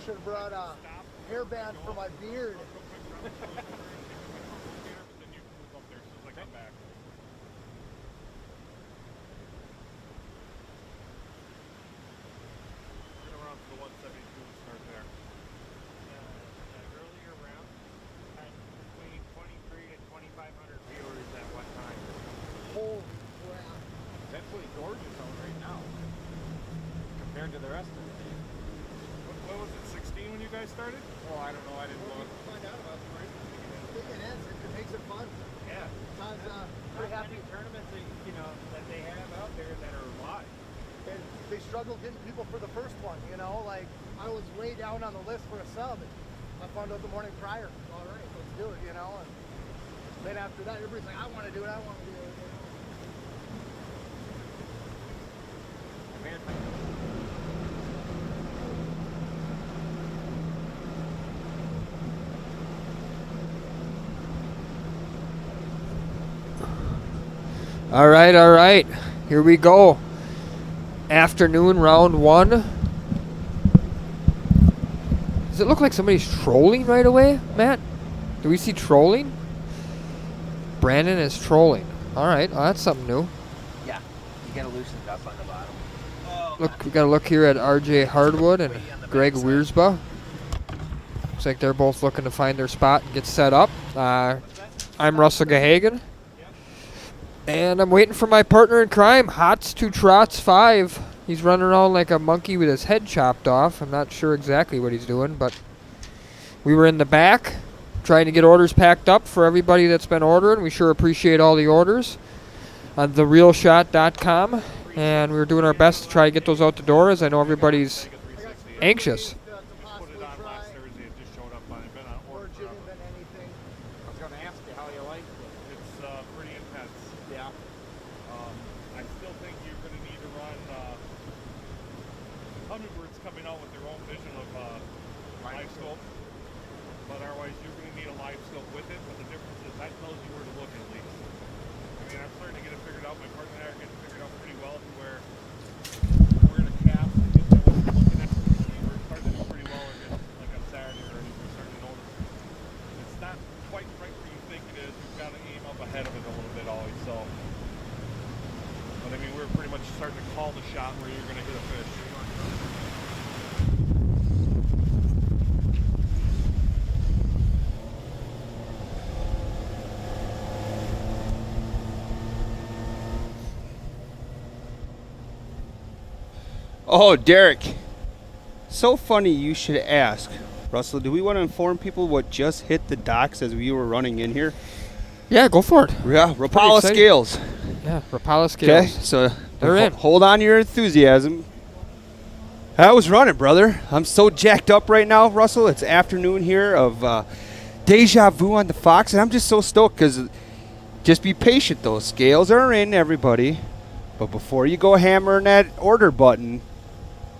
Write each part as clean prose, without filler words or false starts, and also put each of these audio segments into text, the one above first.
should have brought a hairband for my beard. Holy crap. It's absolutely gorgeous out right now compared to the rest of the day. What was it, 16 when you guys started? Oh, I don't know. I didn't look. Find out about the race. I think it is. It makes it fun. Yeah. Sounds Pretty happy tournaments that, that they have out there that are live. And they struggled getting people for the first one, like I was way down on the list for a sub. And I found out the morning prior. All right, let's do it, and then after that, everybody's like, I want to do it, I want to do it. Man, All right. Here we go. Afternoon, round 1. Does it look like somebody's trolling right away, Matt? Do we see trolling? Brandon is trolling. All right, that's something new. Yeah, you gotta loosen it up on the bottom. Look, we got to look here at RJ Hardwood and Greg Wiersba. Looks like they're both looking to find their spot and get set up. I'm Russell Gahagan. And I'm waiting for my partner in crime, Hots 2 Trots 5. He's running around like a monkey with his head chopped off. I'm not sure exactly what he's doing, but we were in the back trying to get orders packed up for everybody that's been ordering. We sure appreciate all the orders on therealshot.com. And we were doing our best to try to get those out the door, as I know everybody's anxious. Put it on last Thursday. It just showed up on it. Been on order forever. I was going to ask you how you liked it. It's pretty intense. Yeah. I still think you're going to need to run Humminbird's coming out with their own vision of live scope. But otherwise, you're going to need a live scope with it. But the difference is that tells you where to look at least. I mean, I'm starting to get it figured out. My partner and I are getting it figured out pretty well to where we're in a cast and just know what we're looking at. We're starting to do pretty well again, like on Saturday already. We're starting to notice it's not quite right where you think it is. You've got to aim up ahead of it a little bit always. So, but I mean, we're pretty much starting to call the shot where you're going to hit a fish. Oh, Derek. So funny you should ask. Russell, do we want to inform people what just hit the docks as we were running in here? Yeah, go for it. Yeah, Rapala scales. Yeah, Rapala scales. Okay, so they're in. Hold on to your enthusiasm. I was running, brother. I'm so jacked up right now, Russell. It's afternoon here of Deja Vu on the Fox, and I'm just so stoked because just be patient. Those scales are in, everybody. But before you go hammering that order button,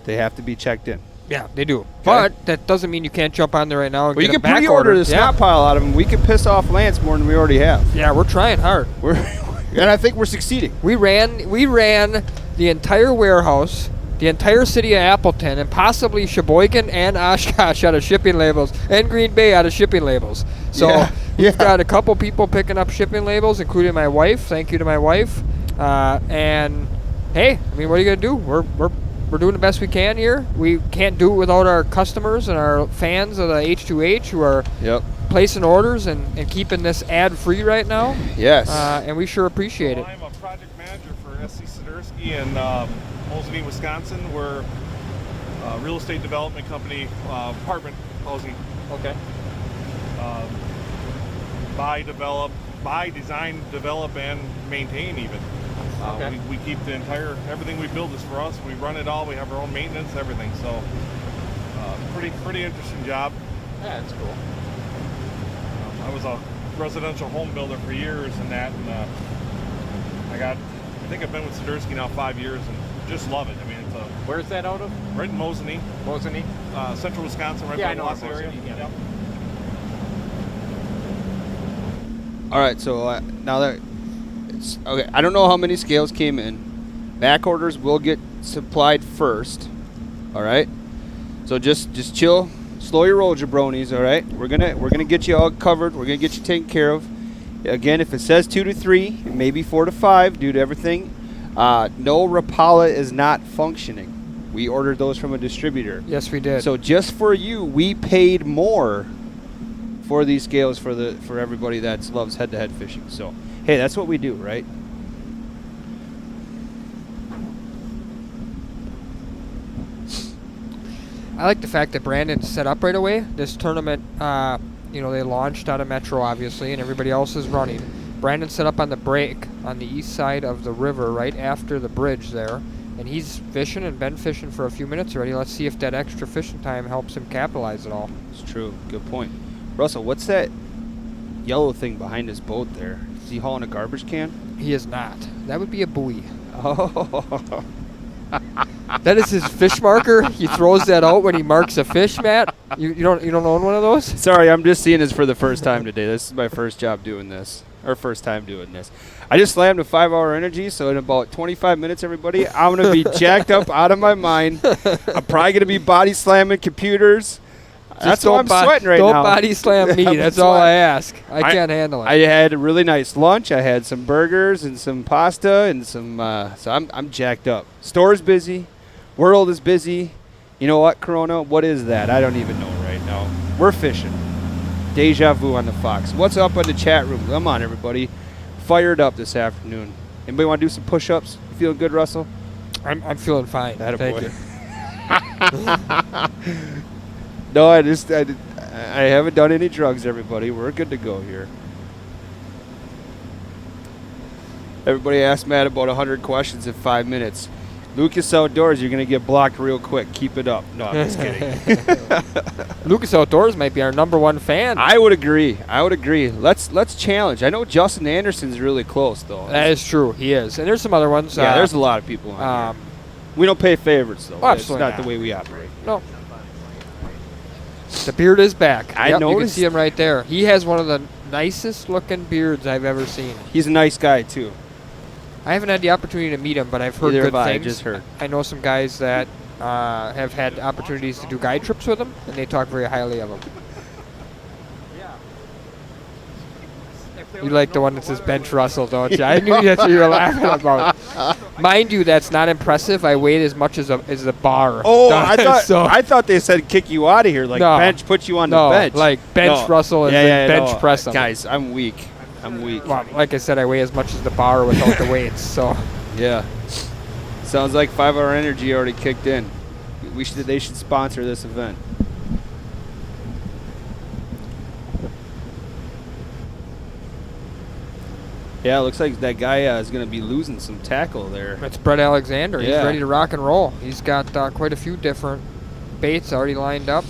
they have to be checked in. Yeah, they do. Okay. But that doesn't mean you can't jump on there right now and well, get you them can pre-order the stockpile out of them. We can piss off Lance more than we already have. Yeah, we're trying hard. And I think we're succeeding. We ran the entire warehouse, the entire city of Appleton, and possibly Sheboygan and Oshkosh out of shipping labels, and Green Bay out of shipping labels. So we've got a couple people picking up shipping labels, including my wife. Thank you to my wife. And hey, I mean, what are you gonna do? We're doing the best we can here. We can't do it without our customers and our fans of the H2H who are placing orders and keeping this ad-free right now. Yes. And we sure appreciate it. I'm a project manager for SC Sidursky in Mosinee, Wisconsin. We're a real estate development company, apartment housing. Okay. Buy, design, develop, and maintain even. Okay. We keep everything we build is for us. We run it all. We have our own maintenance, everything. So, pretty interesting job. Yeah, that's cool. I was a residential home builder for years and that, and I think I've been with Sidursky now 5 years and just love it. I mean, where's that out of? Right in Mosinee. Mosinee? Central Wisconsin, right by the Los area. Yeah. Yep. All right, so now that it's okay, I don't know how many scales came in. Back orders will get supplied first. All right, so just chill. Slow your roll, jabronis, all right? We're gonna get you all covered. We're gonna get you taken care of. Again, if it says 2 to 3, it may be 4 to 5 due to everything. No Rapala is not functioning. We ordered those from a distributor. Yes, we did. So just for you, we paid more for these scales for everybody that loves head-to-head fishing. So hey, that's what we do, right? I like the fact that Brandon set up right away. This tournament, you know, they launched out of Metro, obviously, and everybody else is running. Brandon set up on the break on the east side of the river right after the bridge there, and he's fishing and been fishing for a few minutes already. Let's see if that extra fishing time helps him capitalize it all. It's true. Good point. Russell, what's that yellow thing behind his boat there? Is he hauling a garbage can? He is not. That would be a buoy. Oh. That is his fish marker. He throws that out when he marks a fish, Matt. You don't own one of those? Sorry, I'm just seeing this for the first time today. This is my first job doing this, or first time doing this. I just slammed a 5-hour energy, so in about 25 minutes, everybody, I'm going to be jacked up out of my mind. I'm probably going to be body slamming computers. That's why I'm sweating right now. Don't body slam me. That's all I ask. I can't handle it. I had a really nice lunch. I had some burgers and some pasta and some. So I'm jacked up. Store's busy. World is busy. You know what, Corona? What is that? I don't even know right now. We're fishing. Deja Vu on the Fox. What's up in the chat room? Come on, everybody. Fired up this afternoon. Anybody want to do some push-ups? You feeling good, Russell? I'm feeling fine. Thank you. No, I haven't done any drugs, everybody. We're good to go here. Everybody asked Matt about 100 questions in 5 minutes. Lucas Outdoors, you're going to get blocked real quick. Keep it up. No, I'm just kidding. Lucas Outdoors might be our #1 fan. I would agree. Let's challenge. I know Justin Anderson's really close, though. That is true. He is. And there's some other ones. Yeah, there's a lot of people on here. We don't pay favorites, though. Absolutely It's not the way we operate. No. The beard is back. I You can noticed. see him right there. He has one of the nicest looking beards I've ever seen. He's a nice guy, too. I haven't had the opportunity to meet him, but I've heard Neither good have I, things. just heard. I know some guys that have had opportunities to do guide trips with him, and they talk very highly of him. You like the one that says Bench Russell, don't you? I knew that's what you were laughing about. Mind you, that's not impressive. I weighed as much as a bar. Oh, I thought they said kick you out of here, like No. bench, put you on No, the bench. like bench Russell and bench press him. Guys, I'm weak. Well, like I said, I weigh as much as the bar without the weights. So Yeah. Sounds like 5-hour energy already kicked in. They should sponsor this event. Yeah, it looks like that guy is going to be losing some tackle there. it's Brett Alexander. Yeah. He's ready to rock and roll. He's got quite a few different baits already lined up.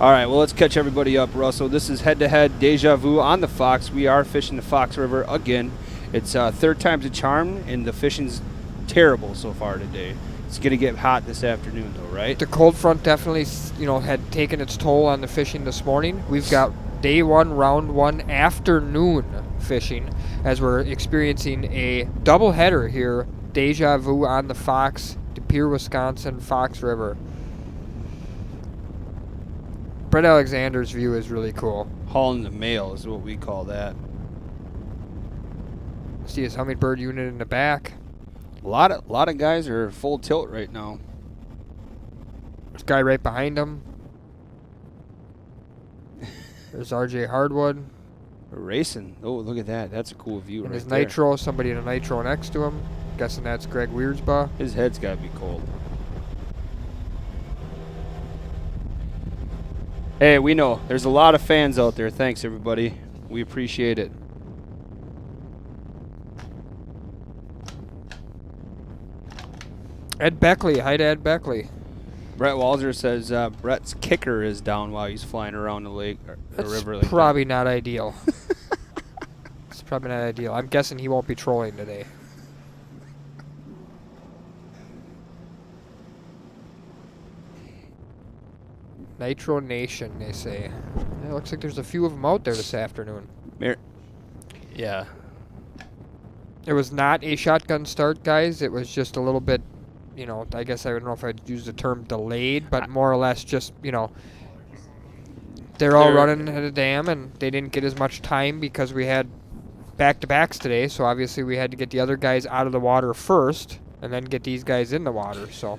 All right, well, let's catch everybody up, Russell. This is head-to-head Deja Vu on the Fox. We are fishing the Fox River again. It's third time's a charm, and the fishing's terrible so far today. It's going to get hot this afternoon, though, right? The cold front definitely, had taken its toll on the fishing this morning. We've got day 1, round 1 afternoon fishing as we're experiencing a doubleheader here. Deja Vu on the Fox, De Pere, Wisconsin, Fox River. Brett Alexander's view is really cool. Hauling the mail is what we call that. See his hummingbird unit in the back. A lot of guys are full tilt right now. There's a guy right behind him. There's RJ Hardwood. We're racing. Oh, look at that. That's a cool view And right his there. nitro, somebody in a nitro next to him. Guessing that's Greg Wiersba. His head's got to be cold. Hey, we know. There's a lot of fans out there. Thanks, everybody. We appreciate it. Ed Beckley. Hi to Ed Beckley. Brett Walzer says Brett's kicker is down while he's flying around the lake or the That's river. Like probably not ideal. It's probably not ideal. I'm guessing he won't be trolling today. Nitro Nation, they say. Yeah, looks like there's a few of them out there this afternoon. Yeah. It was not a shotgun start, guys. It was just a little bit, I guess I don't know if I'd use the term delayed, but more or less just, They're all running at a dam, and they didn't get as much time because we had back-to-backs today. So obviously we had to get the other guys out of the water first, and then get these guys in the water. So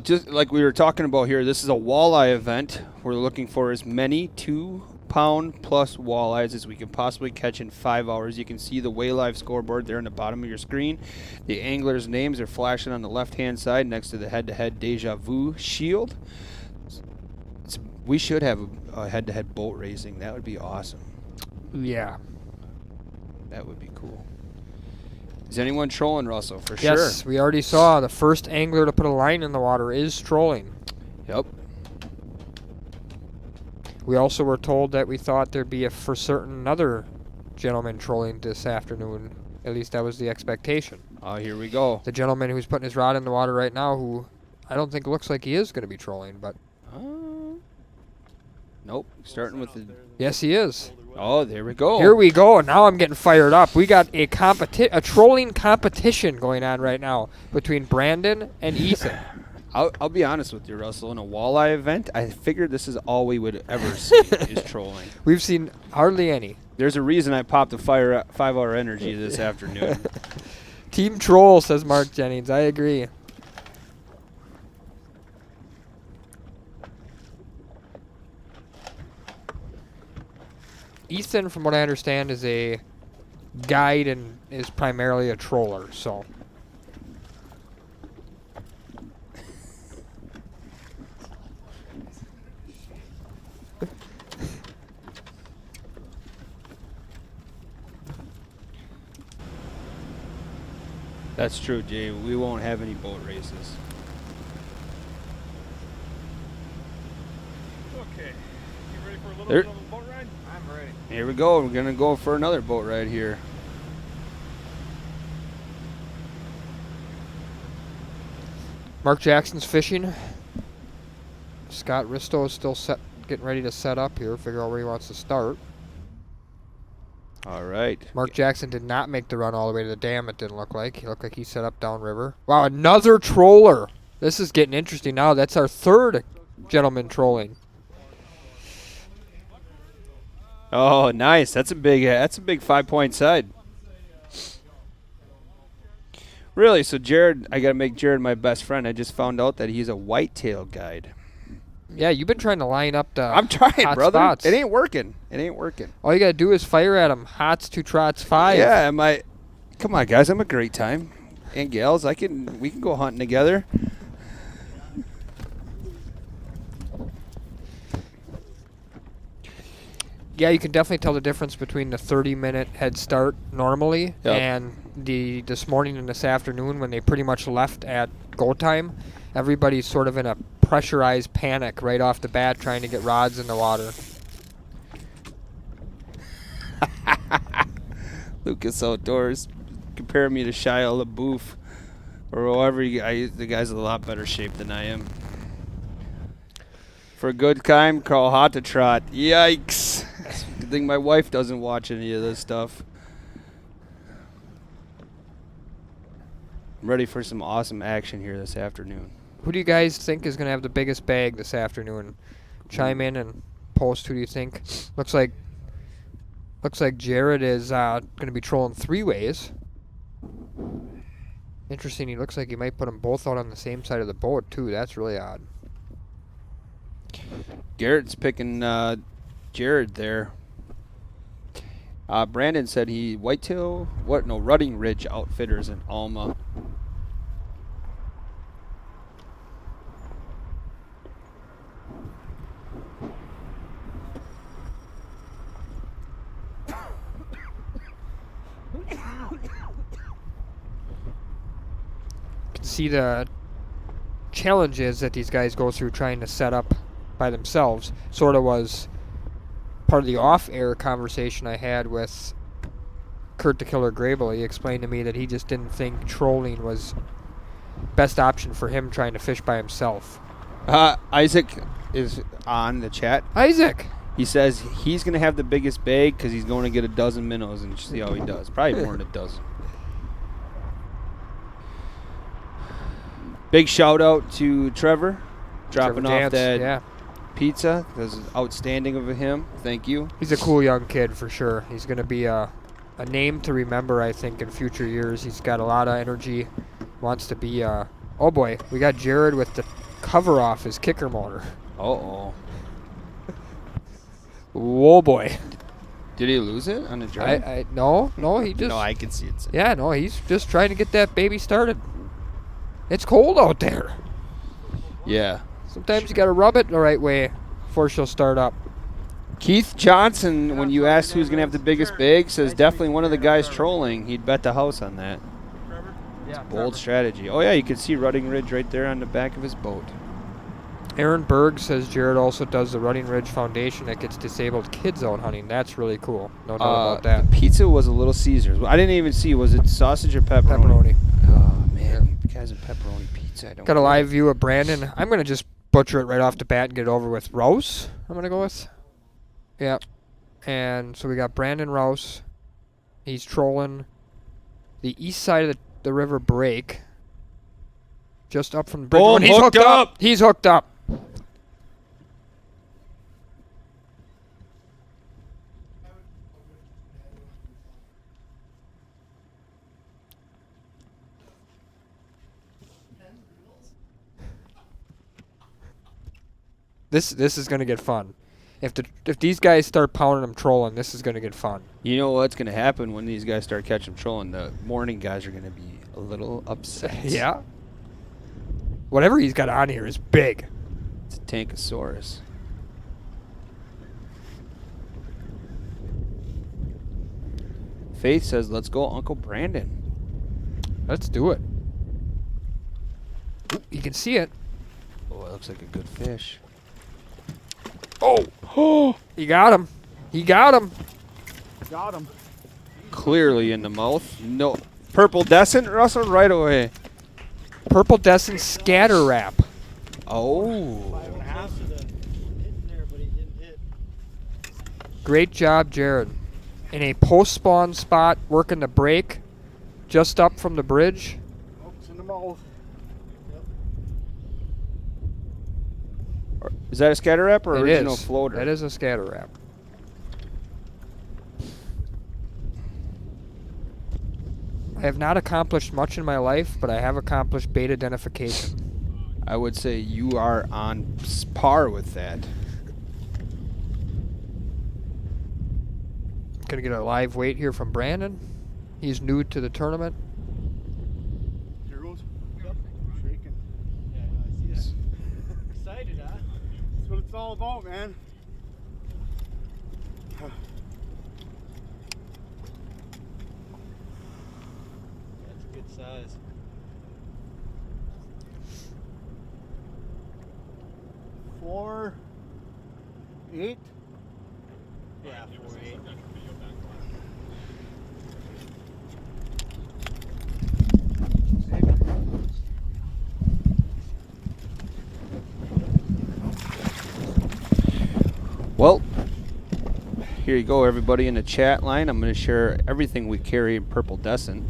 just like we were talking about here, this is a walleye event. We're looking for as many 2-pound plus walleyes as we can possibly catch in 5 hours. You can see the Weigh Live scoreboard there in the bottom of your screen. The anglers' names are flashing on the left-hand side next to the head-to-head Deja Vu shield. We should have a head-to-head boat racing. That would be awesome. yeah. That would be cool. Is anyone trolling, Russell? For Yes, sure. we already saw the first angler to put a line in the water is trolling. Yep. We also were told that we thought there'd be for certain another gentleman trolling this afternoon. At least that was the expectation. Here we go. The gentleman who's putting his rod in the water right now, who I don't think looks like he is going to be trolling, but Nope. Starting with the... yes, he is. Oh, there we go. Here we go. Now I'm getting fired up. We got a trolling competition going on right now between Brandon and Ethan. I'll be honest with you, Russell. In a walleye event, I figured this is all we would ever see is trolling. We've seen hardly any. There's a reason I popped a 5-hour energy this afternoon. Team troll, says Mark Jennings. I agree. Ethan, from what I understand, is a guide and is primarily a troller, so. That's true, Jay. We won't have any boat races. Okay. You ready for a little There- bit of a boat ride? I'm ready. Here we go. We're going to go for another boat ride here. Mark Jackson's fishing. Scott Risto is still getting ready to set up here, figure out where he wants to start. All right. Mark Jackson did not make the run all the way to the dam, it didn't look like. He looked like he set up downriver. Wow, another troller. This is getting interesting now. That's our third gentleman trolling. Oh, nice. That's a big 5-point side. Really? So Jared, I got to make Jared my best friend. I just found out that he's a whitetail guide. Yeah, you've been trying to line up the I'm trying, hot brother. spots. It ain't working. It ain't working. All you got to do is fire at him. Hots to trots 5. Yeah, come on, guys. I'm a great time. And gals, we can go hunting together. Yeah, you can definitely tell the difference between the 30-minute head start normally and this morning and this afternoon when they pretty much left at go time. Everybody's sort of in a pressurized panic right off the bat trying to get rods in the water. Lucas Outdoors, compare me to Shia LaBeouf or whoever. The guy's in a lot better shape than I am. For a good time, call hot to trot. Yikes. Good thing my wife doesn't watch any of this stuff. I'm ready for some awesome action here this afternoon. Who do you guys think is going to have the biggest bag this afternoon? Chime in and post who do you think. Looks like Jared is going to be trolling 3 ways. Interesting. He looks like he might put them both out on the same side of the boat, too. That's really odd. Garrett's picking Jared there. Brandon said Rudding Ridge Outfitters in Alma. Can see the challenges that these guys go through trying to set up by themselves. Sort of was part of the off-air conversation I had with Kurt the Killer Grable. He explained to me that he just didn't think trolling was best option for him trying to fish by himself. Isaac is on the chat. Isaac! He says he's going to have the biggest bag because he's going to get a dozen minnows and see how he does. Probably more than a dozen. Big shout out to Trevor dropping off Dance, that yeah. pizza. That was outstanding of him. Thank you. He's a cool young kid for sure. He's going to be a name to remember, I think, in future years. He's got a lot of energy. Wants to be oh boy, we got Jared with the cover off his kicker motor. Uh-oh. Whoa boy. Did he lose it on the drive? No, he just... No, I can see it. Yeah, no, he's just trying to get that baby started. It's cold out there. Yeah. Sometimes you got to rub it the right way before she'll start up. Keith Johnson, when you asked who's going to have the biggest bag, says definitely one of the guys trolling. He'd bet the house on that. Yeah, Bold strategy. Oh, yeah, you can see Rutting Ridge right there on the back of his boat. Aaron Berg says Jared also does the Rutting Ridge Foundation that gets disabled kids out hunting. That's really cool. No doubt about that. The pizza was a Little Caesars. I didn't even see. Was it sausage or pepperoni? Pepperoni. Oh, man. You guys have pepperoni pizza. I don't Got a get live it. view of Brandon. I'm going to just butcher it right off the bat and get it over with. Rouse, I'm going to go with. Yep. And so we got Brandon Rouse. He's trolling the east side of the river break. Just up from the bridge. Boom, And he's hooked up. He's hooked up. This is gonna get fun. If these guys start pounding them trolling, this is gonna get fun. You know what's going to happen when these guys start catching trolling? The morning guys are going to be a little upset. Yeah. Whatever he's got on here is big. It's a Tankosaurus. Faith says, let's go, Uncle Brandon. Let's do it. Ooh, you can see it. Oh, it looks like a good fish. Oh, he got him. He got him. Got him. Clearly in the mouth. No. Purple Descent, Russell, right away. Purple Descent scatter wrap. Oh. Great job, Jared. In a post-spawn spot, working the break, just up from the bridge. Oh, it's in the mouth. Is that a scatter wrap or It original is. floater? That is a scatter wrap. I have not accomplished much in my life, but I have accomplished bait identification. I would say you are on par with that. Gonna get a live weight here from Brandon. He's new to the tournament. Here goes. Yep. Shaking. Yeah, I see that. Excited, huh? That's what it's all about, man. That's a good size. Four, 8. Yeah, 4.8. Well, here you go, everybody in the chat line. I'm going to share everything we carry in Purple Descent.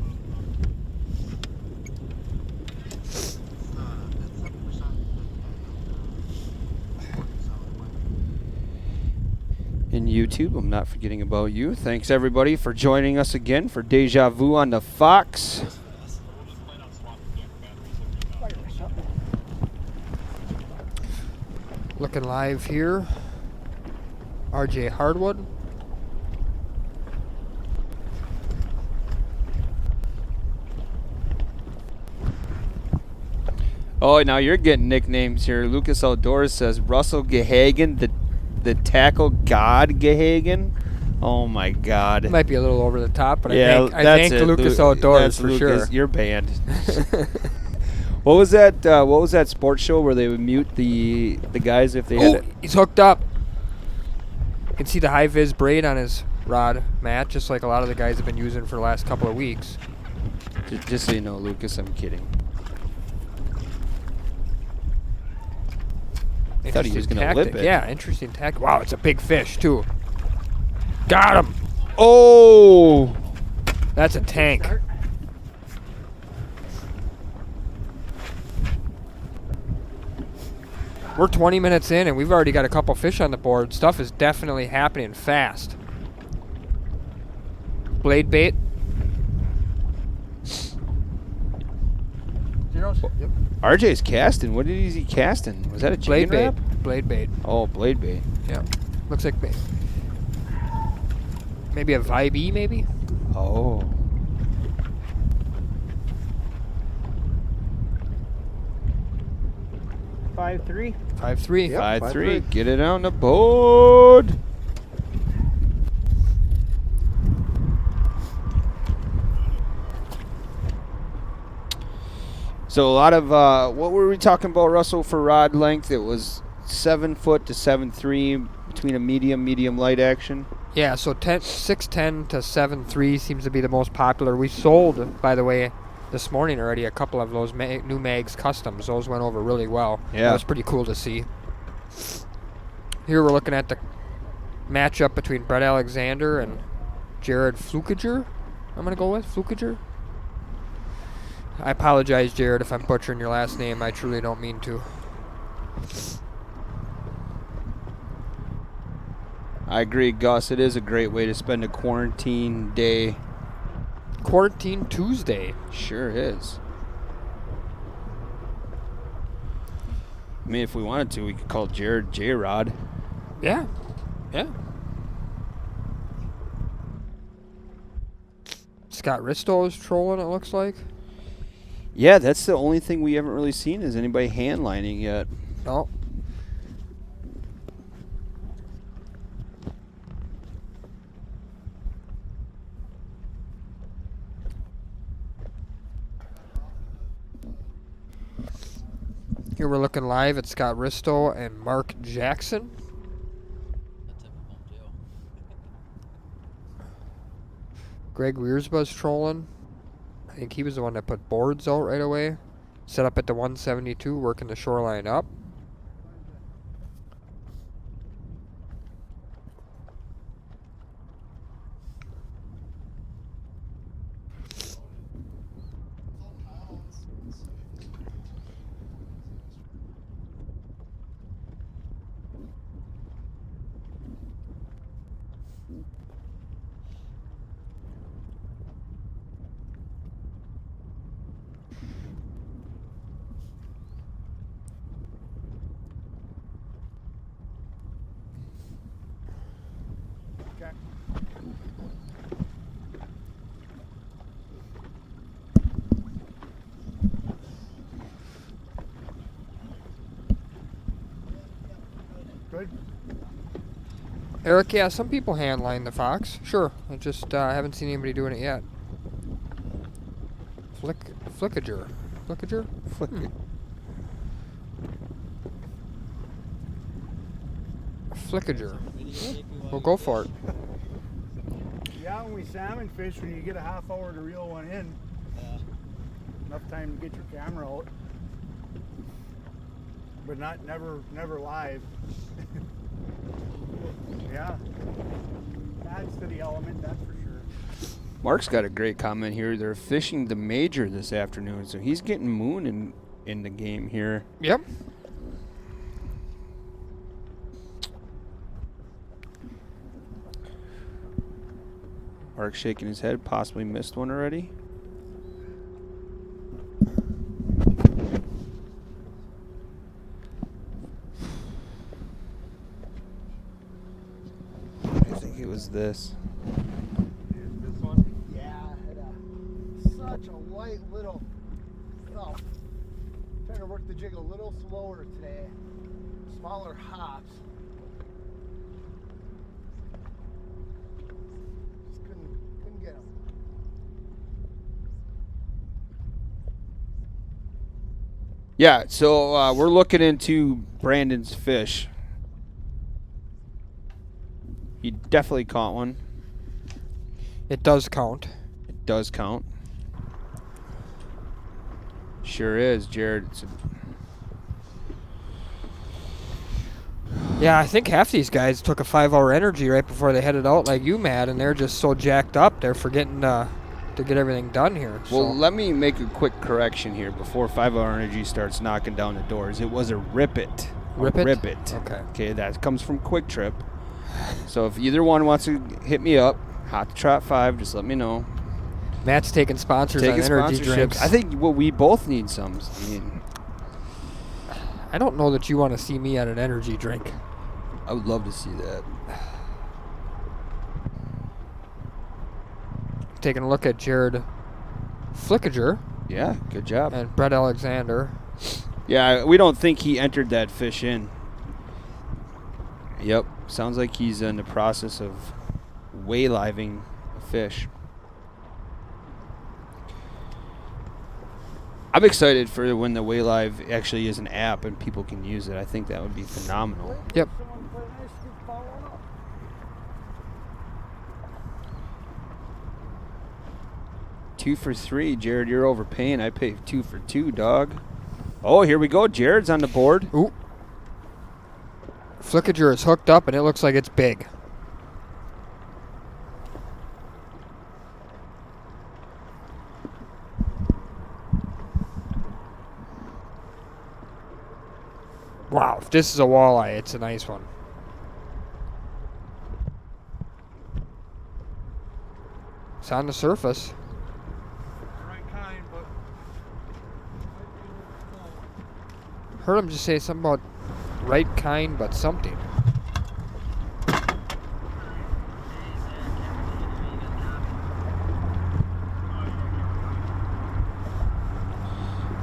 In YouTube, I'm not forgetting about you. Thanks, everybody, for joining us again for Deja Vu on the Fox. Looking live here. RJ Hardwood. Oh, now you're getting nicknames here. Lucas Outdoors says Russell Gehagen, the tackle god Gehagen. Oh my God. Might be a little over the top, but Yeah, I thank that's it. Lucas Lu- Outdoors that's for Lucas. sure. You're banned. What was that? What was that sports show where they would mute the guys if they had Oh, it? he's hooked up. You can see the high vis braid on his rod, Matt, just like a lot of the guys have been using for the last couple of weeks. Just so you know, Lucas, I'm kidding. I thought he was Interesting gonna lip tactic. it. Yeah, interesting tactic. Wow, it's a big fish too. Got him. Oh! That's a tank. We're 20 minutes in, and we've already got a couple fish on the board. Stuff is definitely happening fast. Blade bait. Zeros? Yep. RJ's casting. What is he casting? Was that a Blade chicken bait. wrap? Blade bait. Oh, blade bait. Yeah. Looks like maybe a Vibe, maybe? Oh. 5-3. 5-3. Yep. 5-3. Get it on the board. So a lot of what were we talking about, Russell, for rod length? It was 7 foot to 7.3 between a medium light action. Yeah, so 6'10 to 7'3 seems to be the most popular. We sold, by the way, this morning already a couple of those new Mags Customs. Those went over really well. Yeah. That was pretty cool to see. Here we're looking at the matchup between Brett Alexander and Jared Flukiger. I'm going to go with Flukiger. I apologize, Jared, if I'm butchering your last name. I truly don't mean to. I agree, Gus. It is a great way to spend a quarantine day. Quarantine Tuesday. Sure is. I mean, if we wanted to, we could call Jared J-Rod. Yeah. Yeah. Scott Risto is trolling, it looks like. Yeah, that's the only thing we haven't really seen is anybody hand lining yet. No. Here we're looking live at Scott Risto and Mark Jackson. Greg Wiersba's trolling. I think he was the one that put boards out right away. Set up at the 172, working the shoreline up. Okay. Good. Eric, yeah, some people handline the fox. Sure. I just haven't seen anybody doing it yet. Flickager. Flickager? Flickager. Well, go for it. Yeah, when we salmon fish, when you get a half hour to reel one in, enough time to get your camera out, but never live. Yeah, adds to the element, that's for sure. Mark's got a great comment here. They're fishing the major this afternoon, so he's getting moon in the game here. Yep. Mark's shaking his head, possibly missed one already. I think it was this. This one? Yeah, such a light little. Oh, trying to work the jig a little slower today. Smaller hops. Just couldn't get them. Yeah, so we're looking into Brandon's fish. He definitely caught one. It does count. It does count. Sure is, Jared. Yeah, I think half these guys took a 5-hour energy right before they headed out like you, Matt, and they're just so jacked up. They're forgetting to get everything done here. Well, So. let me make a quick correction here before 5-hour energy starts knocking down the doors. It was a rip it. Rip it? Rip it. Okay. Okay, that comes from Quick Trip. So if either one wants to hit me up, Hot to Trot 5, just let me know. Matt's taking sponsors Taking on energy sponsorships. drinks. I think we both need some. I mean, I don't know that you want to see me on an energy drink. I would love to see that. Taking a look at Jared Flickiger Yeah, good job. and Brett Alexander. Yeah, we don't think he entered that fish in. Yep, sounds like he's in the process of wayliving a fish. I'm excited for when the Waylive actually is an app and people can use it. I think that would be phenomenal. Yep. 2 for 3, Jared. You're overpaying. I pay 2 for 2, dog. Oh, here we go. Jared's on the board. Ooh. Flickiger is hooked up, and it looks like it's big. Wow, if this is a walleye, it's a nice one. It's on the surface. Right kind, but Heard him just say something about right kind, but something.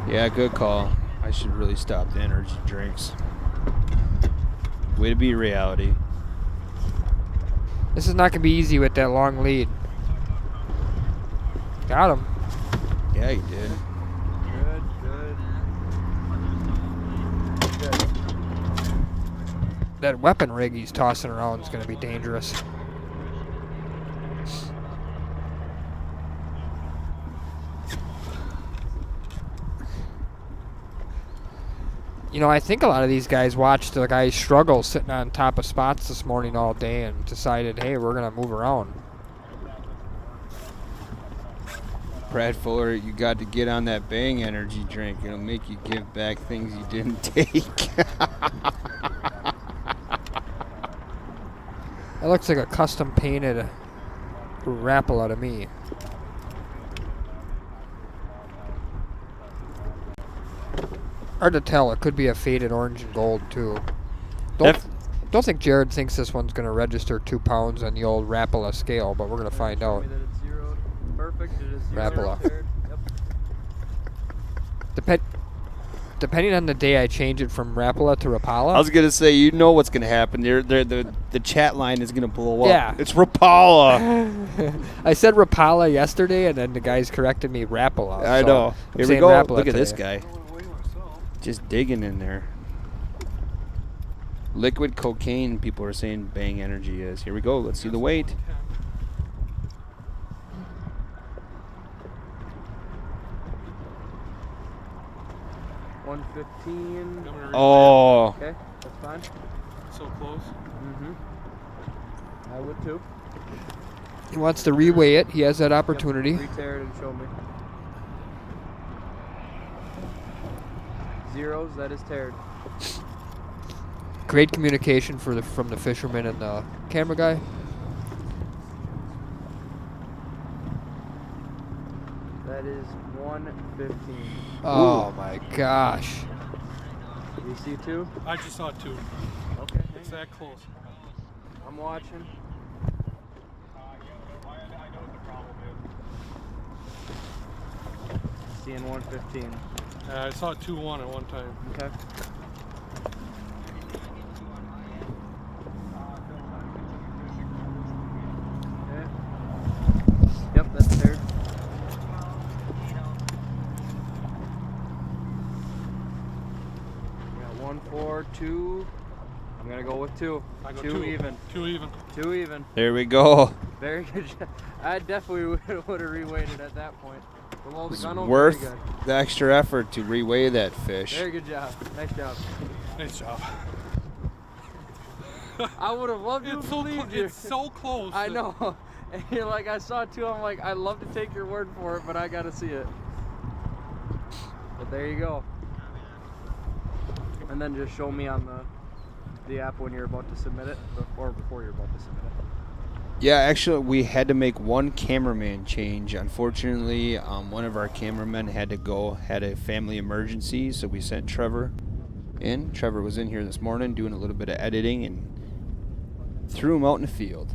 Yeah, good call. I should really stop the energy drinks. Way to be reality. This is not going to be easy with that long lead. Got him. Yeah, you did. Good. That weapon rig he's tossing around is going to be dangerous. You know, I think a lot of these guys watched the guys struggle sitting on top of spots this morning all day and decided, hey, we're going to move around. Brad Fuller, you got to get on that Bang energy drink. It'll make you give back things you didn't take. That looks like a custom painted Rapala to me. Hard to tell. It could be a faded orange and gold too. Don't think Jared thinks this one's going to register 2 pounds on the old Rapala scale, but we're going to find Show out. me that it's zeroed. Perfect. It is zeroed. Rapala. Yep. Depending on the day, I change it from Rapala to Rapala. I was going to say, you know what's going to happen. The chat line is going to blow up. Yeah. It's Rapala. I said Rapala yesterday, and then the guys corrected me Rapala. I so know. I'm Here we saying go. Rapala Look at this today. guy. Just digging in there. Liquid cocaine, people are saying Bang energy is. Here we go. Let's see the weight. $115. Oh. Okay, that's fine. so close. I would too. He wants to reweigh it. He has that opportunity. Yep. Re-tear it and show me. Zeros, that is teared. Great communication from the fisherman and the camera guy. That is 115. Oh my gosh. You see 2? I just saw 2. Okay, It's that close. I'm watching. Seeing 115. I saw 2-1 at one time. Okay. Yep, that's teared. We got 1, 4, 2. I'm gonna go with 2. I go 2 even. 2 even. 2 even. There we go. Very good job. I definitely would have reweighted at that point. Below the It's gun, worth very good. the extra effort to reweigh that fish. Very good job. Nice job. Nice job. I would have loved to It's so, believe you. it's so close. I know. And you're like, I saw 2. I'm like, I'd love to take your word for it, but I gotta see it. But there you go. And then just show me on the app when you're about to submit it, or before you're about to submit it. Yeah, actually, we had to make one cameraman change. Unfortunately, one of our cameramen had to go, had a family emergency, so we sent Trevor in. Trevor was in here this morning doing a little bit of editing and threw him out in the field.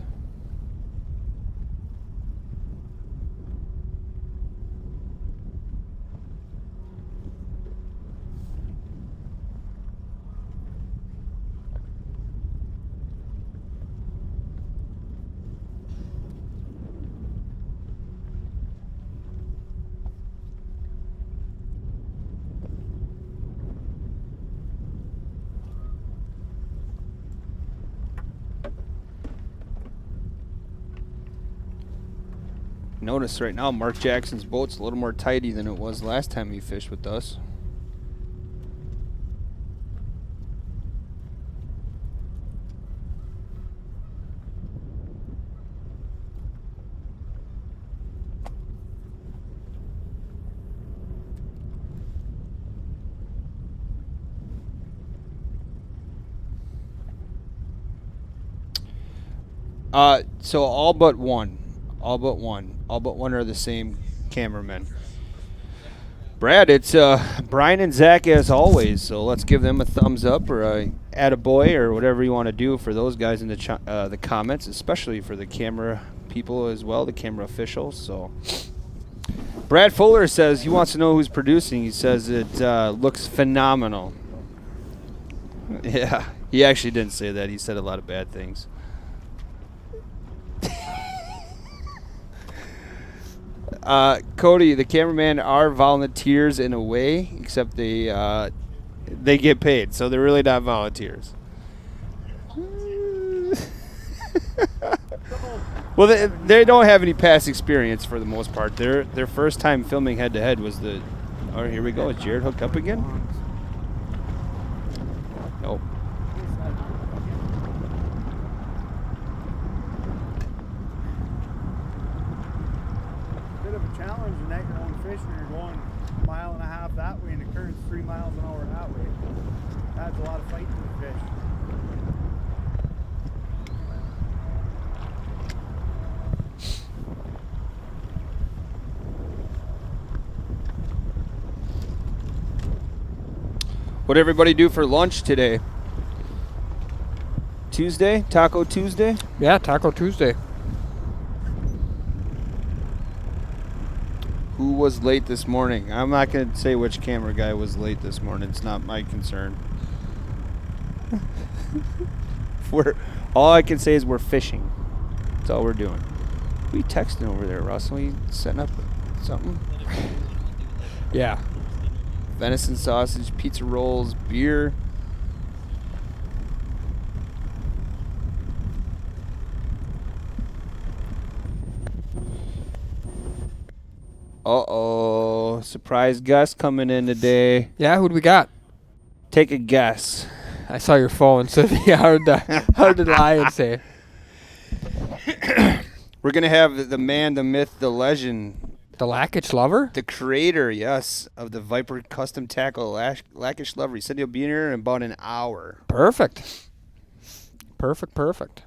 Notice right now Mark Jackson's boat's a little more tidy than it was last time he fished with us. So all but one are the same cameramen. Brad, it's Brian and Zach as always, so let's give them a thumbs up or a attaboy or whatever you want to do for those guys in the comments, especially for the camera people as well, the camera officials. So Brad Fuller says he wants to know who's producing. He says it looks phenomenal. Yeah, he actually didn't say that. He said a lot of bad things. Cody, the cameramen are volunteers in a way, except they get paid, so they're really not volunteers. Well, they don't have any past experience for the most part. Their first time filming head-to-head was the... Oh, here we go. Is Jared hooked up again? Nope. Bit of a challenge in that your own fish when you're going a mile and a half that way and the current's 3 miles an hour that way. That's a lot of fight to the fish. What'd everybody do for lunch today? Tuesday? Taco Tuesday? Yeah, Taco Tuesday. Who was late this morning? I'm not going to say which camera guy was late this morning. It's not my concern. All I can say is we're fishing. That's all we're doing. What are you texting over there, Russell? You setting up something? Yeah. Venison sausage, pizza rolls, beer. Uh-oh. Surprise guest coming in today. Yeah, who'd we got? Take a guess. I saw your phone, so it'd be hard to lie and say. We're going to have the man, the myth, the legend. The Lackich Lover? The creator, yes, of the Viper Custom Tackle, Lackich Lover. He said he'll be in here in about an hour. Perfect. Perfect.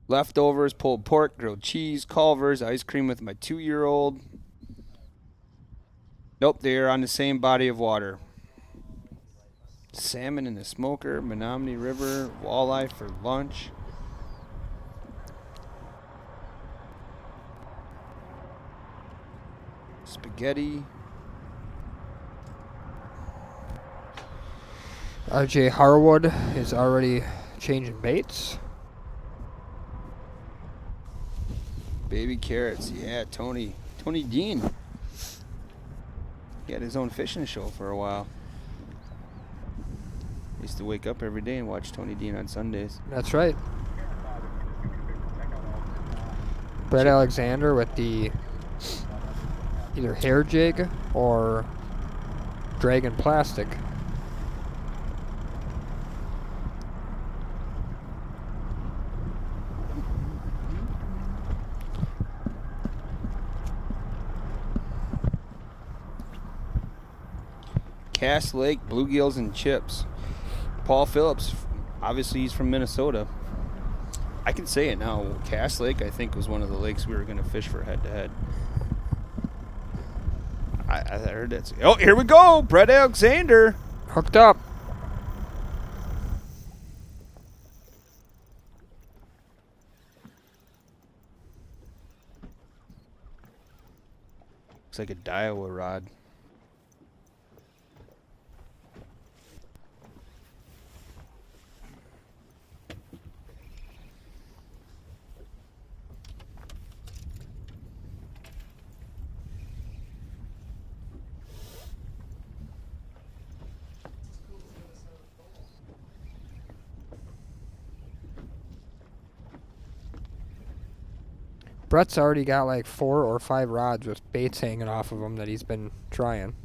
Leftovers, pulled pork, grilled cheese, Culver's, ice cream with my 2-year-old. Nope, they are on the same body of water. Salmon in the smoker, Menominee River, walleye for lunch. Spaghetti. RJ Harwood is already changing baits. Baby carrots, yeah, Tony Dean. He had his own fishing show for a while. Used to wake up every day and watch Tony Dean on Sundays. That's right. Brett Alexander with the either hair jig or Dragon Plastic. Cass Lake, bluegills and chips. Paul Phillips, obviously he's from Minnesota. I can say it now. Cass Lake, I think, was one of the lakes we were going to fish for head-to-head. I heard that. Oh, here we go. Brett Alexander. Hooked up. Looks like a Daiwa rod. Brett's already got like 4 or 5 rods with baits hanging off of them that he's been trying.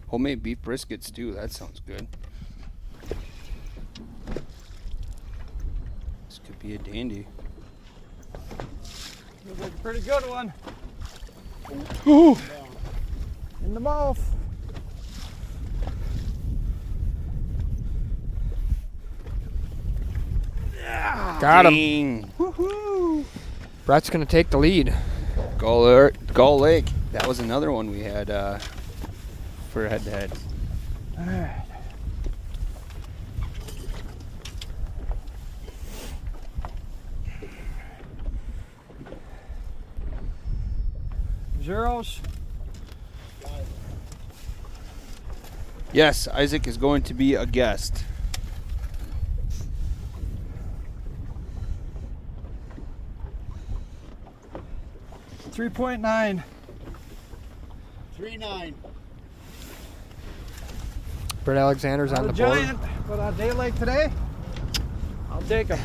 Homemade beef briskets too. That sounds good. This could be a dandy. Looks like a pretty good one. Ooh. In the mouth. Got him. Dang. Woohoo. Brett's going to take the lead. Gull Lake. That was another one we had for head-to-head. All right. Zeros. Yes, Isaac is going to be a guest. 3.9. 3.9. Brett Alexander's on the board. Giant, but on a day like today, I'll take him.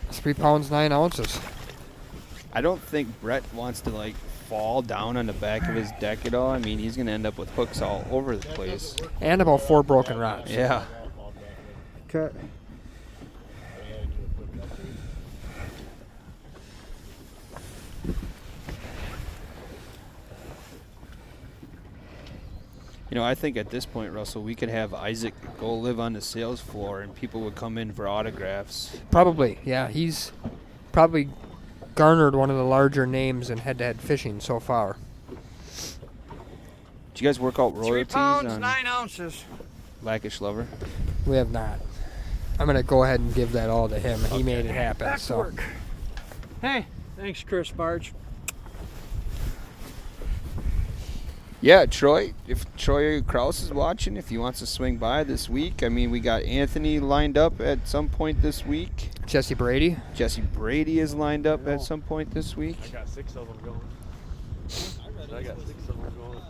It's 3 pounds 9 ounces. I don't think Brett wants to like fall down on the back of his deck at all. I mean, he's going to end up with hooks all over the place. And about 4 broken rods. Yeah. Okay. You know, I think at this point, Russell, we could have Isaac go live on the sales floor and people would come in for autographs. Probably, yeah. He's probably garnered one of the larger names in head-to-head fishing so far. Did you guys work out 3 royalties pounds, on 9 ounces. Blackish Lover? We have not. I'm going to go ahead and give that all to him. He made it happen. Back So to work. Hey, thanks, Chris Barge. Yeah, Troy. If Troy Kraus is watching, if he wants to swing by this week, I mean, we got Anthony lined up at some point this week. Jesse Brady. Jesse Brady is lined up at some point this week. I got 6 of them going. I got 6 of them going.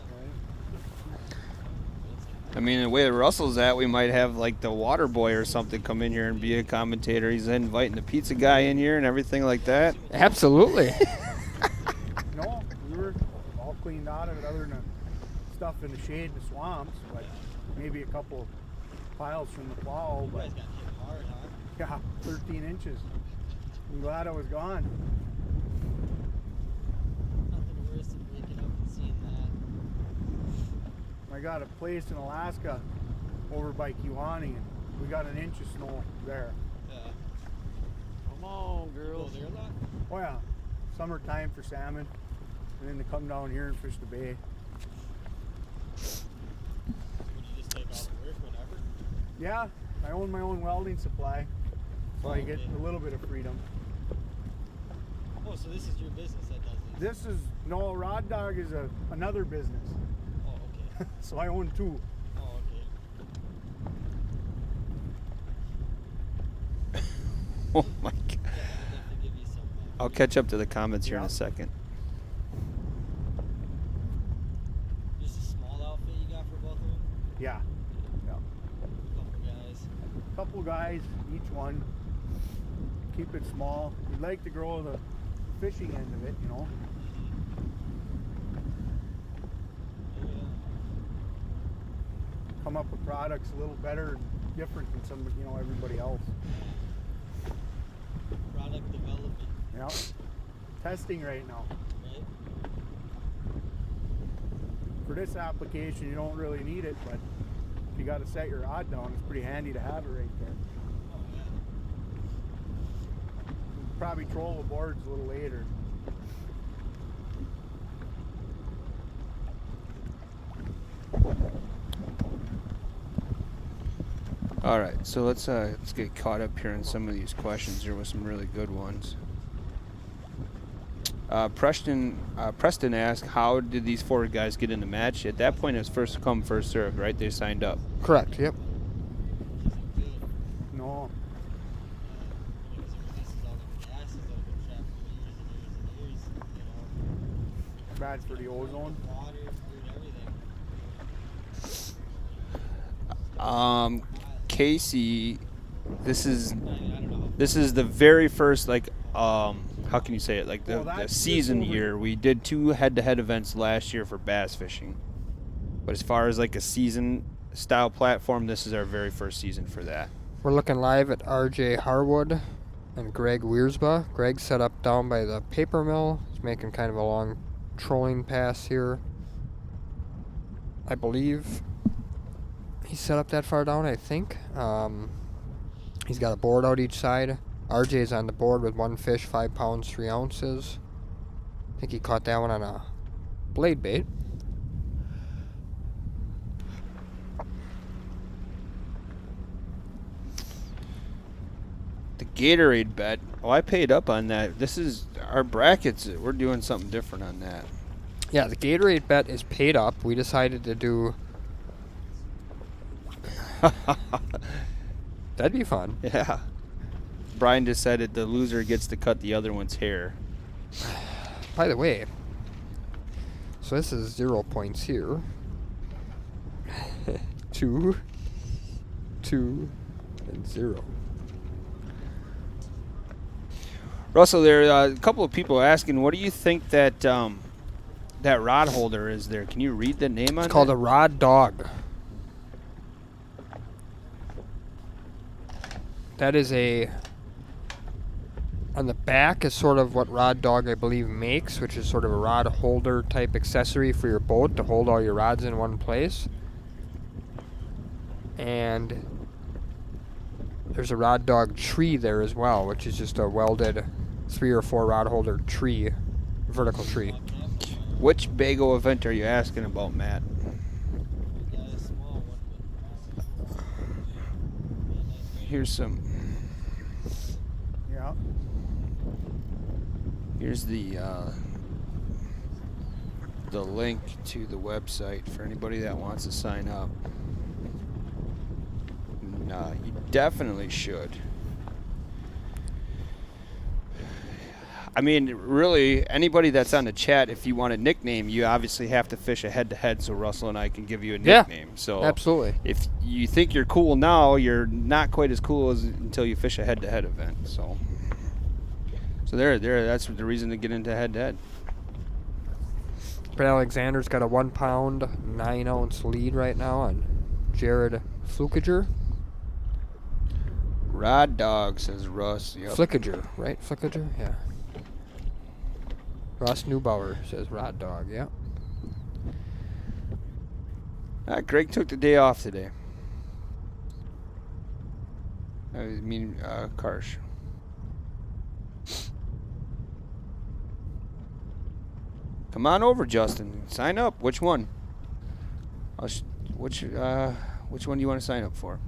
I mean, the way Russell's at, we might have like the water boy or something come in here and be a commentator. He's inviting the pizza guy in here and everything like that. Absolutely. No, we were all cleaned out of it other than stuff in the shade and the swamps, but maybe a couple piles from the plow. But got hit hard, huh? yeah, 13 inches. I'm glad I was gone. Nothing worse than waking up and seeing that. I got a place in Alaska over by Kiwani, and we got an inch of snow there. Yeah. Come on, Go girls. there a lot? Oh yeah, summertime for salmon, and then to come down here and fish the bay. Would you just take all the work whenever? Yeah, I own my own welding supply, so I get Okay. a little bit of freedom. Oh, so this is your business that does this? This is, no, Rod Dog is another business, Oh, okay. so I own 2. Oh, okay. Oh my God. Yeah, we'll definitely give you some. I'll catch up to the comments here in Yeah. a second. Just a small outfit you got for both of them? Yeah, yeah. Couple guys. Couple guys, each one. Keep it small. We'd like to grow the fishing end of it, you know. Yeah. Come up with products a little better and different than some, you know, everybody else. Product development, Yep. Testing right now. right? For this application, you don't really need it, but if you got to set your rod down, it's pretty handy to have it right there. Oh yeah. Probably troll the boards a little later. All right, so let's get caught up here on some of these questions. There were some really good ones. Preston asked, how did these 4 guys get in the match? At that point, it was first come, first served, right? They signed up. Correct. Yep. Good. No. Because it releases all the gases out of the shaft for years and years and years. Bad for the ozone. Water, food, everything. Casey, this is I don't know. this is the very first, like, how can you say it? Like Well, the that's season this over- year. We did 2 head-to-head events last year for bass fishing. But as far as like a season style platform, this is our very first season for that. We're looking live at RJ Harwood and Greg Wiersba. Greg set up down by the paper mill. He's making kind of a long trolling pass here. I believe he's set up that far down, I think. He's got a board out each side. RJ's on the board with 1 fish, 5 pounds, 3 ounces. I think he caught that one on a blade bait. The Gatorade bet. Oh, I paid up on that. This is our brackets. We're doing something different on that. Yeah, the Gatorade bet is paid up. We decided to do... That'd be fun. Yeah. Brian decided the loser gets to cut the other one's hair. By the way, so this is 0 points here. 2, 2, and 0. Russell, there are a couple of people asking, what do you think that that rod holder is there? Can you read the name on it? It's called a Rod Dog. That is a... On the back is sort of what Rod Dog, I believe, makes, which is sort of a rod holder type accessory for your boat to hold all your rods in one place. And there's a Rod Dog tree there as well, which is just a welded 3 or 4 rod holder tree, vertical tree. Which Bago event are you asking about, Matt? Yeah, a small one, but Here's some. Yeah. Here's the link to the website for anybody that wants to sign up. Nah, you definitely should. I mean, really, anybody that's on the chat, if you want a nickname, you obviously have to fish a head-to-head so Russell and I can give you a Yeah, nickname. So absolutely. if you think you're cool now, you're not quite as cool as until you fish a head-to-head event. So there, that's the reason to get into head-to-head. Brad Alexander's got a 1 pound, 9 ounce lead right now on Jared Flukiger. Rod Dog, says Russ. Yep. Flickiger, right? Flickiger? Yeah. Ross Neubauer says Rod Dog, yeah. Greg took the day off today. I mean, Karsh. Come on over, Justin. Sign up. Which one? Which one do you want to sign up for?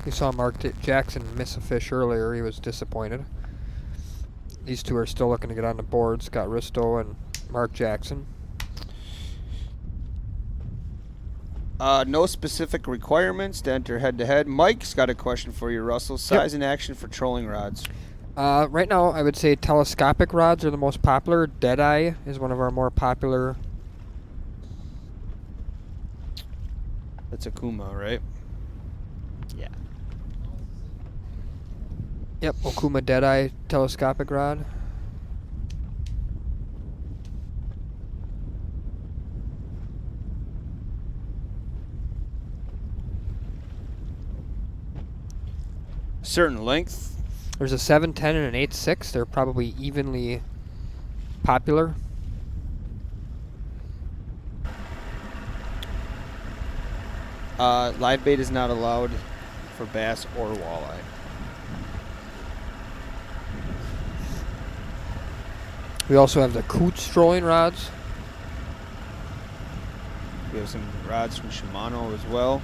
We saw Mark Jackson miss a fish earlier. He was disappointed. These two are still looking to get on the board. Scott Risto and Mark Jackson. No specific requirements to enter head-to-head. Mike's got a question for you, Russell. Size and action for trolling rods. Right now, I would say telescopic rods are the most popular. Deadeye is one of our more popular. That's a Kuma, right? Yeah. Yep, Okuma Deadeye telescopic rod. Certain length. There's a 710 and an 8.6. They're probably evenly popular. Live bait is not allowed for bass or walleye. We also have the Coots trolling rods. We have some rods from Shimano as well.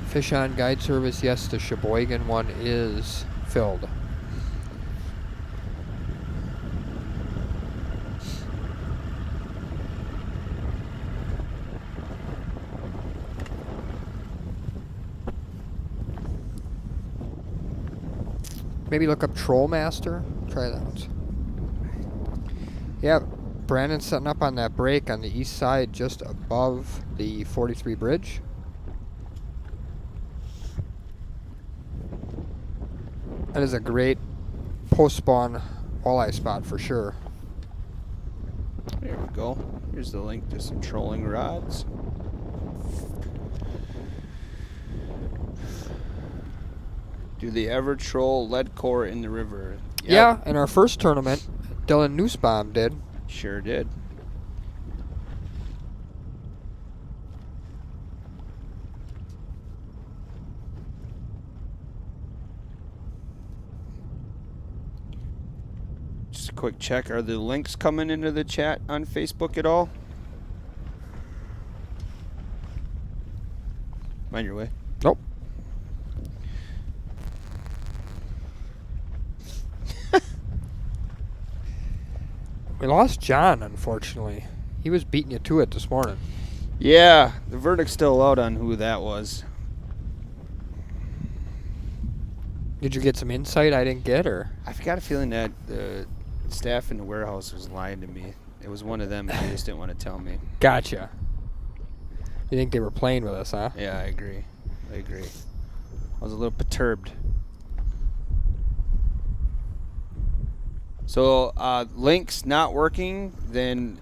Fish on Guide Service, yes, the Sheboygan one is filled. Maybe look up Troll Master. Try that. Yeah, Brandon's setting up on that break on the east side just above the 43 bridge. That is a great post-spawn walleye spot for sure. There we go. Here's the link to some trolling rods. Do they ever troll lead core in the river? Yep. Yeah, in our first tournament, Dylan Nussbaum did. Sure did. Just a quick check. Are the links coming into the chat on Facebook at all? Mind your way. Nope. We lost John, unfortunately. He was beating you to it this morning. Yeah, the verdict's still out on who that was. Did you get some insight I didn't get, or? I've got a feeling that the staff in the warehouse was lying to me. It was one of them, and they just didn't want to tell me. Gotcha. You think they were playing with us, huh? Yeah, I agree. I was a little perturbed. So, links not working, then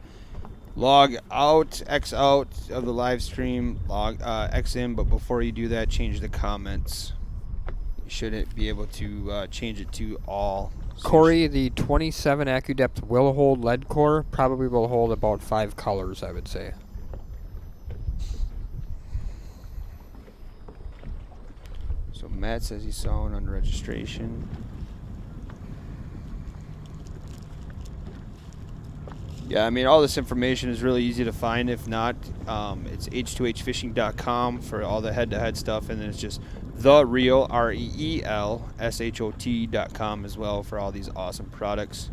log out, X out of the live stream, log X in, but before you do that, change the comments. You shouldn't be able to change it to all. So Corey, the 27 AccuDepth will hold lead core, probably will hold about 5 colors, I would say. So Matt says he saw one on registration. Yeah, I mean, all this information is really easy to find. If not, it's H2HFishing.com for all the head-to-head stuff, and then it's just the real REELSHOT.com as well for all these awesome products.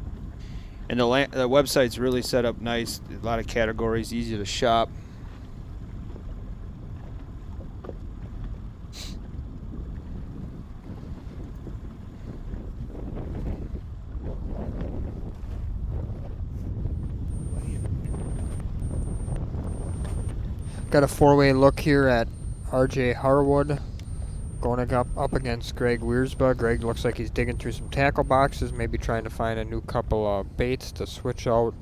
And the website's really set up nice. A lot of categories, easy to shop. Got a 4-way look here at RJ Harwood going up against Greg Wiersba. Greg looks like he's digging through some tackle boxes, maybe trying to find a new couple of baits to switch out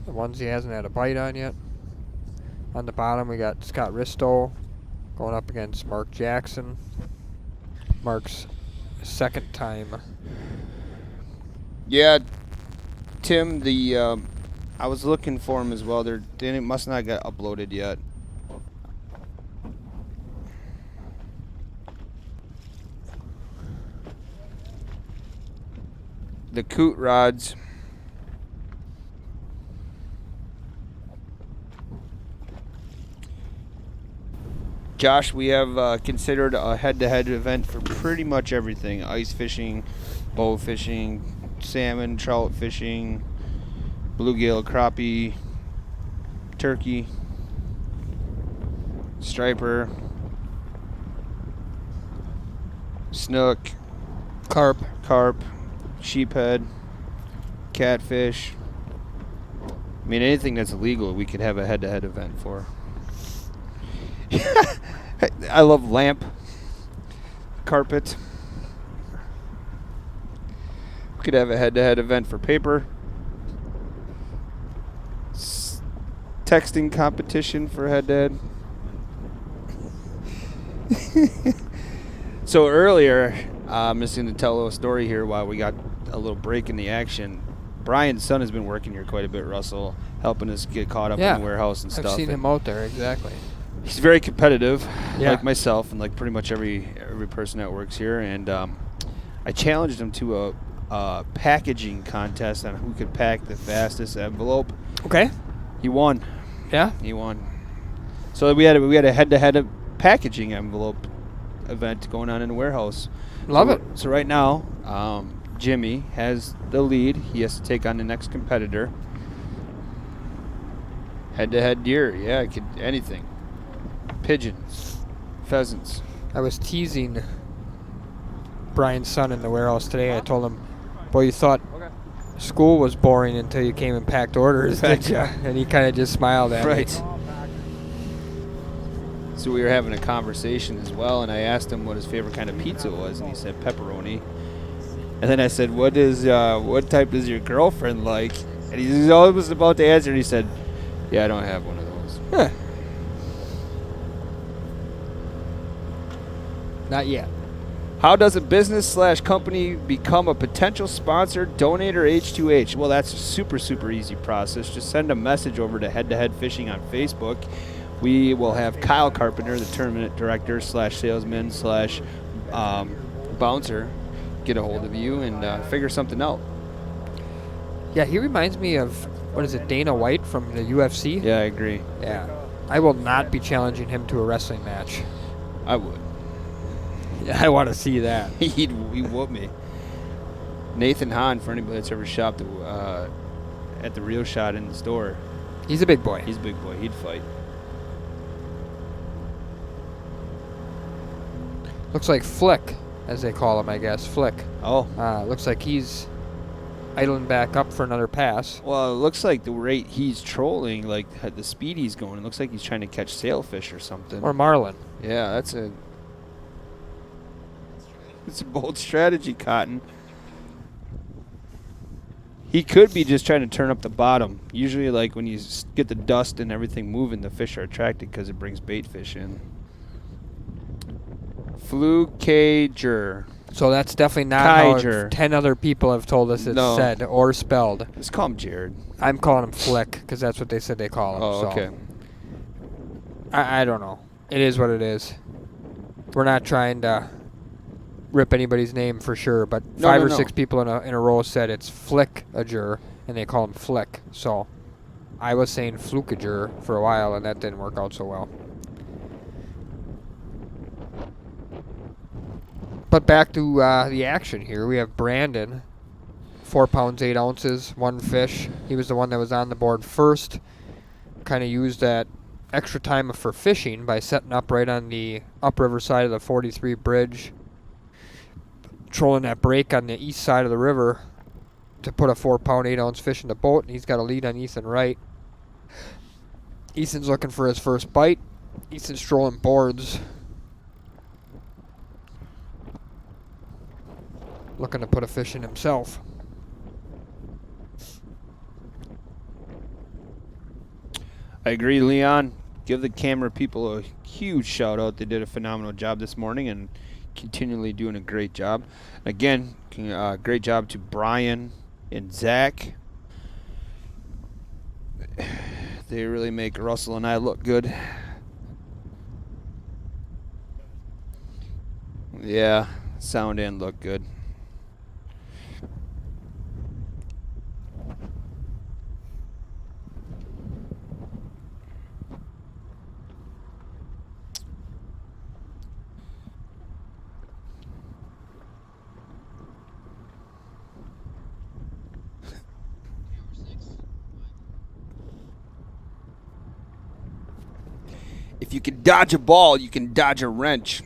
the ones he hasn't had a bite on yet. On the bottom we got Scott Risto going up against Mark Jackson. Mark's second time. Yeah, Tim, the I was looking for him as well. They must not get uploaded yet. The Coot rods. Josh, we have considered a head-to-head event for pretty much everything. Ice fishing, bow fishing, salmon, trout fishing, bluegill, crappie, turkey, striper, snook, Carp. sheephead, catfish. I mean, anything that's illegal we could have a head-to-head event for. I love lamp, carpet. We could have a head-to-head event for paper. Texting competition for head-to-head. So earlier, I'm just going to tell a little story here while we got a little break in the action. Brian's son has been working here quite a bit, Russell, helping us get caught up in the warehouse and stuff. I've seen him out there, exactly. He's very competitive, Yeah. like myself and like pretty much every person that works here. And I challenged him to a packaging contest on who could pack the fastest envelope. Okay. He won. Yeah? He won. So we had a head-to-head packaging envelope event going on in the warehouse. Love it. So right now, Jimmy has the lead. He has to take on the next competitor. Head-to-head deer. Yeah, it could anything. Pigeons, pheasants. I was teasing Brian's son in the warehouse today. I told him, boy, you thought school was boring until you came and packed orders, didn't you? And he kind of just smiled at me. So we were having a conversation as well, and I asked him what his favorite kind of pizza was, and he said pepperoni. And then I said, what type does your girlfriend like? And he always about to answer, and he said, yeah, I don't have one of those. Huh. Not yet. How does a business/company become a potential sponsor, donator, H2H? Well, that's a super, super easy process. Just send a message over to H2H Fishing on Facebook. We will have Kyle Carpenter, the tournament director /salesman/bouncer, get a hold of you and figure something out. Yeah, he reminds me of, what is it, Dana White from the UFC? Yeah, I agree. Yeah. I will not be challenging him to a wrestling match. I would. Yeah, I want to see that. He'd whoop me. Nathan Hahn, for anybody that's ever shopped at the Real Shot in the store. He's a big boy. He's a big boy. He'd fight. Looks like Flick, as they call him, I guess. Flick. Oh. Looks like he's idling back up for another pass. Well, it looks like the rate he's trolling, like the speed he's going, it looks like he's trying to catch sailfish or something. Or marlin. Yeah, it's a bold strategy, Cotton. He could be just trying to turn up the bottom. Usually, like when you get the dust and everything moving, the fish are attracted because it brings bait fish in. Flukager. So that's definitely not Kiger. how 10 other people have told us it's said or spelled. Let's call him Jared. I'm calling him Flick because that's what they said they call him. Oh, so. okay. I don't know. It is what it is. We're not trying to rip anybody's name for sure, but five or six people in a row said it's Flickager, and they call him Flick. So I was saying Flukager for a while, and that didn't work out so well. But back to the action here. We have Brandon, 4 pounds 8 ounces, 1 fish. He was the one that was on the board first. Kind of used that extra time for fishing by setting up right on the upriver side of the 43 bridge, trolling that break on the east side of the river to put a 4 pound 8 ounce fish in the boat, and he's got a lead on Ethan Wright. Ethan's looking for his first bite. Ethan's trolling boards, looking to put a fish in himself. I agree, Leon. Give the camera people a huge shout out. They did a phenomenal job this morning and continually doing a great job. Again, great job to Brian and Zach. They really make Russell and I look good. Yeah, sound and look good. If you can dodge a ball, you can dodge a wrench.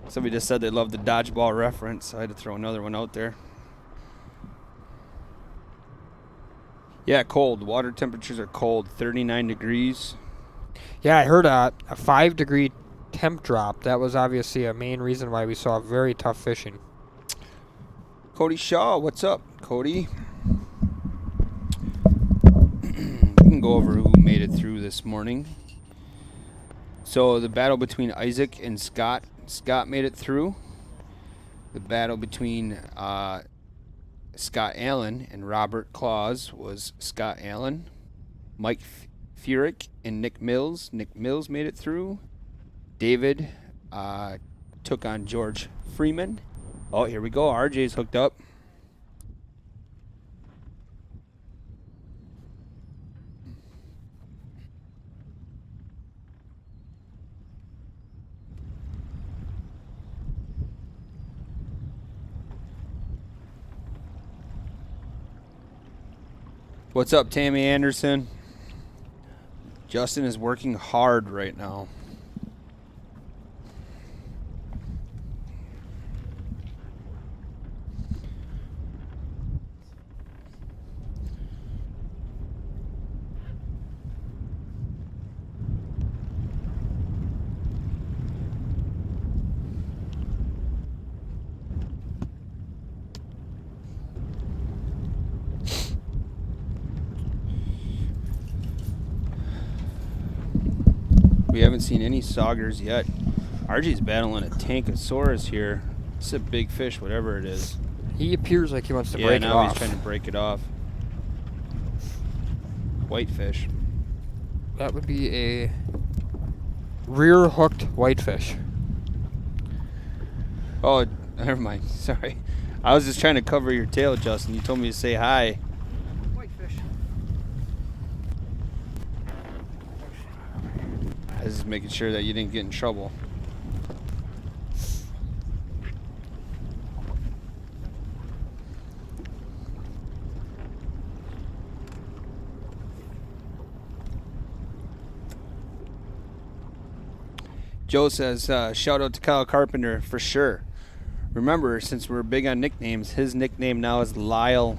Somebody just said they loved the dodgeball reference, so I had to throw another one out there. Yeah, cold. Water temperatures are cold, 39 degrees. Yeah, I heard a 5-degree temp drop. That was obviously a main reason why we saw very tough fishing. Cody Shaw, what's up, Cody? We can go over who made it through this morning. So the battle between Isaac and Scott. Scott made it through. The battle between Scott Allen and Robert Claus was Scott Allen. Mike Furyk and Nick Mills. Nick Mills made it through. David took on George Freeman. Oh, here we go. RJ's hooked up. What's up, Tammy Anderson? Justin is working hard right now. We haven't seen any saugers yet. RJ's battling a Tankosaurus here. It's a big fish, whatever it is. He appears like he wants to Yeah, break it now off. he's trying to break it off. Whitefish. That would be a rear-hooked whitefish. Oh, never mind. Sorry. I was just trying to cover your tail, Justin. You told me to say hi. Whitefish. I was just making sure that you didn't get in trouble. Joe says, shout out to Kyle Carpenter for sure. Remember, since we're big on nicknames, his nickname now is Lyle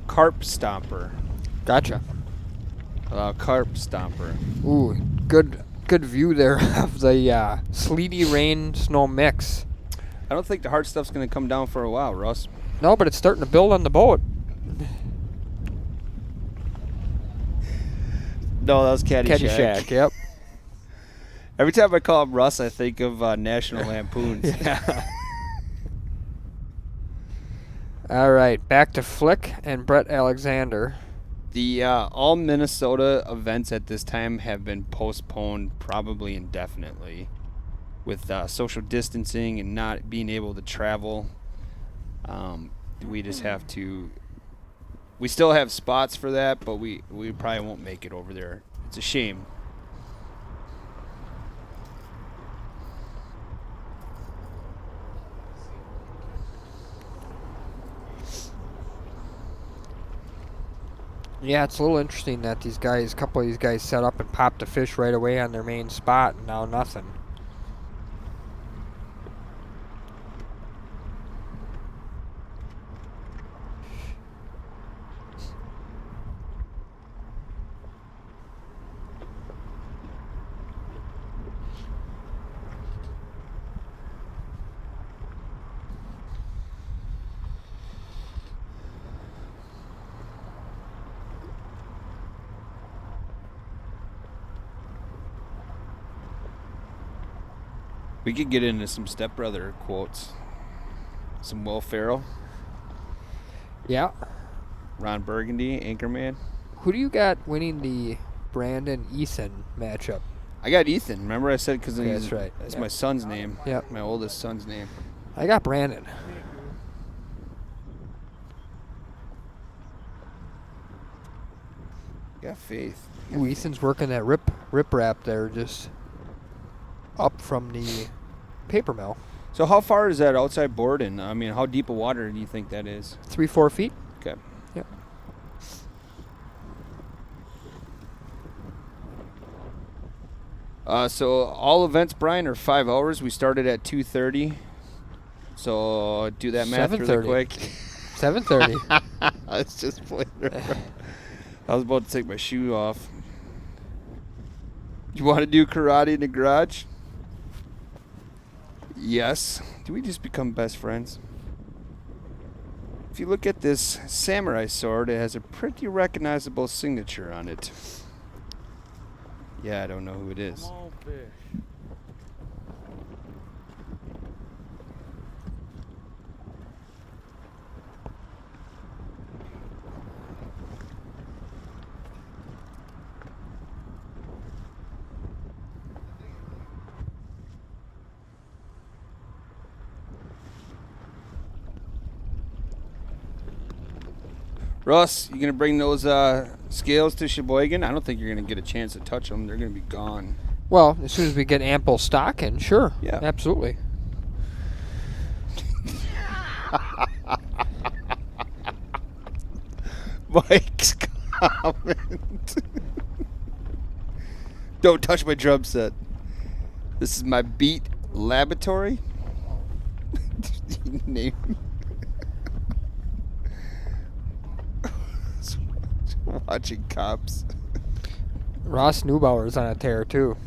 Carp Stomper. Gotcha. Carp Stomper. Ooh, good view there of the sleety rain snow mix. I don't think the hard stuff's going to come down for a while, Russ. No, but it's starting to build on the boat. No, that was Caddyshack, yep. Every time I call him Russ, I think of National Lampoons. Yeah. All right, back to Flick and Brett Alexander. The all Minnesota events at this time have been postponed probably indefinitely with social distancing and not being able to travel. We just have to... We still have spots for that, but we probably won't make it over there. It's a shame. Yeah, it's a little interesting that these guys, a couple of these guys set up and popped a fish right away on their main spot, and now nothing. We could get into some stepbrother quotes. Some Will Ferrell, Yeah. Ron Burgundy, Anchorman. Who do you got winning the Brandon Ethan matchup? I got Ethan. Remember I said because Okay, that's right. That's Yep. my son's name. Yep. My oldest son's name. I got Brandon. Got faith. Ooh, Ethan's working that rip wrap there, just up from the paper mill. So how far is that outside board, and I mean, how deep of water do you think that is? 3-4 feet. Okay. Yep. So all events, Brian, are 5 hours. We started at 2:30. So do that math really 7:30. quick. 7:30. Let's just play. I was about to take my shoe off. You want to do karate in the garage? Yes. Do we just become best friends? If you look at this samurai sword, it has a pretty recognizable signature on it. Yeah, I don't know who it is. Small fish. Russ, you gonna bring those scales to Sheboygan? I don't think you're gonna get a chance to touch them. They're gonna be gone. Well, as soon as we get ample stock in, sure. Yeah. Absolutely. Mike's comment. Don't touch my drum set. This is my beat laboratory. Name. Watching cops. Ross Neubauer's on a tear, too.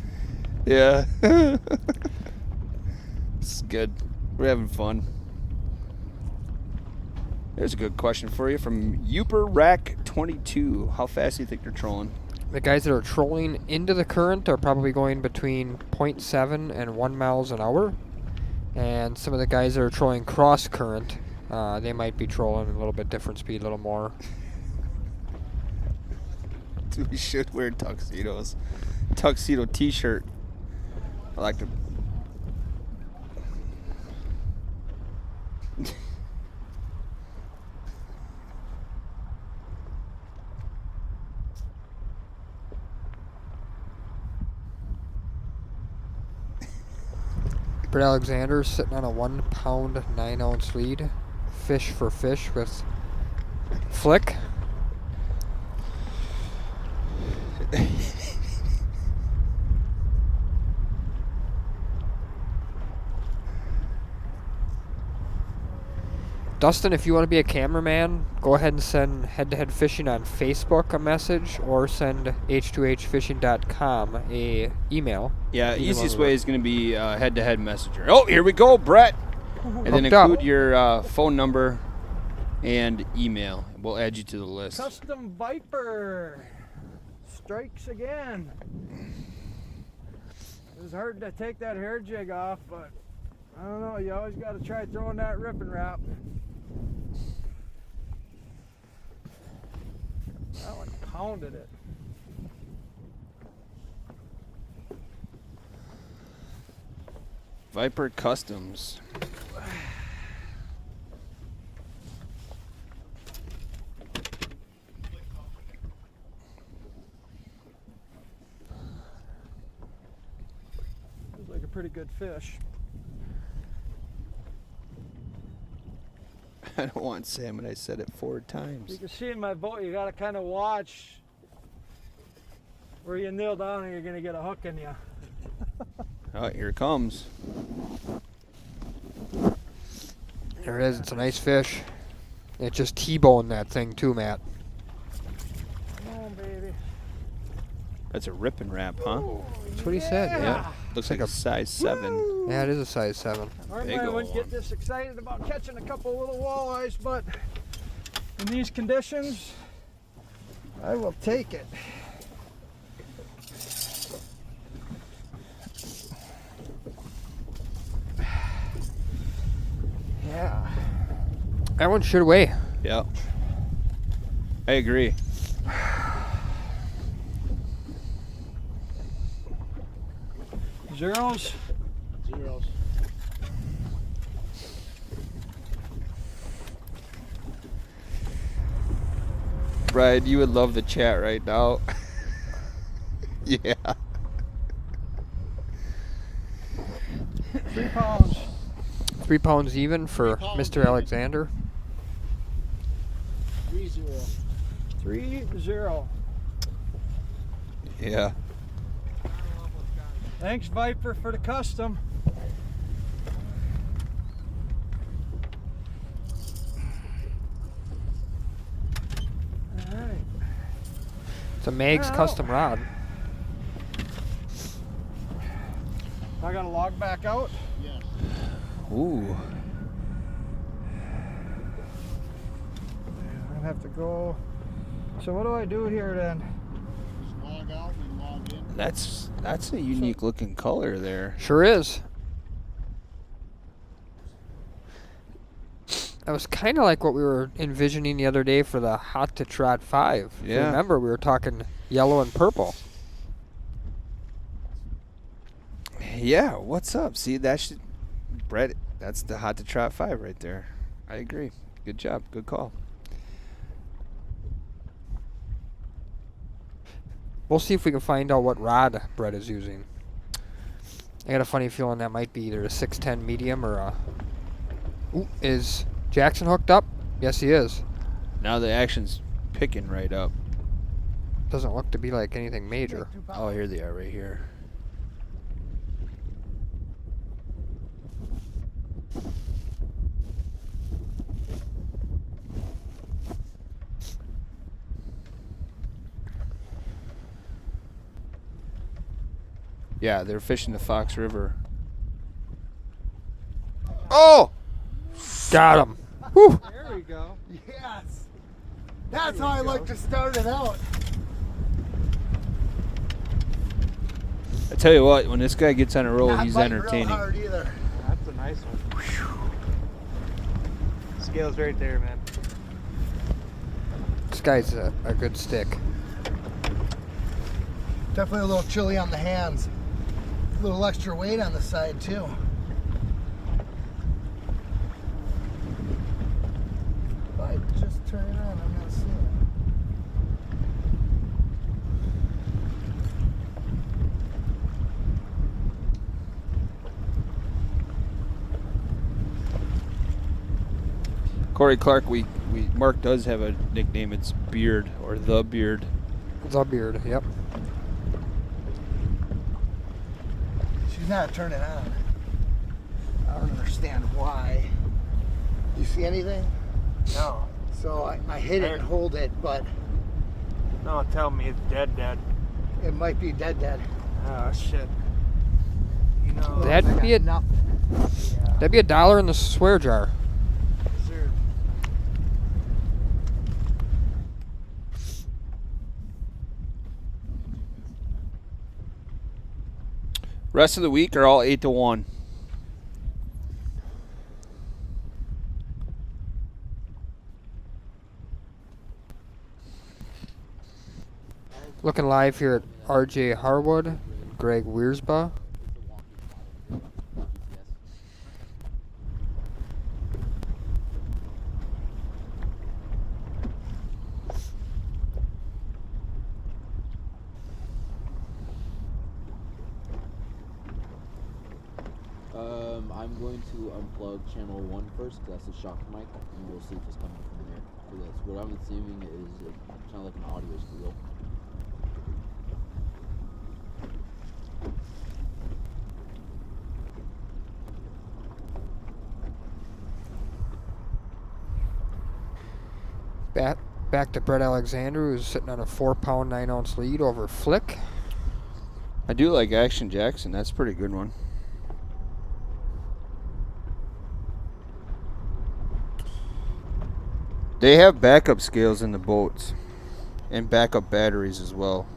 Yeah. This is good. We're having fun. There's a good question for you from Uper Rack 22. How fast do you think they're trolling? The guys that are trolling into the current are probably going between 0.7 and 1 miles an hour. And some of the guys that are trolling cross current, they might be trolling a little bit different speed, a little more. We should wear tuxedos. Tuxedo t-shirt. I like to... Brett Alexander sitting on a 1 pound 9 ounce lead. Fish for fish with Flick. Dustin, if you want to be a cameraman, go ahead and send Head-to-Head Fishing on Facebook a message, or send H2HFishing.com a email. Yeah, easiest way is going to be head-to-head messenger. Oh, here we go, Brett. And then Hooked up. include your phone number and email. We'll add you to the list. Custom Viper strikes again. It was hard to take that hair jig off, but I don't know. You always got to try throwing that ripping wrap. That one pounded it. Viper Customs. Looks like a pretty good fish. I don't want salmon. I said it 4 You times. can see in my boat, you got to kind of watch where you kneel down and you're going to get a hook in you. Oh, here it comes. There it is. It's a nice fish. It just T-boned that thing too, Matt. Come on, baby. That's a ripping wrap, huh? That's what he said. Yeah. Looks like a size 7. Yeah, it is a size 7. Normally Big I ol' wouldn't get one. this excited about catching a couple little walleyes, but in these conditions, I will take it. Yeah. That one should weigh. Yeah. I agree. Zeros. Zeros. Brian, you would love the chat right now. Yeah. 3 pounds. 3 pounds even for 3 pounds Mr. even. Alexander. 3-0. 3-0. Yeah. Thanks, Viper, for the custom. It's a Mag's Well. custom rod. got to log back out? Yes. Ooh. I have to go. So what do I do here then? Just log out and log in. That's a unique looking color there. Sure is. That was kind of like what we were envisioning the other day for the Hot to Trot 5. If you Yeah. remember, we were talking yellow and purple. Yeah, what's up? See, Brett, that's the Hot to Trot 5 right there. I agree. Good job. Good call. We'll see if we can find out what rod Brett is using. I got a funny feeling that might be either a 610 medium or a... Ooh, is Jackson hooked up? Yes, he is. Now the action's picking right up. Doesn't look to be like anything major. Oh, here they are right here. Yeah, they're fishing the Fox River. Oh! Got him. Whew. There we go. Yes. That's how I like to start it out. I tell you what, when this guy gets on a roll, Not he's biting real entertaining. hard either. That's a nice one. Scales right there, man. This guy's a good stick. Definitely a little chilly on the hands. A little extra weight on the side too. If I just turn it on, I'm not seeing it. Corey Clark, Mark does have a nickname. It's Beard, or The Beard. The beard, yep. She's not turning on. I don't understand why. You see anything? No. So I hit it and hold it, but No, tell me it's dead. it might be dead. Oh, shit. You know, That'd be a nothing. that'd be $1 in the swear jar. sir. Rest of the week are all 8-1. Looking live here at RJ Harwood, Greg Wiersba. I'm going to unplug channel 1 first, because that's the shock mic, and we'll see if it's coming from there. For this, what I'm assuming is kind of like an audio squeal. Back to Brett Alexander, who's sitting on a 4-pound, 9-ounce lead over Flick. I do like Action Jackson. That's a pretty good one. They have backup scales in the boats and backup batteries as well.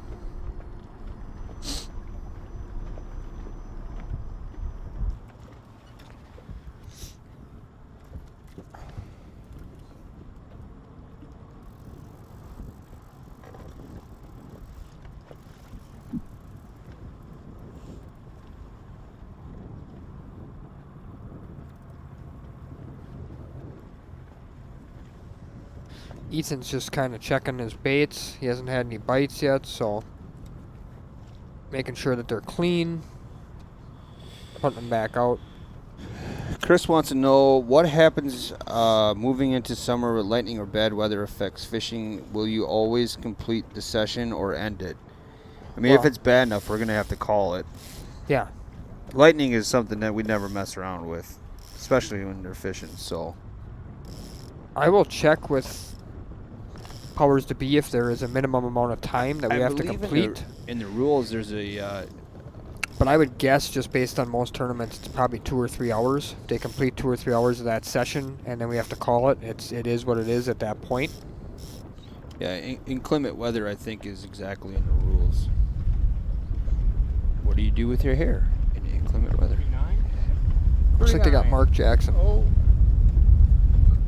Ethan's just kind of checking his baits. He hasn't had any bites yet, so making sure that they're clean, putting them back out. Chris wants to know what happens moving into summer with lightning or bad weather affects fishing. Will you always complete the session or end it? I mean, if Well- it's bad enough, we're going to have to call it. Yeah. Lightning is something that we never mess around with, especially when they're fishing. So I will check with powers to be if there is a minimum amount of time that we have to complete. In the rules, there's a But I would guess, just based on most tournaments, it's probably 2 or 3 hours. They complete 2 or 3 hours of that session, and then we have to call it. It is what it is at that point. Yeah, inclement weather, I think, is exactly in the rules. What do you do with your hair in inclement weather? 39? Looks like they got 3-9. Mark Jackson. Oh,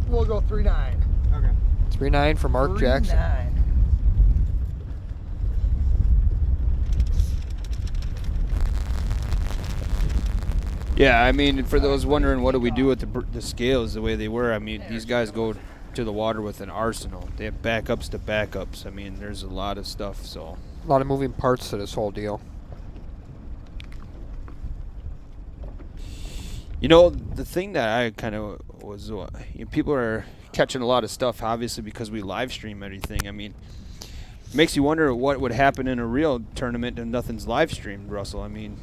we'll go 3-9. Okay. 3-9 for Mark Jackson. 3-9. Yeah, I mean, for those wondering what do we do with the scales the way they were, I mean, these guys go to the water with an arsenal. They have backups to backups. I mean, there's a lot of stuff, so. A lot of moving parts to this whole deal. You know, the thing that I kind of was, people are catching a lot of stuff, obviously, because we live stream everything. I mean, it makes you wonder what would happen in a real tournament and nothing's live streamed, Russell. I mean,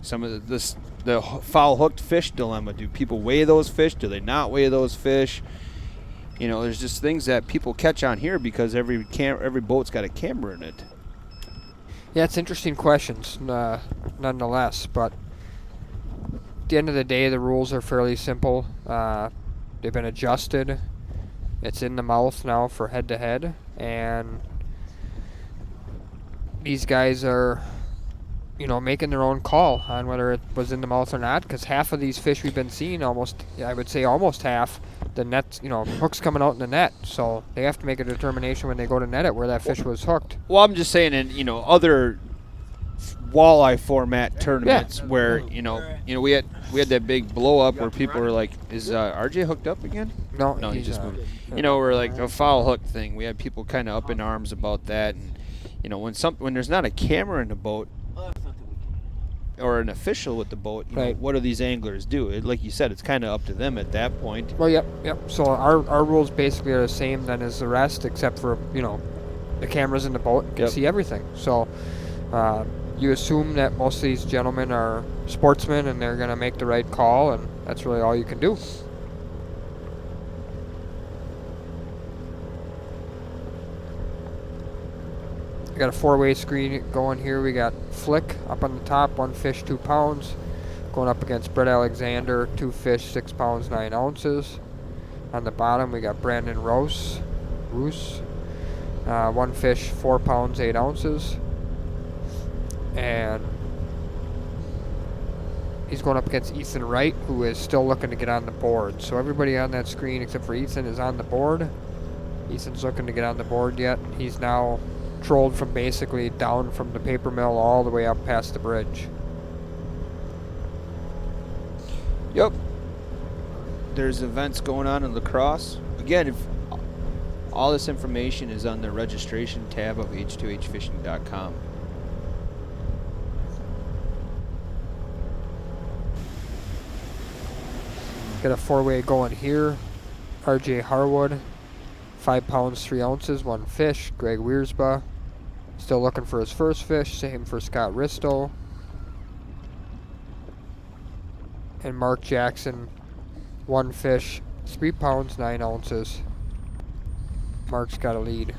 some of the foul hooked fish dilemma. Do people weigh those fish? Do they not weigh those fish? You know, there's just things that people catch on here because every boat's got a camera in it. Yeah, it's interesting questions, nonetheless. But at the end of the day, the rules are fairly simple. They've been adjusted. It's in the mouth now for head-to-head, and these guys are, making their own call on whether it was in the mouth or not, because half of these fish we've been seeing, almost half, the net, hooks coming out in the net. So they have to make a determination when they go to net it where that fish was hooked. Well, I'm just saying in, other walleye format tournaments where, we had that big blow up where people were like, is RJ hooked up again? No, he he's just not. moved. We're like a foul hook thing. We had people kind of up in arms about that. And, when there's not a camera in the boat, or an official with the boat, Right. What do these anglers do? Like you said, it's kind of up to them at that point. Well, yep. So our rules basically are the same then as the rest, except for, the cameras in the boat. You can see everything. So you assume that most of these gentlemen are sportsmen and they're going to make the right call, and that's really all you can do. We got a 4-way screen going here. We got Flick up on the top, 1 fish, 2 pounds. Going up against Brett Alexander, 2 fish, 6 pounds, 9 ounces. On the bottom, we got Brandon Roos, 1 fish, 4 pounds, 8 ounces. And he's going up against Ethan Wright, who is still looking to get on the board. So everybody on that screen except for Ethan is on the board. Ethan's looking to get on the board yet. He's now trolled from basically down from the paper mill all the way up past the bridge. Yep. There's events going on in La Crosse. Again, if all this information is on the registration tab of H2HFishing.com. Got a 4-way going here. RJ Harwood, 5 pounds, 3 ounces, 1 fish. Greg Wiersba, still looking for his first fish. Same for Scott Risto. And Mark Jackson, 1 fish, 3 pounds, 9 ounces. Mark's got a lead.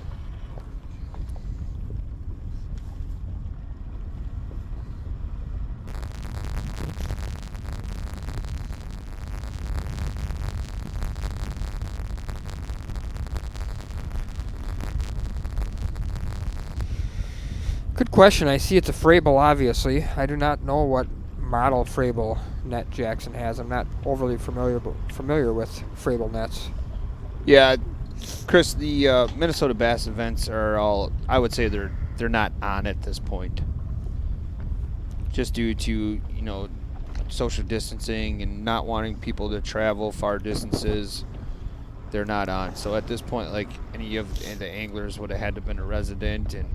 Good question. I see it's a Frable, obviously. I do not know what model Frable net Jackson has. I'm not overly familiar with Frable nets. Yeah, Chris, the Minnesota Bass events are all, I would say they're not on at this point. Just due to, social distancing and not wanting people to travel far distances, they're not on. So at this point, like, any of the anglers would have had to have been a resident, and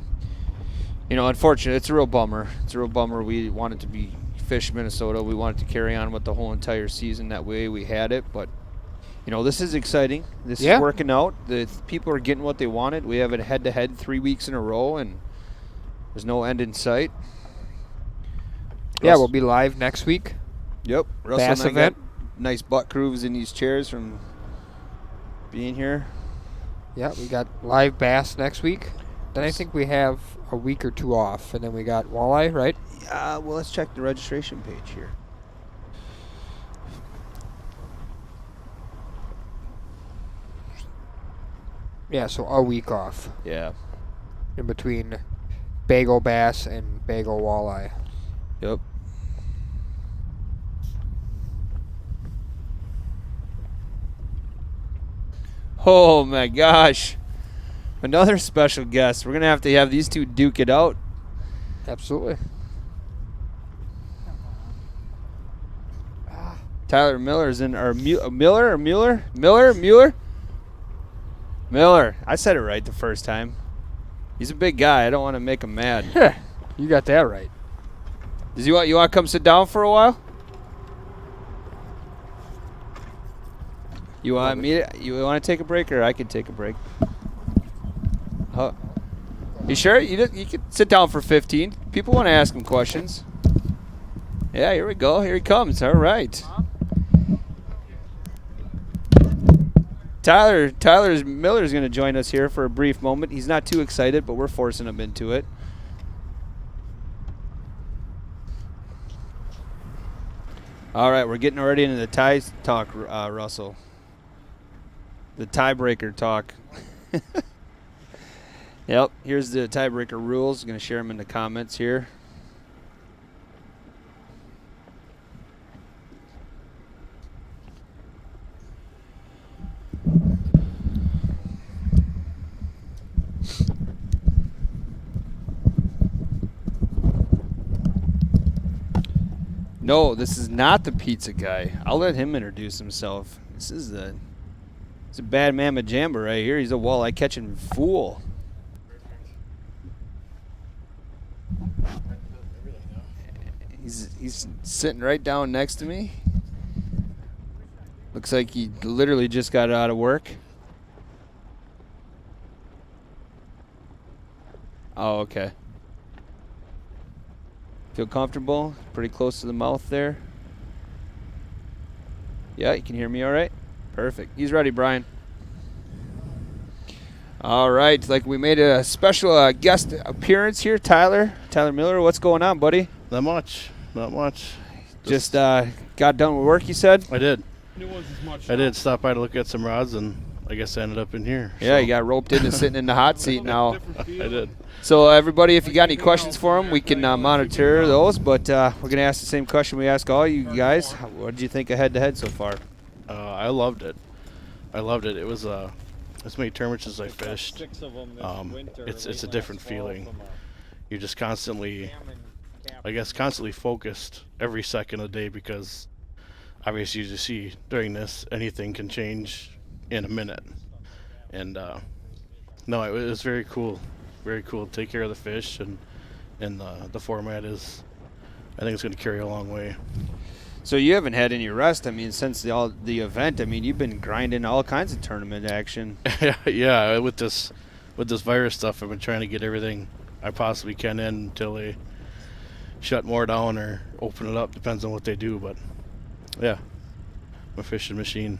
unfortunately, it's a real bummer. It's a real bummer. We wanted to be Fish Minnesota. We wanted to carry on with the whole entire season that way we had it. But, this is exciting. This is working out. The people are getting what they wanted. We have it head-to-head 3 weeks in a row, and there's no end in sight. Yeah, we'll be live next week. Yep. Russell Bass and I event. got nice butt grooves in these chairs from being here. Yeah, we got live bass next week. Then I think we have a week or two off, and then we got walleye, right? Well, let's check the registration page here. Yeah, so a week off Yeah. in between bagel bass and bagel walleye. Yep. Oh my gosh. Another special guest. We're going to have these two duke it out. Absolutely. Tyler Miller's in, or Mueller. I said it right the first time. He's a big guy. I don't want to make him mad. You got that right. You want to come sit down for a while? You want to take a break, or I can take a break? You sure? You can sit down for 15. People want to ask him questions. Yeah, here we go. Here he comes. All right. Miller's going to join us here for a brief moment. He's not too excited, but we're forcing him into it. All right, we're getting already into the tie talk, Russell. The tiebreaker talk. Yep, here's the tiebreaker rules. I'm going to share them in the comments here. No, this is not the pizza guy. I'll let him introduce himself. It's a bad mamma jamba right here. He's a walleye catching fool. He's sitting right down next to me. Looks like he literally just got out of work. Oh, okay. Feel comfortable? Pretty close to the mouth there. Yeah, you can hear me all right? Perfect. He's ready, Brian. All right, like we made a special guest appearance here, Tyler Miller. What's going on, buddy? Not much. Just got done with work, you said? I did. New ones is much. I did stop by to look at some rods, and I guess I ended up in here. Yeah, you got roped in and sitting in the hot seat now. I did. So everybody, if you got any questions for him, we can monitor those. But we're going to ask the same question we ask all you guys. What did you think of head-to-head so far? I loved it. It was as many tournaments as I fished. It's a different feeling. You're just constantly focused every second of the day, because obviously you see during this anything can change in a minute. And no, it was very cool. Very cool to take care of the fish, and the format is, I think it's going to carry a long way. So you haven't had any rest. I mean, since the event. I mean, you've been grinding all kinds of tournament action. Yeah, with this virus stuff, I've been trying to get everything I possibly can in until they shut more down or open it up. Depends on what they do, but yeah, I'm a fishing machine.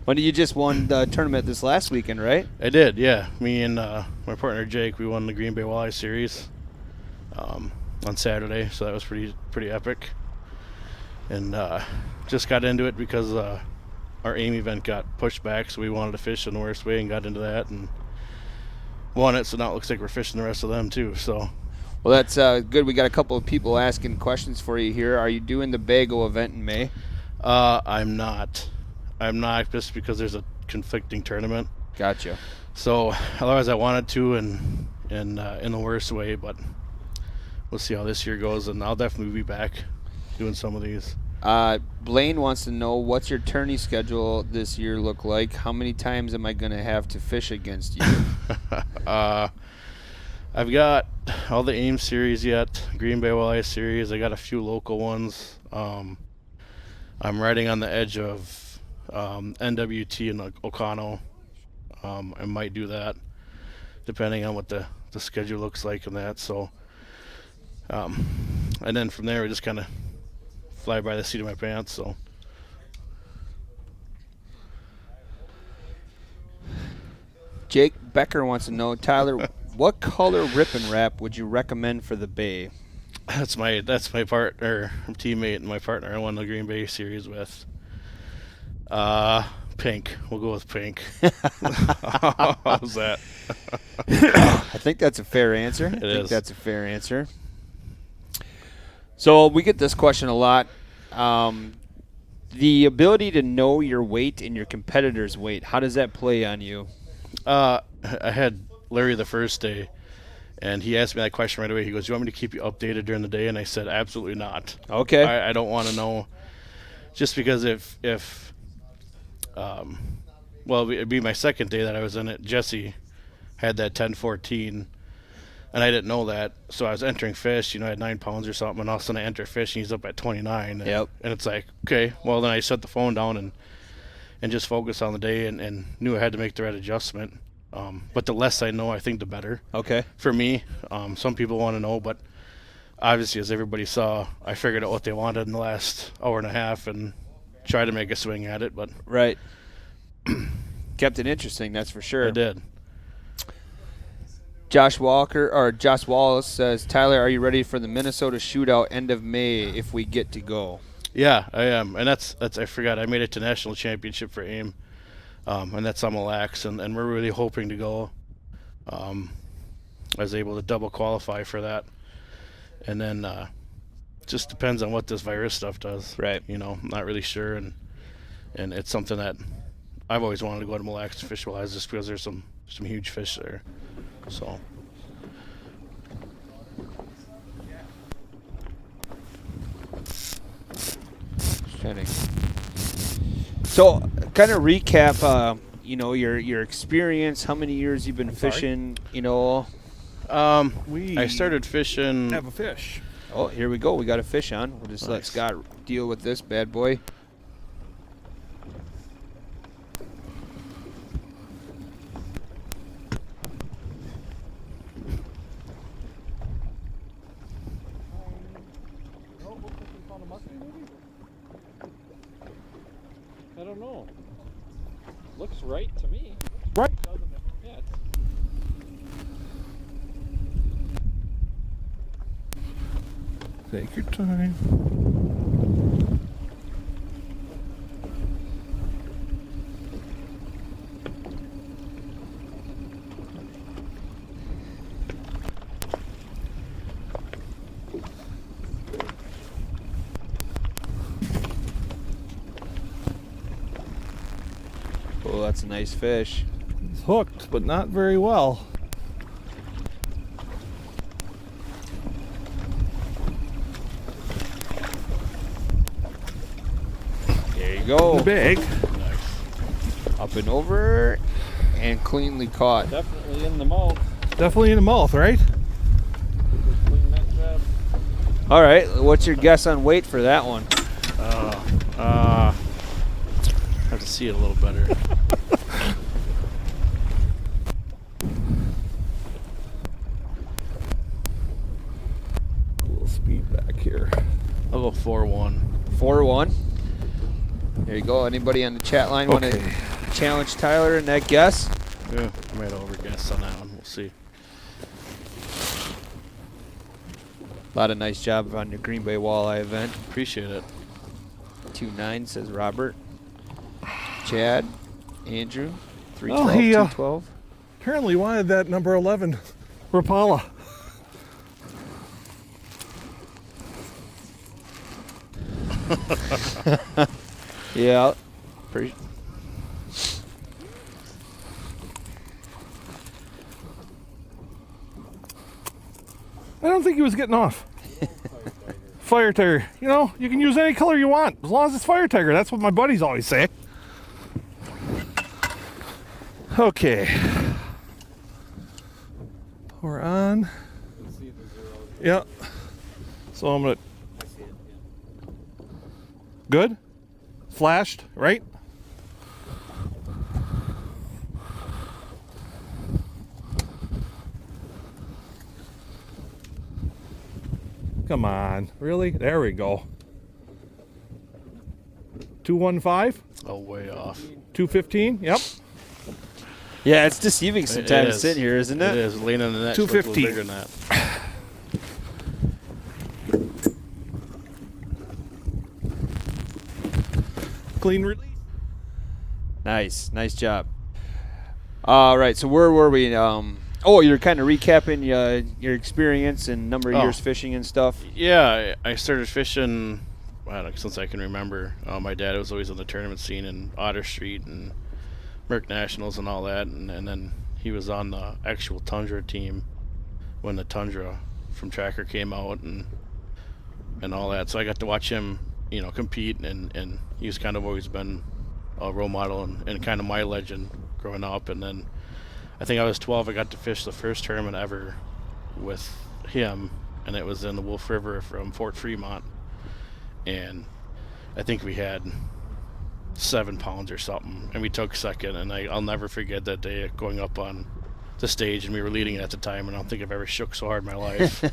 When you just won the tournament this last weekend, right? I did, yeah. Me and my partner Jake, we won the Green Bay Walleye Series on Saturday, so that was pretty epic. And just got into it because our AIM event got pushed back, so we wanted to fish in the worst way and got into that and won it. So now it looks like we're fishing the rest of them too. So. Well, that's good. We got a couple of people asking questions for you here. Are you doing the bagel event in May? I'm not just because there's a conflicting tournament. Gotcha. So otherwise I wanted to, and in the worst way, but we'll see how this year goes, and I'll definitely be back doing some of these. Blaine wants to know, what's your tourney schedule this year look like? How many times am I going to have to fish against you? I've got all the AIM series yet, Green Bay Walleye series. I got a few local ones. I'm riding on the edge of NWT and Ocano. I might do that depending on what the schedule looks like and that. So, and then from there we just kind of fly by the seat of my pants. So. Jake Becker wants to know, Tyler, what color ripping wrap would you recommend for the bay? That's my partner, teammate, and my partner I won the Green Bay series with. Pink. We'll go with pink. How's that? I think that's a fair answer. I think that's a fair answer. So we get this question a lot. The ability to know your weight and your competitor's weight, how does that play on you? I had Larry the first day, and he asked me that question right away. He goes, "Do you want me to keep you updated during the day?" And I said, "Absolutely not." Okay. I don't want to know, just because if well, it'd be my second day that I was in it. Jesse had that 10-14, and I didn't know that. So I was entering fish, I had 9 pounds or something, and all of a sudden I enter fish, and he's up at 29. Yep. And it's like, okay, well, then I set the phone down and just focus on the day and knew I had to make the right adjustment. But the less I know, I think the better. Okay. For me, some people want to know, but obviously, as everybody saw, I figured out what they wanted in the last hour and a half and tried to make a swing at it. But right. Kept it interesting, that's for sure. I did. Josh Wallace says, Tyler, are you ready for the Minnesota shootout end of May if we get to go? Yeah, I am. And that's I forgot. I made it to national championship for AIM. And that's on Mille Lacs, and we're really hoping to go. I was able to double qualify for that. And then just depends on what this virus stuff does. Right. I'm not really sure. And it's something that I've always wanted to go to Mille Lacs fish-wise, just because there's some huge fish there. So. So, kind of recap, your experience, how many years you've been fishing, I started fishing. Have a fish. Oh, here we go. We got a fish on. We'll just let Scott deal with this bad boy. I don't know. Looks right to me. Right. Yeah. Take your time. Oh, that's a nice fish. It's hooked, but not very well. There you go. Big. Up and over and cleanly caught. Definitely in the mouth. Definitely in the mouth, right? Clean that crab. All right, what's your guess on weight for that one? Have to see it a little better. A little speed back here. I'll go 4-1. 4-1. There you go. Anybody on the chat line want to challenge Tyler in that guess? Yeah, I might overguess on that one. We'll see. A lot of nice job on your Green Bay Walleye event. Appreciate it. 2-9 says Robert. Chad, Andrew, 312, Oh, he, 212. Apparently wanted that number 11 Rapala. Yeah. I don't think he was getting off. Fire tiger. You can use any color you want as long as it's fire tiger. That's what my buddies always say. Okay. We're on. Yeah. So I'm gonna. Good. Flashed, right? Come on, really? There we go. 215? Oh, way off. 215? Yep. Yeah, it's deceiving It sometimes is. sitting here, isn't it? It is. Leaning on the net. 215. Bigger than that. Clean release. Nice job. All right, so where were we? You're kind of recapping your experience and number of years fishing and stuff. Yeah, I started fishing since I can remember. My dad was always on the tournament scene in Otter Street and Merck Nationals and all that, and then he was on the actual Tundra team when the Tundra from Tracker came out and all that. So I got to watch him, compete, and he's kind of always been a role model and kind of my legend growing up. And then I think I was 12. I got to fish the first tournament ever with him, and it was in the Wolf River from Fort Fremont. And I think we had 7 pounds or something, and we took second. And I'll never forget that day going up on the stage, and we were leading at the time, and I don't think I've ever shook so hard in my life.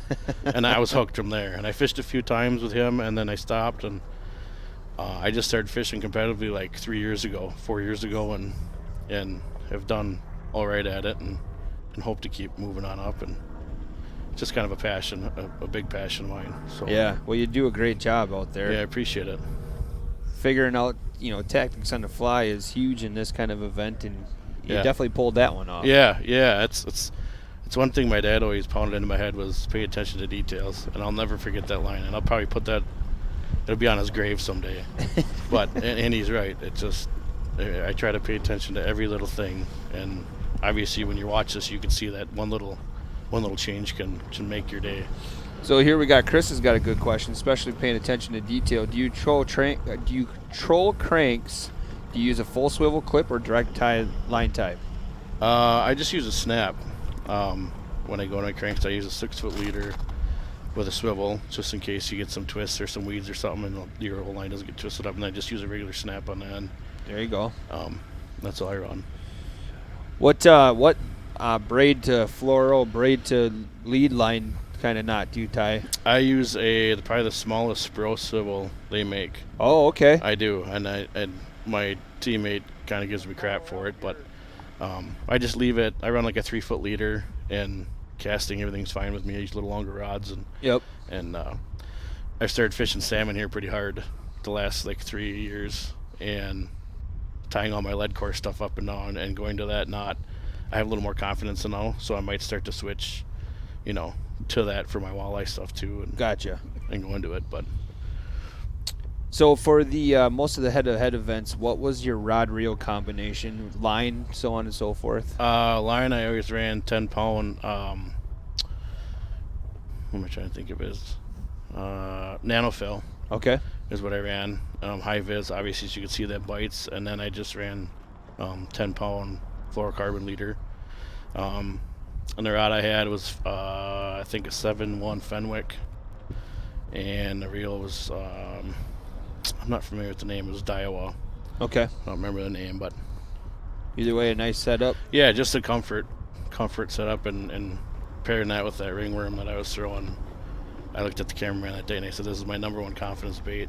And I was hooked from there. And I fished a few times with him, and then I stopped, and I just started fishing competitively like 4 years ago, and have done all right at it, and hope to keep moving on up. And just kind of a passion, a big passion of mine. So Yeah, well, you do a great job out there. yeah, I appreciate it. Figuring out, tactics on the fly is huge in this kind of event, and you Yeah. definitely pulled that one off. Yeah, it's one thing my dad always pounded into my head was pay attention to details, and I'll never forget that line. And I'll probably put that; it'll be on his grave someday. But and he's right. It just I try to pay attention to every little thing, and obviously when you watch this, you can see that one little change can make your day. So here we got Chris has got a good question, especially paying attention to detail. Do you troll cranks? Do you use a full swivel clip or direct tie line type? I just use a snap. When I go on my cranks, I use a 6-foot leader with a swivel, just in case you get some twists or some weeds or something, and your whole line doesn't get twisted up. And I just use a regular snap on the end. There you go. That's all I run. What braid to floral, braid to lead line kind of knot do you tie? I use probably the smallest Spro swivel they make. Oh, okay. I do, and my teammate kind of gives me crap for it, but I just leave it. I run like a 3-foot leader, and casting, everything's fine with me. I use a little longer rods, and I've started fishing salmon here pretty hard the last like 3 years, and tying all my lead core stuff up and down and going to that knot, I have a little more confidence now, so I might start to switch, to that for my walleye stuff too. And Gotcha. And go into it, but. So for the most of the head-to-head events, what was your rod reel combination, line, so on and so forth? Line, I always ran 10-pound. What am I trying to think of? Nanofill. Okay. Is what I ran. High vis, obviously, as you can see that bites, and then I just ran 10-pound fluorocarbon leader. And the rod I had was I think a 7-1 Fenwick, and the reel was I'm not familiar with the name. It was Daiwa. Okay. I don't remember the name, but either way, a nice setup. Yeah, just a comfort setup, and pairing that with that ringworm that I was throwing. I looked at the cameraman that day and I said, "This is my #1 confidence bait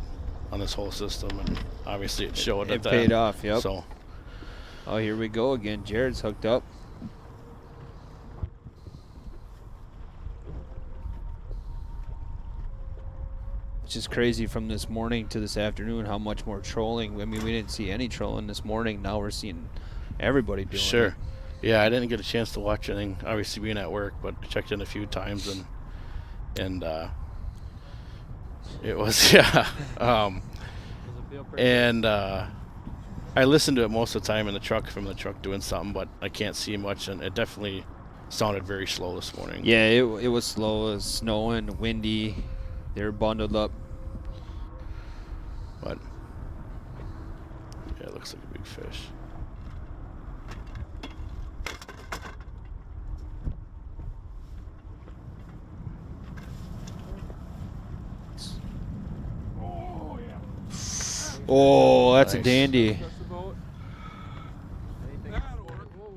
on this whole system," and obviously it showed. It paid off. Yep. So, oh, here we go again. Jared's hooked up. It's just crazy from this morning to this afternoon how much more trolling. I mean, we didn't see any trolling this morning. Now we're seeing everybody doing it. Sure. Yeah, I didn't get a chance to watch anything, obviously being at work, but I checked in a few times, and it was, yeah. I listened to it most of the time in the truck, from the truck doing something, but I can't see much, and it definitely sounded very slow this morning. Yeah, it was slow. It was snowing, windy. They were bundled up. But yeah, it looks like a big fish. Oh, that's Nice. a dandy.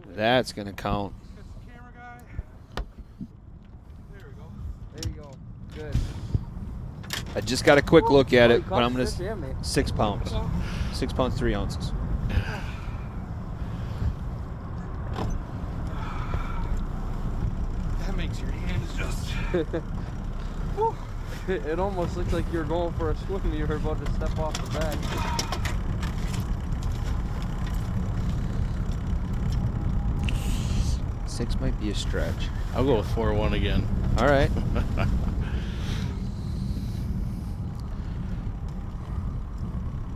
That's going to count. There you go. Good. I just got a quick look at it, but I'm going to 6 pounds. 6 pounds, 3 ounces. Fox, your hand is just. It almost looks like you're going for a swim. You were about to step off the bed. 6 might be a stretch. I'll go with 4-1 again. All right.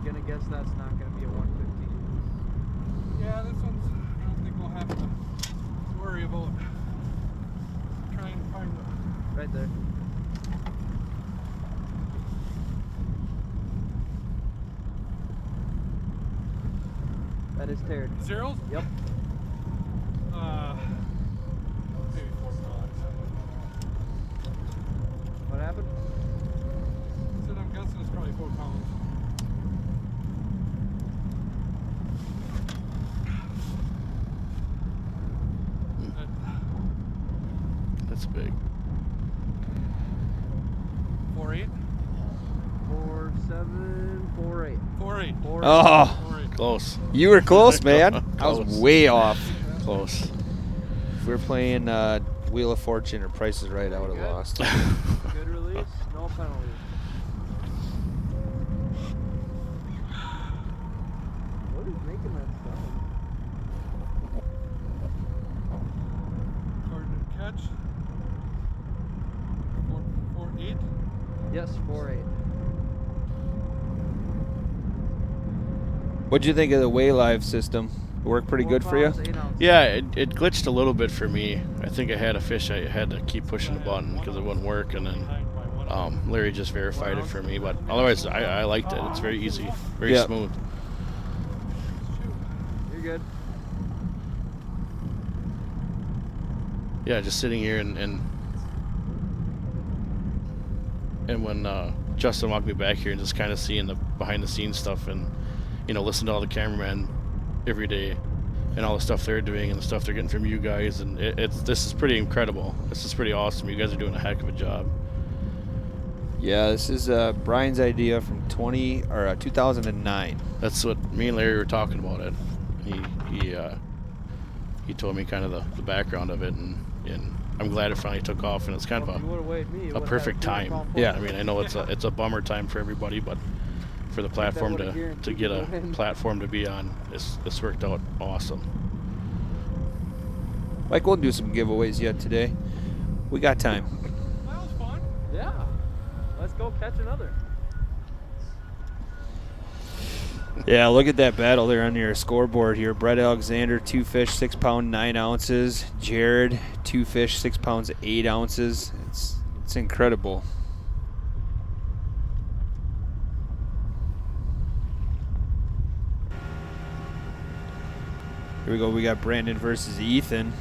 Gonna guess that's not gonna be a 115. Yeah, this one's. I don't think we'll have to worry about trying to find the. Right there. That is teared. Zeros? Yep. Maybe 4 pounds. What happened? I said I'm guessing it's probably 4 pounds. That's big. 4.8? 4.7, 4.8. 4.8. Oh, 4.8. Close. you were close, man. I was Close. way off. Close. If we were playing Wheel of Fortune or Price is Right, I would have lost. Good release, no penalty. What is making that sound? According to catch. 4.8. Yes, 4.8. What'd you think of the Way Live system? Worked pretty good for you? 4 pounds, 8 ounces. Yeah, it glitched a little bit for me. I think I had a fish. I had to keep pushing the button because it wouldn't work, and then Larry just verified it for me. But otherwise, I liked it. It's very easy, very Yep. smooth. You're good. Yeah, just sitting here and when Justin walked me back here and just kind of seeing the behind the scenes stuff and listen to all the cameramen every day and all the stuff they're doing and the stuff they're getting from you guys, and this is pretty incredible. This is pretty awesome. You guys are doing a heck of a job. Yeah, this is Brian's idea from 2009. That's what me and Larry were talking about it. He told me kind of the background of it, and I'm glad it finally took off, and it's kind Well, if you of would've weighed me, you a would've perfect had a time. 200-pound Yeah. I mean, I know it's a bummer time for everybody, but for the platform would've to guaranteed get you a the win. platform to be on, this worked out awesome. Mike, we'll do some giveaways yet today. We got time. That was fun. Yeah. Let's go catch another. Yeah, look at that battle there on your scoreboard here. Brett Alexander, 2 fish, 6 pound, 9 ounces. Jared, 2 fish, 6 pounds, 8 ounces. It's incredible. Here we go. We got Brandon versus Ethan.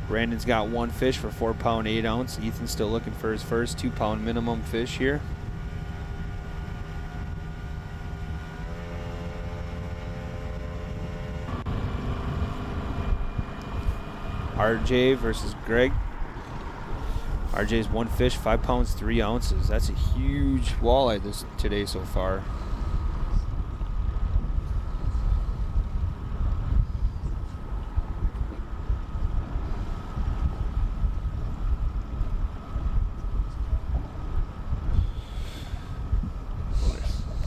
Brandon's got 1 fish for 4 pound, 8 ounce. Ethan's still looking for his first 2 pound minimum fish here. RJ versus Greg. RJ's 1 fish, 5 pounds, 3 ounces. That's a huge walleye today so far.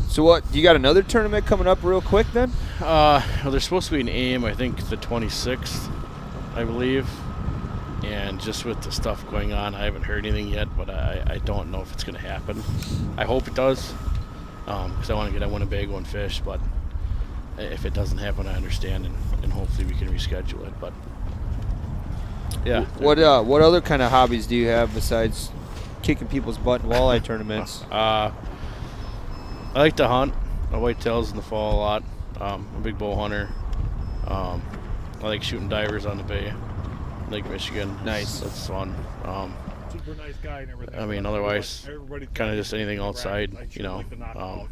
So what, you got another tournament coming up real quick then? Well, there's supposed to be an aim, I think the 26th, I believe. And just with the stuff going on, I haven't heard anything yet, but I don't know if it's going to happen. I hope it does, because I want to get a Winnebago and fish, but if it doesn't happen, I understand, and hopefully we can reschedule it. But yeah. What other kind of hobbies do you have besides kicking people's butt in walleye tournaments? I like to hunt whitetails in the fall a lot. I'm a big bow hunter. I like shooting divers on the bay, Lake Michigan. Nice. That's fun. Super nice guy and everything. I mean, otherwise, Everybody's kind of got just anything different outside, practice. I you know. like to knock them out.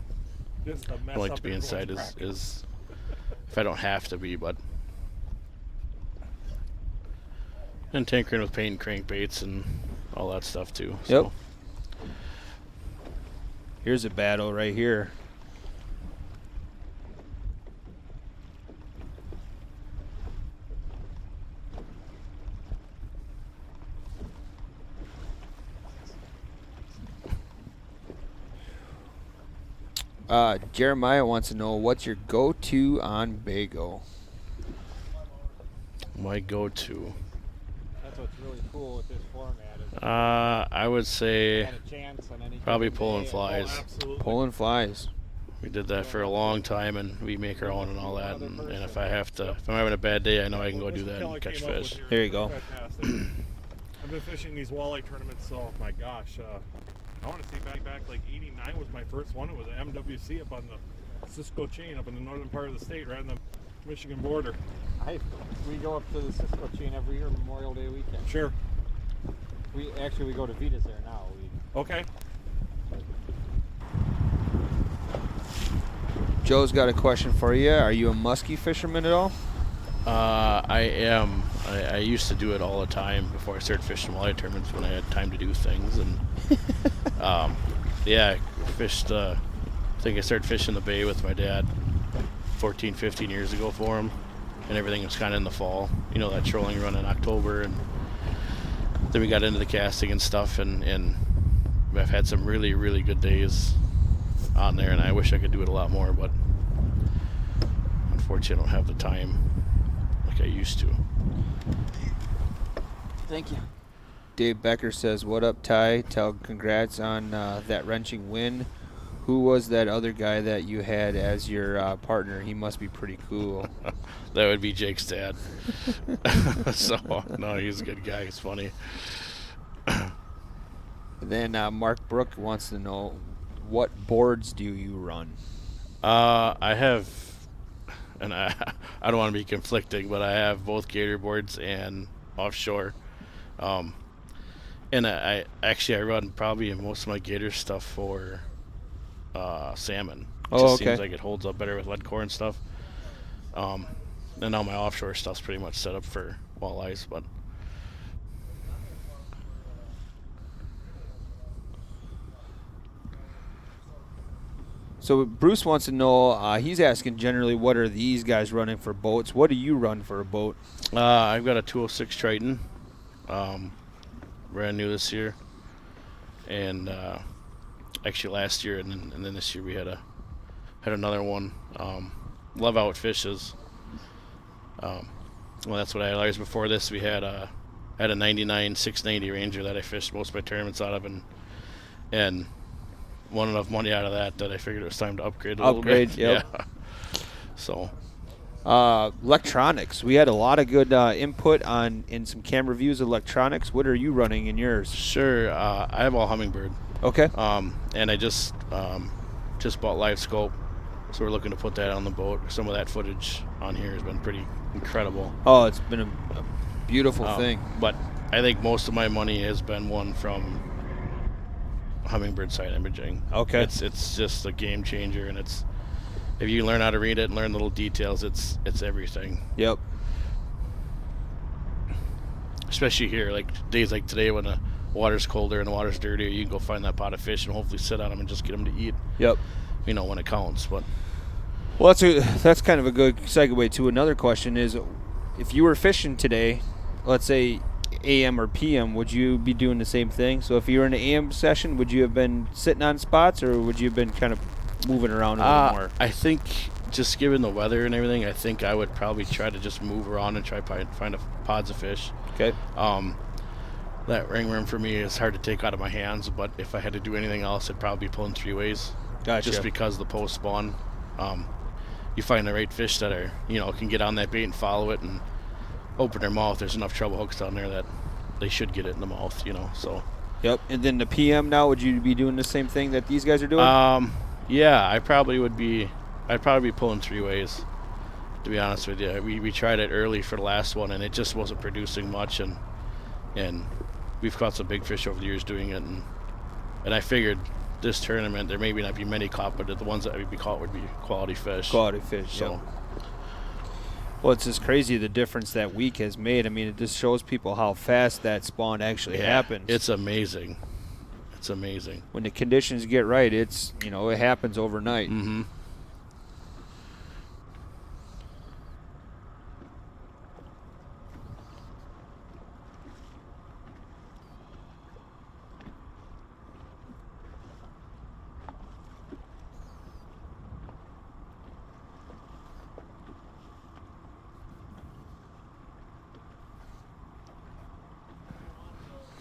Just to mess I like up to be everyone's inside practice. is if I don't have to be, but. And tinkering with paint and crankbaits and all that stuff too. Yep. So. Here's a battle right here. Jeremiah wants to know, what's your go-to on Bago? My go-to. That's what's really cool with this format. Is I would say had a chance on any probably given pulling day. flies. Oh, absolutely. Pulling flies. We did that for a long time, and we make our own and all that. And if I'm having a bad day, I know I can go do that and catch fish. There you go. Fantastic. I've been fishing these walleye tournaments, so my gosh, I want to say back like '89 was my first one. It was an MWC up on the Cisco chain up in the northern part of the state, right on the Michigan border. We go up to the Cisco chain every year Memorial Day weekend. Sure. We go to Vita's there now. Okay. Joe's got a question for you. Are you a muskie fisherman at all? I am. I used to do it all the time before I started fishing walleye tournaments when I had time to do things. And yeah, I fished. I think I started fishing the bay with my dad 14, 15 years ago for him, and everything was kind of in the fall. You know, that trolling run in October, and then we got into the casting and stuff, and I've had some really, really good days on there, and I wish I could do it a lot more, but unfortunately I don't have the time like I used to. Thank you. Dave Becker says, what up, Ty? Tell congrats on that wrenching win. Who was that other guy that you had as your partner? He must be pretty cool. That would be Jake's dad. So, no, he's a good guy. He's funny. Then Mark Brook wants to know, what boards do you run? I have, and I don't want to be conflicting, but I have both gator boards and offshore. And I run probably most of my gator stuff for salmon. It just seems like it holds up better with lead core and stuff. And now my offshore stuff's pretty much set up for walleyes, but So Bruce wants to know, he's asking generally, what are these guys running for boats? What do you run for a boat? I've got a 206 Triton, brand new this year, and actually last year, and then this year we had another one. Love how it fishes. Well, that's what I had. Always before this, we had a 99 690 Ranger that I fished most of my tournaments out of, and won enough money out of that I figured it was time to upgrade a little bit. Yep. Yeah. So electronics. We had a lot of good input in some camera views of electronics. What are you running in yours? Sure. I have all Hummingbird. Okay. And I just bought live scope, so we're looking to put that on the boat. Some of that footage on here has been pretty incredible. Oh, it's been a beautiful thing. But I think most of my money has been won from Hummingbird side imaging. Okay. It's just a game changer, and it's, if you learn how to read it and learn little details, it's everything. Yep. Especially here, like days like today when the water's colder and the water's dirtier, you can go find that pot of fish and hopefully sit on them and just get them to eat. Yep. You know, when it counts. But well, that's kind of a good segue to another question. Is if you were fishing today, let's say AM or PM, would you be doing the same thing? So if you were in an AM session, would you have been sitting on spots, or would you have been kind of moving around a little more? I think just given the weather and everything, I think I would probably try to just move around and try to find pods of fish. Okay. That ringworm for me is hard to take out of my hands, but if I had to do anything else, I'd probably be pulling three ways. Gotcha. Just because the post spawn, you find the right fish that are, can get on that bait and follow it and open their mouth. There's enough treble hooks down there that they should get it in the mouth, so. Yep. And then the PM now, would you be doing the same thing that these guys are doing? Yeah, I'd probably be pulling three ways, to be honest with you. We tried it early for the last one, and it just wasn't producing much, and we've caught some big fish over the years doing it, and I figured this tournament there maybe not be many caught, but the ones that would be caught would be quality fish. Quality fish, so. Yep. Well, it's just crazy the difference that week has made. I mean, it just shows people how fast that spawn actually happens. It's amazing. It's amazing. When the conditions get right, it's, it happens overnight. Mm-hmm.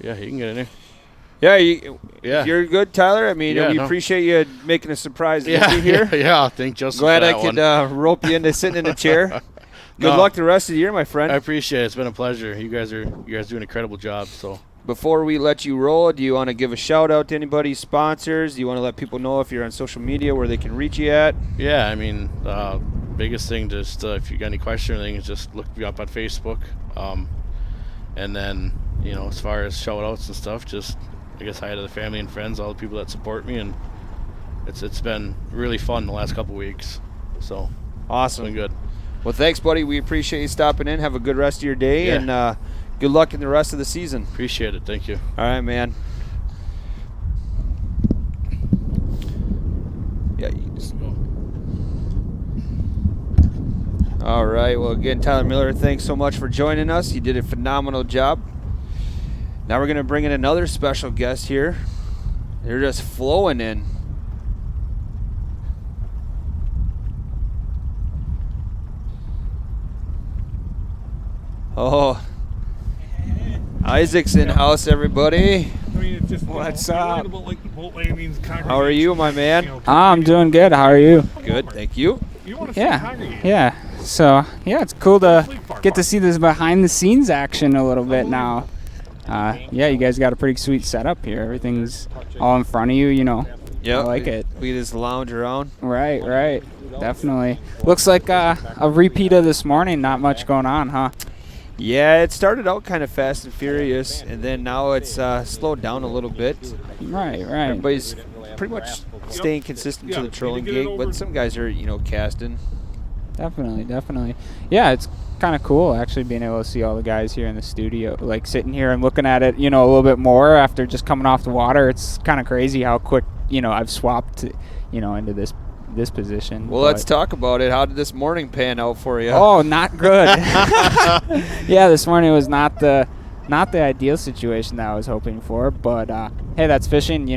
Yeah, he can get in there. Yeah, Yeah. you're good, Tyler. I mean, Yeah, we no. appreciate you making a surprise Yeah, visit here. yeah. Thank Justin. Glad for I that could one. rope you into sitting in a chair. Good No. luck the rest of the year, my friend. I appreciate it. It's been a pleasure. You guys do an incredible job. So Before we let you roll, do you want to give a shout out to anybody, sponsors? Do you want to let people know if you're on social media where they can reach you at? yeah, I mean, biggest thing just if you got any question or anything is just look me up on Facebook. And then as far as shout outs and stuff, just I guess hi to the family and friends, all the people that support me, and it's been really fun the last couple weeks. So Awesome. it's been good. Well, thanks, buddy. We appreciate you stopping in. Have a good rest of your day, Yeah. and good luck in the rest of the season. Appreciate it. Thank you. All right, man. Yeah. All right. Well, again, Tyler Miller, thanks so much for joining us. You did a phenomenal job. Now we're going to bring in another special guest here. They're just flowing in. Oh, Isaac's in house, everybody. I mean, it's just What's you know, up? about, like, the boat landings, How are you, my man? I'm doing good. How are you? Good, thank you. You want to see Yeah. congregate. Yeah. So, yeah, it's cool to get to see this behind the scenes action a little bit now. Yeah, you guys got a pretty sweet setup here. Everything's all in front of you, Yep. I like it. We just lounge around. Right. Definitely. Looks like a repeat of this morning. Not much going on, huh? Yeah, it started out kind of fast and furious, and then now it's slowed down a little bit. Right. Everybody's pretty much staying consistent to the trolling gig, but some guys are, casting. Definitely. Yeah, it's kind of cool actually being able to see all the guys here in the studio, like sitting here and looking at it, a little bit more after just coming off the water. It's kind of crazy how quick, I've swapped, into this position. Well, let's talk about it. How did this morning pan out for you? Oh, not good. Yeah, this morning was not the ideal situation that I was hoping for, but hey, that's fishing.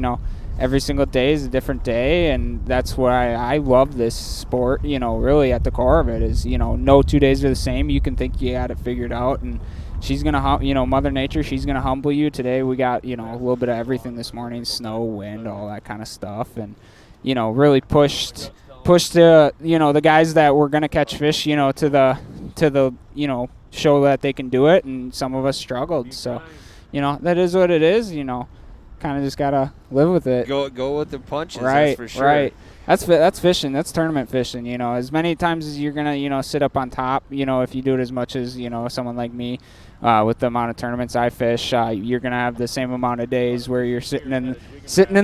Every single day is a different day, and that's why I love this sport. Really at the core of it is, no 2 days are the same. You can think you got it figured out, and she's gonna, Mother Nature, she's gonna humble you. Today we got, a little bit of everything this morning: snow, wind, all that kind of stuff, and really pushed the guys that were gonna catch fish, to the show that they can do it, and some of us struggled. So, that is what it is. Kind of just gotta live with it. Go with the punches, Right, that's for sure. right. That's fishing. That's tournament fishing. As many times as you're gonna sit up on top. If you do it as much as someone like me, with the amount of tournaments I fish, you're gonna have the same amount of days where you're sitting in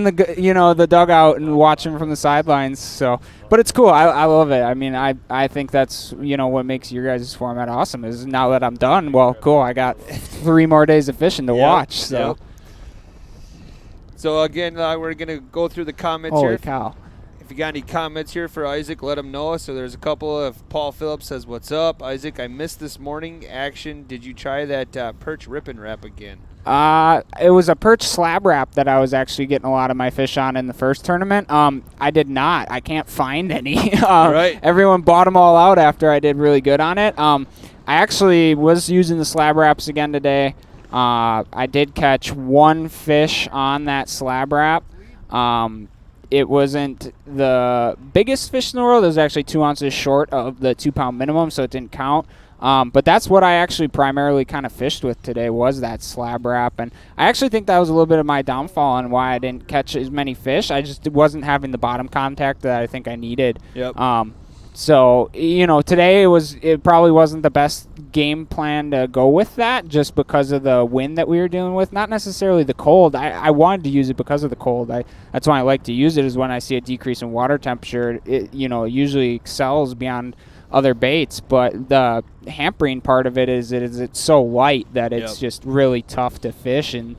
the the dugout and watching from the sidelines. So, but it's cool. I love it. I mean, I think that's what makes your guys' format awesome. Is now that I'm done, well, cool. I got 3 more days of fishing to watch. So. Yep. So again, we're gonna go through the comments Holy here. cow. If you got any comments here for Isaac, let him know. So there's a couple of Paul Phillips says, "What's up, Isaac? I missed this morning action. Did you try that perch rip and wrap again?" It was a perch slab wrap that I was actually getting a lot of my fish on in the first tournament. I did not. I can't find any. Right. Everyone bought them all out after I did really good on it. I actually was using the slab wraps again today. I did catch 1 fish on that slab wrap. It wasn't the biggest fish in the world. It was actually 2 ounces short of the 2-pound minimum, so it didn't count. But that's what I actually primarily kind of fished with today, was that slab wrap. And I actually think that was a little bit of my downfall on why I didn't catch as many fish. I just wasn't having the bottom contact that I think I needed. Yep. So, today it probably wasn't the best game plan to go with that, just because of the wind that we were dealing with. Not necessarily the cold. I wanted to use it because of the cold. That's why I like to use it, is when I see a decrease in water temperature. It usually excels beyond other baits. But the hampering part of it is it's so light that it's just really tough to fish and,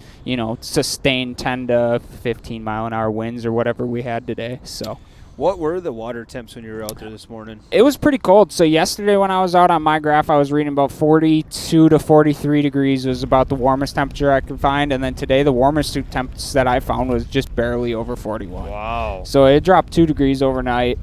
sustain 10 to 15 mile an hour winds or whatever we had today. So. What were the water temps when you were out there this morning? It was pretty cold. So yesterday when I was out on my graph, I was reading about 42 to 43 degrees was about the warmest temperature I could find. And then today the warmest temps that I found was just barely over 41. Wow. So it dropped 2 degrees overnight.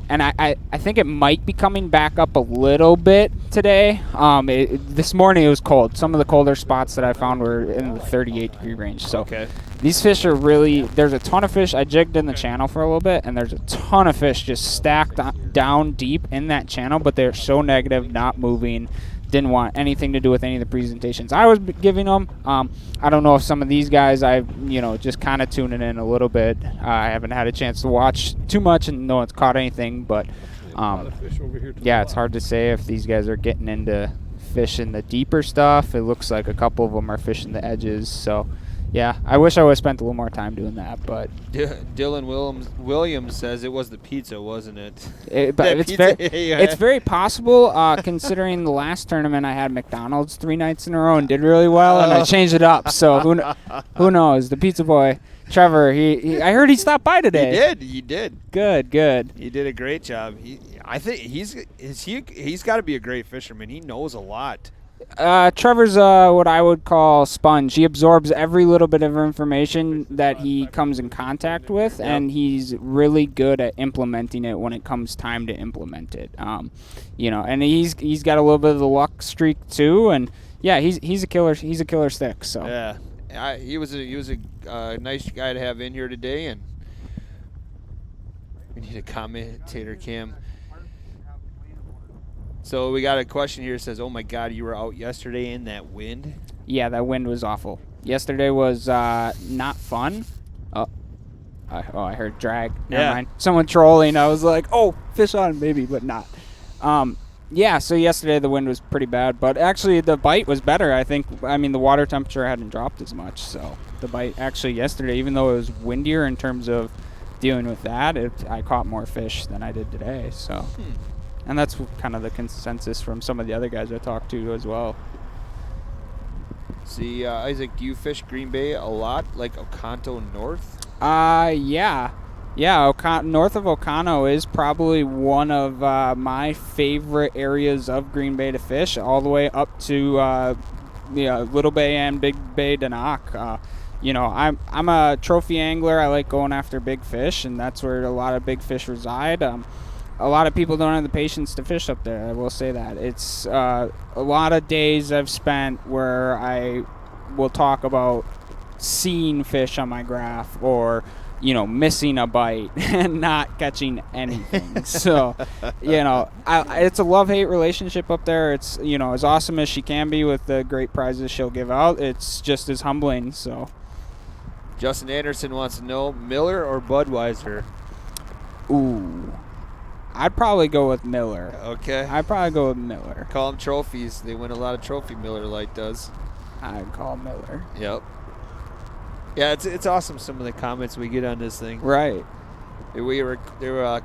and I think it might be coming back up a little bit today. This morning it was cold. Some of the colder spots that I found were in the 38-degree range. So Okay. these fish are really, there's a ton of fish. I jigged in the channel for a little bit, and there's a ton of fish just stacked down deep in that channel, but they're so negative, not moving. Didn't want anything to do with any of the presentations I was giving them. I don't know if some of these guys, just kind of tuning in a little bit. I haven't had a chance to watch too much and no one's caught anything, but yeah, it's hard to say if these guys are getting into fishing the deeper stuff. It looks like a couple of them are fishing the edges, so yeah, I wish I would have spent a little more time doing that, but Dylan Williams says it was the pizza, wasn't it? It's very possible, considering the last tournament I had McDonald's 3 nights in a row and did really well, and I changed it up. So who knows? The pizza boy, Trevor, I heard he stopped by today. He did. Good. He did a great job. I think he's got to be a great fisherman. He knows a lot. Trevor's what I would call sponge. He absorbs every little bit of information that he comes in contact with, and he's really good at implementing it when it comes time to implement it. And he's got a little bit of the luck streak too, and yeah, he's a killer. He's a killer stick. So yeah, he was a nice guy to have in here today, and we need a commentator cam. So we got a question here that says, oh my God, you were out yesterday in that wind? Yeah, that wind was awful. Yesterday was not fun. I heard drag. Never mind. Someone trolling. I was like, oh, fish on, maybe, but not. Yeah, so yesterday the wind was pretty bad, but actually the bite was better, I think. I mean, the water temperature hadn't dropped as much, so the bite actually yesterday, even though it was windier in terms of dealing with that, I caught more fish than I did today, so... And that's kind of the consensus from some of the other guys I talked to as well. See, Isaac, do you fish Green Bay a lot, like Oconto North? Yeah. North of Oconto is probably one of my favorite areas of Green Bay to fish, all the way up to Little Bay and Big Bay Denok. I'm a trophy angler. I like going after big fish, and that's where a lot of big fish reside. A lot of people don't have the patience to fish up there. I will say that. It's a lot of days I've spent where I will talk about seeing fish on my graph or, missing a bite and not catching anything. So, it's a love-hate relationship up there. It's, as awesome as she can be with the great prizes she'll give out, it's just as humbling. So, Justin Anderson wants to know, Miller or Budweiser? Ooh. I'd probably go with Miller. Okay. I'd probably go with Miller. Call them trophies. They win a lot of trophy, Miller Lite does. I'd call Miller. Yep. Yeah, it's awesome, some of the comments we get on this thing. Right. They were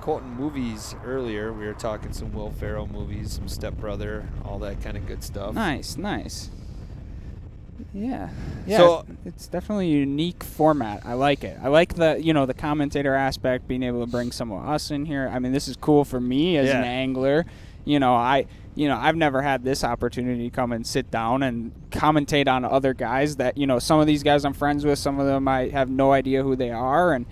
quoting movies earlier. We were talking some Will Ferrell movies, some Step Brother, all that kind of good stuff. Nice. Yeah. So it's definitely a unique format. I like it. I like the commentator aspect, being able to bring some of us in here. I mean, this is cool for me as an angler. I've never had this opportunity to come and sit down and commentate on other guys that, some of these guys I'm friends with, some of them I have no idea who they are, and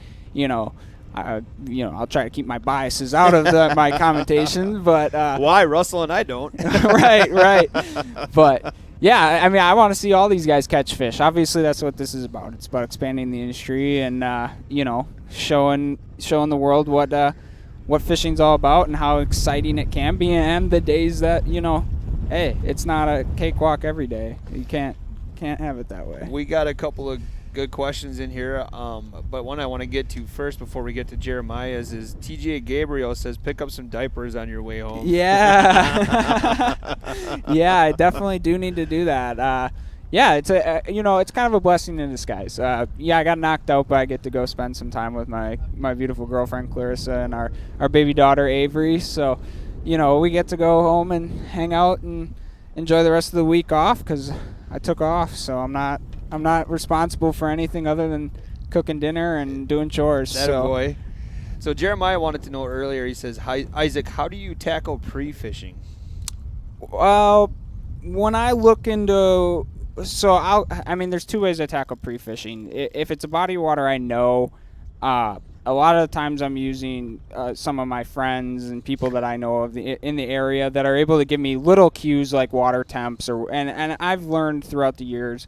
I'll try to keep my biases out of my commentations, but why? Russell and I don't. right. But yeah, I mean, I want to see all these guys catch fish. Obviously, that's what this is about. It's about expanding the industry and showing the world what fishing's all about and how exciting it can be, and the days that hey, it's not a cakewalk every day. You can't have it that way. We got a couple of good questions in here, but one I want to get to first before we get to Jeremiah's is TJ Gabriel says, pick up some diapers on your way home. Yeah. Yeah, I definitely do need to do that. Yeah, it's it's kind of a blessing in disguise. I got knocked out, but I get to go spend some time with my beautiful girlfriend Clarissa and our baby daughter Avery. So, we get to go home and hang out and enjoy the rest of the week off because I took off. So I'm not responsible for anything other than cooking dinner and doing chores. Boy. So Jeremiah wanted to know earlier. He says, "Hi, Isaac, how do you tackle pre-fishing?" Well, when I look into, there's two ways I tackle pre-fishing. If it's a body of water I know a a lot of the times I'm using some of my friends and people that I know of in the area that are able to give me little cues like water temps, and I've learned throughout the years,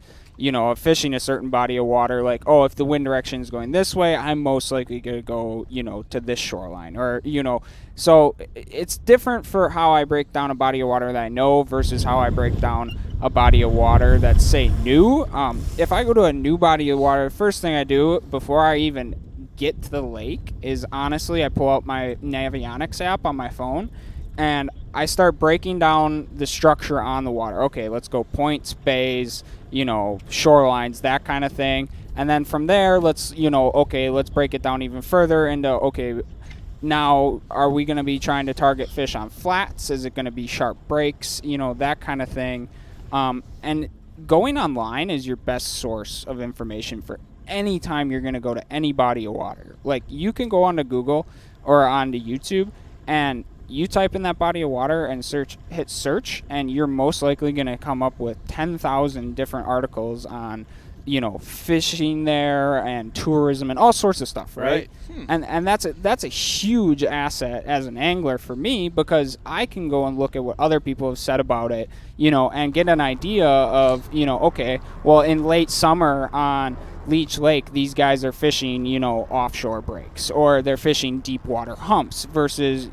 of fishing a certain body of water, like, oh, if the wind direction is going this way, I'm most likely going to go, to this shoreline, or, so it's different for how I break down a body of water that I know versus how I break down a body of water that's, say, new. If I go to a new body of water, the first thing I do before I even get to the lake is, honestly, I pull out my Navionics app on my phone and I start breaking down the structure on the water. Okay, let's go points, bays, shorelines, that kind of thing. And then from there, let's break it down even further into, okay, now are we going to be trying to target fish on flats? Is it going to be sharp breaks? That kind of thing. And going online is your best source of information for any time you're going to go to any body of water. Like, you can go onto Google or onto YouTube and you type in that body of water and hit search, and you're most likely going to come up with 10,000 different articles on, fishing there and tourism and all sorts of stuff, right? And that's a huge asset as an angler for me, because I can go and look at what other people have said about it, and get an idea of, okay, well, in late summer on Leech Lake, these guys are fishing, offshore breaks, or they're fishing deep water humps versus,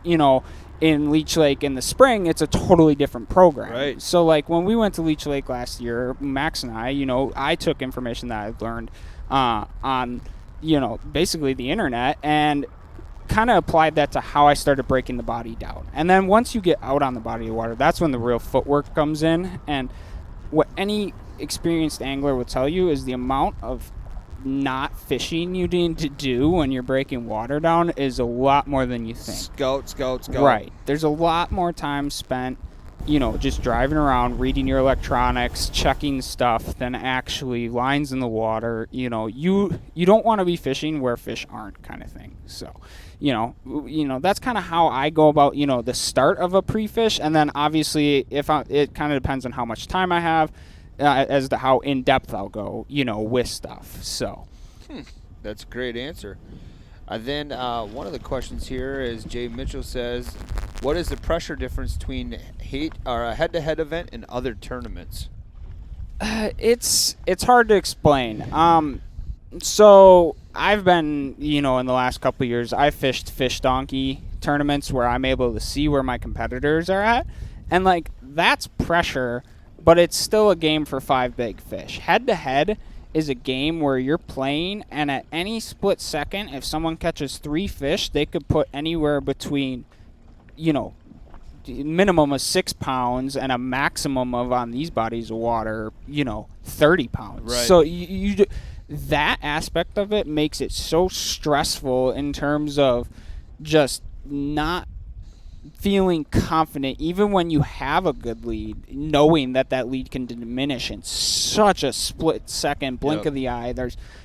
in Leech Lake in the spring, it's a totally different program. Right. So, like, when we went to Leech Lake last year, Max and I, I took information that I've learned on, basically the internet, and kind of applied that to how I started breaking the body down. And then once you get out on the body of water, that's when the real footwork comes in. And what any experienced angler will tell you is the amount of not fishing you need to do when you're breaking water down is a lot more than you think. Scout. Right. There's a lot more time spent, just driving around, reading your electronics, checking stuff, than actually lines in the water. You don't want to be fishing where fish aren't, kind of thing. So, that's kind of how I go about, the start of a pre-fish. And then obviously it kind of depends on how much time I have, as to how in-depth I'll go, with stuff. So That's a great answer. Then one of the questions here is, Jay Mitchell says, what is the pressure difference between a head-to-head event and other tournaments? It's hard to explain. So I've been, in the last couple of years, I've fished fish donkey tournaments where I'm able to see where my competitors are at. And, like, that's pressure, but it's still a game for 5 big fish. Head-to-head is a game where you're playing, and at any split second, if someone catches 3 fish, they could put anywhere between, minimum of 6 pounds and a maximum of, on these bodies of water, 30 pounds. Right. So that aspect of it makes it so stressful in terms of just not feeling confident, even when you have a good lead, knowing that lead can diminish in such a split second blink of the eye.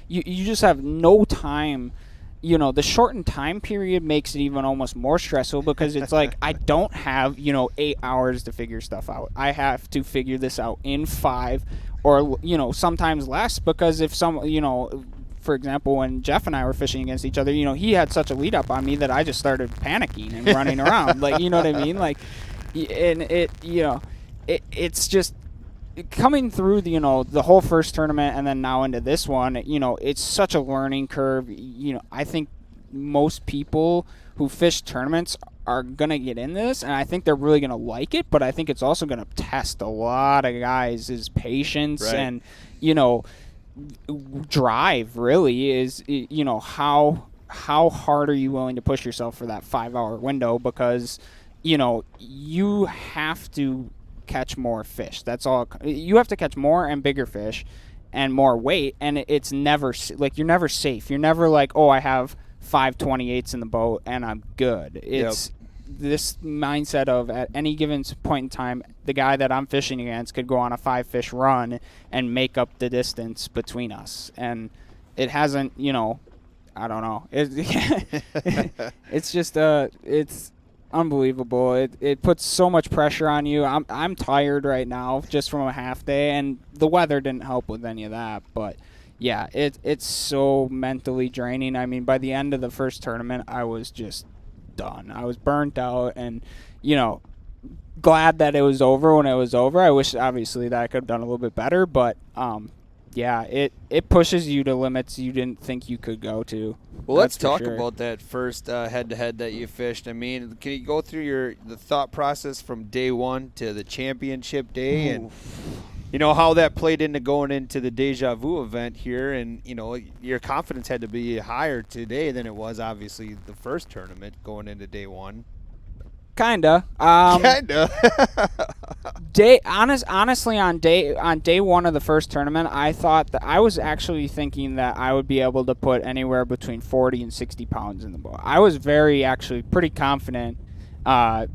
You just have no time. The shortened time period makes it even almost more stressful, because it's like, I don't have 8 hours to figure stuff out. I have to figure this out in 5, or sometimes less, because if for example, when Jeff and I were fishing against each other, he had such a lead up on me that I just started panicking and running around. Like, you know what I mean? Like, and it's just coming through the whole first tournament and then now into this one, it's such a learning curve. I think most people who fish tournaments are going to get in this, and I think they're really going to like it, but I think it's also going to test a lot of guys' patience and, drive, really, is how hard are you willing to push yourself for that 5-hour window, because you have to catch more fish. That's all. You have to catch more and bigger fish and more weight, and it's never like, you're never safe. You're never like, oh, I have 5 28s in the boat and I'm good. It's this mindset of, at any given point in time, the guy that I'm fishing against could go on a 5-fish run and make up the distance between us. And it hasn't, I don't know. It's just, it's unbelievable. It puts so much pressure on you. I'm tired right now just from a half day, and the weather didn't help with any of that. But, yeah, it's so mentally draining. I mean, by the end of the first tournament, I was just done. I was burnt out, and glad that it was over when it was over. I wish, obviously, that I could have done a little bit better, but yeah, it pushes you to limits you didn't think you could go to. Well, let's That's for talk sure. about that first head-to-head that you fished. I mean, can you go through the thought process from day one to the championship day, and how that played into going into the Deja Vu event here, and your confidence had to be higher today than it was obviously the first tournament going into day one. Kinda. Kinda. Honestly, on day one of the first tournament, I thought that I was actually thinking that I would be able to put anywhere between 40 and 60 pounds in the boat. I was pretty confident on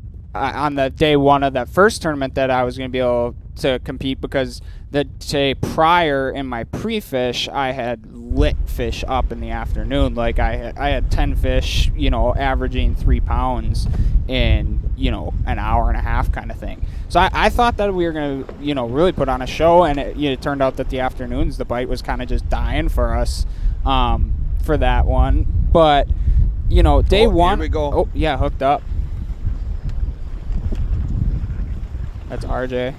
the day one of that first tournament that I was going to be able to compete, because the day prior in my pre-fish, I had lit fish up in the afternoon. Like I had 10 fish, averaging 3 pounds in, an hour and a half kind of thing. So I thought that we were going to, really put on a show, and it turned out that the afternoons, the bite was kind of just dying for us for that one. But, day one. Here we go. Oh, yeah, hooked up. That's RJ,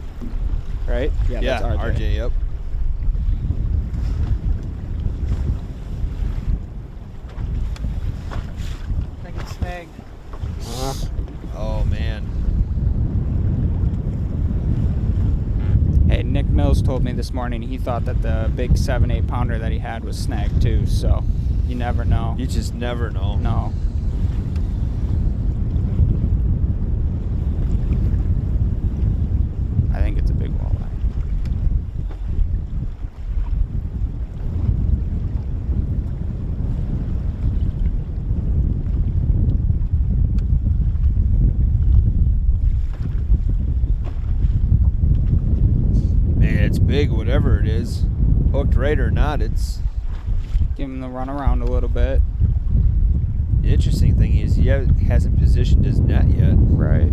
right? Yeah, that's RJ, yep. I think it's snagged. Oh, man. Hey, Nick Mills told me this morning he thought that the big 7-8 pounder that he had was snagged too, so you never know. You just never know. No. I think it's a big walleye. Man, it's big, whatever it is. Hooked right or not, it's... Give him the run around a little bit. The interesting thing is he hasn't positioned his net yet. Right.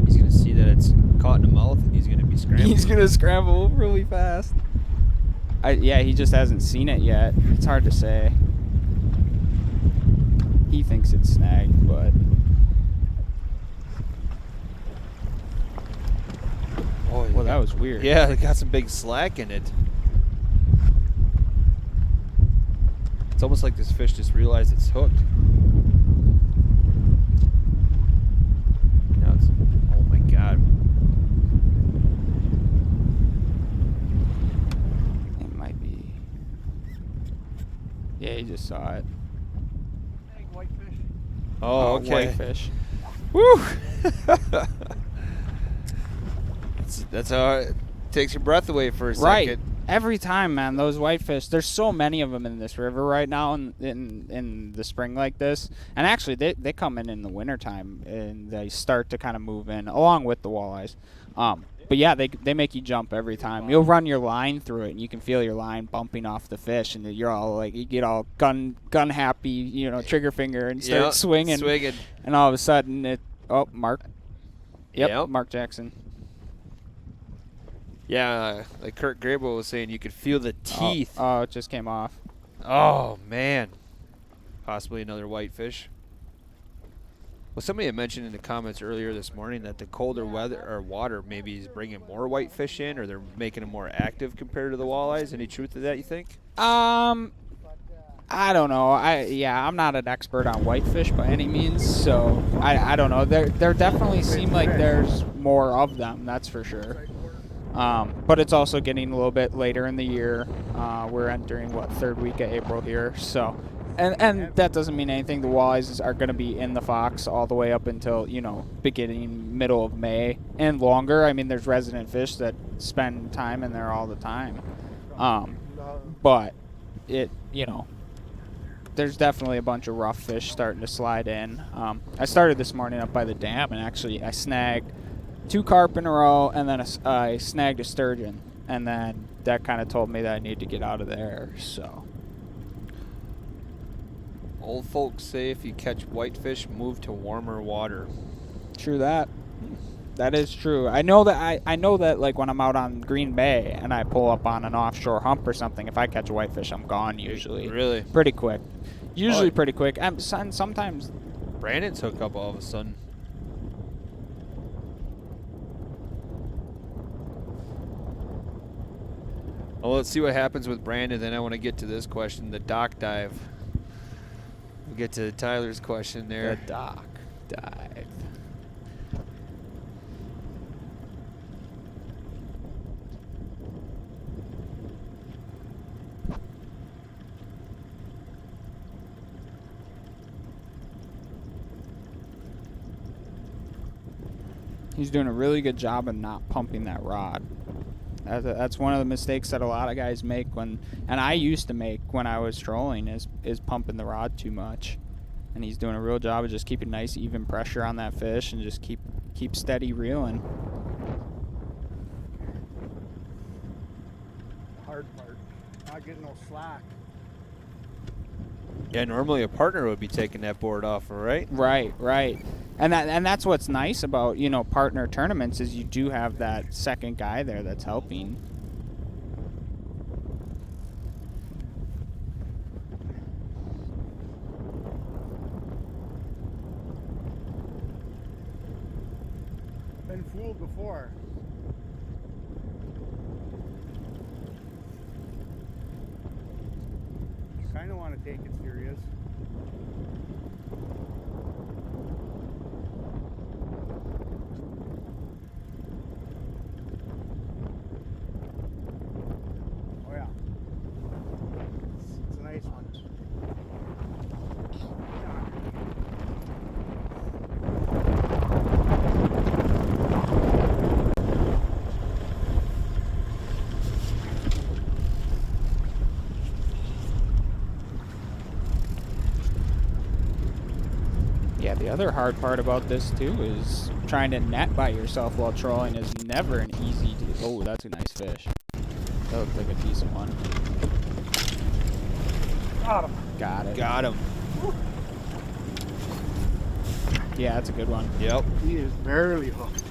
He's going to see that it's caught in the mouth, and he's going to be scrambling. He's going to scramble really fast. Yeah, he just hasn't seen it yet. It's hard to say. He thinks it's snagged, but... Oh, well, that was weird. Yeah, it got some big slack in it. It's almost like this fish just realized it's hooked. Now it's, oh my God. It might be. Yeah, he just saw it. Snagged whitefish. Oh, okay. Whitefish. Woo! That's how it takes your breath away for a Right. second. Every time, man, those whitefish, there's so many of them in this river right now in the spring like this. And actually, they come in the wintertime, and they start to kind of move in, along with the walleyes. But yeah, they make you jump every time. You'll run your line through it, and you can feel your line bumping off the fish, and you're all like, you get all gun happy, trigger finger, and start swinging. And all of a sudden, Mark. Yep, Mark Jackson. Yeah, like Kurt Grable was saying, you could feel the teeth. Oh, it just came off. Oh, man. Possibly another whitefish. Well, somebody had mentioned in the comments earlier this morning that the colder weather or water maybe is bringing more whitefish in, or they're making them more active compared to the walleyes. Any truth to that, you think? I don't know. I'm not an expert on whitefish by any means, so I don't know. There definitely seem like there's more of them, that's for sure. But it's also getting a little bit later in the year. We're entering, third week of April here. So, and that doesn't mean anything. The walleyes are going to be in the Fox all the way up until, beginning, middle of May and longer. I mean, there's resident fish that spend time in there all the time. But there's definitely a bunch of rough fish starting to slide in. I started this morning up by the dam, and actually I snagged 2 carp in a row, and then I snagged a sturgeon, and then that kind of told me that I need to get out of there. So, Old folks say if you catch whitefish, move to warmer water. True that. That is true. I know that like when I'm out on Green Bay and I pull up on an offshore hump or something, if I catch a whitefish, I'm gone usually. Really? Pretty quick. Usually pretty quick. Sometimes. Brandon's hook up all of a sudden. Well, let's see what happens with Brandon. Then I want to get to this question, the dock dive. We'll get to Tyler's question there. The dock dive. He's doing a really good job of not pumping that rod. That's one of the mistakes that a lot of guys make and I used to make when I was trolling is pumping the rod too much. And he's doing a real job of just keeping nice even pressure on that fish and just keep steady reeling. Hard part, not getting no slack. Yeah, normally a partner would be taking that board off, right? Right. And that's what's nice about, partner tournaments is you do have that second guy there that's helping. Been fooled before. You kind of want to take it serious. Oh yeah. It's a nice one. Yeah, the other hard part about this too is trying to net by yourself while trolling is never an easy. Oh, that's a nice fish. That looked like a decent one. Got him. Got it. Got him. Yeah, that's a good one. Yep. He is barely hooked.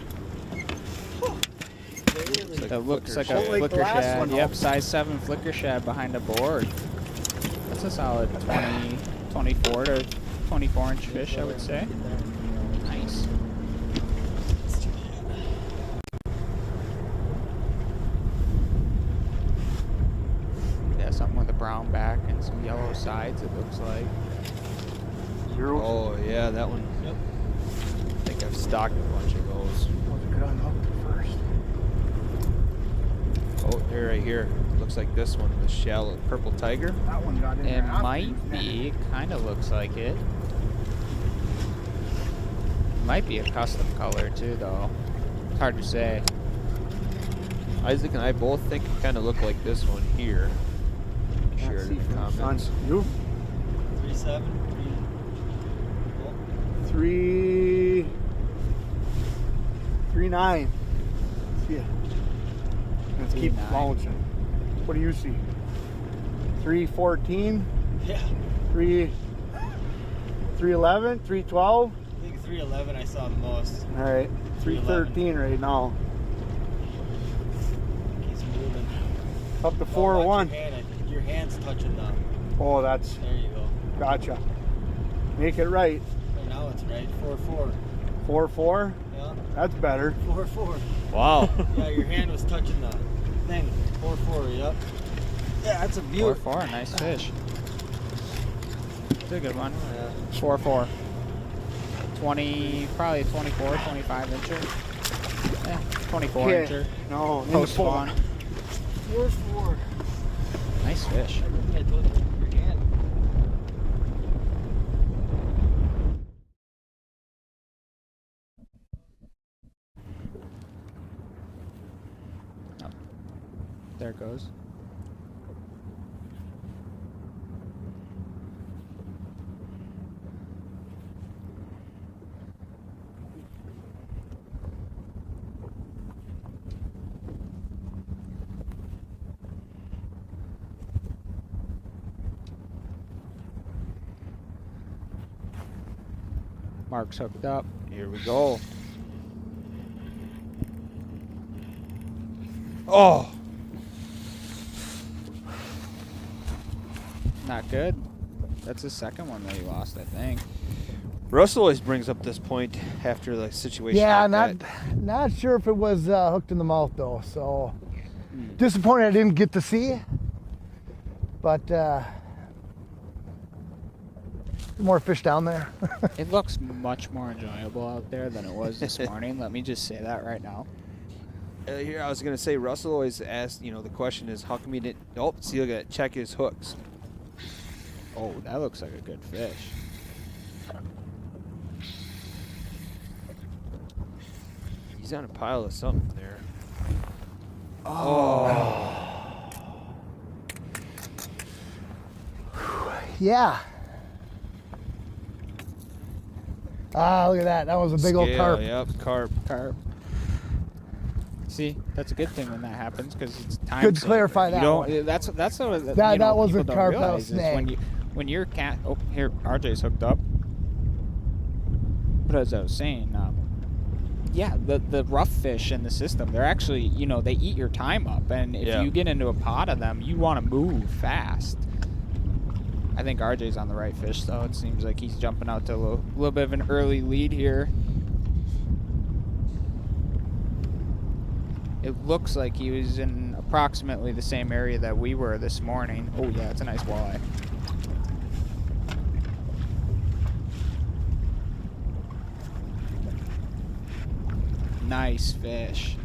That looks like a Like the flicker last shad. one, Yep, though. size 7 flicker shad behind a board. That's a solid 24 to 24 inch fish, I would say. Nice. Yeah, something with a brown back and some yellow sides, it looks like. Oh, yeah, that one. Yep. I think I've stocked a bunch of those. Good unhook first. Oh, they're right here. Looks like this one, the shallow purple tiger. That one got in It there after might his neck. be, kind of looks like it. Might be a custom color too, though. It's hard to say. Isaac and I both think it kind of look like this one here. Share it in the comments. You? 3.7. 3.9. See it. Let's keep 3.9. bouncing. What do you see? 3.14? Yeah. 3.11? 3.12? I think 3.11 I saw the most. All right. 3.13 right now. Keeps moving. Up to Oh, 4.1. watch your hand's touching the. Oh, that's There you go. gotcha. Make it right. Oh, now it's right. 4.4. 4.4? Yeah. That's better. 4.4. Wow. Yeah, your hand was touching the thing. 4.4. Yep. Yeah, that's a beautiful. 4-4, nice fish. It's a good one. Yeah. 4-4. 20, probably 24, 25 incher. Yeah, 24 Okay. incher. No, Post spawn. 4.4. Nice fish. I told you, your hand. Oh. There it goes. Mark's hooked up. Here we go. Oh. Not good. That's the second one that he lost, I think. Russell always brings up this point after the situation. Yeah, like that. not sure if it was hooked in the mouth though. So disappointed I didn't get to see. But more fish down there. It looks much more enjoyable out there than it was this morning. Let me just say that right now. Here, I was gonna say Russell always asks. The question is, how come he didn't? Oh, see, look at check his hooks. Oh, that looks like a good fish. He's on a pile of something there. Yeah. Ah, look at that. That was a big old carp. Yep, carp. See, that's a good thing when that happens because it's time. Good to clarify that one. That's what That people wasn't don't carp, that realize was is snag. when your cat. Oh, here RJ's hooked up. But as I was saying, yeah, the rough fish in the system, they're actually, they eat your time up, and if you get into a pot of them, you want to move fast. I think RJ's on the right fish, though. It seems like he's jumping out to a little bit of an early lead here. It looks like he was in approximately the same area that we were this morning. Oh, yeah, it's a nice walleye. Nice fish.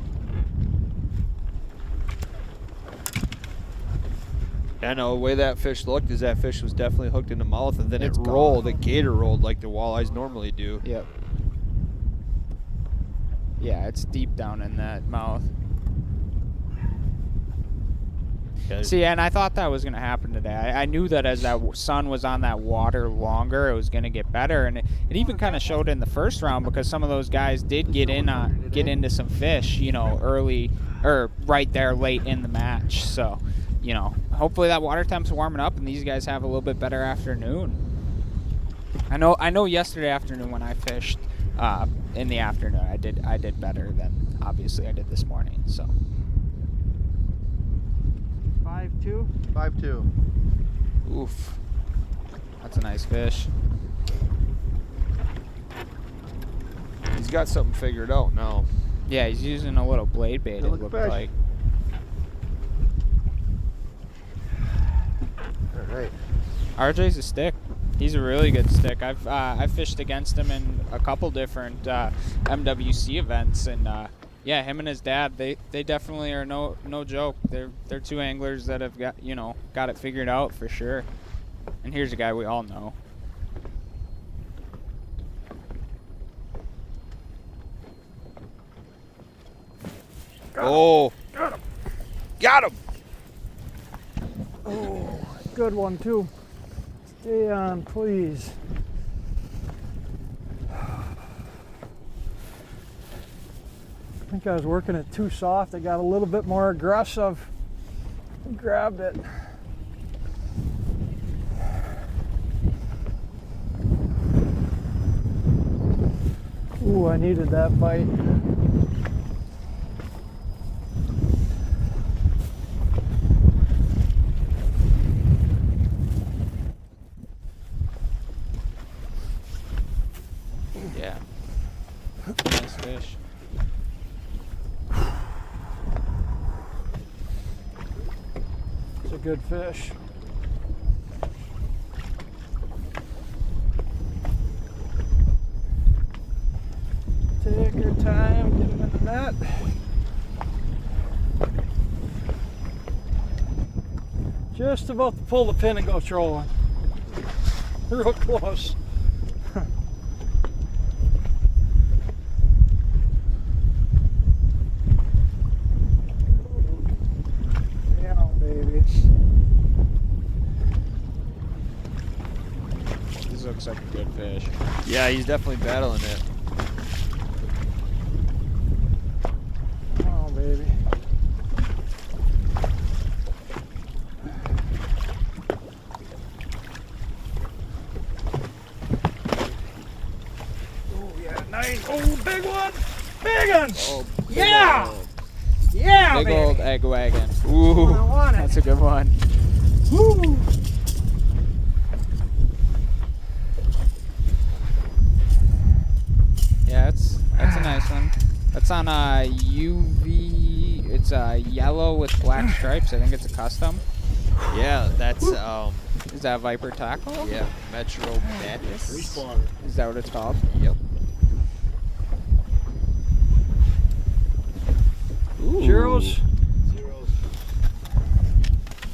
I know the way that fish looked is that fish was definitely hooked in the mouth, and then It's it gone. rolled. The gator rolled like the walleyes normally do. Yep. Yeah, it's deep down in that mouth. Okay. See, and I thought that was going to happen today. I knew that as that sun was on that water longer, it was going to get better, and it even kind of showed in the first round because some of those guys did get into some fish, early or right there late in the match. So, hopefully that water temp's warming up and these guys have a little bit better afternoon. I know. Yesterday afternoon when I fished in the afternoon, I did better than obviously I did this morning. So. 5-2. 5-2. Oof. That's a nice fish. He's got something figured out now. Yeah, he's using a little blade bait, it looked like. All right. RJ's a stick. He's a really good stick. I've fished against him in a couple different MWC events, and yeah, him and his dad, they definitely are no joke. They're two anglers that have got it figured out for sure. And here's a guy we all know. Got him. Got him. Oh, good one too. Stay on, please. I think I was working it too soft. I got a little bit more aggressive. Grabbed it. Ooh, I needed that bite. Yeah. Nice fish. It's a good fish. Take your time, get him in the net. Just about to pull the pin and go trolling. Real close. Yeah, baby. This looks like a good fish. Yeah, he's definitely battling it. Oh, baby. Oh, yeah, nice. Oh, big one. Big one. Oh, Yeah. Yeah, Big baby. old egg wagon. I Ooh, want it. that's a good one. Woo. Yeah, that's a nice one. That's on a UV. It's yellow with black stripes. I think it's a custom. Yeah, that's Is that Viper tackle? yeah, Metro Madness. Is that what it's called? Yep. Ooh. Zeros.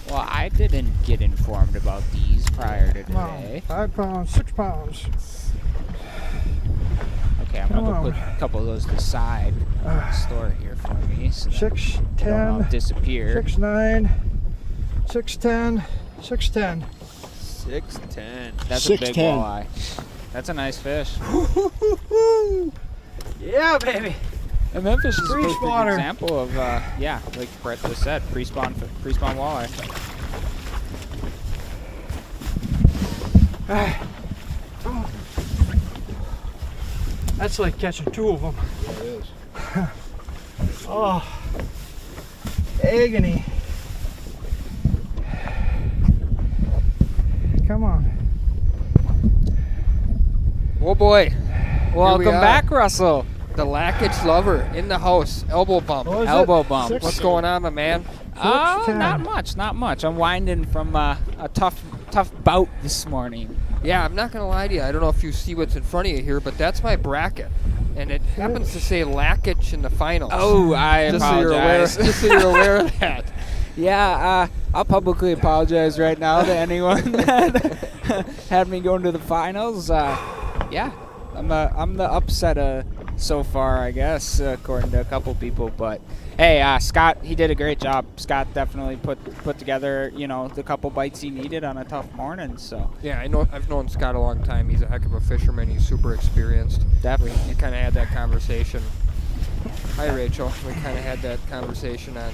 Well, I didn't get informed about these prior to Come on. today. 5 pounds, 6 pounds. Okay, I'm Come gonna on. put a couple of those to the side. Store it here for me. So that 6, they don't all 10, disappear. 6, 9, 6, 10, 6, 10. 610. That's a big 6'10". walleye. That's a nice fish. Yeah, baby. And Memphis is a perfect Pre-spawner. example of, yeah, like Brett just said, pre-spawn walleye. That's like catching 2 of them. Yeah, it is. Oh, agony. Come on. Oh boy. Welcome we are. back, Russell. The Lackage lover in the house. Elbow bump. What was Elbow it? bump. 6? What's going on, my man? Not much. I'm winding from a tough bout this morning. Yeah, I'm not gonna lie to you. I don't know if you see what's in front of you here, but that's my bracket, and it happens to say Lackage in the finals. Oh, I just so you're aware. apologize. Just so you're aware of that. Yeah, I'll publicly apologize right now to anyone that had me going to the finals. Yeah, I'm the upset so far, I guess, according to a couple people. But hey, Scott, he did a great job. Scott definitely put together, the couple bites he needed on a tough morning. So Yeah, I've known Scott a long time. He's a heck of a fisherman. He's super experienced. definitely. We kind of had that conversation. Hi, Rachel. We kind of had that conversation on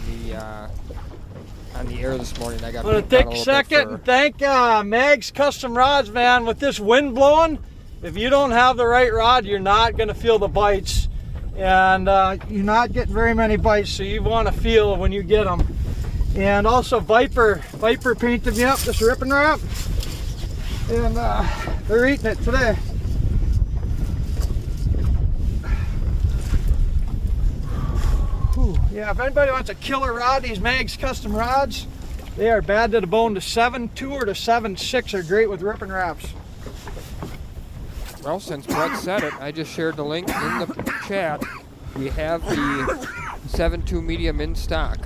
the air this morning. I got I'm going to picked on take a little bit second for- and thank Mag's Custom Rods, man. With this wind blowing, if you don't have the right rod, you're not going to feel the bites. And you're not getting very many bites, so you want to feel when you get them. And also Viper painted me up this ripping wrap. And they're eating it today. Whew. Yeah, if anybody wants a killer rod, these Mag's Custom Rods, they are bad to the bone. The 7.2 or the 7.6 are great with ripping wraps. Well, since Brett said it, I just shared the link in the chat. We have the 7.2 medium in stock.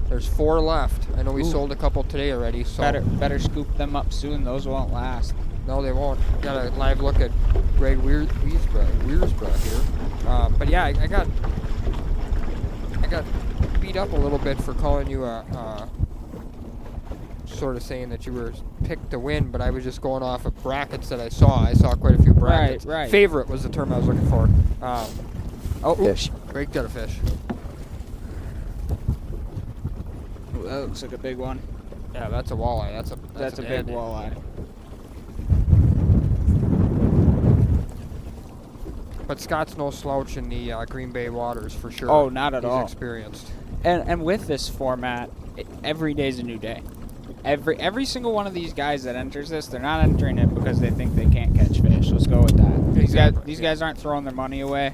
There's 4 left. I know we sold a couple today already. So Better scoop them up soon. Those won't last. No, they won't. Got a live look at Greg Wiersbra here. But yeah, I got beat up a little bit for calling you sort of saying that you were picked to win, but I was just going off of brackets that I saw. I saw quite a few brackets. Right. Favorite was the term I was looking for. Fish. Greg got a fish. Ooh, that looks like a big one. Yeah, that's a walleye. That's a big walleye. But Scott's no slouch in the Green Bay waters for sure. Oh, not at all. He's experienced. And with this format, every day's a new day. Every single one of these guys that enters this, they're not entering it because they think they can't catch fish. Let's go with that. These guys aren't throwing their money away.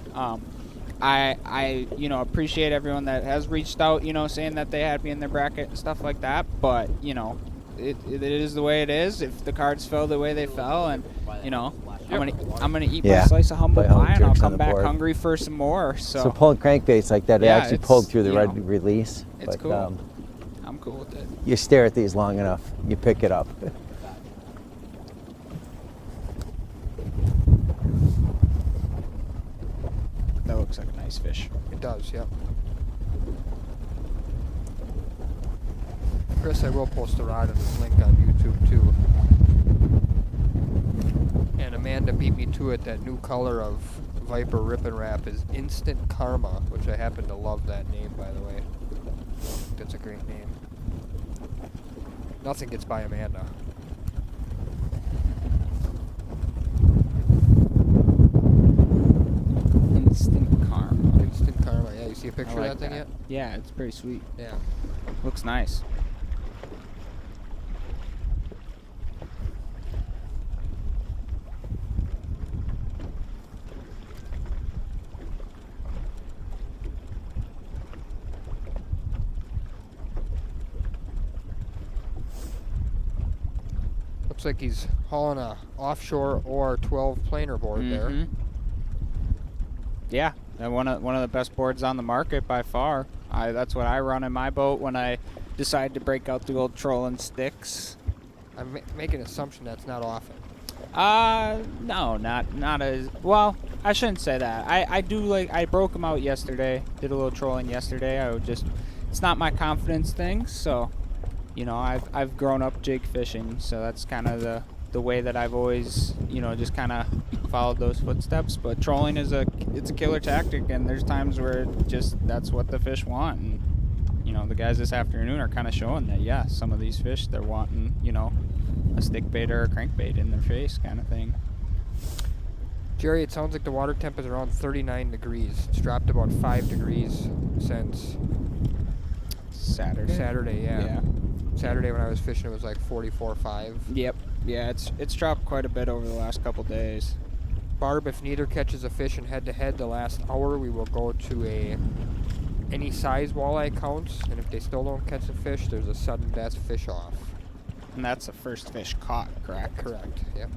I appreciate everyone that has reached out, saying that they had me in their bracket and stuff like that. But it is the way it is. If the cards fell the way they fell, and I'm gonna eat my slice of humble pie, and I'll come back hungry for some more. So pulling crankbaits like that, it actually pulled through the red release. It's cool. I'm cool with it. You stare at these long enough, you pick it up. That looks like a nice fish. It does, yep. Chris, I will post a rod and a link on YouTube too. And Amanda beat me to it. That new color of Viper Rip and Wrap is Instant Karma, which I happen to love that name, by the way. That's a great name. Nothing gets by Amanda. Instant Karma. Instant Karma, yeah. You see a picture I like of that thing yet? Yeah, it's pretty sweet. Yeah. Looks nice. Looks like he's hauling a offshore or 12 planer board there. Yeah, and one of the best boards on the market by far. That's what I run in my boat when I decide to break out the old trolling sticks. I'm making an assumption that's not often. No, not as well. I shouldn't say that. I broke them out yesterday. Did a little trolling yesterday. It's not my confidence thing. So, you know, I've grown up jig fishing, so that's kind of the way that I've always, you know, just kind of followed those footsteps. But trolling it's a killer tactic, and there's times where that's what the fish want. And you know, the guys this afternoon are kind of showing that, yeah, some of these fish, they're wanting, you know, a stick bait or a crankbait in their face kind of thing. Jerry, it sounds like the water temp is around 39 degrees. It's dropped about 5 degrees since Saturday, yeah. Saturday when I was fishing, it was like 44.5. Yep. Yeah, it's dropped quite a bit over the last couple days. Barb, if neither catches a fish in head-to-head the last hour, we will go to any size walleye counts, and if they still don't catch a fish, there's a sudden death fish off. And that's the first fish caught, correct? Correct, yep.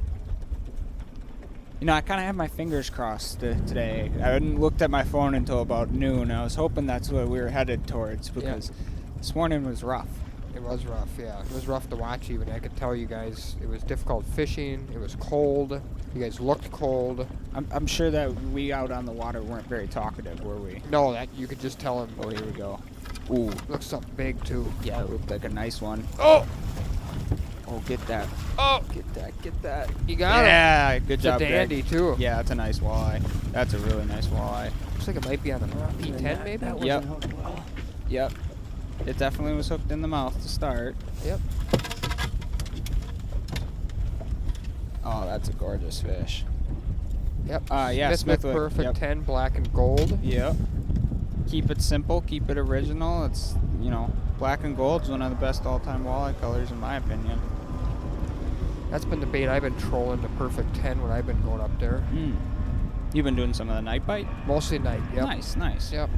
You know, I kind of had my fingers crossed today. I hadn't looked at my phone until about noon. I was hoping that's what we were headed towards, because this morning was rough. It was rough, yeah. It was rough to watch even. I could tell you guys it was difficult fishing. It was cold. You guys looked cold. I'm sure that we out on the water weren't very talkative, were we? No, that you could just tell him. Oh, here we go. Ooh. Looks something big, too. Yeah, it looked like a nice one. Oh! Oh, get that. Oh! Get that. You got it. Yeah, good job, It's a dandy, Greg. too. Yeah, that's a nice walleye. That's a really nice walleye. Looks like it might be on a P10, maybe? Yep. Yep. It definitely was hooked in the mouth to start. Yep. Oh, that's a gorgeous fish. Yep. Yeah, Smithwick Perfect yep. 10, black and gold. Yep. Keep it simple, keep it original. It's, you know, black and gold's one of the best all-time walleye colors in my opinion. That's been the bait I've been trolling, the Perfect 10 when I've been going up there. You've been doing some of the night bite? Mostly night, yep. Nice. Yep.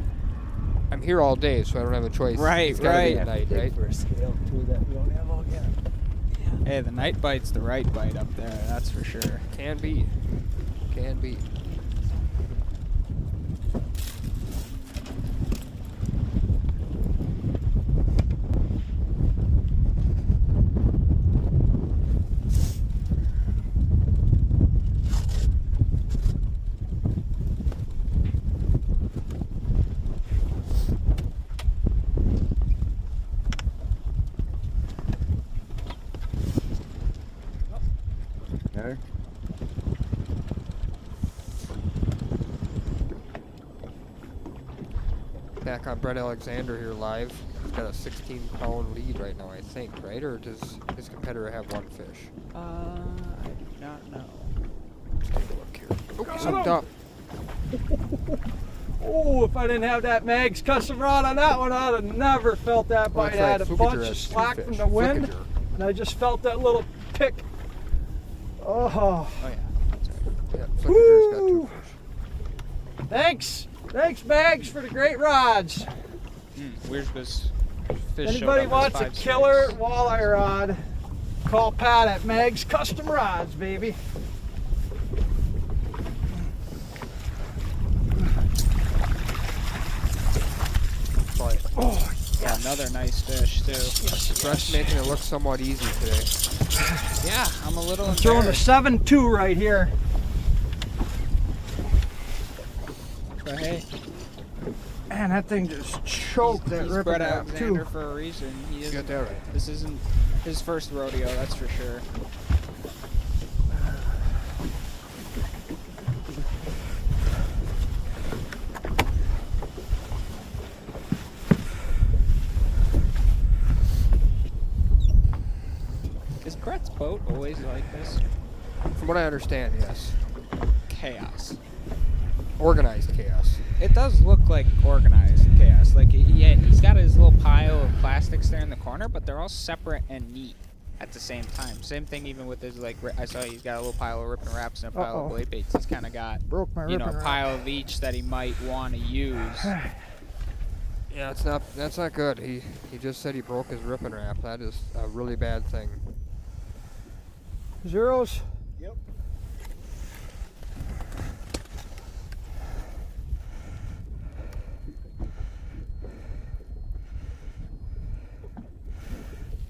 I'm here all day, so I don't have a choice. Right, it's gotta be at night, right? For a scale too that we don't have all yet. Hey, the night bite's the right bite up there, that's for sure. Can be. Can be. Back on Brett Alexander here live. He's got a 16-pound lead right now, I think, right? Or does his competitor have one fish? I do not know. Let's take a look here. Oh, he's hooked up. Oh, if I didn't have that Mag's custom rod on that one, I'd have never felt that bite. I had a bunch of slack from the wind, and I just felt that little pick. Oh. Oh, yeah. That's right. Yeah, Flickager's got 2 fish. Thanks, Mags, for the great rods. Where's this fish? Anybody wants a killer walleye rod, call Pat at Mag's Custom Rods, baby. Oh, yeah, another nice fish too. Brett's making it look somewhat easy today. Yeah, I'm a little I'm throwing a embarrassed. 7-2 right here. But hey, Man, that thing just choked that he's ripper Brett back Alexander too. for a reason. He You isn't, got that right. This isn't his first rodeo, that's for sure. Is Brett's boat always like this? From what I understand, yes. Chaos. Organized chaos. It does look like organized. plastics there in the corner, but they're all separate and neat at the same time. Same thing even with his, like, I saw he's got a little pile of ripping wraps and a pile of blade baits. He's kind of got, Broke my you know, a ripping wrap. pile of each that he might want to use. Yeah, that's not good. He just said he broke his ripping wrap. That is a really bad thing. Zeros. Yep.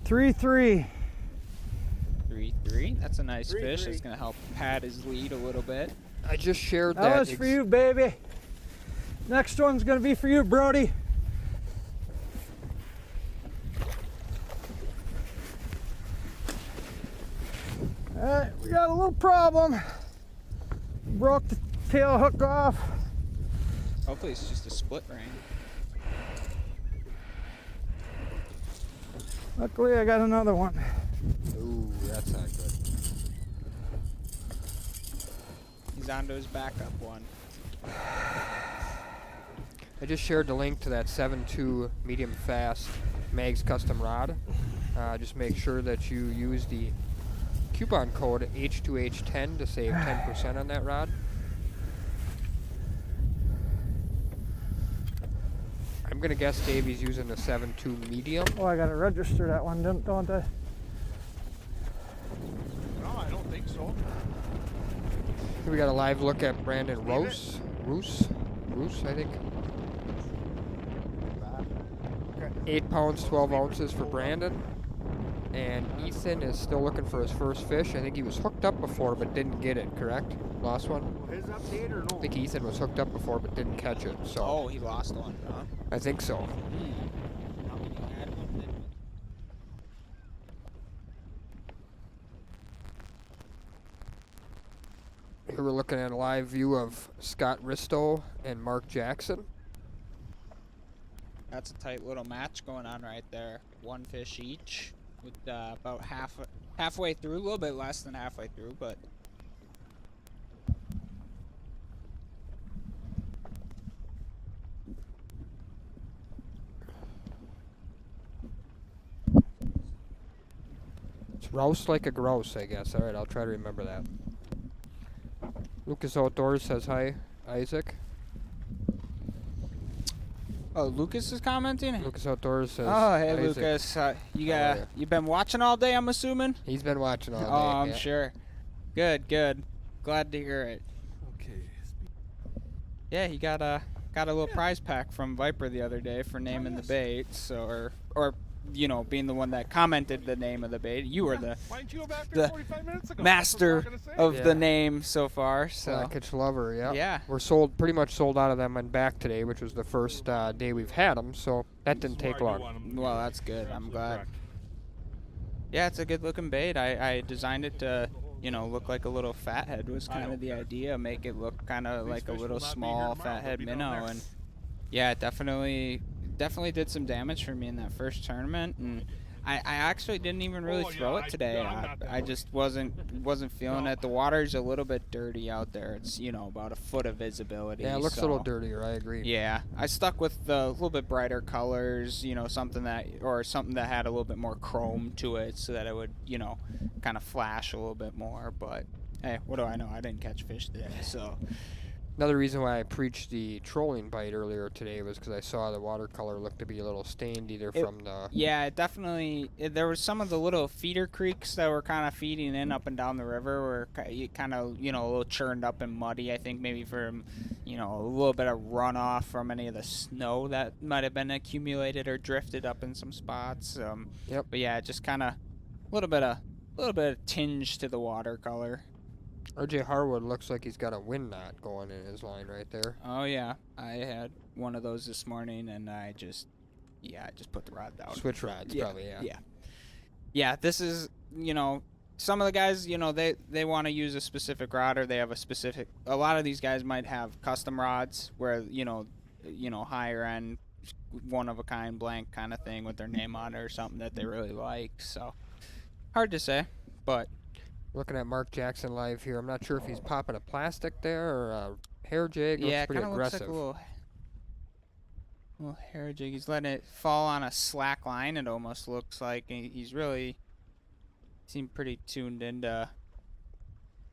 Three. 3-3. That's a nice fish. 3-3. That's gonna help pad his lead a little bit. I just shared That was for you, baby. Next one's gonna be for you, Brody. Alright, we got a little problem. Broke the tail hook off. Hopefully it's just a split ring. Luckily, I got another one. Ooh, that's not good. He's onto his backup one. I just shared the link to that 7.2 medium fast Mags custom rod. Just make sure that you use the coupon code H2H10 to save 10% on that rod. I'm gonna guess Davey's using the 7.2 medium. Oh, I gotta register that one, don't I? No, I don't think so. Here we got a live look at Brandon Roos, I think. 8 pounds, 12 ounces for Brandon. And Ethan is still looking for his first fish. I think he was hooked up before but didn't get it, correct? Lost one? His update or no? I think Ethan was hooked up before but didn't catch it, so. Oh, he lost one, huh? I think so. Here we're looking at a live view of Scott Ristow and Mark Jackson. That's a tight little match going on right there. One fish each, with about halfway through, a little bit less than halfway through, but It's roast like a grouse, I guess. All right, I'll try to remember that. Lucas Outdoors says hi, Isaac. oh, Lucas is commenting. Lucas Outdoors says. Oh, hey, Isaac. Lucas. You yeah. you been watching all day? I'm assuming. He's been watching all day. Oh, I'm yeah. sure. Good. Glad to hear it. Okay. Yeah, he got a little prize pack from Viper the other day for naming the baits, or you know, being the one that commented the name of the bait. You were the Why didn't you go back there the 45 minutes ago? master That's what I was gonna say. of Yeah. the name so far. So Blackitch Lover, yeah. Yeah. We're pretty much sold out of them and back today, which was the first day we've had them, so that didn't This is take where I do long. want 'em. well, that's good. I'm Absolutely glad. correct. Yeah, it's a good looking bait. I designed it to, you know, look like a little fathead was kind of the idea. Make it look kind of These like a fish little will not be here small tomorrow, they'll fathead be down minnow, there. and yeah, it definitely did some damage for me in that first tournament, and I actually didn't even really Oh, throw yeah, it today. I'm not that I just wasn't feeling No. it. The water's a little bit dirty out there. It's, you know, about a foot of visibility. Yeah, it looks a so- little dirtier, I agree. Yeah, I stuck with the little bit brighter colors, you know, something that had a little bit more chrome to it, so that it would, you know, kind of flash a little bit more. But hey, what do I know? I didn't catch fish today, so. Another reason why I preached the trolling bite earlier today was because I saw the watercolor looked to be a little stained either from the... Yeah, it definitely. There was some of the little feeder creeks that were kind of feeding in up and down the river were kind of, you know, a little churned up and muddy. I think maybe from, you know, a little bit of runoff from any of the snow that might have been accumulated or drifted up in some spots. Yep. But yeah, just kind of a little bit of tinge to the watercolor. RJ Harwood looks like he's got a wind knot going in his line right there. Oh yeah, I had one of those this morning, and I just put the rod down. Switch rods, probably, yeah. Yeah, this is, you know, some of the guys, you know, they want to use a specific rod, or they have a lot of these guys might have custom rods where, you know, higher end, one of a kind blank kind of thing with their name on it or something that they really like. So hard to say, but Looking at Mark Jackson live here, I'm not sure if he's popping a plastic there or a hair jig. yeah, Looks it pretty kind of looks aggressive. like a little. Well, hair jig. He's letting it fall on a slack line. It almost looks like he's really seemed pretty tuned into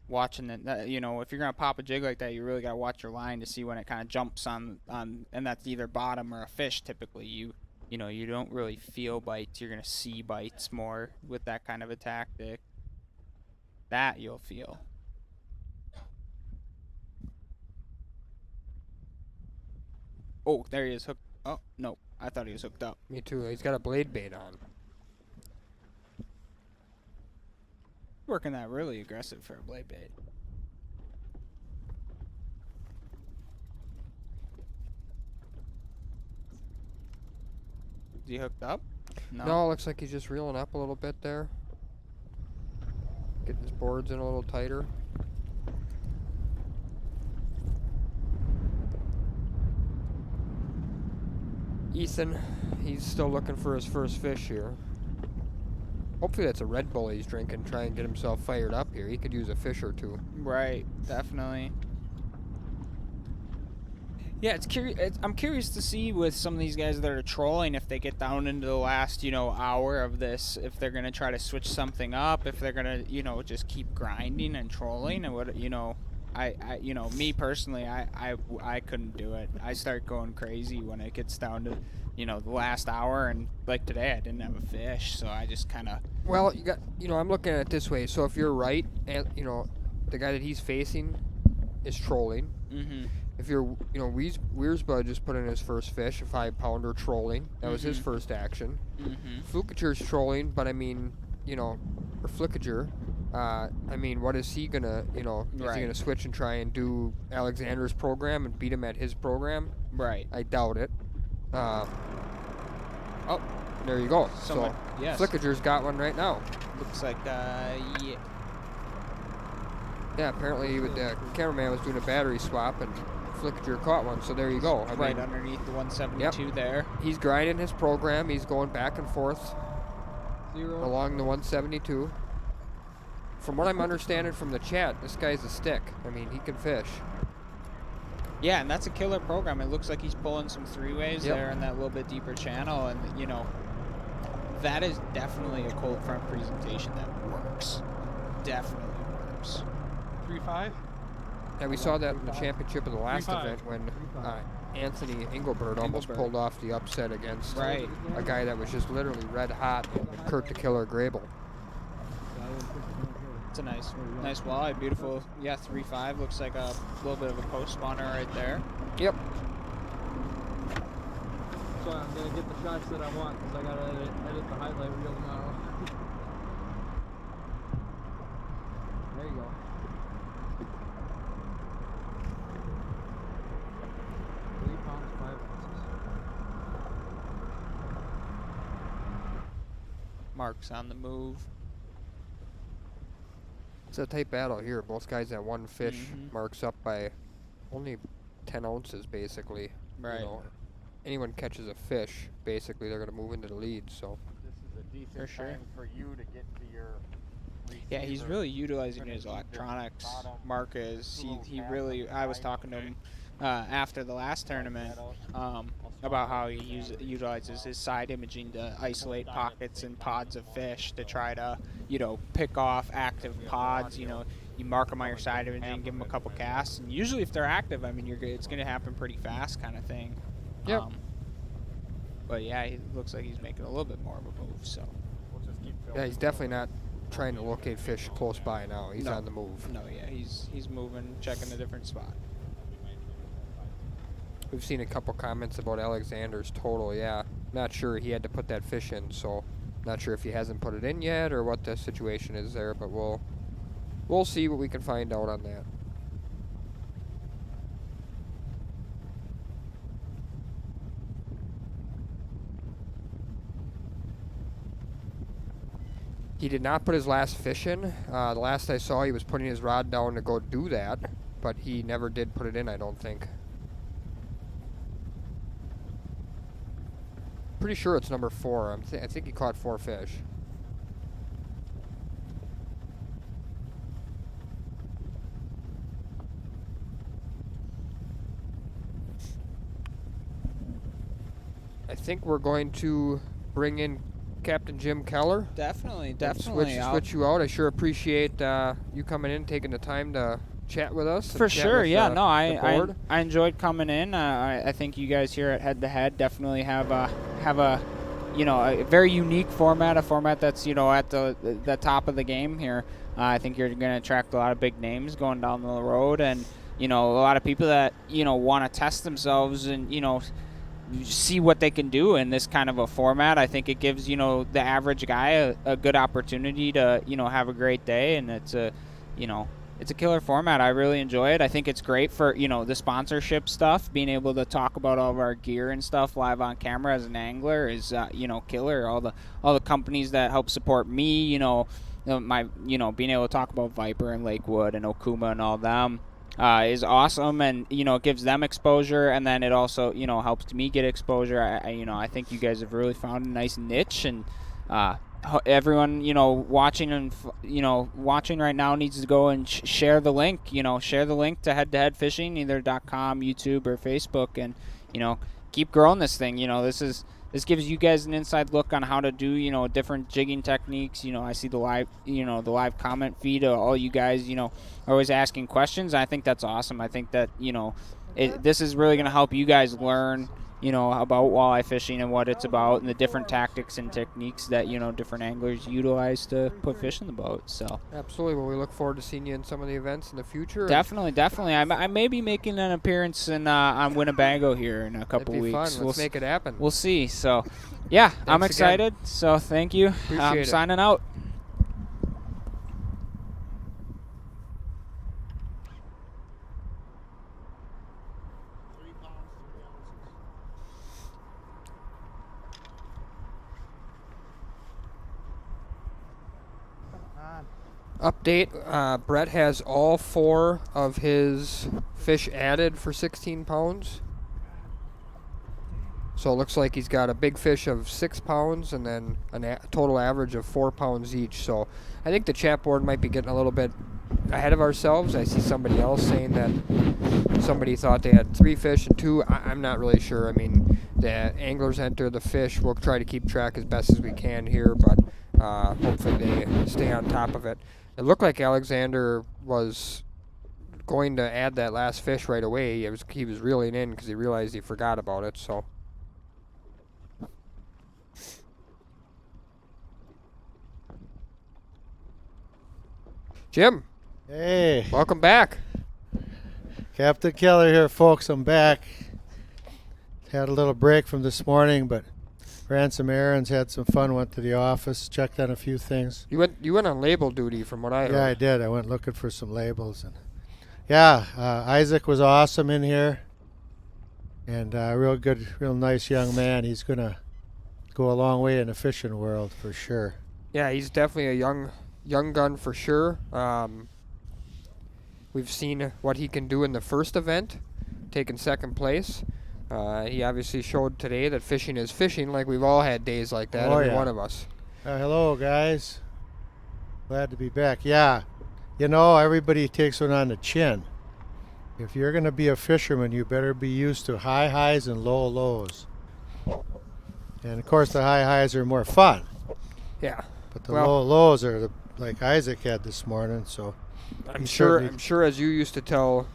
watching it. You know, if you're gonna pop a jig like that, you really gotta watch your line to see when it kind of jumps on, and that's either bottom or a fish. Typically, you know, you don't really feel bites. You're gonna see bites more with that kind of a tactic. That you'll feel. Oh, there he is hooked. Oh, no. I thought he was hooked up. Me too. He's got a blade bait on. Working that really aggressive for a blade bait. Is he hooked up? No, looks like he's just reeling up a little bit there. Getting his boards in a little tighter. Ethan, he's still looking for his first fish here. Hopefully that's a Red Bull he's drinking, try and get himself fired up here. He could use a fish or two. Right, definitely. Yeah, I'm curious to see with some of these guys that are trolling if they get down into the last, hour of this, if they're gonna try to switch something up, if they're gonna, just keep grinding and trolling, and what, me personally, I couldn't do it. I start going crazy when it gets down to, the last hour, and like today, I didn't have a fish, so I just kind of. Well, I'm looking at it this way. So if you're right, and the guy that he's facing is trolling. Mm-hmm. If you're, Wiersbud just put in his first fish, a 5-pounder trolling. That was his first action. Mm-hmm. Flukager's trolling, but I mean, or Flickager. What is he gonna, is he gonna switch and try and do Alexander's program and beat him at his program? Right. I doubt it. There you go. Someone, so yes. Flickager's got one right now. Looks like, yeah. Yeah, apparently the cameraman was doing a battery swap and Flickager caught one, so there you go. Right underneath the 172 there. He's grinding his program. He's going back and forth along the 172. From what I'm understanding from the chat, this guy's a stick. I mean, he can fish. Yeah, and that's a killer program. It looks like he's pulling some three-ways there in that little bit deeper channel, and, that is definitely a cold front presentation that works. Definitely works. 3.5? Yeah, we saw that in the championship of the last event when Anthony Engelbert almost pulled off the upset against a guy that was just literally red hot, Kurt the Killer Grable. It's a nice walleye, beautiful. Yeah, 3.5 looks like a little bit of a post spawner right there. Yep. So I'm gonna get the shots that I want because I gotta edit the highlight reel tomorrow. There you go. Mark's on the move. It's a tight battle here. Both guys at one fish. Mark's up by only 10 ounces, basically. Right. Anyone catches a fish, basically, they're going to move into the lead. So This is a decent time for you to get to your receiver. Yeah, he's really utilizing his electronics. Mark is. He really. I was talking to him after the last tournament about how he utilizes his side imaging to isolate pockets and pods of fish to try to, pick off active pods. You mark them on your side imaging, give them a couple casts, and usually if they're active, I mean, it's going to happen pretty fast, kind of thing. Yep. But yeah, he looks like he's making a little bit more of a move. So. We'll just keep yeah, he's definitely not trying to locate fish close by now. He's on the move. No, yeah, he's moving, checking a different spot. We've seen a couple comments about Alexander's total. Yeah, not sure he had to put that fish in, so not sure if he hasn't put it in yet or what the situation is there. But we'll see what we can find out on that. He did not put his last fish in. The last I saw, he was putting his rod down to go do that, but he never did put it in, I don't think. Pretty sure it's number 4. I think he caught 4 fish. I think we're going to bring in Captain Jim Keller. Definitely. Switch you out. I sure appreciate you coming in, taking the time to chat with us. For sure, yeah. No, I I enjoyed coming in. I think you guys here at Head to Head definitely have a a very unique format, a format that's at the top of the game here. I think you're going to attract a lot of big names going down the road, and a lot of people that want to test themselves and see what they can do in this kind of a format. I think it gives the average guy a good opportunity to have a great day, and it's a killer format. I really enjoy it. I think it's great for the sponsorship stuff. Being able to talk about all of our gear and stuff live on camera as an angler is killer. All the companies that help support me, being able to talk about Viper and Lakewood and Okuma and all them is awesome, and it gives them exposure, and then it also helps me get exposure. I think you guys have really found a nice niche, and everyone watching and watching right now needs to go and share the link. Share the link to Head to Head Fishing, either .com, YouTube, or Facebook, and keep growing this thing. This gives you guys an inside look on how to do different jigging techniques. I see the live comment feed of all you guys are always asking questions. I think that's awesome. I think that this is really going to help you guys learn about walleye fishing and what it's about, and the different tactics and techniques that different anglers utilize to put fish in the boat. So absolutely. Well, we look forward to seeing you in some of the events in the future. Definitely. I may be making an appearance on Winnebago here in a couple That'd be weeks. Fun. Let's make it happen. We'll see. So yeah, I'm excited. Again. So thank you. I'm it. signing out. Update, Brett has all 4 of his fish added for 16 pounds. So it looks like he's got a big fish of 6 pounds and then a total average of 4 pounds each. So I think the chat board might be getting a little bit ahead of ourselves. I see somebody else saying that somebody thought they had 3 fish and 2. I'm not really sure. I mean, the anglers enter the fish. We'll try to keep track as best as we can here, but hopefully they stay on top of it. It looked like Alexander was going to add that last fish right away. He was reeling in because he realized he forgot about it. So, Jim. Hey. Welcome back. Captain Keller here, folks. I'm back. Had a little break from this morning, but ran some errands, had some fun, went to the office, checked on a few things. You went on label duty from what I heard. Yeah, I did. I went looking for some labels. And yeah, Isaac was awesome in here. And real good, real nice young man. He's going to go a long way in the fishing world for sure. Yeah, he's definitely a young gun for sure. We've seen what he can do in the first event, taking second place. He obviously showed today that fishing is fishing, like we've all had days like that, every one of us. Hello, guys. Glad to be back. Yeah, everybody takes one on the chin. If you're going to be a fisherman, you better be used to high highs and low lows. And, of course, the high highs are more fun. Yeah. But the low lows are like Isaac had this morning, so... I'm sure as you used to tell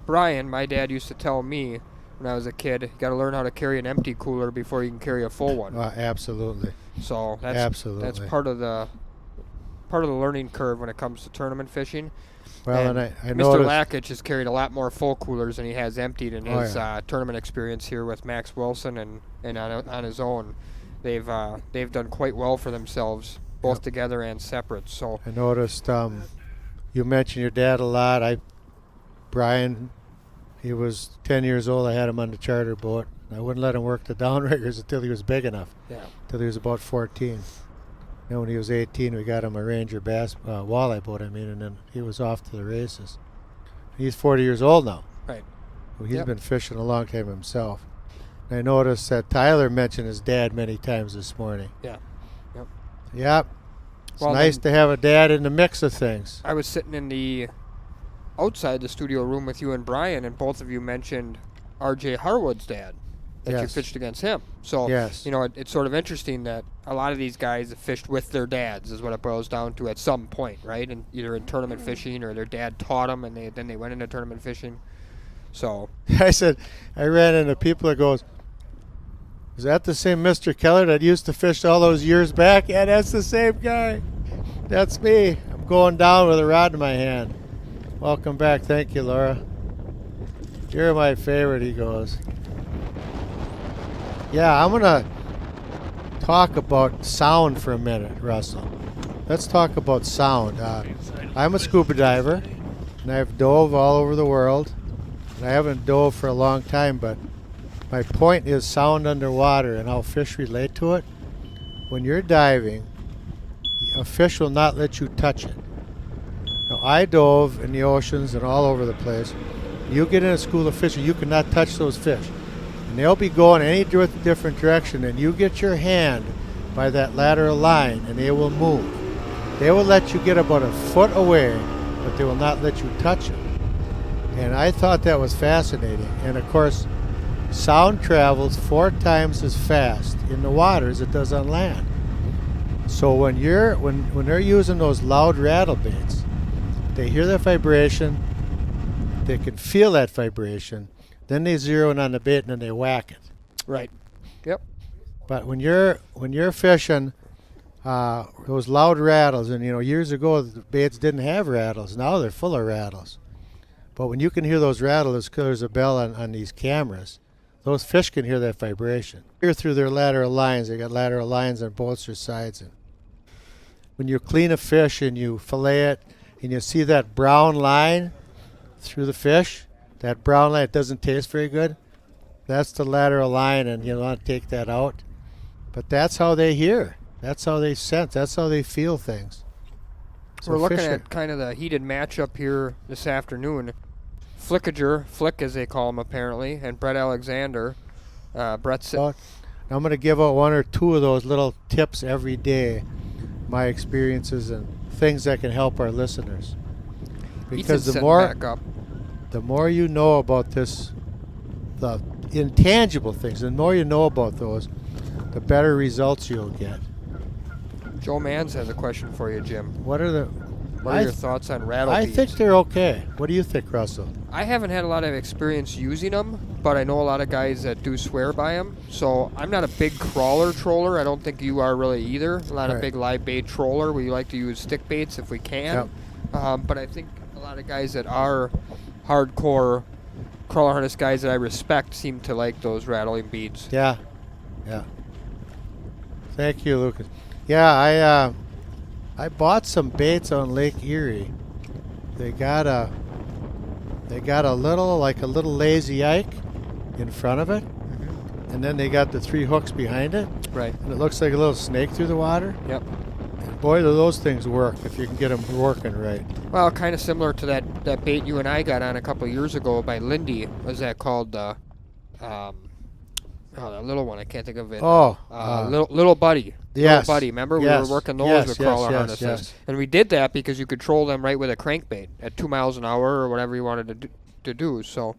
Brian, my dad used to tell me when I was a kid, you got to learn how to carry an empty cooler before you can carry a full one. Absolutely. So that's part of the learning curve when it comes to tournament fishing. Well, and I Mr. noticed Lackich has carried a lot more full coolers than he has emptied in his tournament experience here with Max Wilson and on his own. They've done quite well for themselves, both together and separate. So I noticed you mentioned your dad a lot. Brian, he was 10 years old. I had him on the charter boat. I wouldn't let him work the downriggers until he was big enough. Yeah. Until he was about 14. And when he was 18, we got him a Ranger walleye boat, and then he was off to the races. He's 40 years old now. Right. Well, he's been fishing a long time himself. And I noticed that Tyler mentioned his dad many times this morning. Yeah. Yep. Yep. It's nice to have a dad in the mix of things. I was sitting in the outside the studio room with you and Brian, and both of you mentioned R.J. Harwood's dad. that you Yes. fished against him. So, Yes. you know, it's sort of interesting that a lot of these guys have fished with their dads is what it boils down to at some point, right? And either in tournament fishing or their dad taught them and then they went into tournament fishing. So I said, I ran into people that goes, is that the same Mr. Keller that used to fish all those years back? Yeah, that's the same guy. That's me. I'm going down with a rod in my hand. Welcome back. Thank you, Laura. You're my favorite, he goes. Yeah, I'm going to talk about sound for a minute, Russell. Let's talk about sound. I'm a scuba diver, and I've dove all over the world. And I haven't dove for a long time, but my point is sound underwater and how fish relate to it. When you're diving, a fish will not let you touch it. Now, I dove in the oceans and all over the place. You get in a school of fishing, you cannot touch those fish. And they'll be going any different direction, and you get your hand by that lateral line, and they will move. They will let you get about a foot away, but they will not let you touch it. And I thought that was fascinating. And of course, sound travels 4 times as fast in the water as it does on land. So when they're using those loud rattle baits, they hear that vibration, they can feel that vibration, then they zero in on the bait and then they whack it. right. Yep. But when you're fishing those loud rattles, and years ago the baits didn't have rattles, now they're full of rattles. But when you can hear those rattles, there's a bell on these cameras. Those fish can hear that vibration. Hear through their lateral lines. They got lateral lines on both their sides. And when you clean a fish and you fillet it, and you see that brown line through the fish, that brown line, it doesn't taste very good. That's the lateral line, and you want to take that out. But that's how they hear. That's how they sense. That's how they feel things. So We're looking fish at kind of the heated matchup here this afternoon. Flick as they call him apparently, and Brett Alexander. Brett's I'm going to give out 1 or 2 of those little tips every day, my experiences and things that can help our listeners. Because the more you know about this, the intangible things, the more you know about those, the better results you'll get. Joe Mans has a question for you, Jim. What are your thoughts on rattle I beads? think they're okay. What do you think, Russell? I haven't had a lot of experience using them, but I know a lot of guys that do swear by them. So I'm not a big crawler troller. I don't think you are really either. A lot of big live bait troller. We like to use stick baits if we can. Yep. But I think a lot of guys that are hardcore crawler harness guys that I respect seem to like those rattling beads. Yeah. Thank you, Lucas. Yeah, I bought some baits on Lake Erie. They got a little lazy Ike in front of it, and then they got the 3 hooks behind it. Right. And it looks like a little snake through the water. Yep. And boy, do those things work if you can get them working right. Well, kind of similar to that bait you and I got on a couple of years ago by Lindy. What was that called? The little one. I can't think of it. Little Buddy. Yes. Little Buddy. Remember we were working those with crawler harnesses, and we did that because you could troll them right with a crankbait at 2 miles an hour or whatever you wanted to do. So,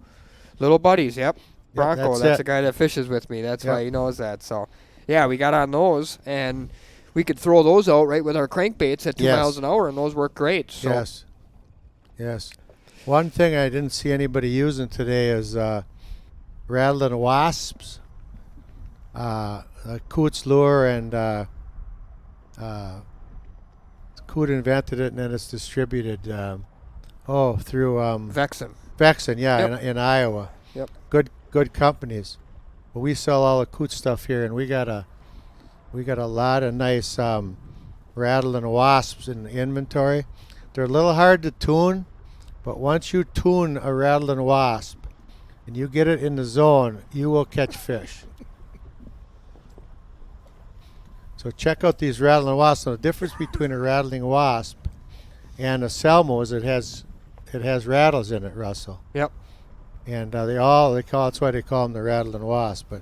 Little Buddies. Yep. Bronco. That's the guy that fishes with me. That's why he knows that. So, yeah, we got on those, and we could throw those out right with our crankbaits at 2 miles an hour, and those work great. So. Yes. One thing I didn't see anybody using today is rattling wasps. Coots lure, and Coot invented it, and then it's distributed through Vexen. Vexen, in Iowa. Yep. Good companies. But we sell all the Coot stuff here, and we got a lot of nice rattling wasps in inventory. They're a little hard to tune, but once you tune a rattling wasp and you get it in the zone, you will catch fish. So check out these rattling wasps. So the difference between a rattling wasp and a Selmo is it has rattles in it, Russell. Yep. And that's why they call them the rattling wasp. But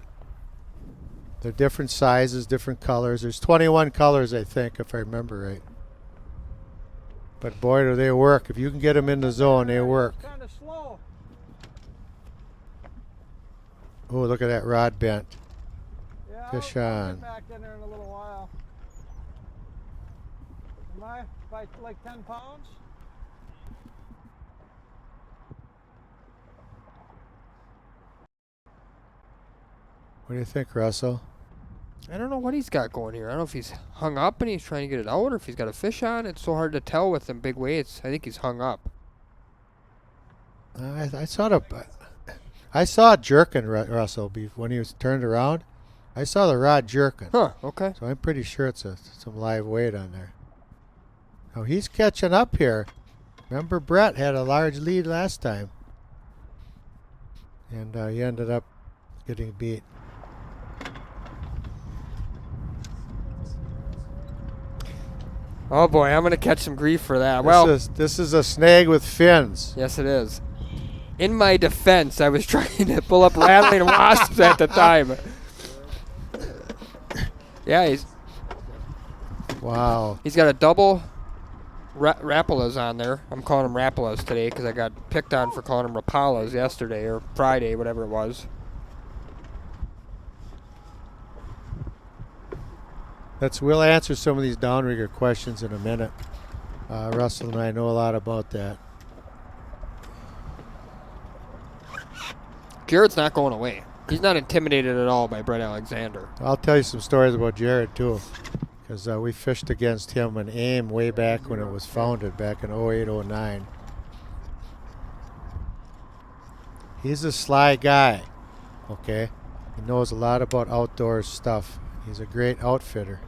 they're different sizes, different colors. There's 21 colors, I think, if I remember right. But boy, do they work. If you can get them in the zone, they work. Kind of slow. Oh, look at that rod bent. Yeah, Fish I'll on. get back in there in a little while. Am I by like 10 pounds? What do you think, Russell? I don't know what he's got going here. I don't know if he's hung up and he's trying to get it out or if he's got a fish on. It's so hard to tell with them big weights. I think he's hung up. I saw it jerking, Russell, when he was turned around. I saw the rod jerking. Huh, okay. So I'm pretty sure it's some live weight on there. Now he's catching up here. Remember, Brett had a large lead last time. And he ended up getting beat. Oh boy, I'm gonna catch some grief for that. This is a snag with fins. Yes, it is. In my defense, I was trying to pull up rattling wasps at the time. Yeah, Wow. He's got a double Rapalas on there. I'm calling them Rapalas today because I got picked on for calling them Rapalas yesterday or Friday, whatever it was. We'll answer some of these downrigger questions in a minute. Russell and I know a lot about that. Jared's not going away. He's not intimidated at all by Brett Alexander. I'll tell you some stories about Jared too, because we fished against him in AIM way back when it was founded, back in 08, 09. He's a sly guy, okay? He knows a lot about outdoor stuff. He's a great outfitter.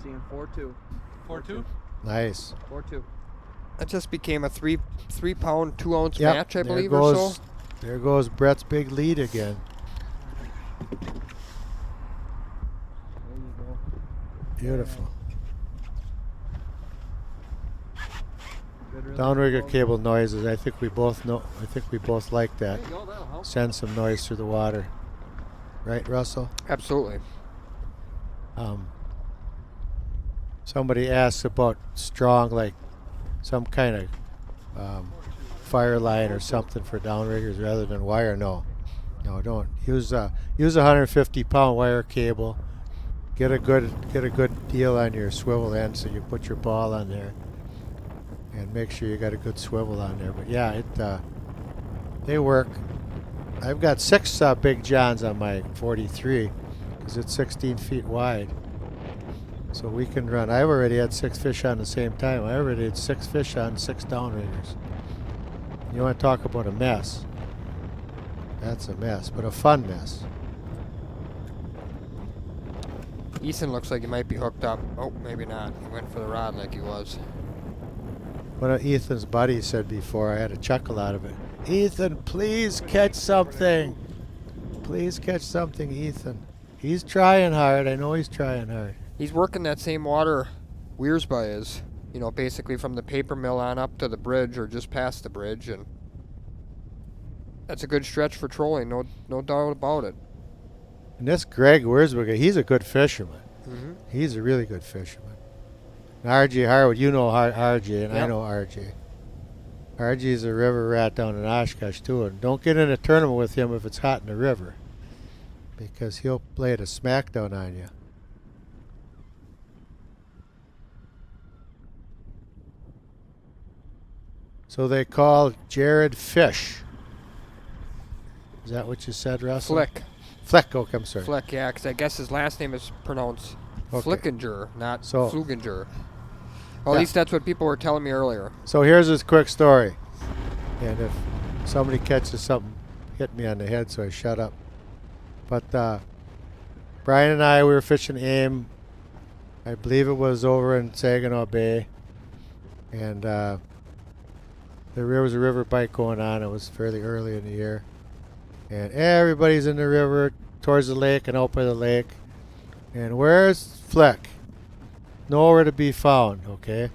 Seeing 4-2. 4-2? Nice. 4-2. That just became a three pound, 2 ounce match, I believe, goes, or so. There goes Brett's big lead again. There you go. Beautiful. Good rhythm. Downrigger cable noises. I think we both like that. There you go, that'll help. Send some noise through the water. Right, Russell? Absolutely. Somebody asks about strong, like some kind of fire line or something for downriggers rather than wire. No, don't use a 150-pound wire cable. Get a good deal on your swivel end, so you put your ball on there, and make sure you got a good swivel on there. But yeah, they work. I've got 6 Big Johns on my 43 because it's 16 feet wide. So we can run. I've already had 6 fish on the same time. I already had 6 fish on, 6 downriggers. You want to talk about a mess? That's a mess, but a fun mess. Ethan looks like he might be hooked up. Oh, maybe not. He went for the rod like he was. One of Ethan's buddies said before, I had a chuckle out of it. Ethan, please catch something. Please catch something, Ethan. He's trying hard. I know he's trying hard. He's working that same water Wiersba is. You know, basically from the paper mill on up to the bridge or just past the bridge. And that's a good stretch for trolling, no doubt about it. And this Greg Wiersba, he's a good fisherman. Mm-hmm. He's a really good fisherman. And RJ Harwood, you know RJ, and I know RJ. RJ's a river rat down in Oshkosh too, and don't get in a tournament with him if it's hot in the river, because he'll lay the smackdown on you. So they call Jared Fish. Is that what you said, Russell? Flick, okay, I'm sorry. Flick, yeah, because I guess his last name is pronounced Flickinger, not Fluginger. Well, at least that's what people were telling me earlier. So here's this quick story. And if somebody catches something, hit me on the head, so I shut up. But Brian and I, we were fishing AIM. I believe it was over in Saginaw Bay. And there was a river bite going on. It was fairly early in the year. And everybody's in the river towards the lake and out by the lake. And where's Flick? Nowhere to be found, okay?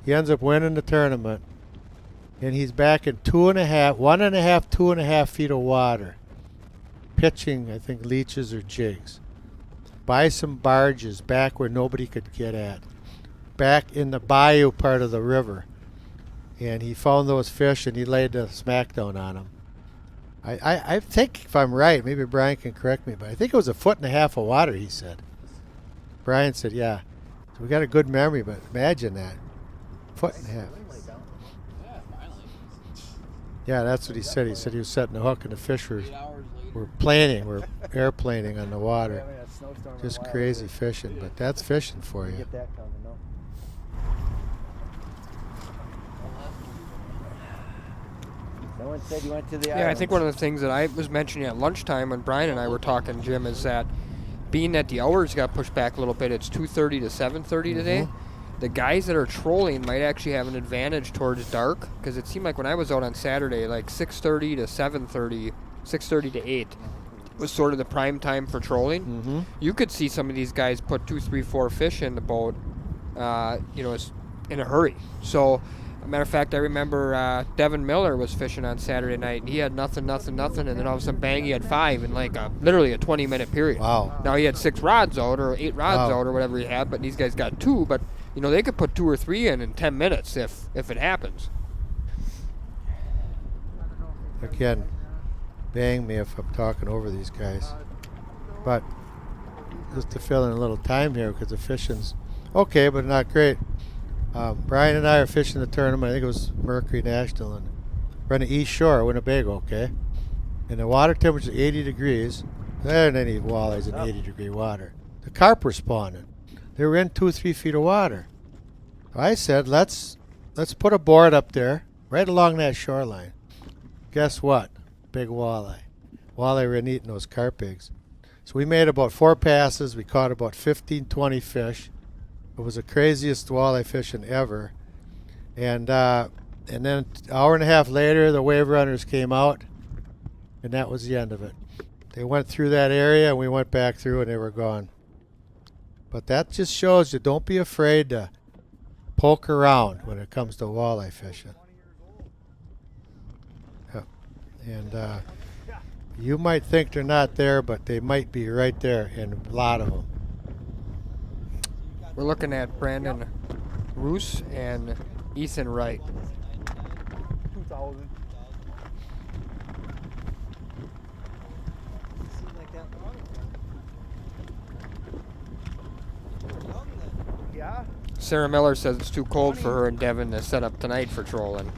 He ends up winning the tournament. And he's back in 2.5 feet of water. Pitching, I think, leeches or jigs. By some barges back where nobody could get at. back in the bayou part of the river. And he found those fish and he laid the smackdown on them. I think, if I'm right, maybe Brian can correct me, but I think it was 1.5 foot of water, he said. Brian said, yeah. So we got a good memory, but imagine that. 1.5 foot. Yeah, that's what he said. He said he was setting the hook and the fish were airplaning on the water. Just crazy fishing, but that's fishing for you. Someone said you went to the Yeah, I think one of the things that I was mentioning at lunchtime when Brian and I were talking, Jim, is that being that the hours got pushed back a little bit, it's 2:30 to 7:30 today. The guys that are trolling might actually have an advantage towards dark, because it seemed like when I was out on Saturday, like 6:30 to 7:30, 6:30 to 8 was sort of the prime time for trolling. You could see some of these guys put 2, 3, 4 fish in the boat, in a hurry. So, a matter of fact, I remember Devin Miller was fishing on Saturday night, and he had nothing, and then all of a sudden, bang, he had 5 in like literally a 20-minute period. Wow. Now he had 6 rods out or 8 rods out or whatever he had, but these guys got 2, but they could put 2 or 3 in 10 minutes if it happens. Again, bang me if I'm talking over these guys. But just to fill in a little time here, because the fishing's okay, but not great. Brian and I are fishing the tournament. I think it was Mercury National, and we're on the east shore, Winnebago, okay? And the water temperature is 80 degrees. There aren't any walleyes in 80-degree water. The carp were spawning. They were in 2 or 3 feet of water. I said, let's put a board up there, right along that shoreline. Guess what? Big walleye. Walleye were eating those carp eggs. So we made about 4 passes. We caught about 15, 20 fish. It was the craziest walleye fishing ever. And then an hour and a half later, the wave runners came out, and that was the end of it. They went through that area, and we went back through, and they were gone. But that just shows you, don't be afraid to poke around when it comes to walleye fishing. Yep. And you might think they're not there, but they might be right there, and a lot of them. We're looking at Brandon Roos and Ethan Wright. 2,000. Yeah. Sarah Miller says it's too cold for her and Devin to set up tonight for trolling.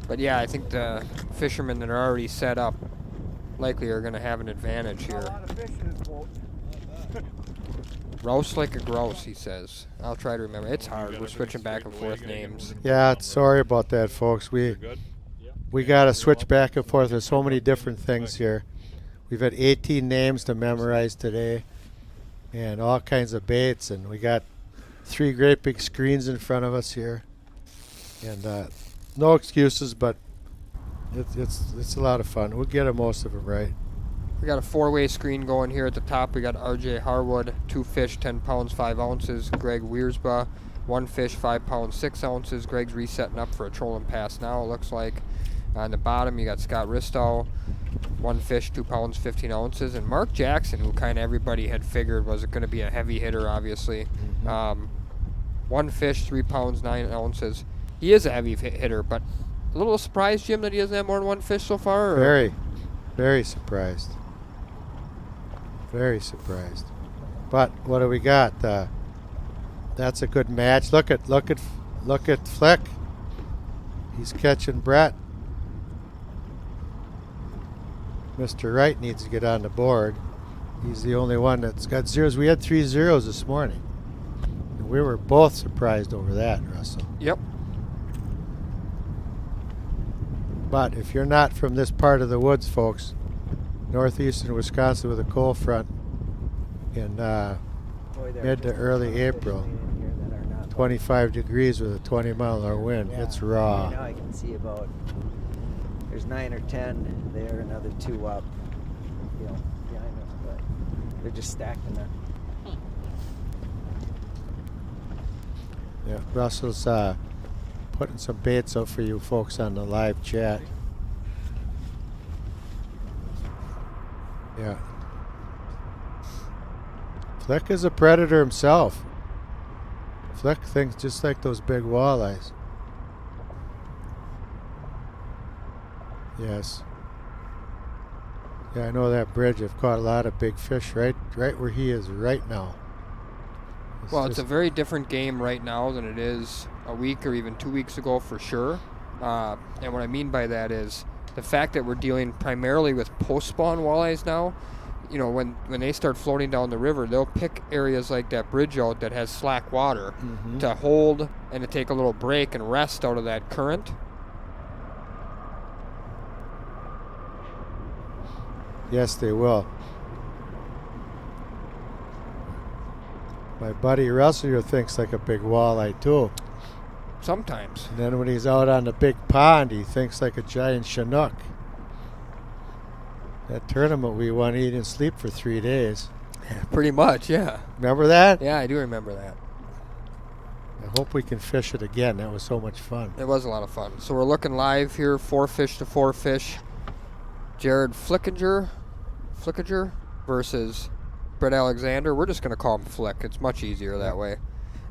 But yeah, I think the fishermen that are already set up likely are going to have an advantage here. Roast like a grouse, he says. I'll try to remember. It's hard. We're switching back and forth names. Yeah, sorry about that, folks. We got to switch back and forth. There's so many different things here. We've had 18 names to memorize today and all kinds of baits. And we got 3 great big screens in front of us here. And no excuses, but it's a lot of fun. We'll get most of them right. We got a 4-way screen going here at the top. We got RJ Harwood, 2 fish, 10 pounds, 5 ounces. Greg Wiersba, 1 fish, 5 pounds, 6 ounces. Greg's resetting up for a trolling pass now, it looks like. On the bottom, you got Scott Ristow, 1 fish, 2 pounds, 15 ounces. And Mark Jackson, who kind of everybody had figured was going to be a heavy hitter, obviously. 1 fish, 3 pounds, 9 ounces. He is a heavy hitter, but a little surprised, Jim, that he doesn't have more than 1 fish so far? Or? Very, very surprised. Very surprised. But what do we got? That's a good match. Look at Fleck. He's catching Brett. Mr. Wright needs to get on the board. He's the only one that's got zeros. We had 3 zeros this morning. And we were both surprised over that, Russell. Yep. But if you're not from this part of the woods, folks, northeastern Wisconsin with a cold front in mid to early April, 25 degrees with a 20-mile-an-hour wind. Yeah. It's raw. Now I can see about, there's 9 or 10 there, another 2 up, behind us, but they're just stacked in there. Yeah, Russell's putting some baits out for you folks on the live chat. Yeah. Flick is a predator himself. Flick thinks just like those big walleyes. Yes. Yeah, I know that bridge. I've caught a lot of big fish right where he is right now. Well, it's a very different game right now than it is a week or even 2 weeks ago for sure. And what I mean by that is the fact that we're dealing primarily with post-spawn walleyes now. You know, when they start floating down the river, they'll pick areas like that bridge out that has slack water to hold and to take a little break and rest out of that current. Yes, they will. My buddy Russell thinks like a big walleye too. Sometimes. And then when he's out on the big pond, he thinks like a giant Chinook. That tournament we won, he didn't sleep for 3 days. Pretty much, yeah. Remember that? Yeah, I do remember that. I hope we can fish it again. That was so much fun. It was a lot of fun. So we're looking live here, 4 fish to 4 fish. Jared Flickinger versus Brett Alexander. We're just going to call him Flick. It's much easier that way.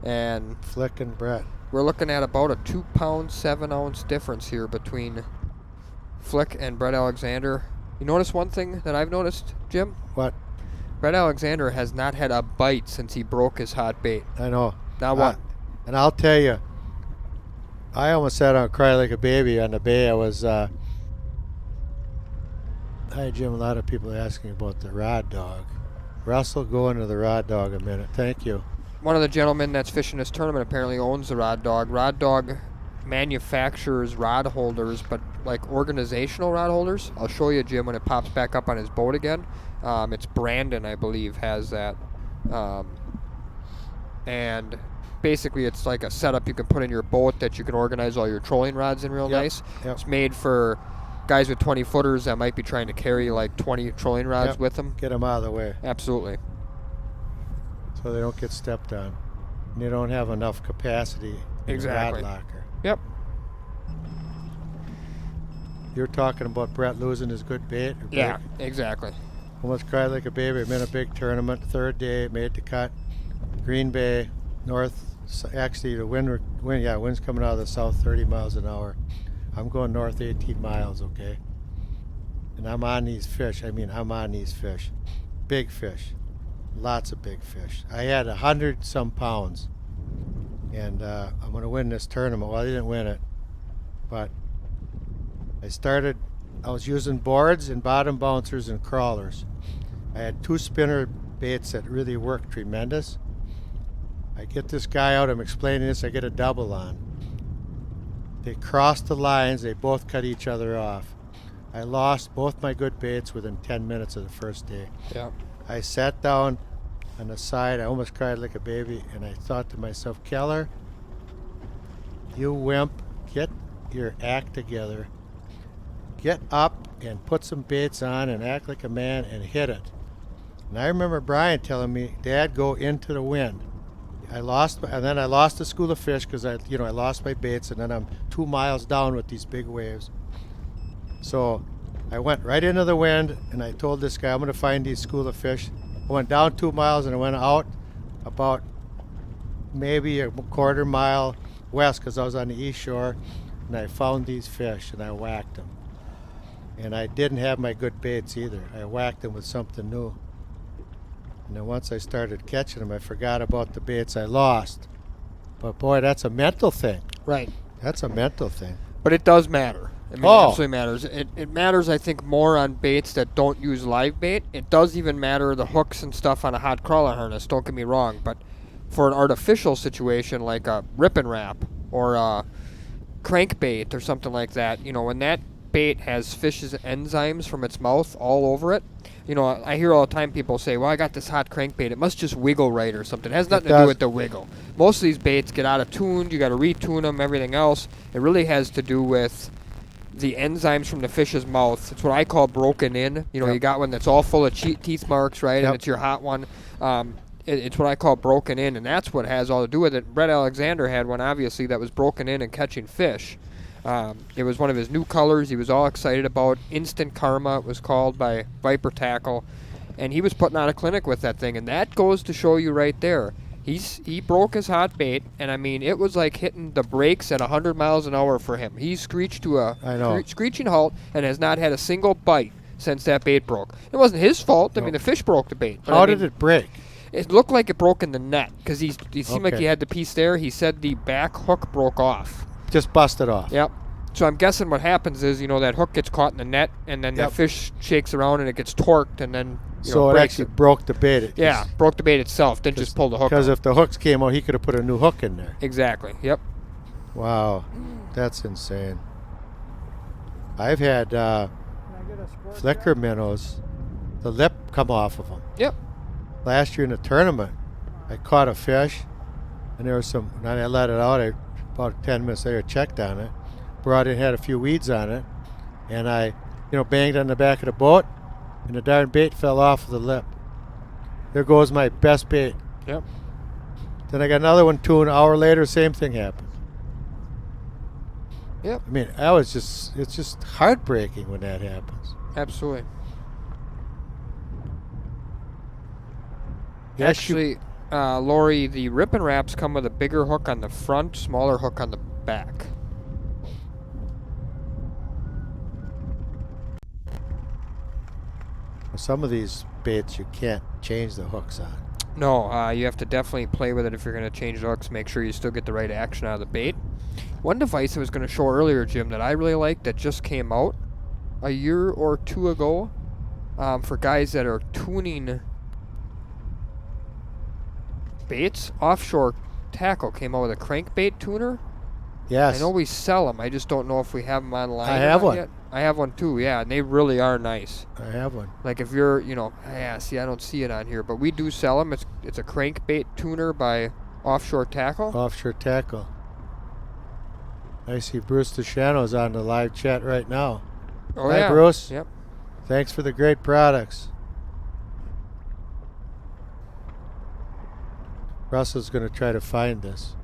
And Flick and Brett. We're looking at about a 2 pound, 7 ounce difference here between Flick and Brett Alexander. You notice one thing that I've noticed, Jim? What? Brett Alexander has not had a bite since he broke his hot bait. I know. Not one. And I'll tell you, I almost sat on Cry Like a Baby on the bay. I was, hi Jim, a lot of people asking about the rod dog. Russell, go into the rod dog a minute. Thank you. One of the gentlemen that's fishing this tournament apparently owns the Rod Dog. Rod Dog manufactures rod holders, but like organizational rod holders. I'll show you, Jim, when it pops back up on his boat again. It's Brandon, I believe, has that. And basically it's like a setup you can put in your boat that you can organize all your trolling rods in real nice. Yep. It's made for guys with 20 footers that might be trying to carry like 20 trolling rods with them. Get them out of the way. Absolutely. So they don't get stepped on. And they don't have enough capacity in the rod locker. Yep. You're talking about Brett losing his good bait? Yeah, exactly. Almost Cried Like a Baby. I'm in a big tournament. Third day, made the cut. Green Bay, north. Actually, the wind's coming out of the south, 30 miles an hour. I'm going north 18 miles, okay? And I'm on these fish. I'm on these fish. Big fish. Lots of big fish. I had 100-some pounds. And I'm going to win this tournament. Well, I didn't win it. But I was using boards and bottom bouncers and crawlers. I had 2 spinner baits that really worked tremendous. I get this guy out, I'm explaining this, I get a double on. They crossed the lines, they both cut each other off. I lost both my good baits within 10 minutes of the first day. Yeah. I sat down on the side, I almost cried like a baby, and I thought to myself, Keller, you wimp, get your act together. Get up and put some baits on and act like a man and hit it. And I remember Brian telling me, Dad, go into the wind. I lost the school of fish because I lost my baits, and then I'm 2 miles down with these big waves. So I went right into the wind, and I told this guy, I'm going to find these school of fish. I went down 2 miles, and I went out about maybe a quarter mile west because I was on the east shore, and I found these fish, and I whacked them. And I didn't have my good baits either. I whacked them with something new. And then once I started catching them, I forgot about the baits I lost. But boy, that's a mental thing. Right. That's a mental thing. But it does matter. It absolutely matters. It matters, I think, more on baits that don't use live bait. It does even matter the hooks and stuff on a hot crawler harness, don't get me wrong. But for an artificial situation like a rip and wrap or a crankbait or something like that, when that bait has fish's enzymes from its mouth all over it, I hear all the time people say, well, I got this hot crankbait, it must just wiggle right or something. It has nothing to do with the wiggle. Most of these baits get out of tune, you got to retune them, everything else. It really has to do with the enzymes from the fish's mouth. It's what I call broken in. You got one that's all full of teeth marks, right, and it's your hot one. It's what I call broken in, and that's what has all to do with it. Brett Alexander had one, obviously, that was broken in and catching fish. It was one of his new colors he was all excited about. Instant Karma, it was called, by Viper Tackle. And he was putting on a clinic with that thing. And that goes to show you right there. He broke his hot bait, and I mean, it was like hitting the brakes at 100 miles an hour for him. He screeched to a screeching halt and has not had a single bite since that bait broke. It wasn't his fault. I mean, the fish broke the bait. How did it break? It looked like it broke in the net because he seemed like he had the piece there. He said the back hook broke off. Just busted off. Yep. So I'm guessing what happens is, that hook gets caught in the net, and then that fish shakes around and it gets torqued, and then so it actually broke the bait. Broke the bait itself. Didn't just pull the hook. Because out. if the hooks came out, he could have put a new hook in there. Exactly. Yep. Wow, that's insane. I've had flicker minnows, the lip come off of them. Yep. Last year in the tournament, I caught a fish, and there was some. And I let it out. About 10 minutes later, checked on it, brought it, had a few weeds on it, and I, banged on the back of the boat, and the darn bait fell off of the lip. There goes my best bait. Yep. Then I got another one too. An hour later, same thing happened. Yep. I mean, it's just heartbreaking when that happens. Absolutely. Yes, Actually, Lori, the Rip and Wraps come with a bigger hook on the front, smaller hook on the back. Some of these baits you can't change the hooks on. No, you have to definitely play with it if you're going to change the hooks. Make sure you still get the right action out of the bait. One device I was going to show earlier, Jim, that I really like that just came out a year or two ago for guys that are tuning baits. Offshore Tackle came out with a crankbait tuner. Yes. I know we sell them. I just don't know if we have them online. I have one. Yet. I have one too, yeah, and they really are nice. I have one. Like if you're, see, I don't see it on here, but we do sell them. It's a crankbait tuner by Offshore Tackle. Offshore Tackle. I see Bruce DeShano's on the live chat right now. Oh, Hi, yeah. Bruce. Yep. Thanks for the great products. Russell's going to try to find this.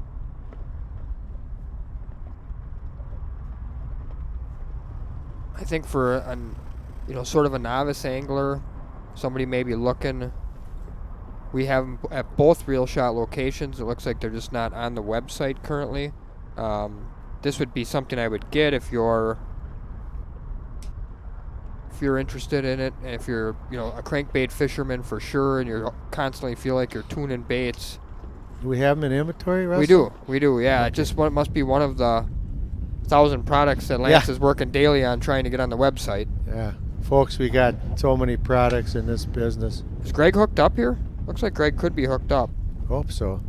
I think for sort of a novice angler, somebody may be looking. We have them at both Reel Shot locations. It looks like they're just not on the website currently. This would be something I would get if you're interested in it, and if you're a crankbait fisherman for sure, and you're constantly feel like you're tuning baits. Do we have them in inventory, Russell? We do. Yeah, Okay. it just must be one of the 1,000 products that Lance is working daily on trying to get on the website. Yeah. Folks, we got so many products in this business. Is Greg hooked up here? Looks like Greg could be hooked up. Hope so.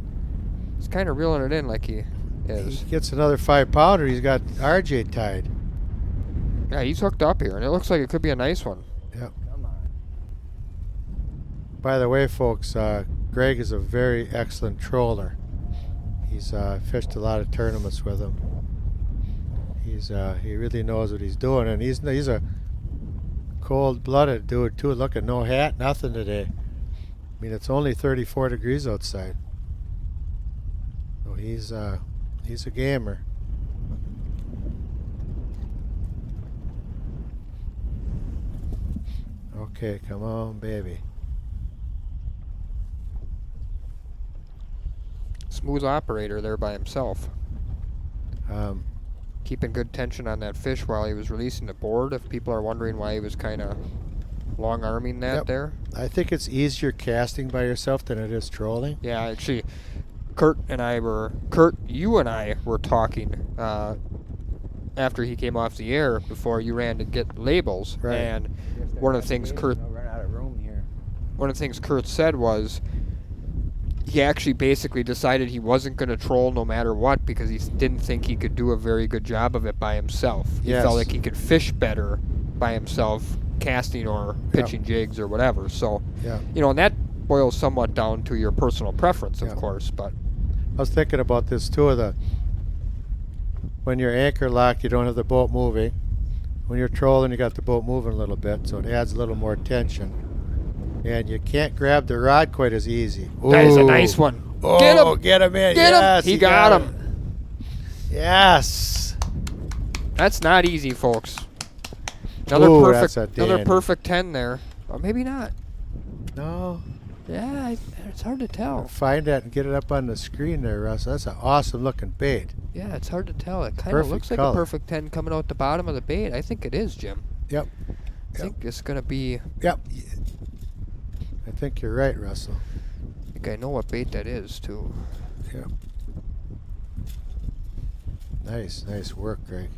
He's kind of reeling it in like he is. He gets another 5-pounder. He's got RJ tied. Yeah, he's hooked up here, and it looks like it could be a nice one. Yep. Come on. By the way, folks, Greg is a very excellent troller. He's fished a lot of tournaments with him. He really knows what he's doing, and he's a cold-blooded dude too. Look at no hat, nothing today. I mean, it's only 34 degrees outside. So he's a gamer. Okay, come on, baby. Smooth operator there by himself. Keeping good tension on that fish while he was releasing the board. If people are wondering why he was kind of long-arming that there. I think it's easier casting by yourself than it is trolling. Yeah, actually, you and I were talking after he came off the air before you ran to get labels. Right. And one of the things Kurt said was he actually basically decided he wasn't going to troll no matter what because he didn't think he could do a very good job of it by himself. He felt like he could fish better by himself, casting or pitching jigs or whatever. So, and that boils somewhat down to your personal preference, of course. But I was thinking about this too. When you're anchor locked, you don't have the boat moving. When you're trolling, you got the boat moving a little bit, so it adds a little more tension. And you can't grab the rod quite as easy. That is a nice one. Oh, get him! Get him in! Get yes, him! He got him. Yes. That's not easy, folks. Another That's a another dandy. perfect 10 there. Or maybe not. No. Yeah, it's hard to tell. Find that and get it up on the screen there, Russ. That's an awesome looking bait. Yeah, it's hard to tell. It kind of looks like a perfect 10 coming out the bottom of the bait. I think it is, Jim. Yep. I think it's going to be... Yep. I think you're right, Russell. I think I know what bait that is, too. Yep. Nice work, Greg.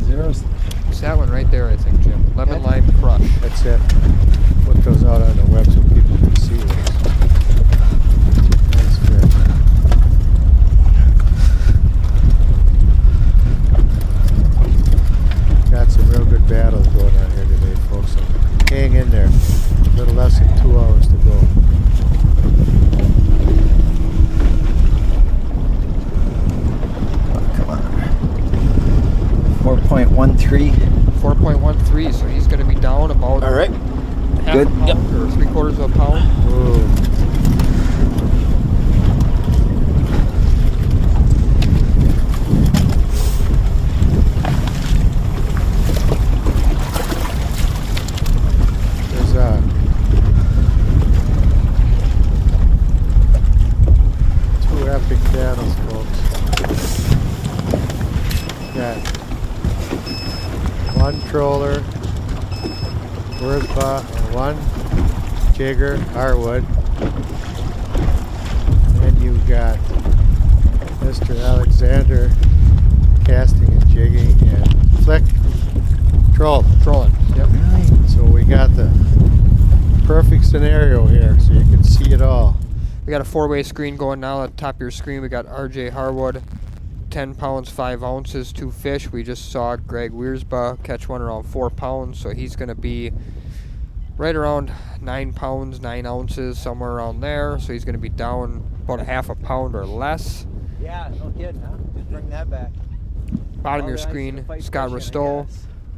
Zeros. It's that one right there, I think, Jim. Lemon Lime Crush. That's it. Put those out on the web so people can see those. Nice fish. Got some real good battles going on here today, folks. So hang in there. A little less than 2 hours to go. Come on. 4.13. 4.13, so he's going to be down about All right. half Good. a pound or 3/4 of a pound. Ooh. There's two epic battles, folks. Got one troller, Wurzbach, and one jigger, hardwood. Then you got Mr. Alexander casting and jigging and Flick trolling. Yep. So we got the perfect scenario here so you can see it all. We got a 4-way screen going now. At the top of your screen, we got RJ Harwood, 10 pounds, 5 ounces, 2 fish. We just saw Greg Wiersba catch one around 4 pounds, so he's going to be right around 9 pounds, 9 ounces, somewhere around there. So he's going to be down about a half a pound or less. Yeah, no kidding, huh? Just bring that back. Bottom of your screen, Scott Ristow,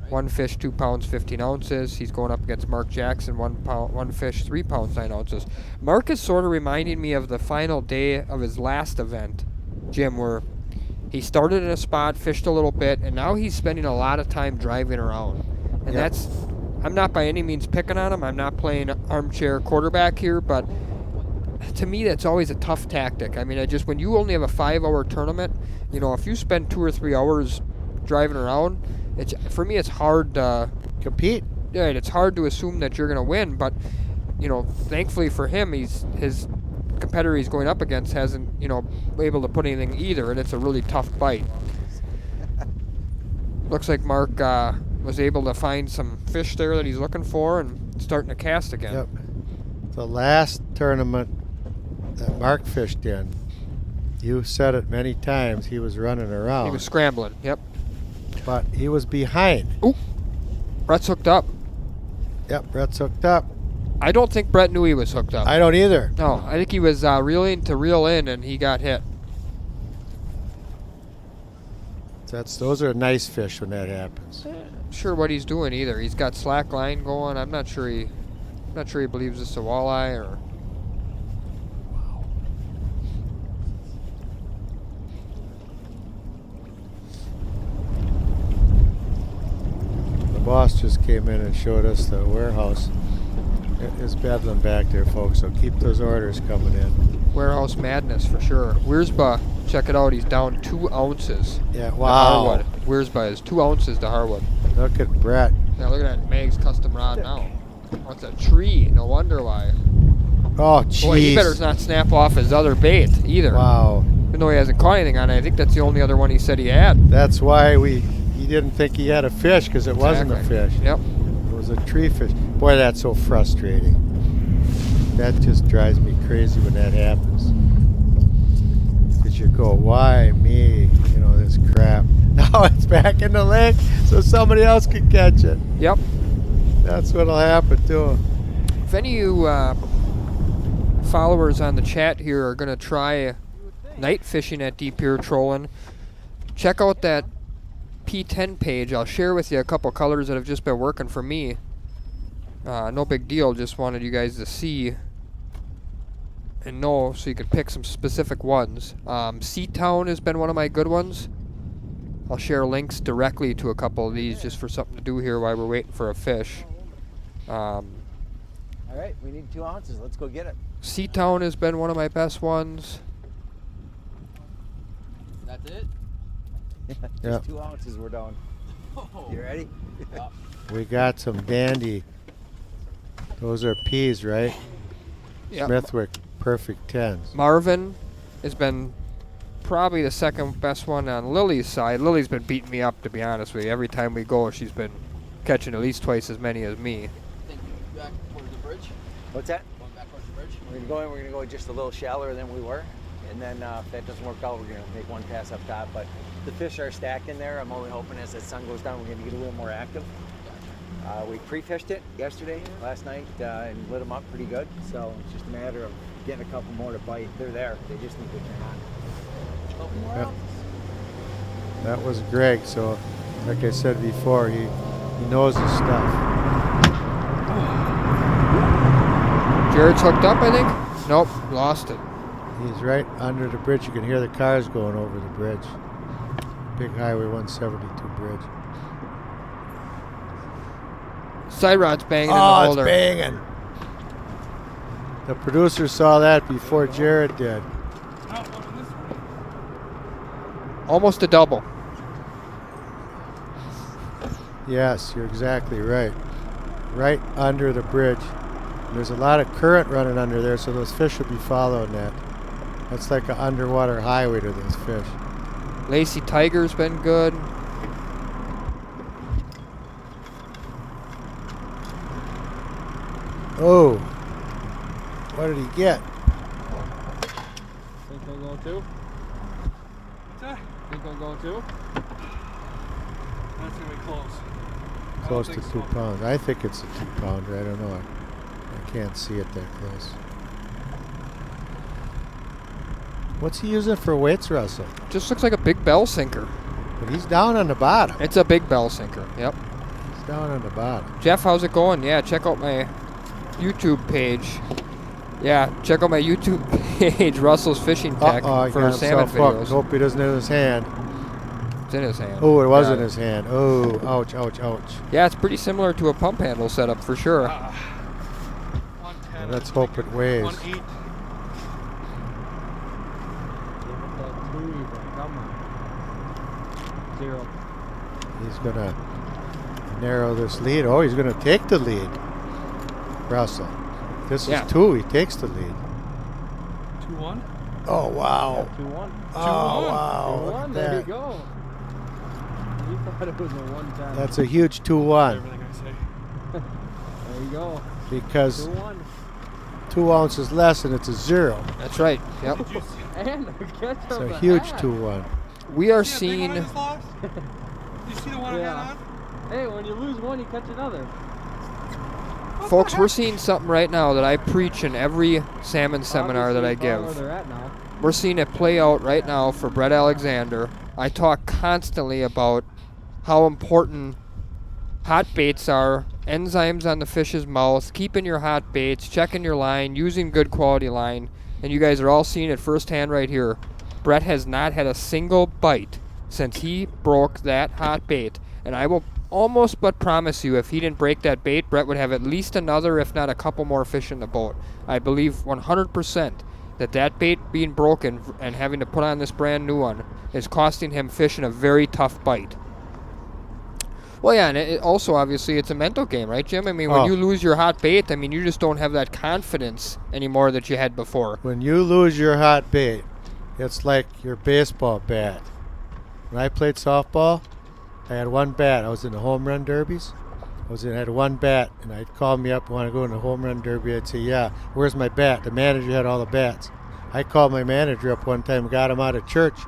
1 fish, 2 pounds, 15 ounces. He's going up against Mark Jackson, 1 fish, 3 pounds, 9 ounces. Mark is sort of reminding me of the final day of his last event, Jim, where he started in a spot, fished a little bit, and now he's spending a lot of time driving around. And that's, I'm not by any means picking on him. I'm not playing armchair quarterback here, but to me that's always a tough tactic. I mean, when you only have a 5-hour tournament, you know, if you spend 2 or 3 hours driving around, for me it's hard to compete. Yeah, it's hard to assume that you're going to win, but you know, thankfully for him, his competitor he's going up against hasn't, you know, able to put anything either, and it's a really tough bite. Looks like Mark was able to find some fish there that he's looking for and starting to cast again. Yep. The last tournament that Mark fished in, you said it many times, he was running around. He was scrambling, yep. But he was behind. Ooh, Brett's hooked up. Yep, Brett's hooked up. I don't think Brett knew he was hooked up. I don't either. No, I think he was reeling to reel in and he got hit. Those are nice fish when that happens. I'm sure what he's doing either. He's got slack line going. I'm not sure he believes it's a walleye or. The boss just came in and showed us the warehouse. It is bedlam back there, folks, so keep those orders coming in. Warehouse madness for sure. Wiersba, check it out. He's down 2 ounces. Yeah, wow. Wiersba is 2 ounces to Harwood. Look at Brett. Now look at that Meg's custom rod now. Oh, it's a tree. No wonder why. Oh, jeez. Boy, he better not snap off his other bait either. Wow. Even though he hasn't caught anything on it, I think that's the only other one he said he had. That's why he didn't think he had a fish, because it wasn't a fish. Yep. It was a tree fish. Boy, that's so frustrating. That just drives me crazy when that happens. Because you go, why me? You know, this crap. Now it's back in the lake so somebody else can catch it. Yep. That's what'll happen to him. If any of you followers on the chat here are going to try night fishing at Deep Pier trolling, check out that P10 page. I'll share with you a couple colors that have just been working for me. No big deal, just wanted you guys to see and know so you could pick some specific ones. Seatown has been one of my good ones. I'll share links directly to a couple of these just for something to do here while we're waiting for a fish. All right, we need 2 ounces. Let's go get it. Seatown has been one of my best ones. That's it? Just Yeah. 2 ounces, we're done. You ready? We got some dandy. Those are P's, right? Yep. Smithwick Perfect 10s. Marvin has been probably the second best one on Lily's side. Lily's been beating me up, to be honest with you. Every time we go, she's been catching at least twice as many as me. Think back towards the bridge. What's that? Going back towards the bridge. We're gonna go just a little shallower than we were, and then if that doesn't work out, we're gonna make one pass up top. But the fish are stacked in there. I'm only hoping as the sun goes down, we're gonna get a little more active. We pre-fished it yesterday, last night, and lit them up pretty good. So it's just a matter of getting a couple more to bite. They're there. They just need to turn on. Couple more Yep. ounces. That was Greg, so like I said before, he knows his stuff. Jared's hooked up, I think? Nope, lost it. He's right under the bridge. You can hear the cars going over the bridge. Big Highway 172 bridge. Side rod's banging in the Oh, it's holder. banging. The producer saw that before Jared did. Almost a double. Yes, you're exactly right. Right under the bridge. There's a lot of current running under there, so those fish will be following that. That's like an underwater highway to those fish. Lacey Tiger's been good. Oh, what did he get? Think he'll go 2? Think he'll go 2? That's gonna be close. Close to 2 pounds. I think it's a 2 pounder. I don't know. I can't see it that close. What's he using for weights, Russell? Just looks like a big bell sinker. But he's down on the bottom. It's a big bell sinker, yep. He's down on the bottom. Jeff, how's it going? Yeah, check out my YouTube page. Yeah, check out my YouTube page, Russell's Fishing Tech, He for got salmon himself hooked. videos. Hope he doesn't in his hand. It's in his hand. Oh, it was Got in his hand. Oh, ouch, ouch, ouch. Yeah, it's pretty similar to a pump handle setup for sure. Let's hope it weighs. 1.8. That 2 even. Come on. 0. He's going to narrow this lead. Oh, he's going to take the lead. Russell. This is 2. He takes the lead. 2-1. Oh, wow. 2-1. Oh, wow. Look 2-1. at There you that. go. You thought it was a 1-10. That's a huge 2-1. Everything I say. There you go. Because 2-1. 2 ounces less and it's a 0. That's right. Yep. And a catch It's of a the huge hat. 2-1. We are seeing. You see the one I had on? Hey, when you lose one, you catch another. Folks, we're seeing something right now that I preach in every salmon seminar that I Obviously, where give. they're at now. We're seeing it play out right now for Brett Alexander. I talk constantly about how important hot baits are, enzymes on the fish's mouth, keeping your hot baits, checking your line, using good quality line, and you guys are all seeing it firsthand right here. Brett has not had a single bite since he broke that hot bait, and I will almost but promise you if he didn't break that bait, Brett would have at least another, if not a couple more fish in the boat. I believe 100% that bait being broken and having to put on this brand new one is costing him fish in a very tough bite. Well, yeah, and it also, obviously, it's a mental game, right, Jim? I mean, when you lose your hot bait, I mean, you just don't have that confidence anymore that you had before. When you lose your hot bait, it's like your baseball bat. When I played softball, I had one bat. I was in the home run derbies. I had one bat, and I'd call me up, want to go in the home run derby. I'd say, yeah, where's my bat? The manager had all the bats. I called my manager up one time and got him out of church.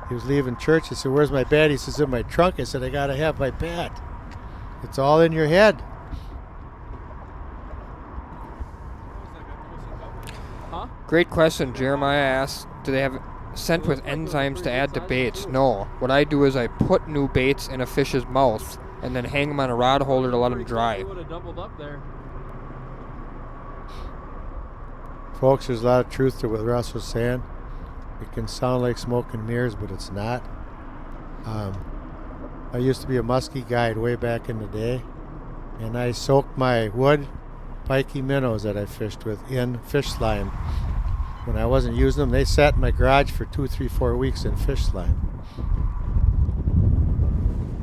He was leaving church. I said, where's my bat? He says, in my trunk. I said, I got to have my bat. It's all in your head. Great question. Jeremiah asked, do they have scent with enzymes to add to baits? No. What I do is I put new baits in a fish's mouth and then hang them on a rod holder to let them dry. would have doubled up there. Folks, there's a lot of truth to what Russ was saying. It can sound like smoke and mirrors, but it's not. I used to be a muskie guide way back in the day, and I soaked my wood pikey minnows that I fished with in fish slime. When I wasn't using them, they sat in my garage for 2, 3, 4 weeks in fish slime.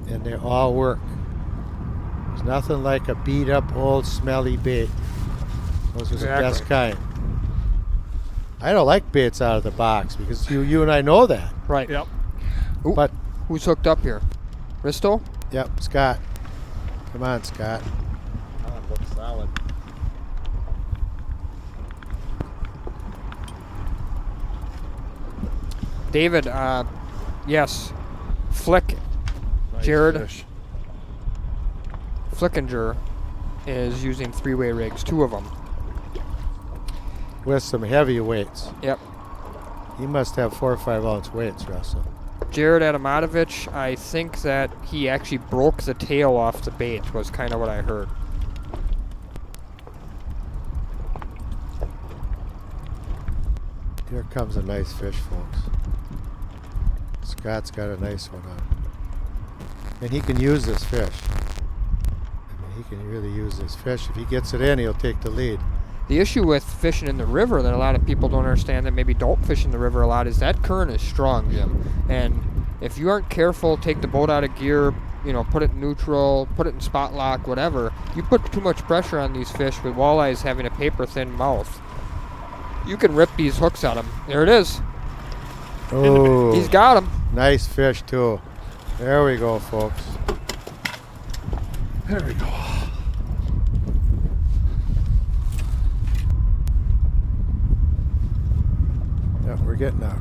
And they all work. There's nothing like a beat up old smelly bait. Those are the best kind. I don't like baits out of the box because you and I know that. Right. Yep. Ooh, But who's hooked up here? Risto? yep, Scott. Come on, Scott. That looks solid. David, yes. Flick. Nice Jared. fish. Flickinger is using 3-way rigs, 2 of them. With some heavy weights. Yep. He must have 4 or 5 ounce weights, Russell. Jared Adamovich, I think that he actually broke the tail off the bait, was kind of what I heard. Here comes a nice fish, folks. Scott's got a nice one on. And he can use this fish. I mean, he can really use this fish. If he gets it in, he'll take the lead. The issue with fishing in the river that a lot of people don't understand, that maybe don't fish in the river a lot, is that current is strong, Jim. And if you aren't careful, take the boat out of gear, you know, put it in neutral, put it in spot lock, whatever, you put too much pressure on these fish with walleyes having a paper thin mouth. You can rip these hooks out of them. There it is. Oh, He's got him. nice fish too. There we go, folks. There we go. Yeah, we're getting a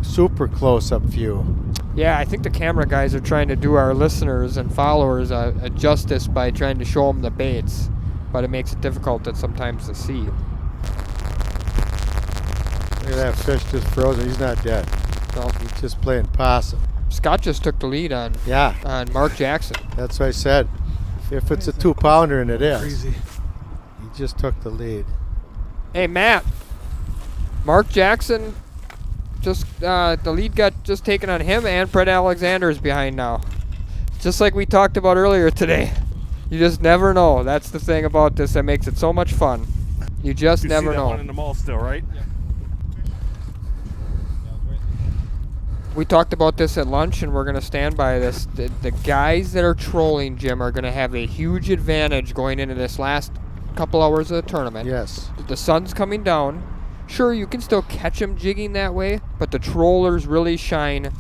super close-up view. Yeah, I think the camera guys are trying to do our listeners and followers a justice by trying to show them the baits, but it makes it difficult sometimes to see. Look at that fish just frozen. He's not dead. So He's just playing possum. Scott just took the lead on Mark Jackson. That's what I said. If it's a 2-pounder, and it is, Crazy. he just took the lead. Hey Matt, Mark Jackson, just the lead got just taken on him, and Brett Alexander is behind now. Just like we talked about earlier today. You just never know. That's the thing about this that makes it so much fun. You just You never see that know. one in the mall still, right? We talked about this at lunch, and we're going to stand by this. The guys that are trolling, Jim, are going to have a huge advantage going into this last couple hours of the tournament. Yes. The sun's coming down. Sure, you can still catch them jigging that way, but the trollers really shine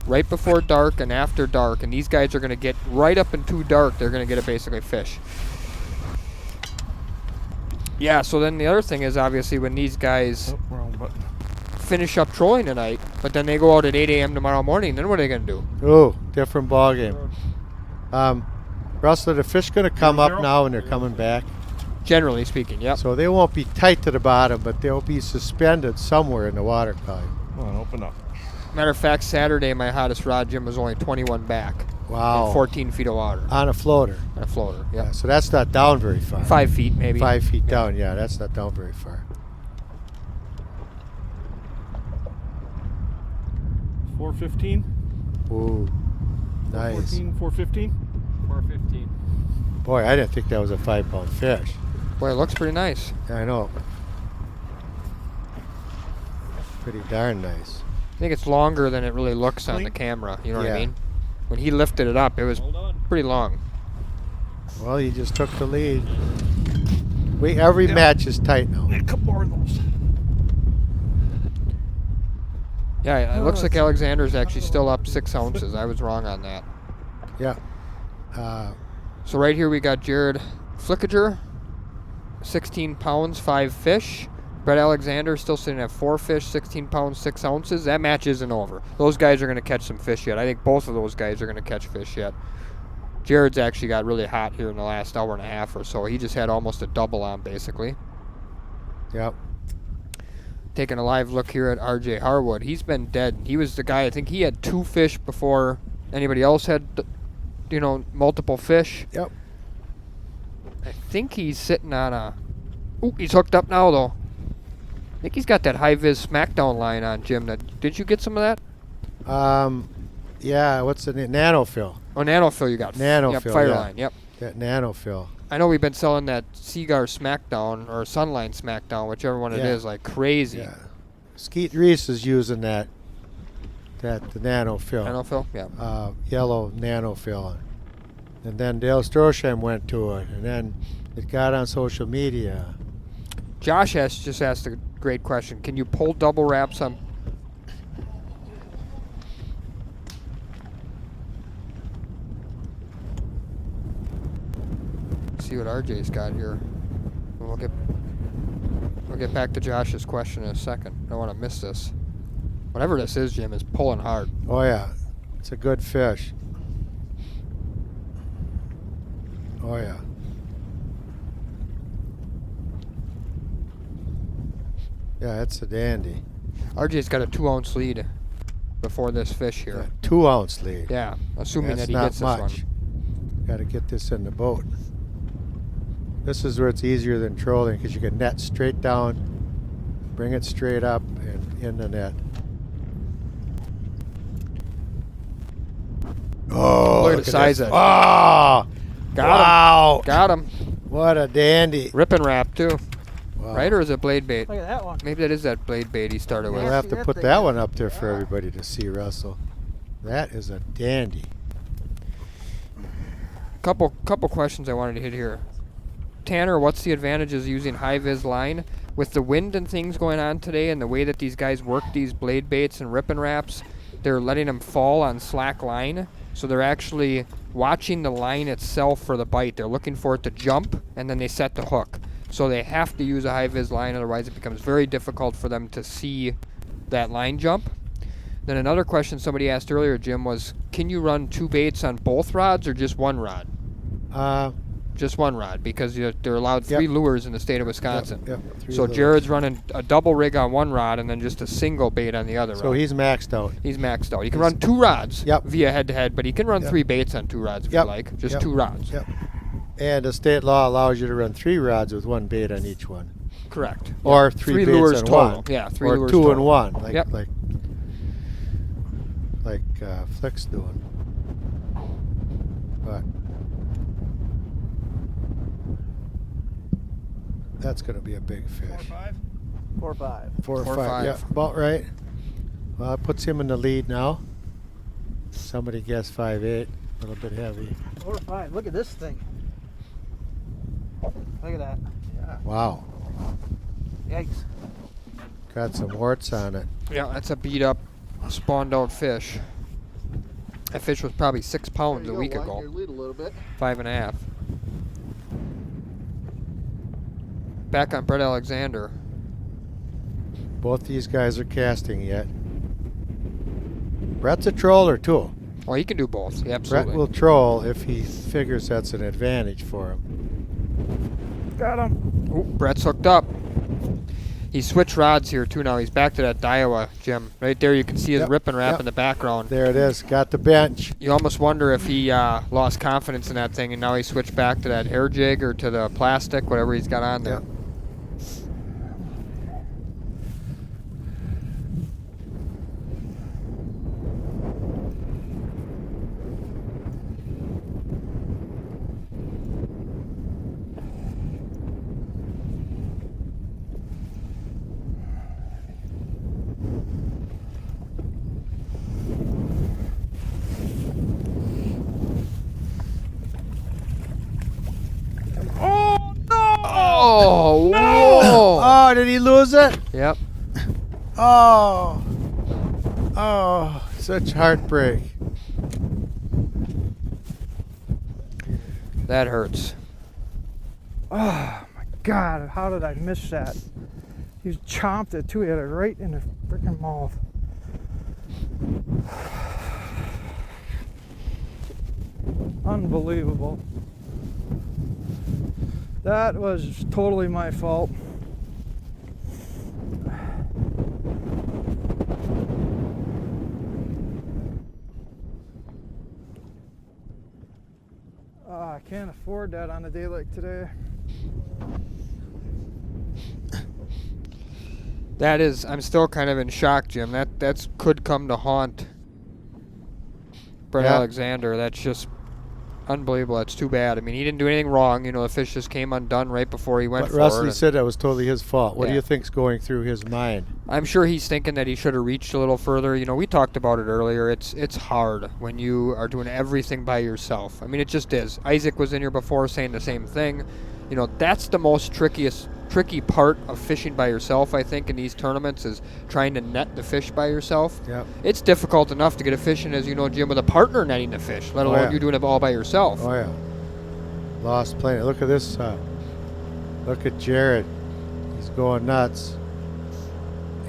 right before dark and after dark, and these guys are going to get right up into dark. They're going to get a basically fish. Yeah, so then the other thing is obviously when these guys Wrong button. finish up trolling tonight, but then they go out at 8 a.m. tomorrow morning, then what are they going to do? Oh, different ball game. Russell, the fish going to come up now and they're coming back. Generally speaking, yep. So they won't be tight to the bottom, but they'll be suspended somewhere in the water column. Come on, open up. Matter of fact, Saturday my hottest rod, Jim, was only 21 back. Wow. In 14 feet of water. On a floater. On a floater, yeah. Yeah, so that's not down very far. 5 feet maybe. 5 feet down, yeah, that's not down very far. 415? Ooh, nice. 414, 415? 415. Boy, I didn't think that was a 5-pound fish. Boy, it looks pretty nice. I know. Pretty darn nice. I think it's longer than it really looks on the camera. You know what I mean? When he lifted it up, it was pretty long. Well, he just took the lead. Every match is tight now. A couple more of those. Yeah, it looks like Alexander's actually still up 6 ounces. I was wrong on that. Yeah. So right here we got Jared Flickinger, 16 pounds, 5 fish. Brett Alexander still sitting at 4 fish, 16 pounds, 6 ounces. That match isn't over. Those guys are going to catch some fish yet. I think both of those guys are going to catch fish yet. Jared's actually got really hot here in the last hour and a half or so. He just had almost a double on, basically. Yep. Taking a live look here at RJ Harwood. He's been dead. He was the guy, I think he had 2 fish before anybody else had, multiple fish. Yep. I think he's sitting on a... Ooh, he's hooked up now, though. I think he's got that high-vis smackdown line on, Jim. Did you get some of that? Yeah, what's the name? Nanofill. Oh, Nanofill you got. Nanofill, Yep, yeah. Fireline, yep. That Nanofill. I know we've been selling that Seagar Smackdown or Sunline Smackdown, whichever one it Yeah. is, like crazy. Yeah. Skeet Reese is using the Nanofill. Nanofill, yeah. Yellow Nanofill. And then Dale Stroheim went to it, and then it got on social media. Josh just asked a great question. Can you pull double wraps on? See what RJ's got here. We'll get back to Josh's question in a second. I don't want to miss this. Whatever this is, Jim, is pulling hard. Oh yeah, it's a good fish. Oh yeah. Yeah, it's a dandy. RJ's got a 2-ounce lead before this fish here. 2-ounce lead. Yeah, assuming That's that he not gets this much. one. Got to get this in the boat. This is where it's easier than trolling because you can net straight down, bring it straight up, and in the net. Oh, Look at the size of it. Oh, Got him. Got him. What a dandy. Rip and wrap, too. Wow. Right, or is it blade bait? Look at that one. Maybe that is that blade bait he started with. We'll have to put that one up there for everybody to see, Russell. That is a dandy. Couple questions I wanted to hit here. Tanner, what's the advantages of using high-vis line? With the wind and things going on today and the way that these guys work these blade baits and rip and wraps, they're letting them fall on slack line. So they're actually watching the line itself for the bite. They're looking for it to jump, and then they set the hook. So they have to use a high-vis line, otherwise it becomes very difficult for them to see that line jump. Then another question somebody asked earlier, Jim, was can you run 2 baits on both rods or just one rod? Just one rod, because they're allowed 3 lures in the state of Wisconsin. Yep, 3 so lures. Jared's running a double rig on one rod and then just a single bait on the other rod. So he's maxed out. He's maxed out. He can run 2 rods via head-to-head, but he can run 3 baits on 2 rods if you like. Just 2 rods. Yep. And the state law allows you to run 3 rods with 1 bait on each one. Correct. Or Yep. 3 3 baits lures on total. one. Yeah, 3 or lures 2 total. and 1, like Flick's doing. But that's going to be a big fish. 4 or 5. 4 or 4 or 5. 5. Yeah, about right. Well, that puts him in the lead now. Somebody guessed 5'8", a little bit heavy. 4 or 5. Look at this thing. Look at that. Yeah. Wow. Yikes. Got some warts on it. Yeah, that's a beat up, spawned out fish. That fish was probably 6 pounds a week ago. Lead a little bit. 5.5. Back on Brett Alexander. Both these guys are casting yet. Brett's a troller too. Well, he can do both. Yeah, absolutely. Brett will troll if he figures that's an advantage for him. Got him. Ooh, Brett's hooked up. He switched rods here too now. He's back to that Daiwa, Jim. Right there you can see his rip and wrap in the background. There it is. Got the bench. You almost wonder if he lost confidence in that thing and now he switched back to that air jig or to the plastic, whatever he's got on there. Yep. Oh, whoa. Oh, did he lose it? Yep. Oh. Oh, such heartbreak. That hurts. Oh my God! How did I miss that? He chomped it too. He had it right in the freaking mouth. Unbelievable. That was totally my fault. I can't afford that on a day like today. That is, I'm still kind of in shock, Jim. That's could come to haunt Brett Yeah. Alexander. That's just unbelievable. That's too bad. I mean, he didn't do anything wrong. You know, the fish just came undone right before he went But for Russell, it. he said that was totally his fault. What do Yeah. you think's going through his mind? I'm sure he's thinking that he should have reached a little further. You know, we talked about it earlier. It's hard when you are doing everything by yourself. I mean, it just is. Isaac was in here before saying the same thing. You know, that's the most tricky part of fishing by yourself, I think, in these tournaments is trying to net the fish by yourself. Yep. It's difficult enough to get a fish in, as you know, Jim, with a partner netting the fish, let alone yeah. you doing it all by yourself. Oh, yeah. Lost plenty. Look at this. Look at Jared. He's going nuts.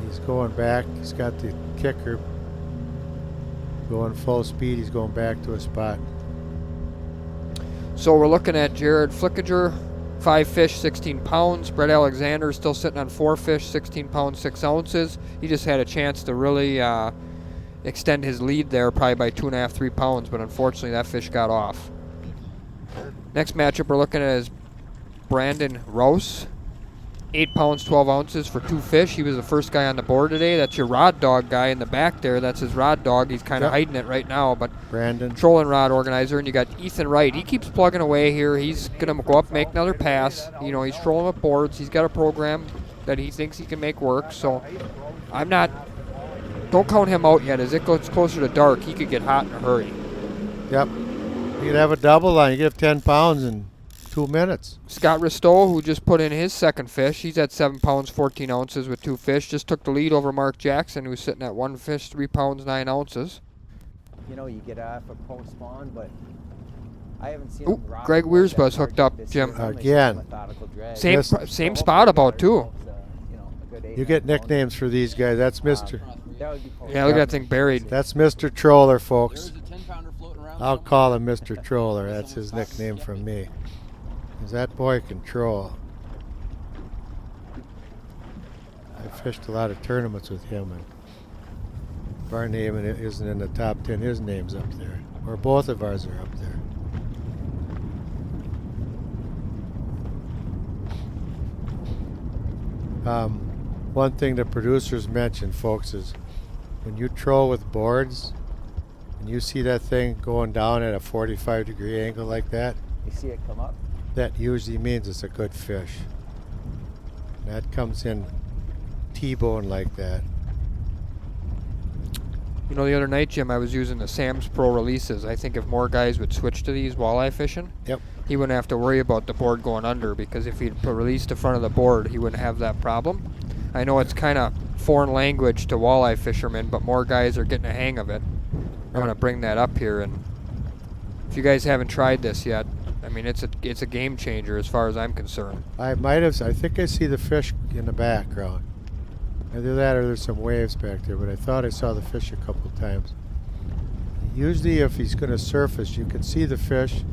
He's going back. He's got the kicker going full speed. He's going back to a spot. So we're looking at Jared Flickinger, 5 fish, 16 pounds. Brett Alexander still sitting on 4 fish, 16 pounds, 6 ounces. He just had a chance to really extend his lead there probably by 2.5, 3 pounds, but unfortunately that fish got off. Next matchup we're looking at is Brandon Rouse, 8 pounds, 12 ounces for 2 fish. He was the first guy on the board today. That's your rod dog guy in the back there. That's his rod dog. He's kind of hiding it right now, but Brandon. trolling rod organizer. And you got Ethan Wright. He keeps plugging away here. He's going to go up, make another pass. You know, he's trolling with boards. He's got a program that he thinks he can make work. So don't count him out yet. As it gets closer to dark, he could get hot in a hurry. Yep. You could have a double line. You get 10 pounds in 2 minutes. Scott Ristow, who just put in his second fish, he's at 7 pounds, 14 ounces with 2 fish. Just took the lead over Mark Jackson, who's sitting at 1 fish, 3 pounds, 9 ounces. You know, you get off a post spawn, but I haven't seen Ooh, him rock Greg the boat Wiersba's that hooked hard up, this Jim. year. It's only Again. methodical drag. Same spot about, too. You get nicknames for these guys. That's Mr. Yeah, look at that thing buried. That's Mr. Troller, folks. I'll call him Mr. Troller. That's his nickname from me. 'Cause that boy can troll. I fished a lot of tournaments with him, and if our name isn't in the top 10, his name's up there. Or both of ours are up there. One thing the producers mentioned, folks, is when you troll with boards and you see that thing going down at a 45-degree angle like that, You see it come up? that usually means it's a good fish. And that comes in T-bone like that. You know, the other night, Jim, I was using the Sam's Pro releases. I think if more guys would switch to these walleye fishing, he wouldn't have to worry about the board going under, because if he'd released the front of the board, he wouldn't have that problem. I know it's kind of foreign language to walleye fishermen, but more guys are getting a hang of it. I'm going to bring that up here, and if you guys haven't tried this yet, I mean, it's a game changer as far as I'm concerned. I think I see the fish in the background. Either that or there's some waves back there, but I thought I saw the fish a couple times. Usually if he's going to surface, you can see the fish,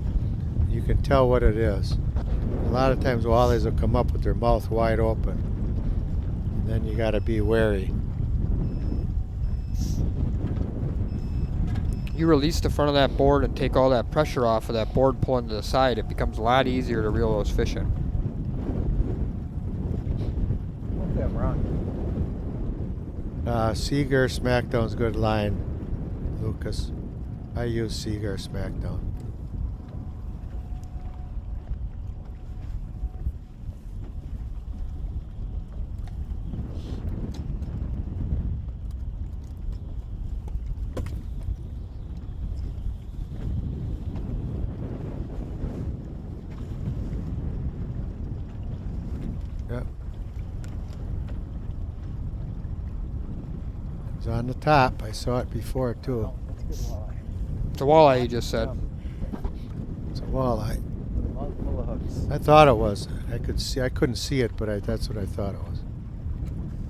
you can tell what it is. A lot of times walleyes will come up with their mouth wide open. And then you got to be wary. You release the front of that board and take all that pressure off of that board pulling to the side, it becomes a lot easier to reel those fish in. Hopefully I'm wrong. Seaguar Smackdown's good line, Lucas. I use Seaguar Smackdown. Yep. It's on the top. I saw it before too. It's a walleye, you just said. It's a walleye. Full of hooks. I thought it was. I couldn't see it, but that's what I thought it was.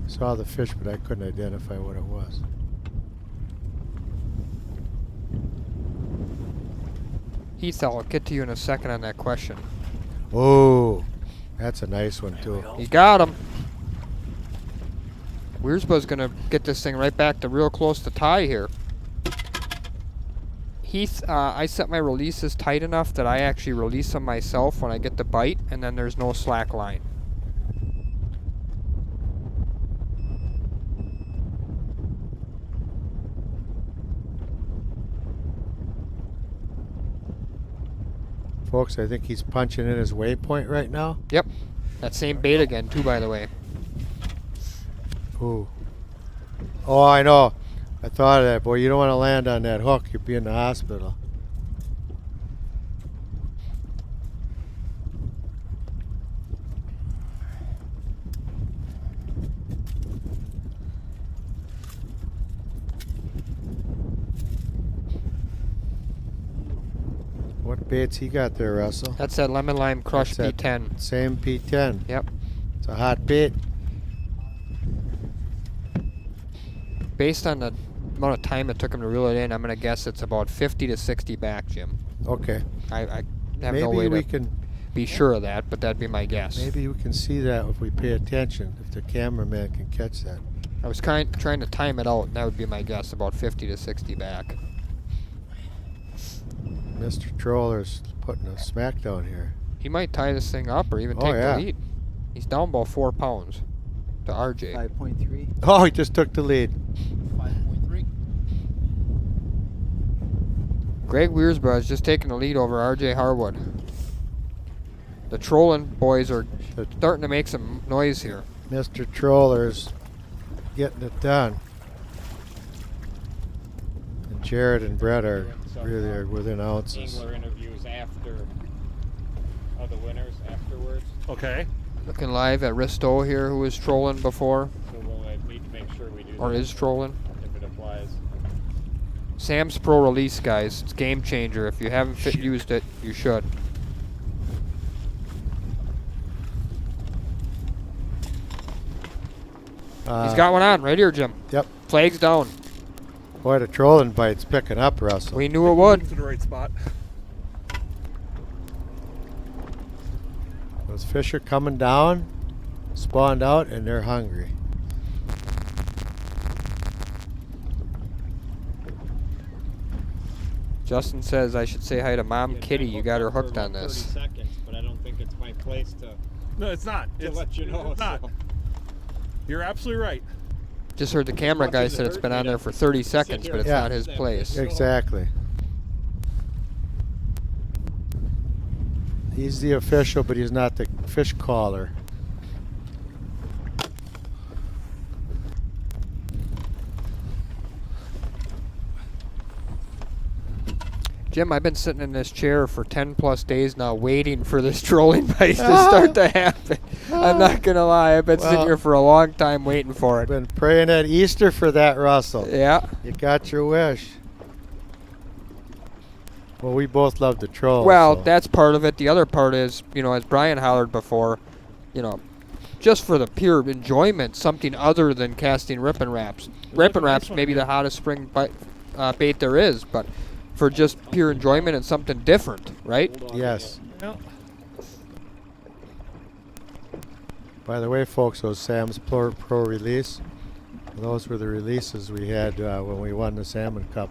I saw the fish, but I couldn't identify what it was. Heath, I'll get to you in a second on that question. Oh, that's a nice one too. You got him. Wiersba's going to get this thing right back to real close to tie here. Heath, I set my releases tight enough that I actually release them myself when I get the bite, and then there's no slack line. Folks, I think he's punching in his waypoint right now. Yep. That same bait again, too, by the way. Ooh. Oh, I know. I thought of that. Boy, you don't want to land on that hook. You'll be in the hospital. What baits he got there, Russell? That's that lemon lime crush That's that P10. Same P10. Yep. It's a hot bait. Based on the amount of time it took him to reel it in, I'm going to guess it's about 50 to 60 back, Jim. Okay. I have Maybe no way we to can be sure of that, but that'd be my guess. maybe we can see that if we pay attention, if the cameraman can catch that. I was trying to time it out, and that would be my guess, about 50 to 60 back. Mr. Troller's putting a smackdown here. He might tie this thing up or even Oh, take yeah. the lead. He's down about 4 pounds to RJ. 5.3. Oh, he just took the lead. 5.3. Greg Wiersba is just taking the lead over RJ Harwood. The trolling boys are starting to make some noise here. Mr. Troller's getting it done. And Jared and Brett are really are within ounces. Angler interviews after the winners afterwards. Okay. Looking live at Risto here, who was trolling before, So we'll need to make sure we do or that is trolling. if it applies. Sam's Pro Release, guys. It's game changer. If you haven't used it, you should. He's got one on right here, Jim. Yep. Flag's down. Boy, the trolling bite's picking up, Russell. We knew it would. To the right spot. Those fish are coming down, spawned out, and they're hungry. Justin says I should say hi to Mom Yeah, Kitty. I You got her for hooked on about 30 this. seconds, but I don't think it's my place to No, it's not. It's let you know. It's not. so. You're absolutely right. Just heard the camera guy said it's been on there for 30 seconds, but it's Yeah. not his place. Exactly. He's the official, but he's not the fish caller. Jim, I've been sitting in this chair for 10 plus days now waiting for this trolling bite to start to happen. I'm not going to lie. I've been sitting Well, here for a long time waiting for it. Been praying at Easter for that, Russell. Yeah. You got your wish. Well, we both love to troll. Well, so. that's part of it. The other part is, you know, as Brian hollered before, you know, just for the pure enjoyment, something other than casting Rippin' Raps. Rippin' Raps may be the hottest spring bait there is, but for just pure enjoyment and something different, right? Yes. Yeah. By the way, folks, those Sam's Pro release, those were the releases we had when we won the Salmon Cup.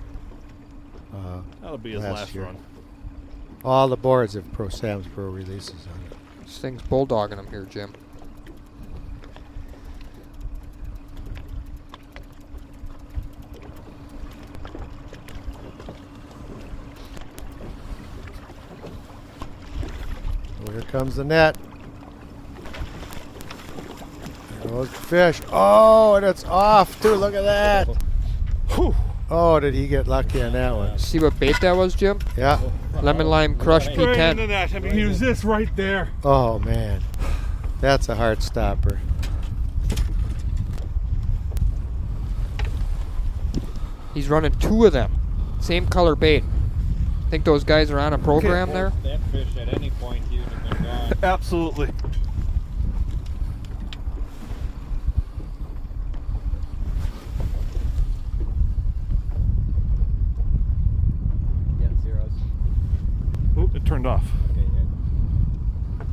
That'll be his last year. run. All the boards have Sam's Pro releases on it. This thing's bulldogging them here, Jim. Well, here comes the net. There goes the fish. Oh, and it's off too. Look at that. Whew. Oh, did he get lucky on that one? See what bait that was, Jim? Yeah. Lemon Lime Crush Right into P10. that. I mean, use this right there. Oh, man. That's a hard stopper. He's running 2 of them. Same color bait. Think those guys are on a program there? That fish at any point you'd have been gone. Absolutely. Yeah, zeros. Oop, it turned off. Okay, yeah.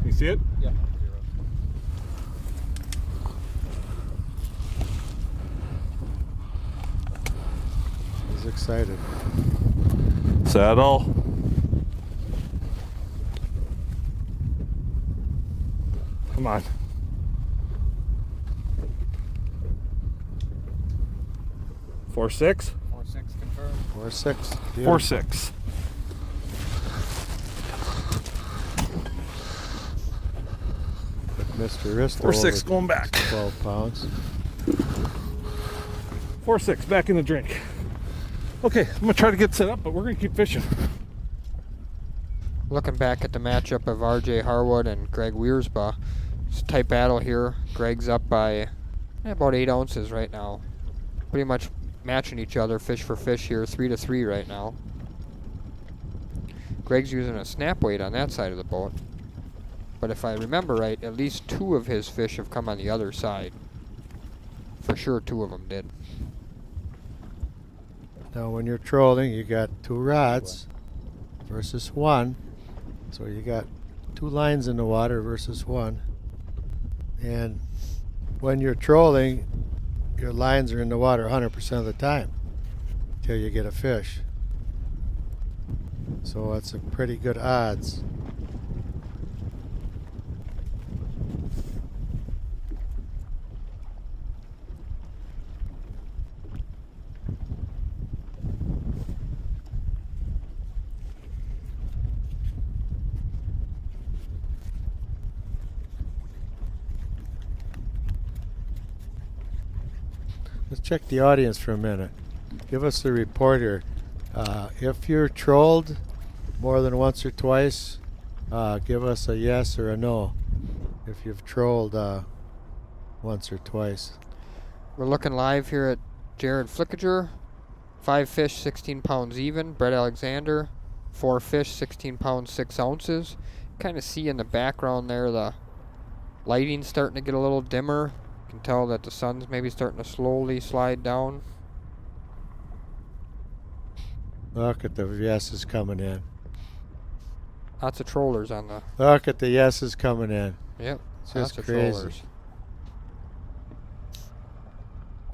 You see it? Yeah, zero. He's excited. Saddle. Come on. Four six. 4-6 confirmed. 4-6. 4-6. Mr. Risto 4-6 going back. 12 pounds. 4-6 back in the drink. Okay, I'm gonna try to get set up, but we're gonna keep fishing. Looking back at the matchup of RJ Harwood and Greg Wiersba, it's a tight battle here. Greg's up by about 8 ounces right now. Pretty much matching each other fish for fish here, 3-3 right now. Greg's using a snap weight on that side of the boat. But if I remember right, at least 2 of his fish have come on the other side. For sure 2 of them did. Now when you're trolling, you got 2 rods versus 1. So you got 2 lines in the water versus 1. And when you're trolling, your lines are in the water 100% of the time till you get a fish. So it's a pretty good odds. Let's check the audience for a minute. Give us a report here. If you're trolled more than once or twice, give us a yes or a no. If you've trolled once or twice. We're looking live here at Jared Flickiger. 5 fish, 16 pounds even. Brett Alexander, 4 fish, 16 pounds, 6 ounces. Kind of see in the background there the lighting's starting to get a little dimmer. You can tell that the sun's maybe starting to slowly slide down. Look at the yeses coming in. Lots of trollers on the... Look at the yeses coming in. Yep, It's lots just of crazy. trollers.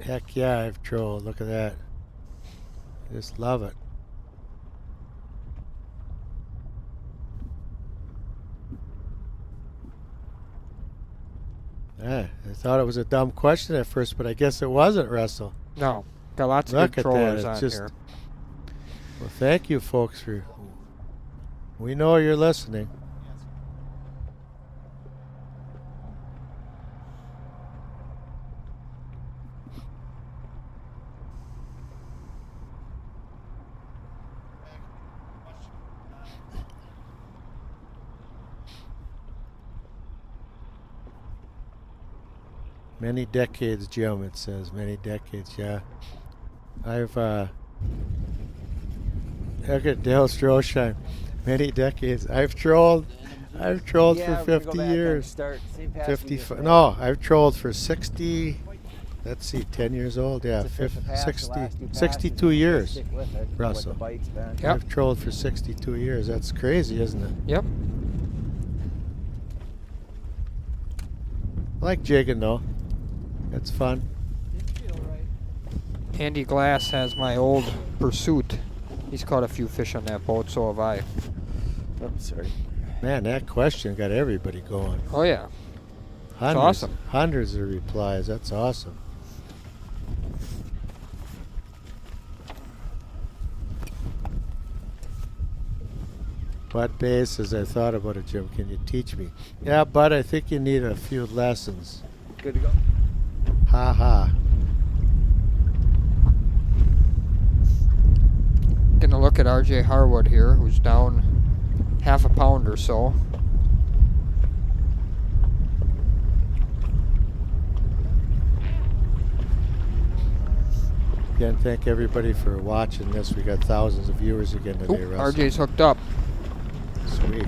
Heck yeah, I've trolled. Look at that. Just love it. I thought it was a dumb question at first, but I guess it wasn't, Russell. No, got lots of Look good at trollers that. on It's just, here. well, thank you, folks, for. We know you're listening. Many decades, Jim, it says. Many decades, yeah. Look at Dale Stroschein. Many decades. I've trolled for 50 years. 50. I've trolled for 60. Let's see, 10 years old. Yeah, 62 years. Russell. Yep. I've trolled for 62 years. That's crazy, isn't it? Yep. I like jigging though. It's fun. Andy Glass has my old Pursuit. He's caught a few fish on that boat, so have I. Oh, sorry. Man, that question got everybody going. Oh yeah. Hundreds, awesome. Hundreds of replies. That's awesome. Bud Bass says, I thought about it, Jim. Can you teach me? Yeah, Bud, I think you need a few lessons. Good to go. Ha ha. Getting a look at RJ Harwood here, who's down half a pound or so. Again, thank everybody for watching this. We got thousands of viewers again today, Oop, Russ. RJ's hooked up. Sweet.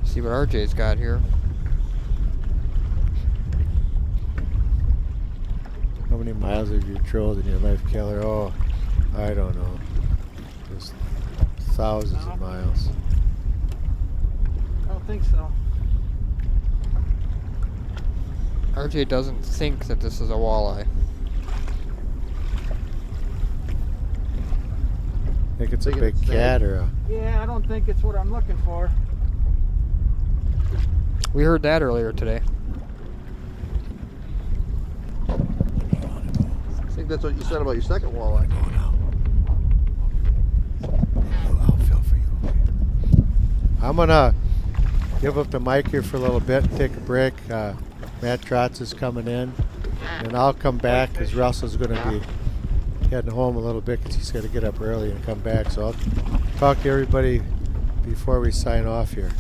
See what RJ's got here. How many miles have you trolled in your life, Keller? Oh, I don't know. Just thousands of miles. I don't think so. RJ doesn't think that this is a walleye. Think it's a big cat or a... Yeah, I don't think it's what I'm looking for. We heard that earlier today. I think that's what you said about your second walleye. I'll feel for you. I'm gonna give up the mic here for a little bit and take a break. Matt Trotz is coming in, and I'll come back because Russell's going to be heading home a little bit because he's got to get up early and come back. So I'll talk to everybody before we sign off here.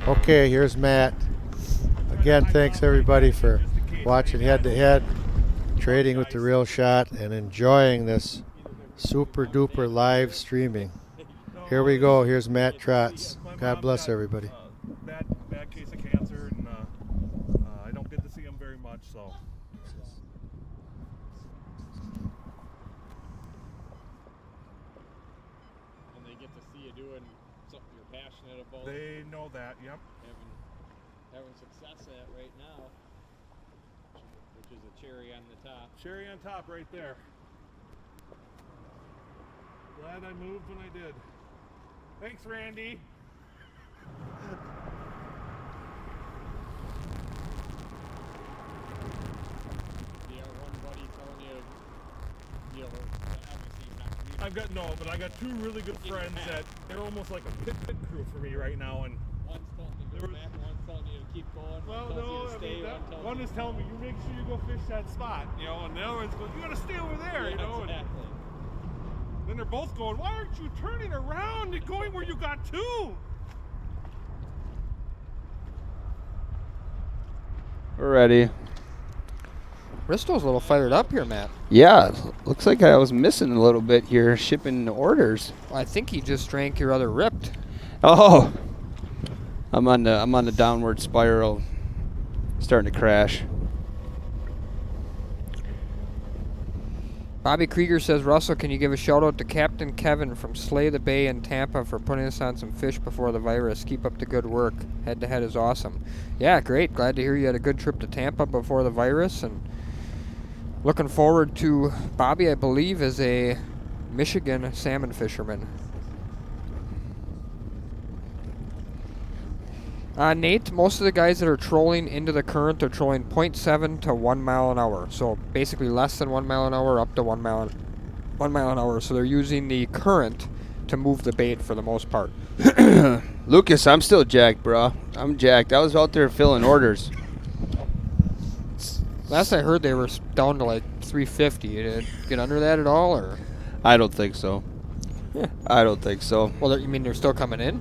Okay, here's Matt. Again, thanks everybody for watching Head to Head, trading with the real shot, and enjoying this super duper live streaming. Here we go. Here's Matt Trotz. God bless everybody. Bad case of cancer, and I don't get to see him very much, so. And they get to see you doing something you're passionate about. They know that, yep. Having success at right now, which is a cherry on the top. Cherry on top right there. Glad I moved when I did. Thanks, Randy. I've got but I got two really good friends that they're almost like a pit crew for me right now, and one's telling me to go back, one's telling you to keep going. Well, one tells no, you to stay, one is telling me you make sure you go fish that spot, you know, and the other one's going, you gotta stay over there, yeah, you know. Exactly. And then they're both going, why aren't you turning around and going where you got to? We're ready. Bristol's a little fired up here, Matt. Yeah, looks like I was missing a little bit here, shipping orders. Well, I think he just drank your other ripped. Oh, I'm on the downward spiral, starting to crash. Bobby Krieger says, Russell, can you give a shout out to Captain Kevin from Slay the Bay in Tampa for putting us on some fish before the virus? Keep up the good work. Head to Head is awesome. Yeah, great. Glad to hear you had a good trip to Tampa before the virus, and looking forward to Bobby, I believe, is a Michigan salmon fisherman. Nate, most of the guys that are trolling into the current are trolling 0.7 to 1 mile an hour. So basically less than 1 mile an hour up to 1 mile an hour. So they're using the current to move the bait for the most part. Lucas, I'm still jacked, bro. I'm jacked. I was out there filling orders. Last I heard they were down to like 350. Did it get under that at all, or? I don't think so. Yeah. I don't think so. Well, you mean they're still coming in?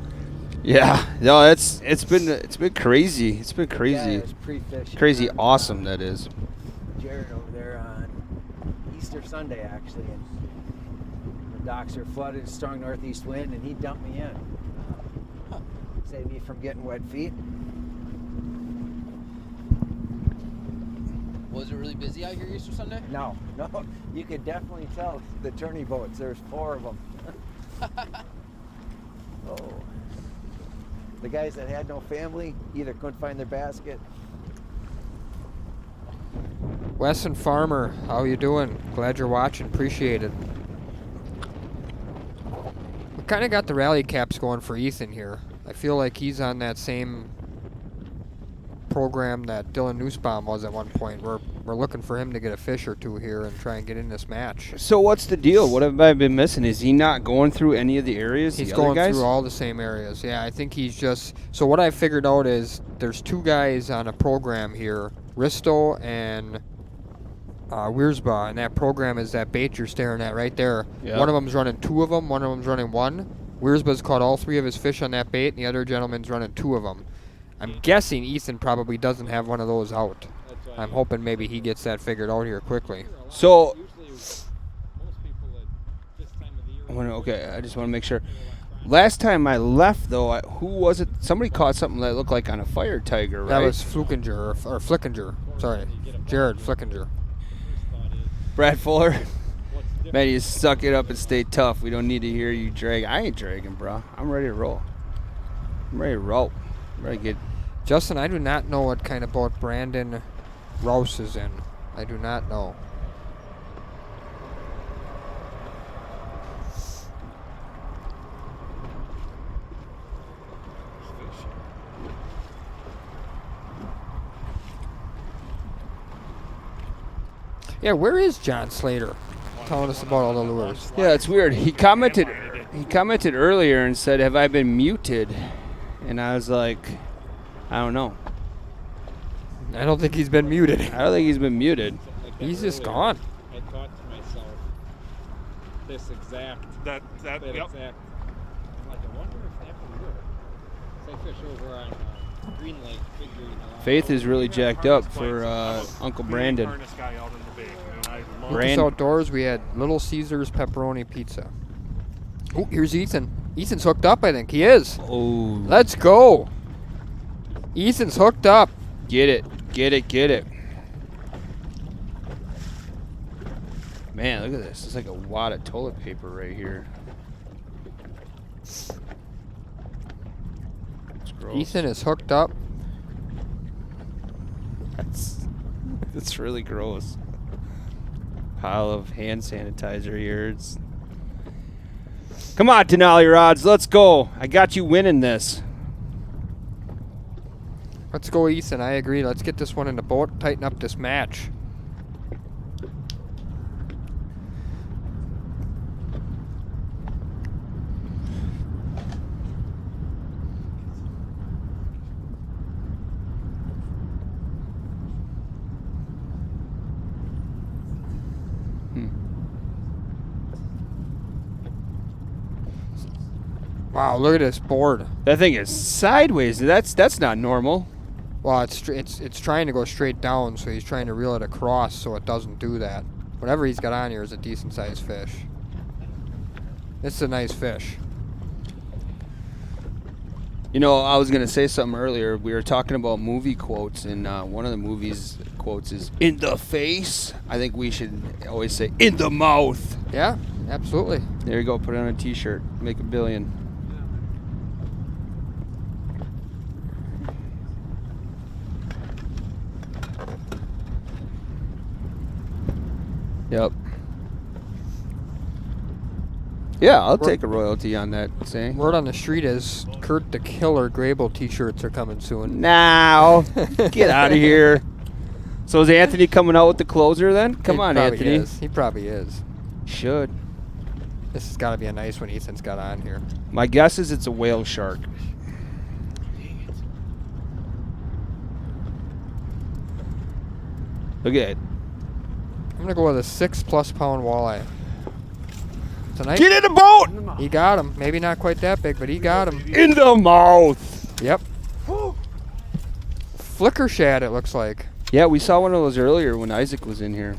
Yeah. No, it's been crazy. It's been crazy. Yeah, it was pre-fishing. Crazy awesome that is. Jared over there on Easter Sunday actually, and the docks are flooded, strong northeast wind, and he dumped me in. Saved me from getting wet feet. Was it really busy out here Easter Sunday? No. You could definitely tell the tourney boats. There's 4 of them. Oh. The guys that had no family either couldn't find their basket. Wesson Farmer, how you doing? Glad you're watching. Appreciate it. We kind of got the rally caps going for Ethan here. I feel like he's on that same program that Dylan Nussbaum was at one point. We're looking for him to get a fish or two here and try and get in this match. So what's the deal? What have I been missing? Is he not going through any of the areas? He's going through all the same areas. Yeah, I think he's just... So what I figured out is there's 2 guys on a program here, Risto and Wiersba, and that program is that bait you're staring at right there. Yep. One of them's running 2 of them, one of them's running 1. Wiersba's caught all 3 of his fish on that bait, and the other gentleman's running 2 of them. I'm guessing Ethan probably doesn't have one of those out. I'm hoping maybe he gets that figured out here quickly. So, okay, I just want to make sure. Last time I left, though, who was it? Somebody caught something that looked like on a fire tiger, right? That was Flukinger, or Flickinger. Sorry, Jared Flickinger. Brad Fuller. Man, you suck it up and stay tough. We don't need to hear you drag. I ain't dragging, bro. I'm ready to roll. I'm ready to roll. I'm ready to get... Justin, I do not know what kind of boat Brandon Rouse is in. I do not know. Yeah, where is John Slater? Telling us about all the lures. Yeah, it's weird. He commented earlier and said, "Have I been muted?" And I was like, "I don't know. I don't think he's been muted. I don't think he's been muted. He's just gone." I thought to myself, this exact. That That yep. exact. I'm like, I wonder if that would work. So I fish over on Green Lake, Big Green. Faith is really jacked up for Uncle Brandon. Harness guy out in the bay. I mean, I love Lucas Outdoors, we had Little Caesars pepperoni pizza. Oh, here's Ethan. Ethan's hooked up, I think. He is. Oh. Let's go. Ethan's hooked up. Get it. Get it. Get it. Man, look at this. It's like a wad of toilet paper right here. It's gross. Ethan is hooked up. That's really gross. Pile of hand sanitizer here. Come on, Denali Rods. Let's go. I got you winning this. Let's go, Ethan. I agree. Let's get this one in the boat. Tighten up this match. Wow, look at this board. That thing is sideways. That's not normal. Well, it's trying to go straight down, so he's trying to reel it across so it doesn't do that. Whatever he's got on here is a decent sized fish. This is a nice fish. You know, I was going to say something earlier. We were talking about movie quotes, and one of the movie's quotes is, "In the face." I think we should always say, "In the mouth." Yeah, absolutely. There you go. Put it on a t-shirt. Make $1 billion. Yep. Yeah, I'll take a royalty on that saying. Word on the street is Kurt the Killer Grable t-shirts are coming soon. Now, get out of here. So is Anthony coming out with the closer then? Come on, Anthony. He probably is. Should. This has got to be a nice one Ethan's got on here. My guess is it's a whale shark. Look at it. I'm going to go with a 6+ pound walleye. Tonight. Get in the boat! He got him. Maybe not quite that big, but he got him. In the mouth! Yep. Flicker shad, it looks like. Yeah, we saw one of those earlier when Isaac was in here.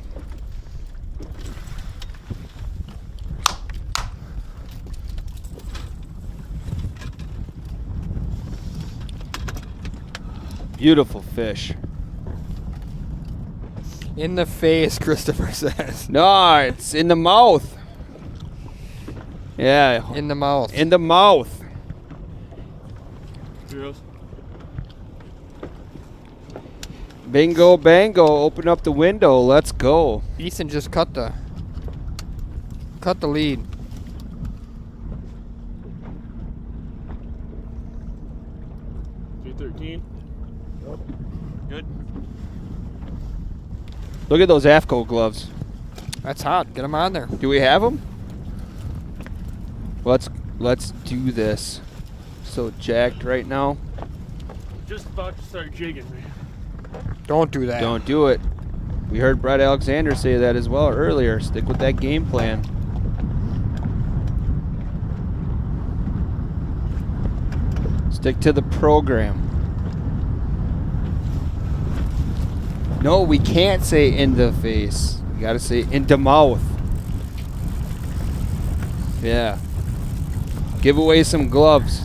Beautiful fish. In the face, Christopher says. No, it's in the mouth. Yeah. In the mouth. In the mouth. Zeros. Bingo, bango. Open up the window. Let's go. Ethan just cut the lead. $213. Good. Look at those AFCO gloves. That's hot. Get them on there. Do we have them? Let's do this. So jacked right now. Just about to start jigging, man. Don't do that. Don't do it. We heard Brett Alexander say that as well earlier. Stick with that game plan. Stick to the program. No, we can't say in the face. We gotta say in the mouth. Yeah. Give away some gloves.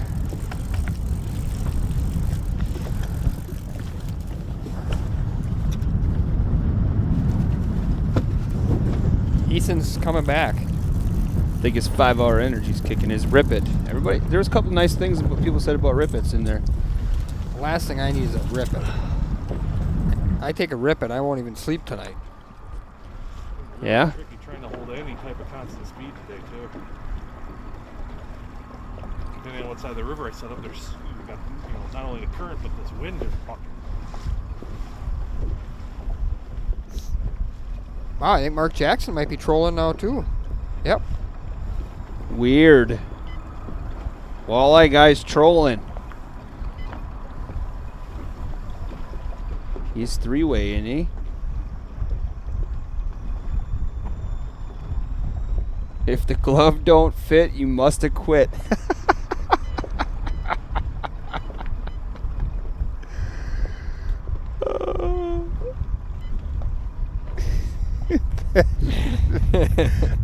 Ethan's coming back. I think his 5-hour energy's kicking his Rip It. Everybody, there was a couple nice things that people said about Rip It's in there. The last thing I need is a Rip It. I take a Rip It, I won't even sleep tonight. Yeah? Tricky trying to hold any type of constant speed today, too. Depending on what side of the river I set up, there's we've got, not only the current, but this wind is fucking. Wow, I think Mark Jackson might be trolling now too. Yep. Weird. Walleye guy's trolling. He's three-way, isn't he? If the glove don't fit, you must have quit.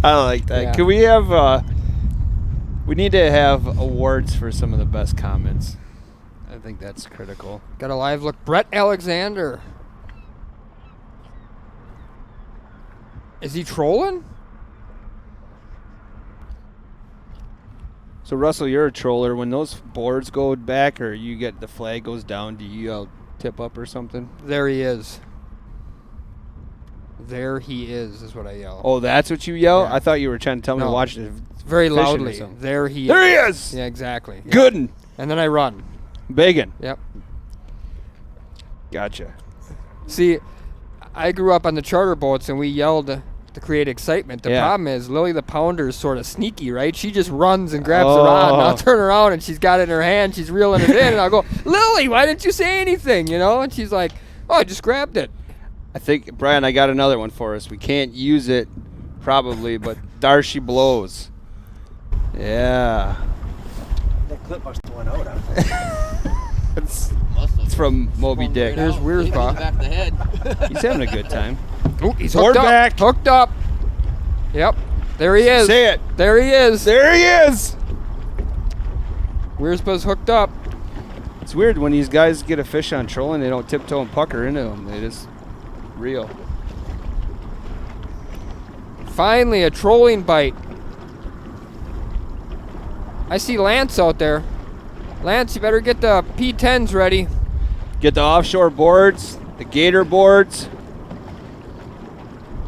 I like that. Yeah. Can we have we need to have awards for some of the best comments. I think that's critical. Got a live look. Brett Alexander. Is he trolling? So Russell, you're a troller. When those boards go back or you get the flag goes down, do you yell tip up or something? There he is. There he is what I yell. Oh, that's what you yell? Yeah. I thought you were trying to tell me to No. watch it. Very fishing or loudly. something. There he is. There he is! Yeah, exactly. Yeah. Good 'un. And then I run. Biggin. Yep. Gotcha. See, I grew up on the charter boats and we yelled to create excitement. The Yeah. problem is Lily the Pounder is sort of sneaky, right? She just runs and grabs the rod, and I'll turn around and she's got it in her hand. She's reeling it in, and I'll go, Lily, why didn't you say anything? You know? And she's like, oh, I just grabbed it. I think, Brian, I got another one for us. We can't use it, probably, but Darcy blows. Yeah. That clip must have went out. Huh? It's from Moby Dick. Here's Weirsbaugh. Back the head. He's having a good time. Oh, he's Board hooked up. back. Hooked up. Yep. There he is. Say it. There he is. There he is. Weirsbaugh's hooked up. It's weird when these guys get a fish on trolling, they don't tiptoe and pucker into them. They just reel. Finally, a trolling bite. I see Lance out there. Lance, you better get the P10s ready. Get the offshore boards, the gator boards.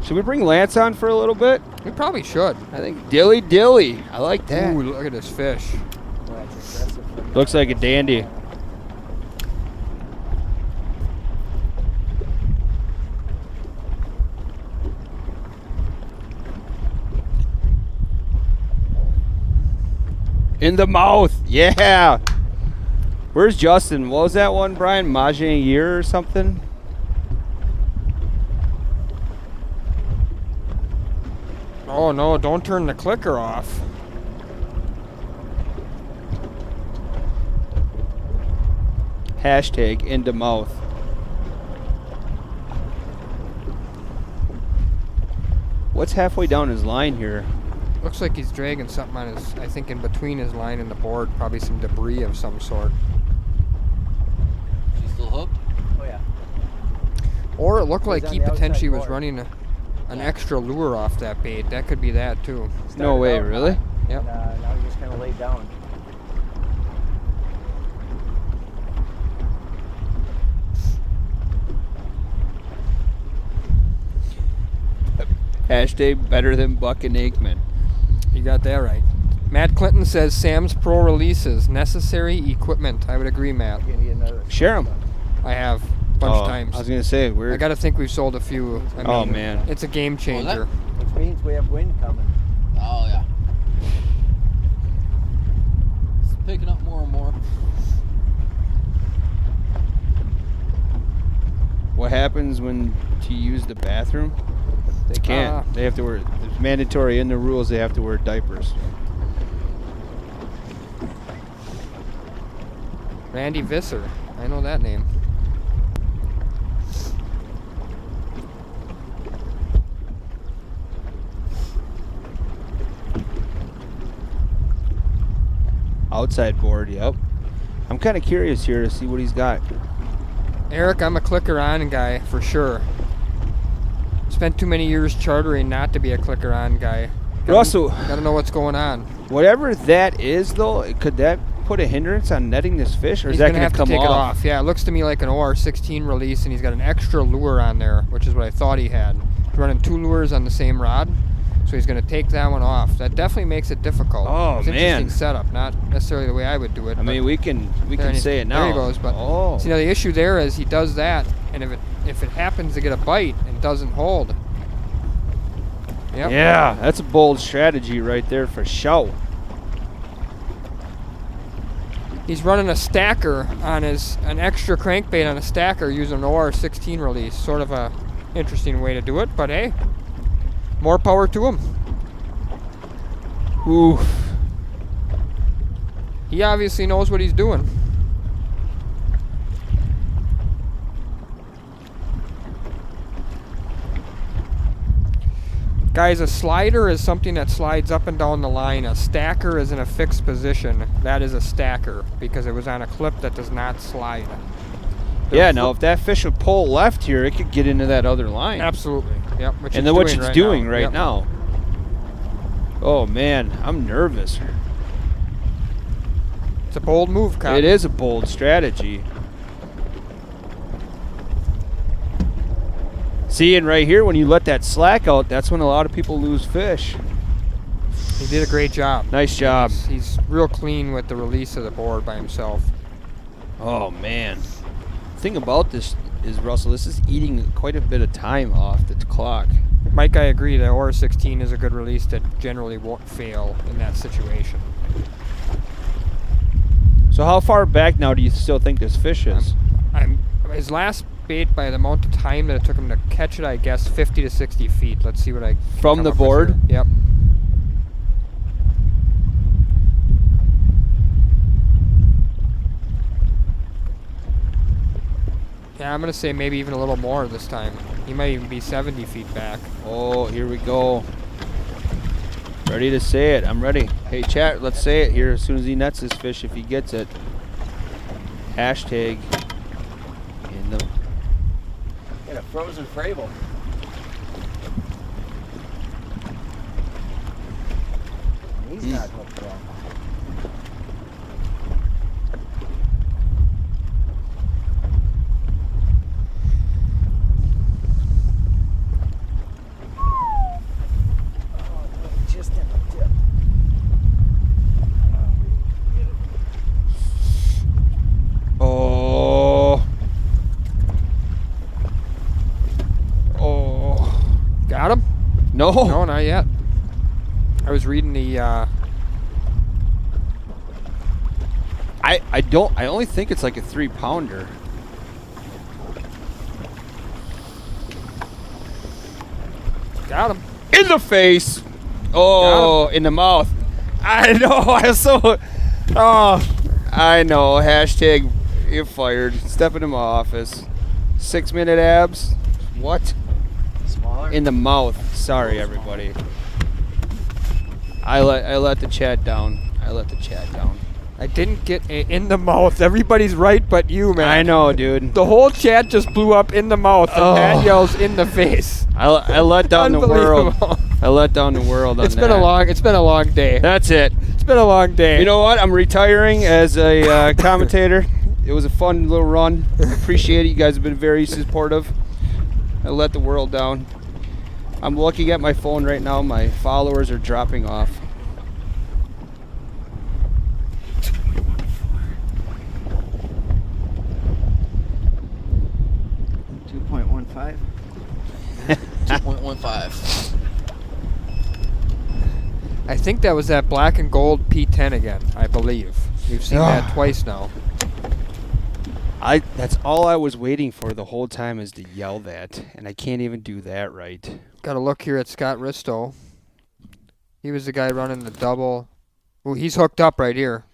Should we bring Lance on for a little bit? We probably should. I think dilly. I like that. Ooh, look at this fish. Looks like a dandy. In the mouth. Yeah. Where's Justin? What was that one, Brian? Majin Year or something? Oh no, don't turn the clicker off. Hashtag into mouth. What's halfway down his line here? Looks like he's dragging something on his, I think in between his line and the board, probably some debris of some sort. She's still hooked? Oh yeah. Or it looked like on he the outside potentially was board. running an extra lure off that bait. That could be that too. No way, really? Yep. And, now he just kind of laid down. Hashtag better than Buck and Aikman. You got that right. Matt Clinton says Sam's Pro releases necessary equipment. I would agree, Matt. You're gonna get another. Share them. I have a bunch of times. I was gonna say I gotta think we've sold a few. I mean, Oh, man. It's a game changer. Which means we have wind coming. Oh, yeah. It's picking up more and more. What happens when you use the bathroom? They can't. They have to wear. It's mandatory in the rules. They have to wear diapers. Randy Visser. I know that name. Outside board. Yep. I'm kind of curious here to see what he's got. Eric, I'm a clicker on guy for sure. Spent too many years chartering not to be a clicker on guy. Russell, Gotta know what's going on. whatever that is, though, could that put a hindrance on netting this fish, or He's is that gonna going have to to come take off? it off. Yeah, it looks to me like an OR16 release, and he's got an extra lure on there, which is what I thought he had. He's running two lures on the same rod, so he's gonna take that one off. That definitely makes it difficult. Oh, it's an man. interesting setup, not necessarily the way I would do it. I mean, we can say it now. There he goes. But oh, see, now the issue there is he does that, and if it happens to get a bite and doesn't hold, Yep. Yeah, that's a bold strategy right there for show. He's running a stacker on an extra crankbait on a stacker using an OR16 release. Sort of a interesting way to do it, but hey, more power to him. Oof. He obviously knows what he's doing. Guys, a slider is something that slides up and down the line. A stacker is in a fixed position. That is a stacker because it was on a clip that does not slide. Yeah, now if that fish would pull left here, it could get into that other line. Absolutely. Yep. And then what it's doing right now. Oh man, I'm nervous. It's a bold move, Kyle. It is a bold strategy. See, and right here, when you let that slack out, that's when a lot of people lose fish. He did a great job. Nice job. He's real clean with the release of the board by himself. Oh man. The thing about this is, Russell, this is eating quite a bit of time off the clock. Mike, I agree. The OR16 is a good release that generally won't fail in that situation. So how far back now do you still think this fish is? His last bait, by the amount of time that it took him to catch it, I guess 50 to 60 feet. Let's see what I From come the up with board? here. Yep. Yeah, I'm going to say maybe even a little more this time. He might even be 70 feet back. Oh, here we go. Ready to say it. I'm ready. Hey, chat, let's say it here as soon as he nets this fish, if he gets it. Hashtag in the... Get a frozen Frable. He's not hooked well. Just in the tip. Oh. Oh. Got him? No. No, not yet. I was reading the... I only think it's like a 3-pounder. Got him. In the face. Oh, in the mouth. I know. I was so... Oh, I know. Hashtag you're fired. Step into my office. 6-minute abs. What? Smaller? In the mouth. Sorry, everybody. I let the chat down. I let the chat down. I didn't get in the mouth. Everybody's right but you, man. I know, dude. The whole chat just blew up in the mouth, and Matt yells in the face. I let down the world. I let down the world on It's been a long day. That's it. It's been a long day. You know what? I'm retiring as a commentator. It was a fun little run. Appreciate it. You guys have been very supportive. I let the world down. I'm looking at my phone right now. My followers are dropping off. .15. 2.15. I think that was that black and gold P10 again, I believe. We've seen that twice now. That's all I was waiting for the whole time, is to yell that, and I can't even do that right. Got to look here at Scott Risto. He was the guy running the double. Ooh, he's hooked up right here.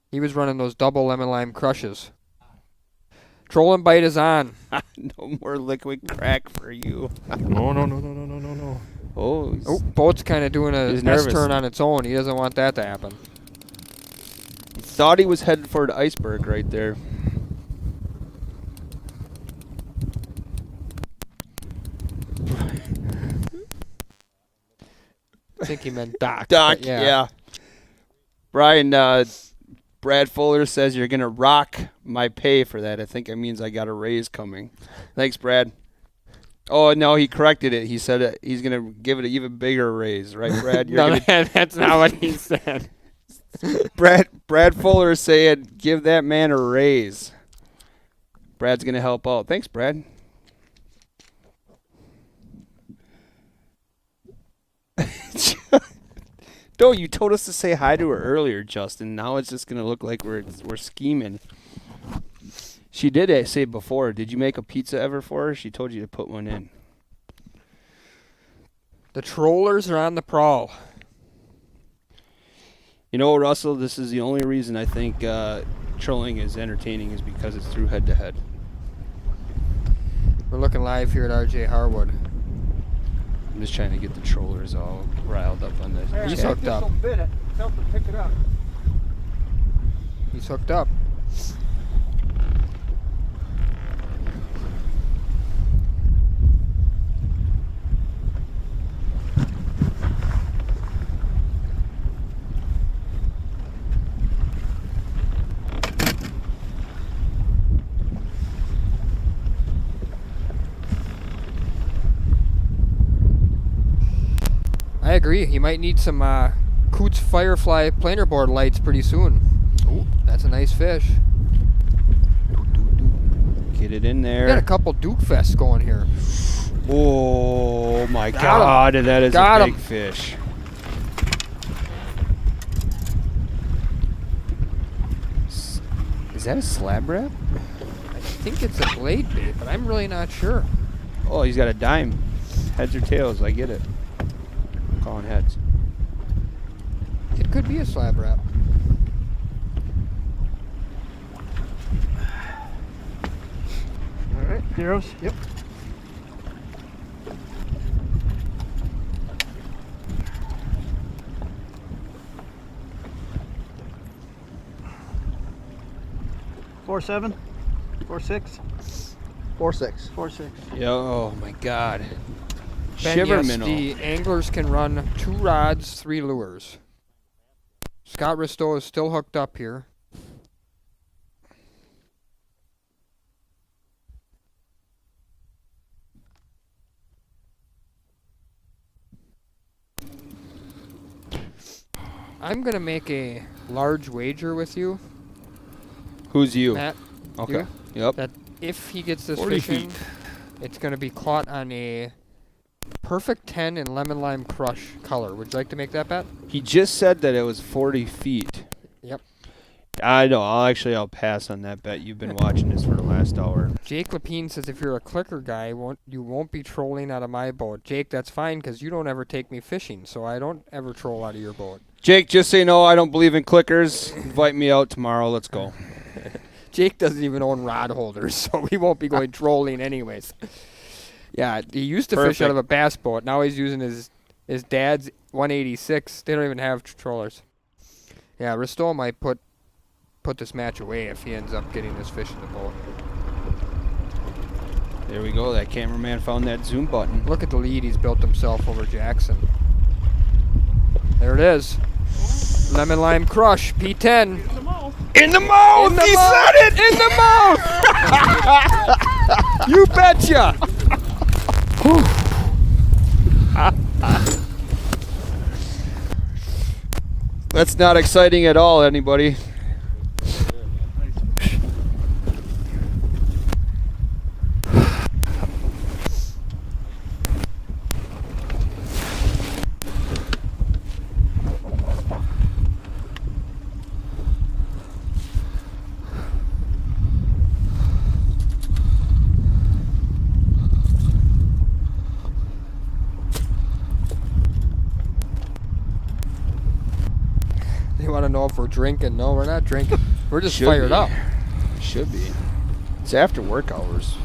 He was running those double lemon lime crushes. Troll and bite is on. No more liquid crack for you. No. Oh, boat's kind of doing a he's S nervous. turn on its own. He doesn't want that to happen. Thought he was headed for the iceberg right there. I think he meant Doc. Doc, but yeah. Brian, Brad Fuller says you're going to rock my pay for that. I think it means I got a raise coming. Thanks, Brad. Oh, no, he corrected it. He said he's going to give it an even bigger raise. Right, Brad? No, that's not what he said. Brad Fuller is saying give that man a raise. Brad's going to help out. Thanks, Brad. No, you told us to say hi to her earlier, Justin. Now it's just gonna look like we're scheming. She did say before. Did you make a pizza ever for her? She told you to put one in. The trollers are on the prowl. You know, Russell, this is the only reason I think trolling is entertaining is because it's through head-to-head. We're looking live here at RJ Harwood. I'm just trying to get the trollers all riled up on this. He's hooked up. Bit it. Tell him to pick it up. He's hooked up. I agree. You might need some Coots Firefly planer board lights pretty soon. Ooh, that's a nice fish. Get it in there. We got a couple Duke Fests going here. Oh my God, and that is a big fish. Is that a slab wrap? I think it's a blade bait, but I'm really not sure. Oh, he's got a dime. Heads or tails, I get it. I'm calling heads. It could be a slab wrap. All right, zeros. Yep. Four 7, 4 6, 4 6, 4 6. Yeah. Oh my God. Ben, Shiver yes, minnow. the anglers can run 2 rods, 3 lures. Scott Risto is still hooked up here. I'm going to make a large wager with you. Who's you? Matt. Okay. You, Yep. that if he gets this 40 fish in, feet. it's going to be caught on a perfect 10 in lemon lime crush color. Would you like to make that bet? He just said that it was 40 feet. Yep. I know. I'll pass on that bet. You've been watching this for the last hour. Jake Lapine says if you're a clicker guy, you won't be trolling out of my boat. Jake, that's fine because you don't ever take me fishing, so I don't ever troll out of your boat. Jake, just so you know, I don't believe in clickers. Invite me out tomorrow. Let's go. Jake doesn't even own rod holders, so we won't be going trolling anyways. Yeah, he used to fish out of a bass boat. Now he's using his dad's 186. They don't even have trollers. Yeah, Risto might put this match away if he ends up getting this fish in the boat. There we go. That cameraman found that zoom button. Look at the lead he's built himself over Jackson. There it is. Lemon Lime Crush, P10. In the mouth. In the mouth! He said it! In the mouth! You betcha! That's not exciting at all, anybody. You want to know if we're drinking? No, we're not drinking. We're just fired up. Should be. It's after work hours.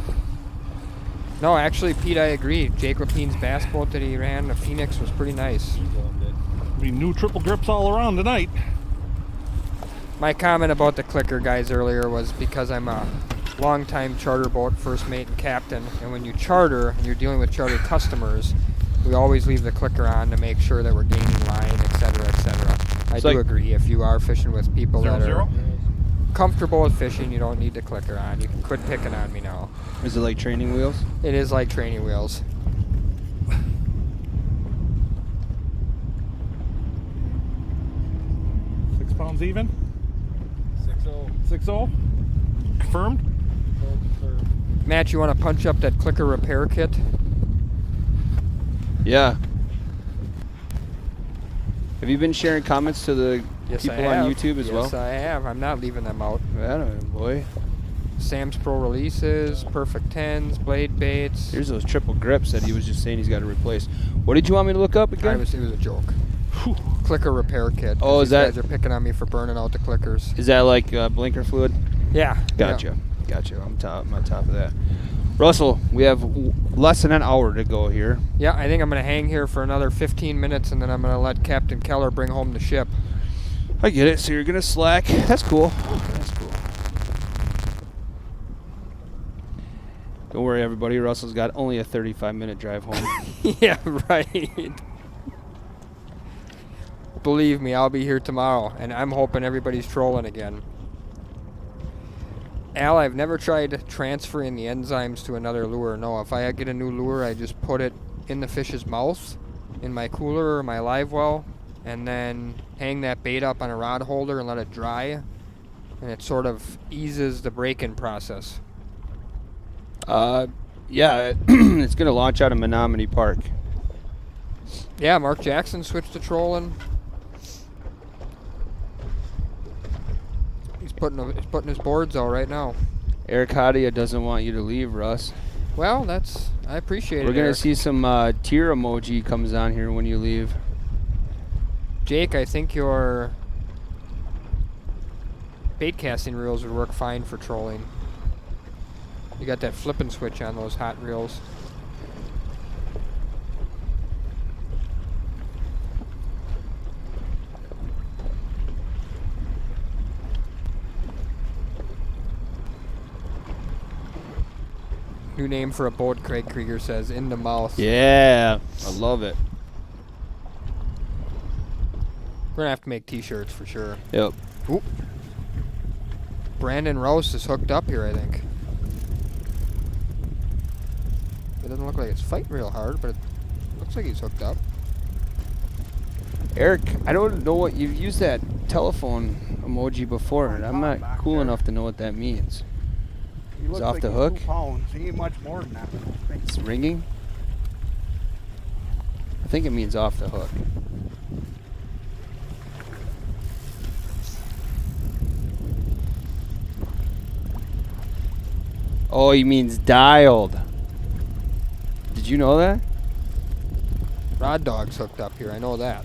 No, actually, Pete, I agree. Jake Lapine's bass boat that he ran, the Phoenix, was pretty nice. Be new triple grips all around tonight. My comment about the clicker guys earlier was because I'm a longtime charter boat first mate and captain, and when you charter and you're dealing with charter customers, we always leave the clicker on to make sure that we're gaining line, etc., etc. I do agree. If you are fishing with people that are comfortable with fishing, you don't need the clicker on. You can quit picking on me now. Is it like training wheels? It is like training wheels. £6 even? 6-0. 6-0? Confirmed? Matt, you want to punch up that clicker repair kit? Yeah. Have you been sharing comments to the Yes, people I have. on YouTube as well? Yes, I have. I'm not leaving them out. Boy. Sam's Pro releases, perfect 10s, blade baits. Here's those triple grips that he was just saying he's got to replace. What did you want me to look up again? It was a joke. Clicker repair kit. Oh, is that? These guys are picking on me for burning out the clickers. Is that like blinker fluid? Yeah. Gotcha. Gotcha. I'm on top of that. Russell, we have less than an hour to go here. Yeah, I think I'm going to hang here for another 15 minutes, and then I'm going to let Captain Keller bring home the ship. I get it. So you're going to slack. That's cool. That's cool. Don't worry, everybody. Russell's got only a 35-minute drive home. Yeah, right. Believe me, I'll be here tomorrow, and I'm hoping everybody's trolling again. Al, I've never tried transferring the enzymes to another lure. No, if I get a new lure, I just put it in the fish's mouth, in my cooler or my live well, and then hang that bait up on a rod holder and let it dry, and it sort of eases the break-in process. Yeah, it's going to launch out of Menominee Park. Yeah, Mark Jackson switched to trolling. He's putting his boards out right now. Eric Hadia doesn't want you to leave, Russ. Well, I appreciate it. We're going Eric. to see some tear emoji comes on here when you leave. Jake, I think your bait casting reels would work fine for trolling. You got that flip and switch on those hot reels. New name for a boat, Craig Krieger says, in the mouth. Yeah, I love it. We're gonna have to make t-shirts for sure. Yep. Oop. Brandon Rouse is hooked up here, I think. It doesn't look like it's fighting real hard, but it looks like he's hooked up. Eric, I don't know what you've used that telephone emoji before, and I'm not cool enough to know what that means. It's off the hook. 2 pounds. He ain't much more than that. It's ringing. I think it means off the hook. Oh, he means dialed. Did you know that? Rod Dog's hooked up here, I know that.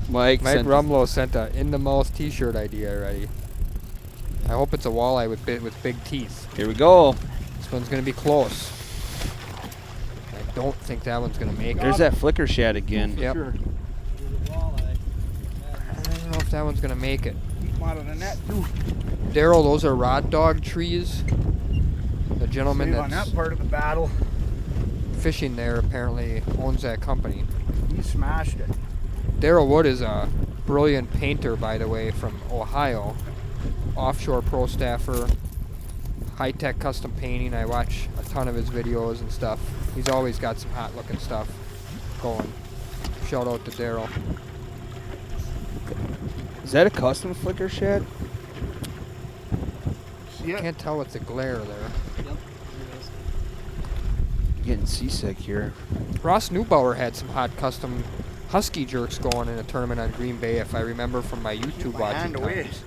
Mike Rumlow sent a in the mouth t-shirt idea already. I hope it's a walleye with big teeth. Here we go. This one's gonna be close. I don't think that one's gonna make it. There's that flicker shad again. Yep. Sure. I don't know if that one's gonna make it. Keep him out of the net too. Daryl, those are Rod Dog trees. The gentleman Save on that's that part of the battle. fishing there apparently owns that company. He smashed it. Daryl Wood is a brilliant painter, by the way, from Ohio. Offshore pro staffer, high-tech custom painting. I watch a ton of his videos and stuff. He's always got some hot-looking stuff going. Shout out to Daryl. Is that a custom flicker shad? I can't tell with the glare there. Getting seasick here. Ross Neubauer had some hot custom husky jerks going in a tournament on Green Bay, if I remember from my YouTube watching hand away. times.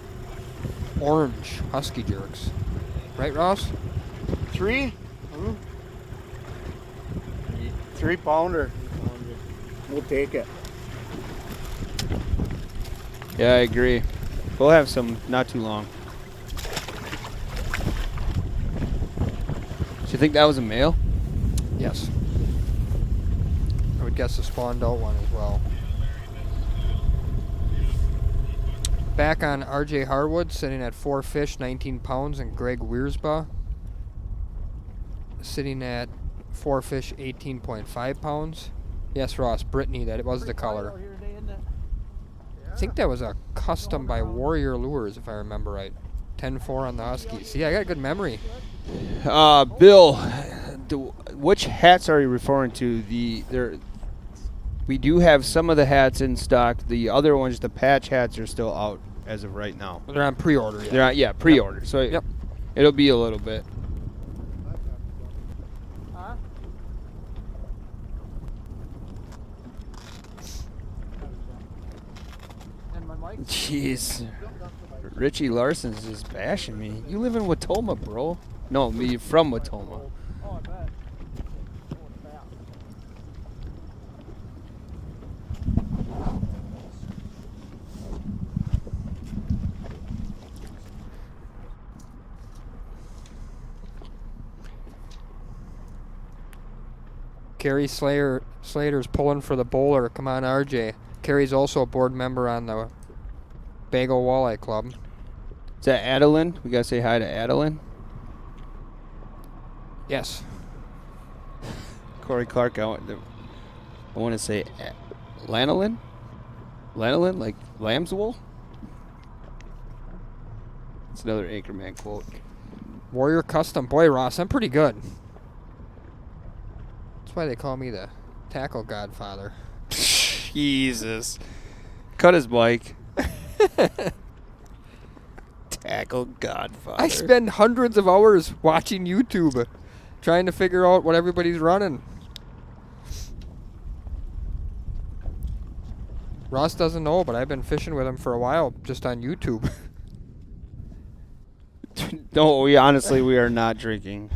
Orange husky jerks. Right, Ross? 3? 3 pounder. We'll take it. Yeah, I agree. We'll have some not too long. So you think that was a male? Yes. I would guess a spawned out one as well. Back on RJ Harwood, sitting at 4 fish, 19 pounds, and Greg Wiersba sitting at 4 fish, 18.5 pounds. Yes, Ross, Brittany, that it was the color. I think that was a custom by Warrior Lures, if I remember right. 10-4 on the Huskies. See, I got a good memory. Bill, which hats are you referring to? We do have some of the hats in stock. The other ones, the patch hats, are still out as of right now. They're on pre-order. They're on, yeah, pre-order. Yep. So yep. It'll be a little bit. Jeez. Richie Larson's just bashing me. You live in Watoma, bro. No, me from Watoma. Oh, I bet. Kerry Slater's pulling for the bowler. Come on, RJ. Kerry's also a board member on the Bagel Walleye Club. Is that Adeline? We gotta say hi to Adeline. Yes. Corey Clark, I want to say lanolin? Lanolin, like lamb's wool? It's another Anchorman quote. Warrior Custom. Boy, Ross, I'm pretty good. That's why they call me the tackle godfather. Jesus. Cut his mic. Tackle godfather. I spend hundreds of hours watching YouTube trying to figure out what everybody's running. Ross doesn't know, but I've been fishing with him for a while just on YouTube. No, we are not drinking.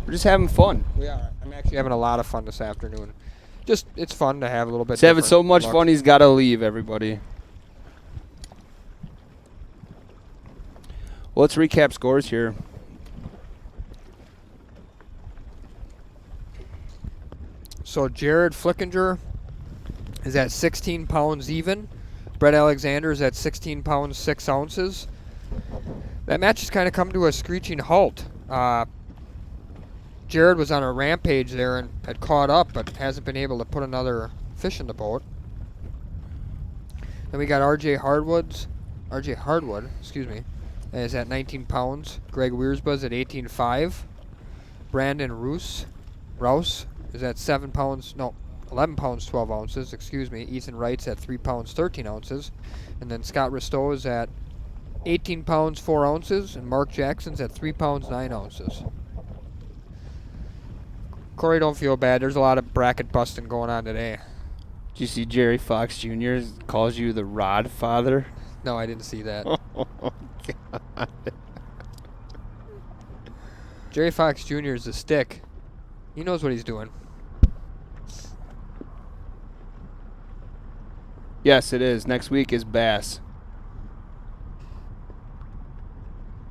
We're just having fun. We are. I'm actually having a lot of fun this afternoon. Just, it's fun to have a little bit. He's having so much luck. fun, he's got to leave, everybody. Well, let's recap scores here. So Jared Flickinger is at 16 pounds even. Brett Alexander is at 16 pounds 6 ounces. That match has kind of come to a screeching halt. Jared was on a rampage there and had caught up, but hasn't been able to put another fish in the boat. Then we got RJ Hardwood, excuse me, is at 19 pounds. Greg Wiersba's at 18.5. Brandon Rouse is at 11 pounds 12 ounces, excuse me. Ethan Wright's at 3 pounds 13 ounces. And then Scott Ristow is at 18 pounds 4 ounces, and Mark Jackson's at 3 pounds 9 ounces. Corey, don't feel bad. There's a lot of bracket busting going on today. Did you see Jerry Fox Jr. calls you the Rod Father? No, I didn't see that. Oh, God. Jerry Fox Jr. is a stick. He knows what he's doing. Yes, it is. Next week is bass.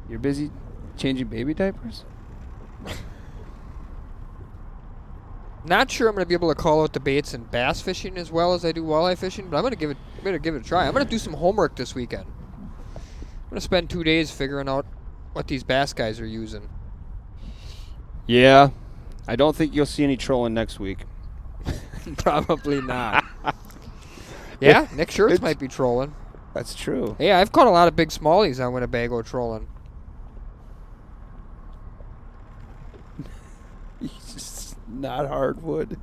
You're busy changing baby diapers? Not sure I'm going to be able to call out the baits in bass fishing as well as I do walleye fishing, but I'm going to give it a try. I'm going to do some homework this weekend. I'm going to spend 2 days figuring out what these bass guys are using. Yeah. I don't think you'll see any trolling next week. Probably not. Yeah, Nick Schertz might be trolling. That's true. Yeah, I've caught a lot of big smallies on Winnebago trolling. He's just not hardwood.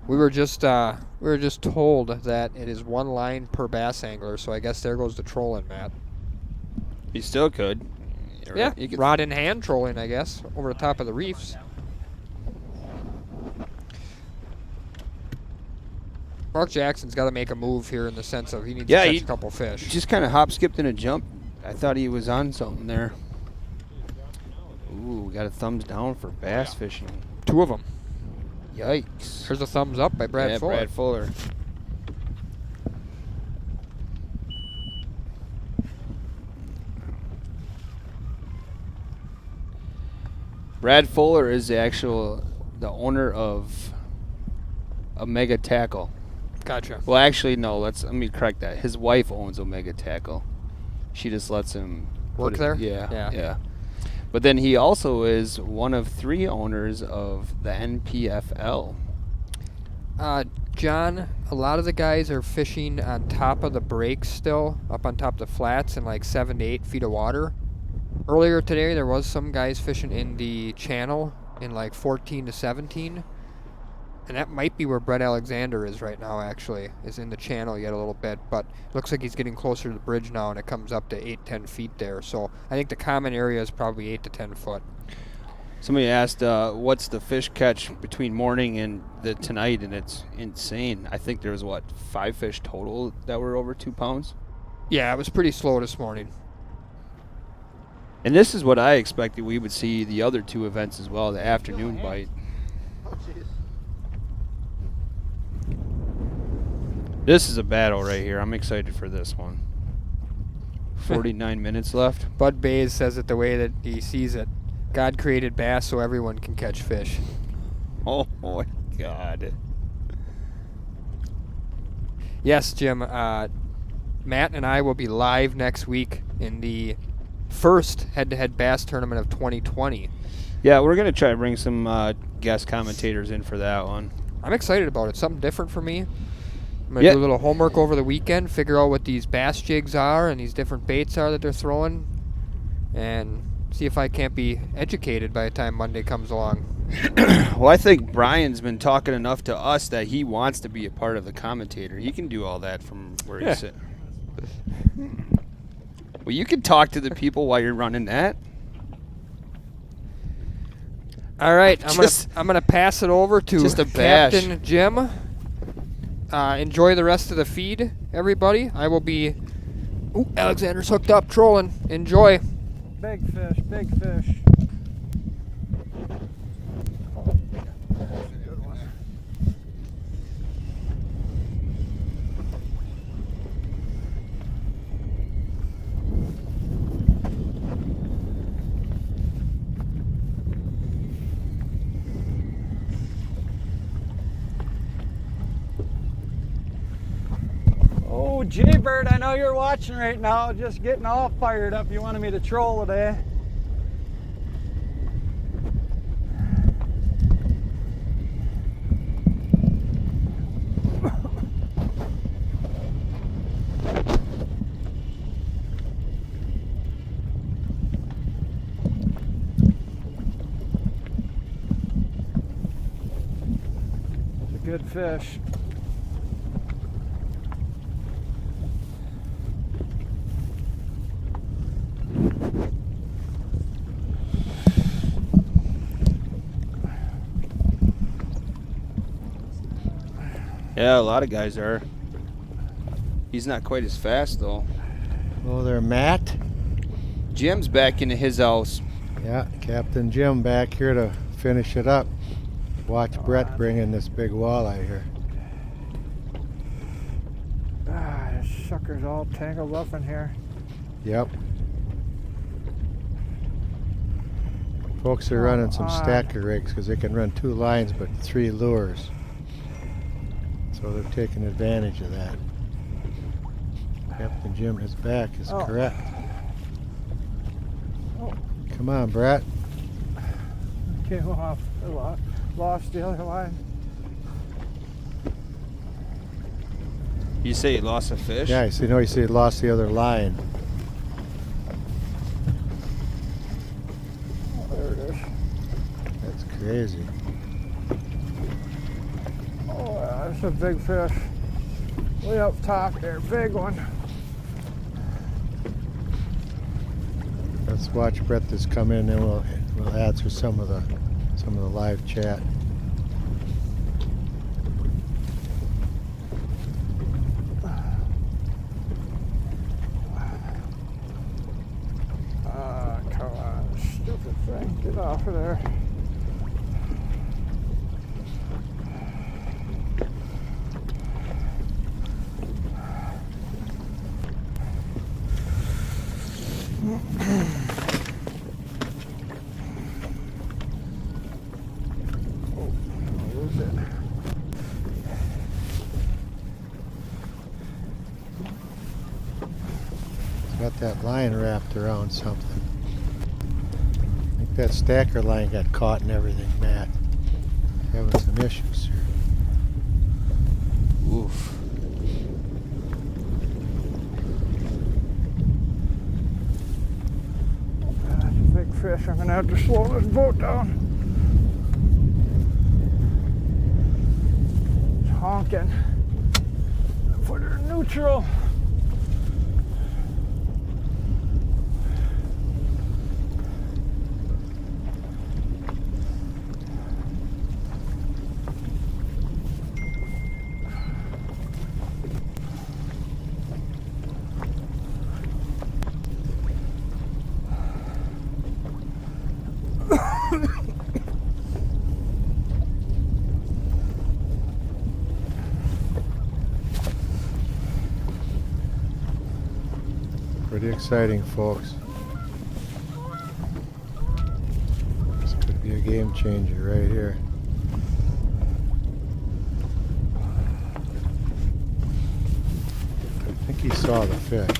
We were just told that it is 1 line per bass angler, so I guess there goes the trolling, Matt. You still could. Yeah, rod in hand trolling, I guess, over the top of the reefs. Mark Jackson's got to make a move here in the sense of he needs to catch a couple fish. He just kind of hop, skipped, in a jump. I thought he was on something there. Ooh, we got a thumbs down for bass fishing. 2 of them. Yikes. Here's a thumbs up by Brad Fuller. Brad Fuller. Brad Fuller is the owner of Omega Tackle. Gotcha. Well, actually, no. Let me correct that. His wife owns Omega Tackle. She just lets him work there. Yeah. But then he also is one of 3 owners of the NPFL. John, a lot of the guys are fishing on top of the breaks still, up on top of the flats in like 7 to 8 feet of water. Earlier today, there was some guys fishing in the channel in like 14 to 17. And that might be where Brett Alexander is right now, actually, is in the channel yet a little bit. But it looks like he's getting closer to the bridge now, and it comes up to 8-10 feet there. So I think the common area is probably 8 to 10 foot. Somebody asked, what's the fish catch between morning and tonight, and it's insane. I think there was, 5 fish total that were over 2 pounds? Yeah, it was pretty slow this morning. And this is what I expected we would see the other 2 events as well, the afternoon bite. This is a battle right here. I'm excited for this one. 49 minutes left. Bud Bays says it the way that he sees it. God created bass so everyone can catch fish. Oh my God. Yes, Jim. Matt and I will be live next week in the first head-to-head bass tournament of 2020. Yeah, we're going to try to bring some guest commentators in for that one. I'm excited about it. Something different for me. I'm going to do a little homework over the weekend, figure out what these bass jigs are and these different baits are that they're throwing, and see if I can't be educated by the time Monday comes along. Well, I think Brian's been talking enough to us that he wants to be a part of the commentator. He can do all that from where he's sitting. Well, you can talk to the people while you're running that. All right, I'm gonna pass it over to Captain Jim. Enjoy the rest of the feed, everybody. I will be. Ooh, Alexander's hooked up, trolling. Enjoy. Big fish, big fish. Oh, Jaybird, I know you're watching right now, just getting all fired up. You wanted me to troll today. It's a good fish. Yeah, a lot of guys are. He's not quite as fast, though. Oh, there, Matt. Jim's back into his house. Yeah, Captain Jim back here to finish it up. Watch Brett bring in this big walleye here. Ah, this sucker's all tangled up in here. Yep. Folks are running some stacker rigs because they can run 2 lines but 3 lures. So they're taking advantage of that. Captain Jim, his back is correct. Come on, Brett. Came off. Lost the other line. You say he lost a fish? Yeah, you see he lost the other line. Oh, there it is. That's crazy. Oh, that's a big fish. Way up top there, big one. Let's watch Brett just come in, and we'll answer some of the live chat. Come on, stupid thing, get off of there. Got that line wrapped around something. I think that stacker line got caught and everything, Matt. Having some issues here. Oof. That's a big fish. I'm gonna have to slow this boat down. bunking. Put her neutral. Pretty exciting, folks. This could be a game changer right here. I think he saw the fish.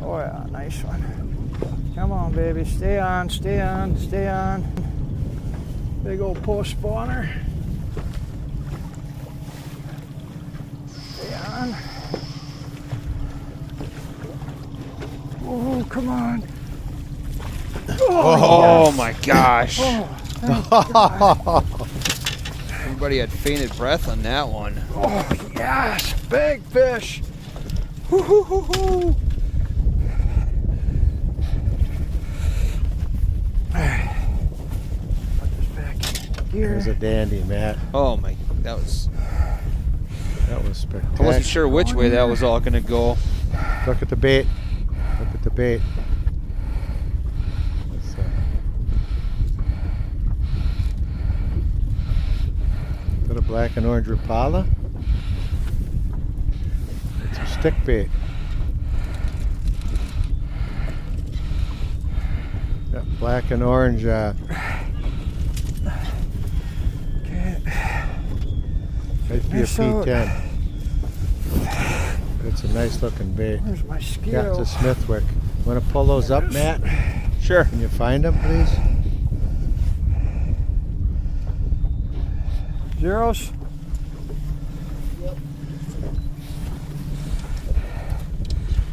Oh yeah, nice one. Come on, baby, stay on, stay on, stay on. Big old post spawner. Stay on. Oh, come on. Oh, my gosh. Oh, Everybody had fainted breath on that one. oh yes, big fish. Hoo, hoo, hoo, hoo. There's a dandy, Matt. Oh my, that was spectacular. I wasn't sure which way that was all going to go. Look at the bait. Look at the bait. Is that a black and orange Rapala? It's a stick bait. Yeah, black and orange. Might be a P10. But it's a nice looking bait. Where's my skill? Yeah, it's a Smithwick. Want to pull those up, Matt? Sure. Can you find them, please? Zeros? Yep.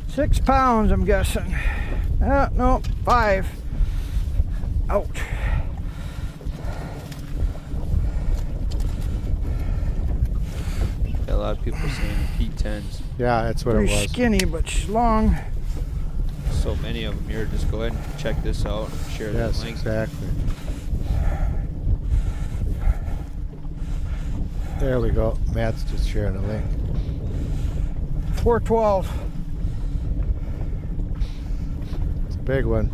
6 pounds, I'm guessing. No, 5. Ouch. A lot of people saying P10s. Yeah, that's what Pretty it was. skinny, but she's long. So many of them here. Just go ahead and check this out and share that Yes, link. exactly. There we go. Matt's just sharing a link. 412. It's a big one.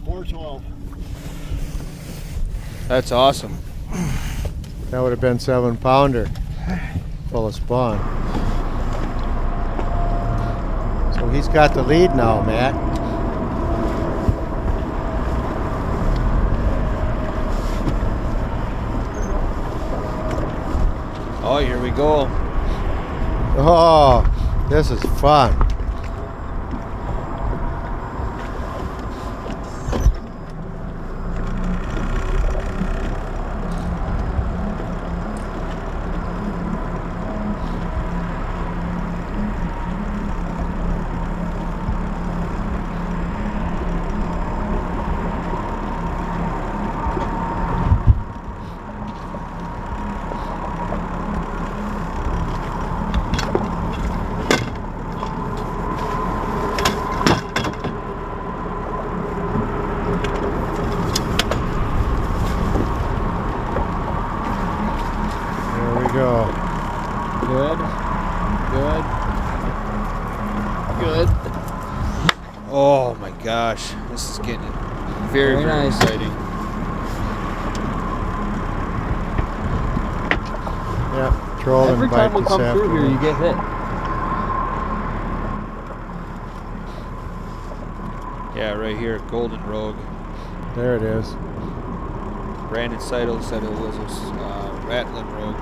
412. That's awesome. That would have been 7-pounder full of spawn. So he's got the lead now, Matt. Oh, here we go. Oh, this is fun. Go. Good. Good. Good. Oh my gosh. This is getting very, very nice. exciting. Yep, troll Every and bite time we this come through here, afternoon. you get hit. Yeah, right here, Golden Rogue. There it is. Brandon Seidel said it was a Rattling Rogue.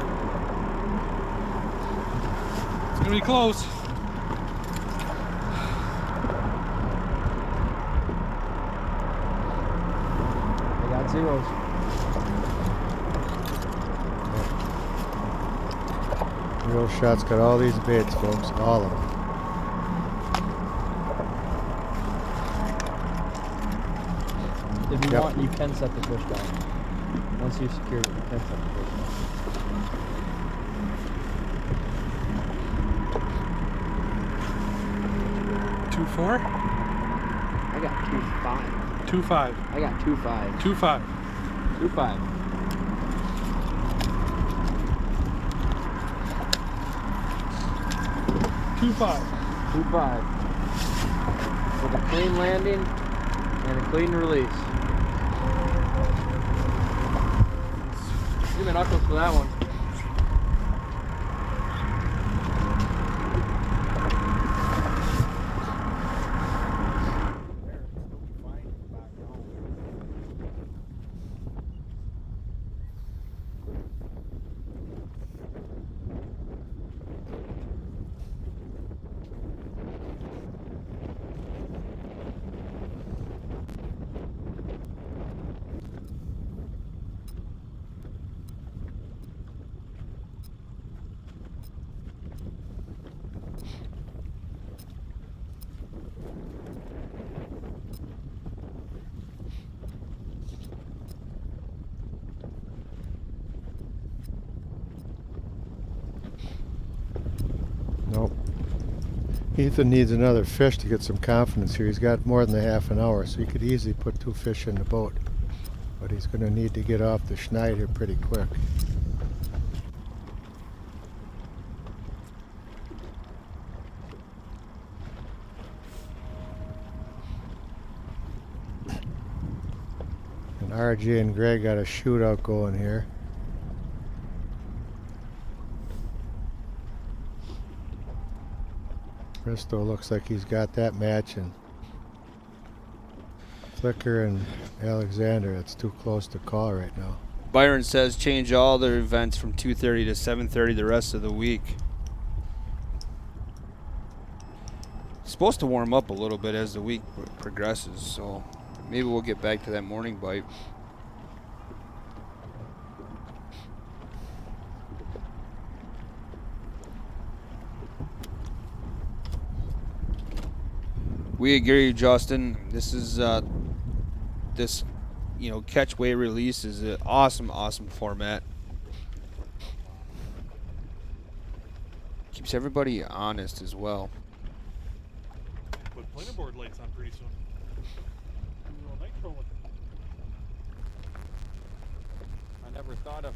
It's gonna be close. I got zeros. Real Shot's got all these baits, folks. All of them. If you Yep. want, you can set the fish down. Once you secure it, you can set the fish down. Two four. I got 2.5. 2.5. I got 2.5. 2.5. 2.5. 2.5. 2.5. With a clean landing and a clean release. Give me knuckles for that one. Nope. Ethan needs another fish to get some confidence here. He's got more than a half an hour, so he could easily put 2 fish in the boat. But he's going to need to get off the schneid here pretty quick. And RJ and Greg got a shootout going here. Bristow looks like he's got that match, and Flicker and Alexander, it's too close to call right now. Byron says change all their events from 2:30 to 7:30 the rest of the week. It's supposed to warm up a little bit as the week progresses, so maybe we'll get back to that morning bite. We agree, Justin. This is catch weight release is an awesome format. Keeps everybody honest as well. Put planer board lights on pretty soon. Do a little night trolling. I never thought of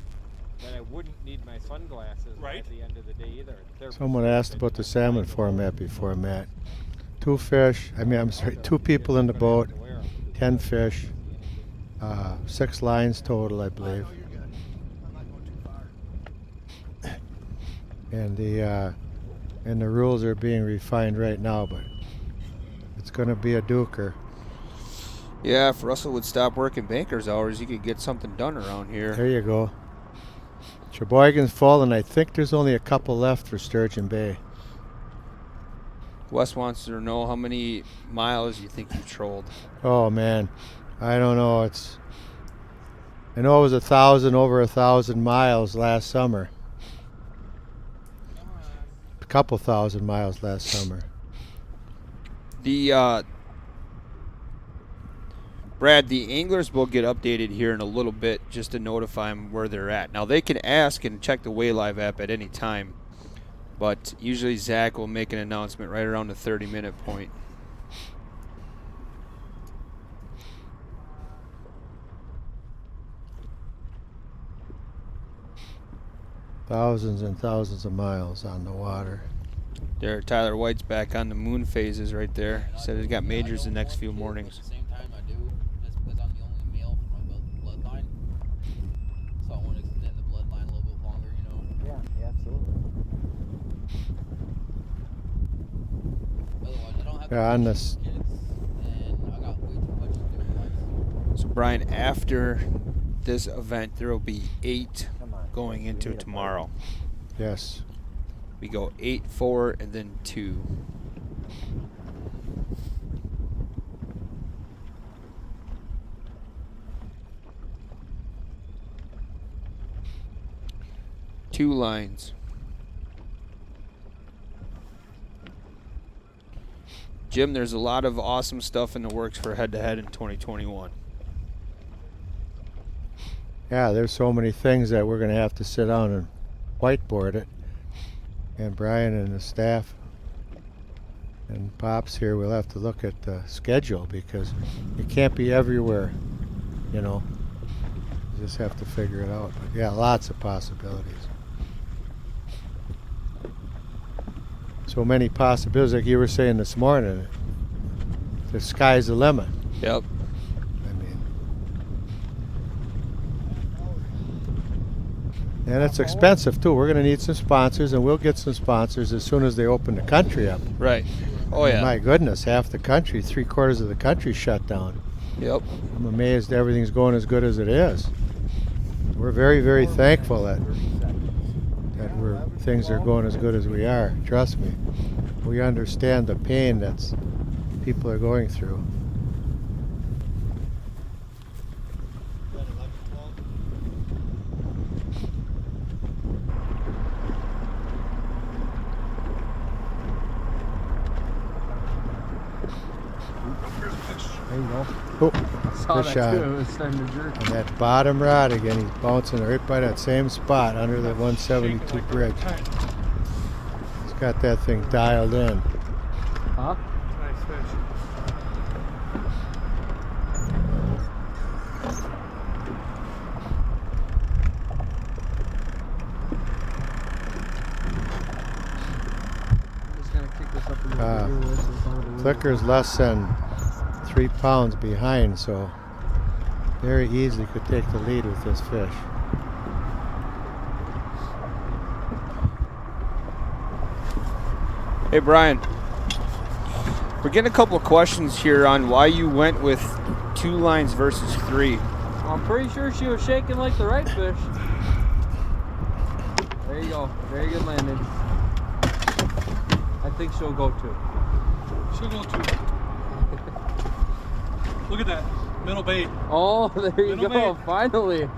that I wouldn't need my sunglasses at the end of the day either. Someone asked about the salmon format before, Matt. 2 fish, I'm sorry, 2 people in the boat, 10 fish, 6 lines total, I believe. And the rules are being refined right now, but it's going to be a duker. Yeah, if Russell would stop working banker's hours, he could get something done around here. There you go. Sheboygan's full, and I think there's only a couple left for Sturgeon Bay. Wes wants to know how many miles you think you trolled. Oh man, I don't know. I know it was over 1,000 miles last summer. A couple thousand miles last summer. Brad, the anglers will get updated here in a little bit just to notify them where they're at. Now they can ask and check the Waylive app at any time. But usually Zach will make an announcement right around the 30-minute point. Thousands and thousands of miles on the water. There, Tyler White's back on the moon phases right there. He said he's got majors the next few mornings. At the same time, I do, just because I'm the only male from my bloodline. So I want to extend the bloodline a little bit longer, you know? Yeah, absolutely. Otherwise, I don't have On this. kids, and I got way too much to do in life. So Brian, after this event, there will be 8 going into tomorrow. Yes. We go 8, 4, and then 2. Two lines. Jim, there's a lot of awesome stuff in the works for head-to-head in 2021. yeah, there's so many things that we're going to have to sit down and whiteboard it. And Brian and the staff and Pops here will have to look at the schedule because you can't be everywhere, you know. You just have to figure it out. But yeah, lots of possibilities. So many possibilities, like you were saying this morning. The sky's the limit. Yep. And it's expensive too. We're going to need some sponsors, and we'll get some sponsors as soon as they open the country up. Right. Oh yeah. My goodness, half the country, 3/4 of the country shut down. Yep. I'm amazed everything's going as good as it is. We're very, very thankful that things are going as good as we are. Trust me. We understand the pain that people are going through. There you go. Oh, I saw fish that on. too. It was starting to jerk. And that bottom rod again, he's bouncing right by that same spot under the 172 bridge. He's got that thing dialed in. Huh? Nice fish. Just gonna kick this up a little bit. Flicker's less than 3 pounds behind, so very easily could take the lead with this fish. Hey Brian, we're getting a couple of questions here on why you went with 2 lines versus 3. I'm pretty sure she was shaking like the right fish. There you go. Very good landing. I think she'll go 2. She'll go 2. Look at that. Middle bait. Oh, there you Middle go. bait. Finally.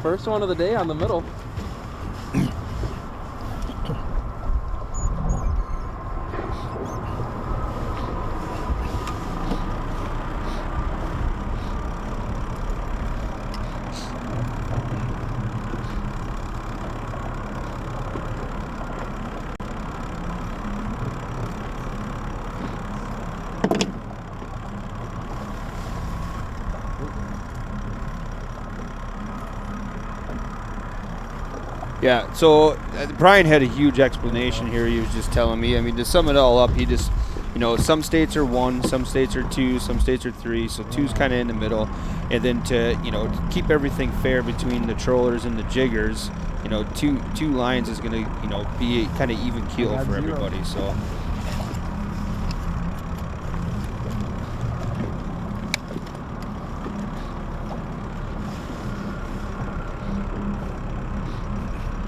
First one of the day on the middle. Yeah, so Brian had a huge explanation here. He was just telling me. I mean, to sum it all up, he just, you know, some states are 1, some states are 2, some states are 3. So 2's kind of in the middle, and then to, you know, to keep everything fair between the trollers and the jiggers, you know, two lines is gonna, you know, be kind of even keel for everybody. So.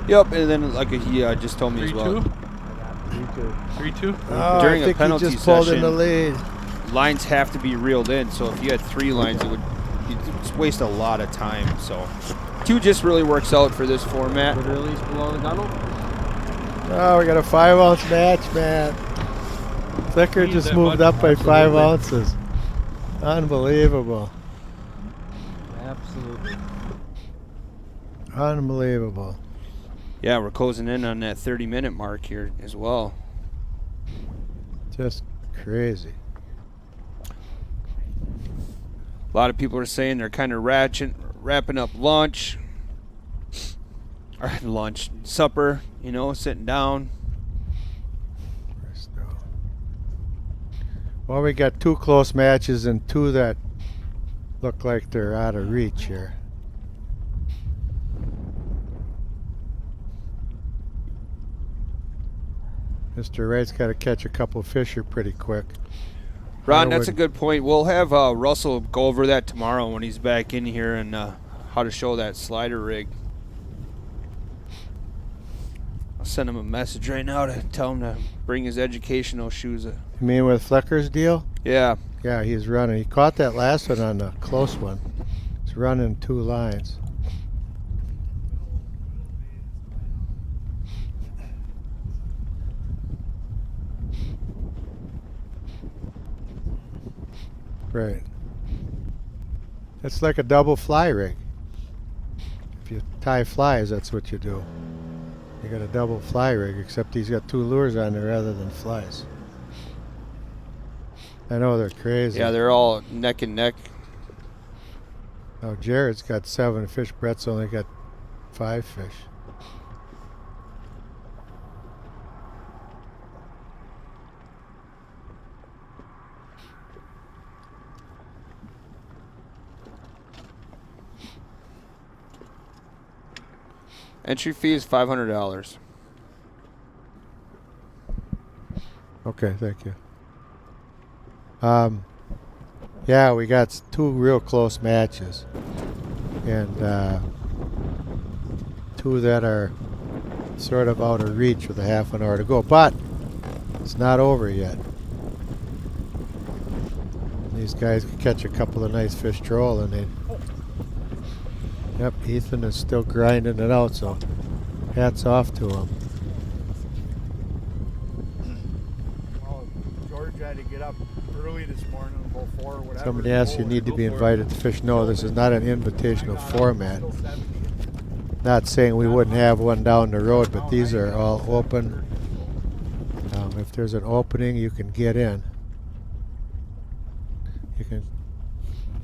Yep, and then like he just told me as well. 3-2. Oh, During I think a penalty he just pulled session, in the lead. lines have to be reeled in. So if you had 3 lines, it would you'd waste a lot of time. So 2 just really works out for this format. Good release below the gunnel. Oh, we got a 5-ounce match, man. Flicker just moved up by 5 ounces. Unbelievable. Absolutely. Unbelievable. Yeah, we're closing in on that 30-minute mark here as well. Just crazy. A lot of people are saying they're kind of wrapping up lunch, or supper, you know, sitting down. Well, we got 2 close matches and 2 that look like they're out of reach here. Mr. Wright's got to catch a couple fish here pretty quick. Ron, that's a good point. We'll have Russell go over that tomorrow when he's back in here, and how to show that slider rig. I'll send him a message right now to tell him to bring his educational shoes. You mean with Flicker's deal? Yeah. Yeah, he's running. He caught that last one on the close one. He's running 2 lines. Right. It's like a double fly rig. If you tie flies, that's what you do. You got a double fly rig, except he's got 2 lures on there rather than flies. I know they're crazy. Yeah, they're all neck and neck. Oh, Jared's got 7 fish. Brett's only got 5 fish. Entry fee is $500. Okay, thank you. Yeah, we got 2 real close matches, and 2 that are sort of out of reach with a half an hour to go, but it's not over yet. These guys could catch a couple of nice fish trolling. Yep, Ethan is still grinding it out, so hats off to him. Well, George had to get up early this morning, about 4 or whatever. Somebody asked you need to be invited to fish. No, this is not an invitational format. Not saying we wouldn't have one down the road, but these are all open. If there's an opening, you can get in. You can,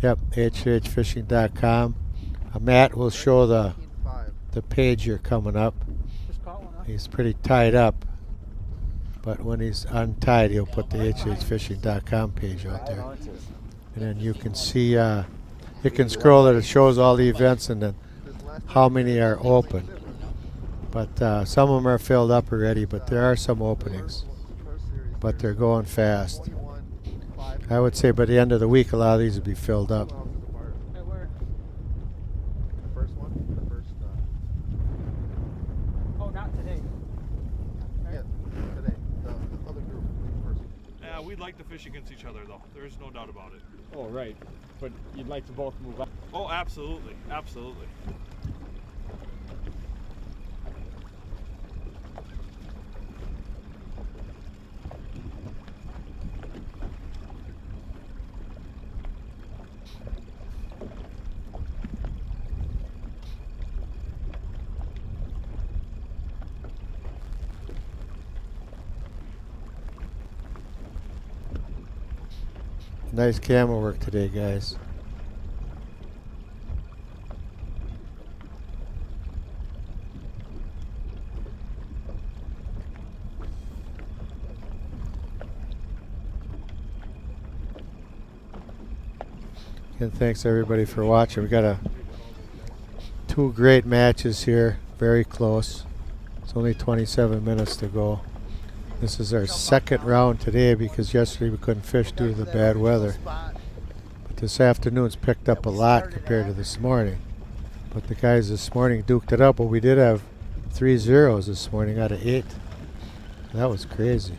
yep, H2HFishing.com. Matt will show the page you're coming up. He's pretty tied up, but when he's untied, he'll put the H2HFishing.com page out there, and then you can see. You can scroll it. It shows all the events and then how many are open. But some of them are filled up already. But there are some openings, but they're going fast. I would say by the end of the week, a lot of these will be filled up. We'd like to fish against each other, though. There's no doubt about it. Oh, right. But you'd like to both move up. Oh, absolutely. Absolutely. Nice camera work today, guys. Again, thanks everybody for watching. We got 2 great matches here, very close. It's only 27 minutes to go. This is our second round today because yesterday we couldn't fish due to the bad weather. But this afternoon's picked up a lot compared to this morning. But the guys this morning duked it up. But we did have 3 zeros this morning out of 8. That was crazy.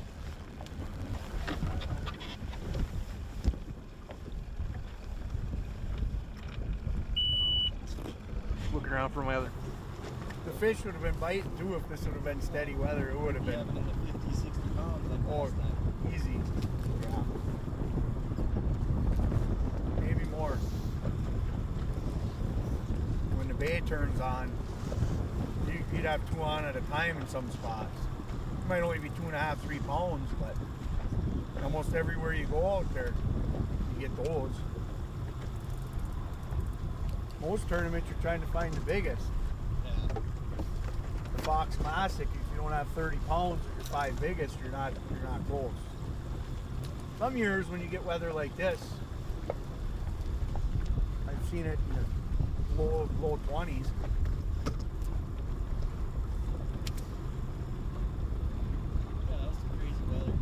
Look around for my other. The fish would have been biting too if this would have been steady weather. It would have been. Yeah, but in the 50, 60 pounds, like oh, last time. easy. Yeah. Maybe more. When the bay turns on, you'd have 2 on at a time in some spots. It might only be 2.5, 3 pounds, but almost everywhere you go out there, you get those. Most tournaments, you're trying to find the biggest. The Fox Classic, if you don't have 30 pounds or your 5 biggest, you're not close. Some years when you get weather like this, I've seen it in the low 20s. Yeah, that was some crazy weather.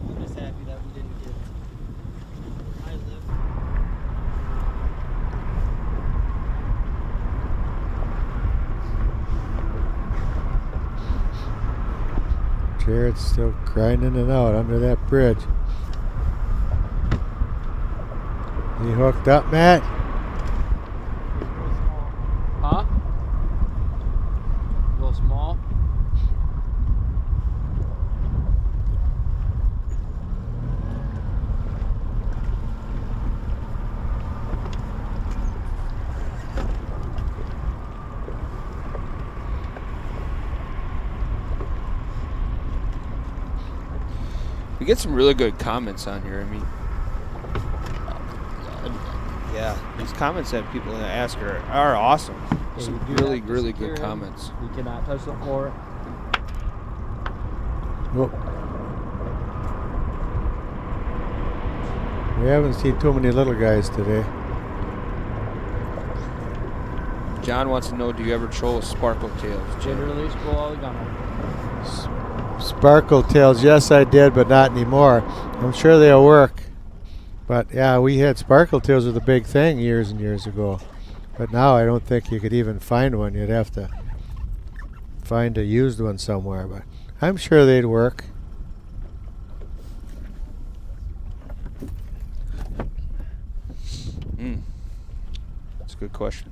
I'm just happy that we didn't get high lift. Jared's still grinding it out under that bridge. You hooked up, Matt? Huh? A little small. get some really good comments on here. I mean, yeah, these comments that people ask are awesome. Yeah, Some you do really, have to really secure good him. comments. You cannot touch the floor. Whoop. We haven't seen too many little guys today. John wants to know, do you ever troll sparkle tails? Gin release, pull all the gun out. Sparkle tails, yes I did, but not anymore. I'm sure they'll work. But yeah, we had sparkle tails with a big thing years and years ago. But now I don't think you could even find one. You'd have to find a used one somewhere. But I'm sure they'd work. That's a good question.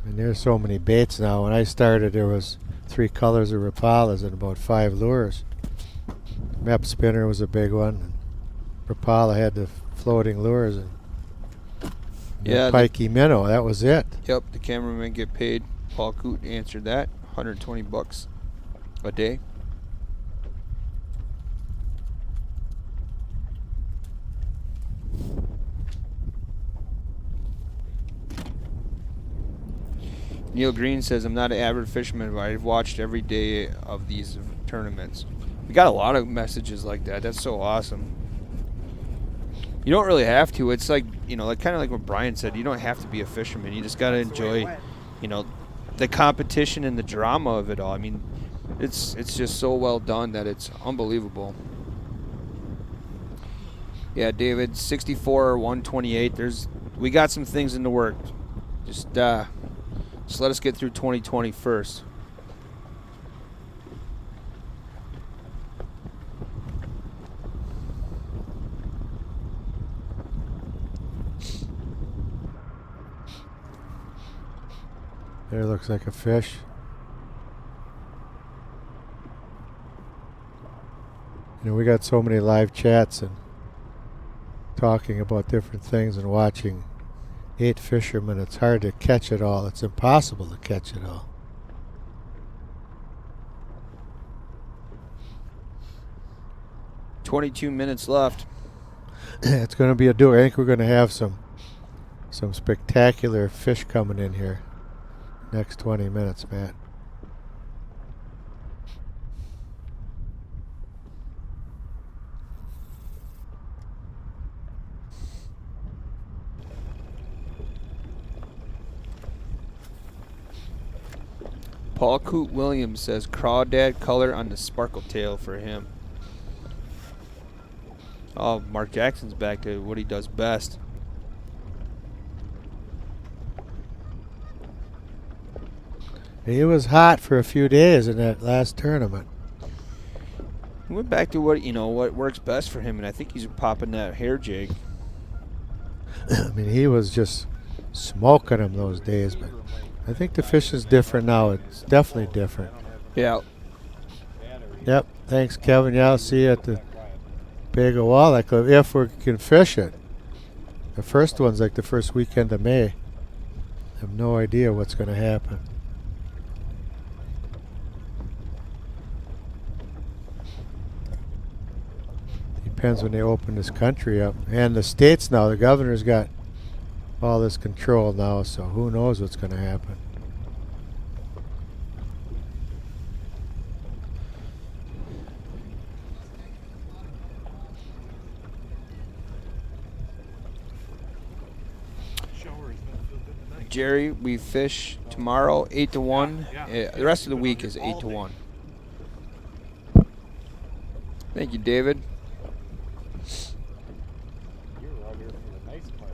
And there's so many baits now. When I started, there was 3 colors of Rapalas and about 5 lures. Mep spinner was a big one. Rapala had the floating lures and Yeah, pikey minnow. That was it. Yep, the cameraman get paid. Paul Coot answered that. $120 a day. Neil Green says, I'm not an avid fisherman, but I've watched every day of these tournaments. We got a lot of messages like that. That's so awesome. You don't really have to. It's like, you know, like kind of like what Brian said. You don't have to be a fisherman. You just got to enjoy, you know, the competition and the drama of it all. I mean, it's just so well done that it's unbelievable. Yeah, David, 64 or 128. We got some things in the work. Just let us get through 2020 first. There looks like a fish. You know, we got so many live chats and talking about different things and watching 8 fishermen. It's hard to catch it all. It's impossible to catch it all. $22 minutes left. It's going to be a do. I think we're going to have some spectacular fish coming in here next 20 minutes, Matt. Paul Coot Williams says crawdad color on the sparkle tail for him. Oh, Mark Jackson's back to what he does best. He was hot for a few days in that last tournament. He went back to what works best for him, and I think he's popping that hair jig. I mean, he was just smoking them those days, but I think the fish is different now. It's definitely different. Yeah. Yep. Thanks, Kevin. Yeah, I'll see you at the Big Walleye Club if we can fish it. The first one's like the first weekend of May. I have no idea what's going to happen. Depends when they open this country up. And the states now, the governor's got all this control now, so who knows what's going to happen. Jerry, we fish tomorrow 8 to 1. The rest of the week is 8 to 1. Thank you, David. You were out here for the nice part.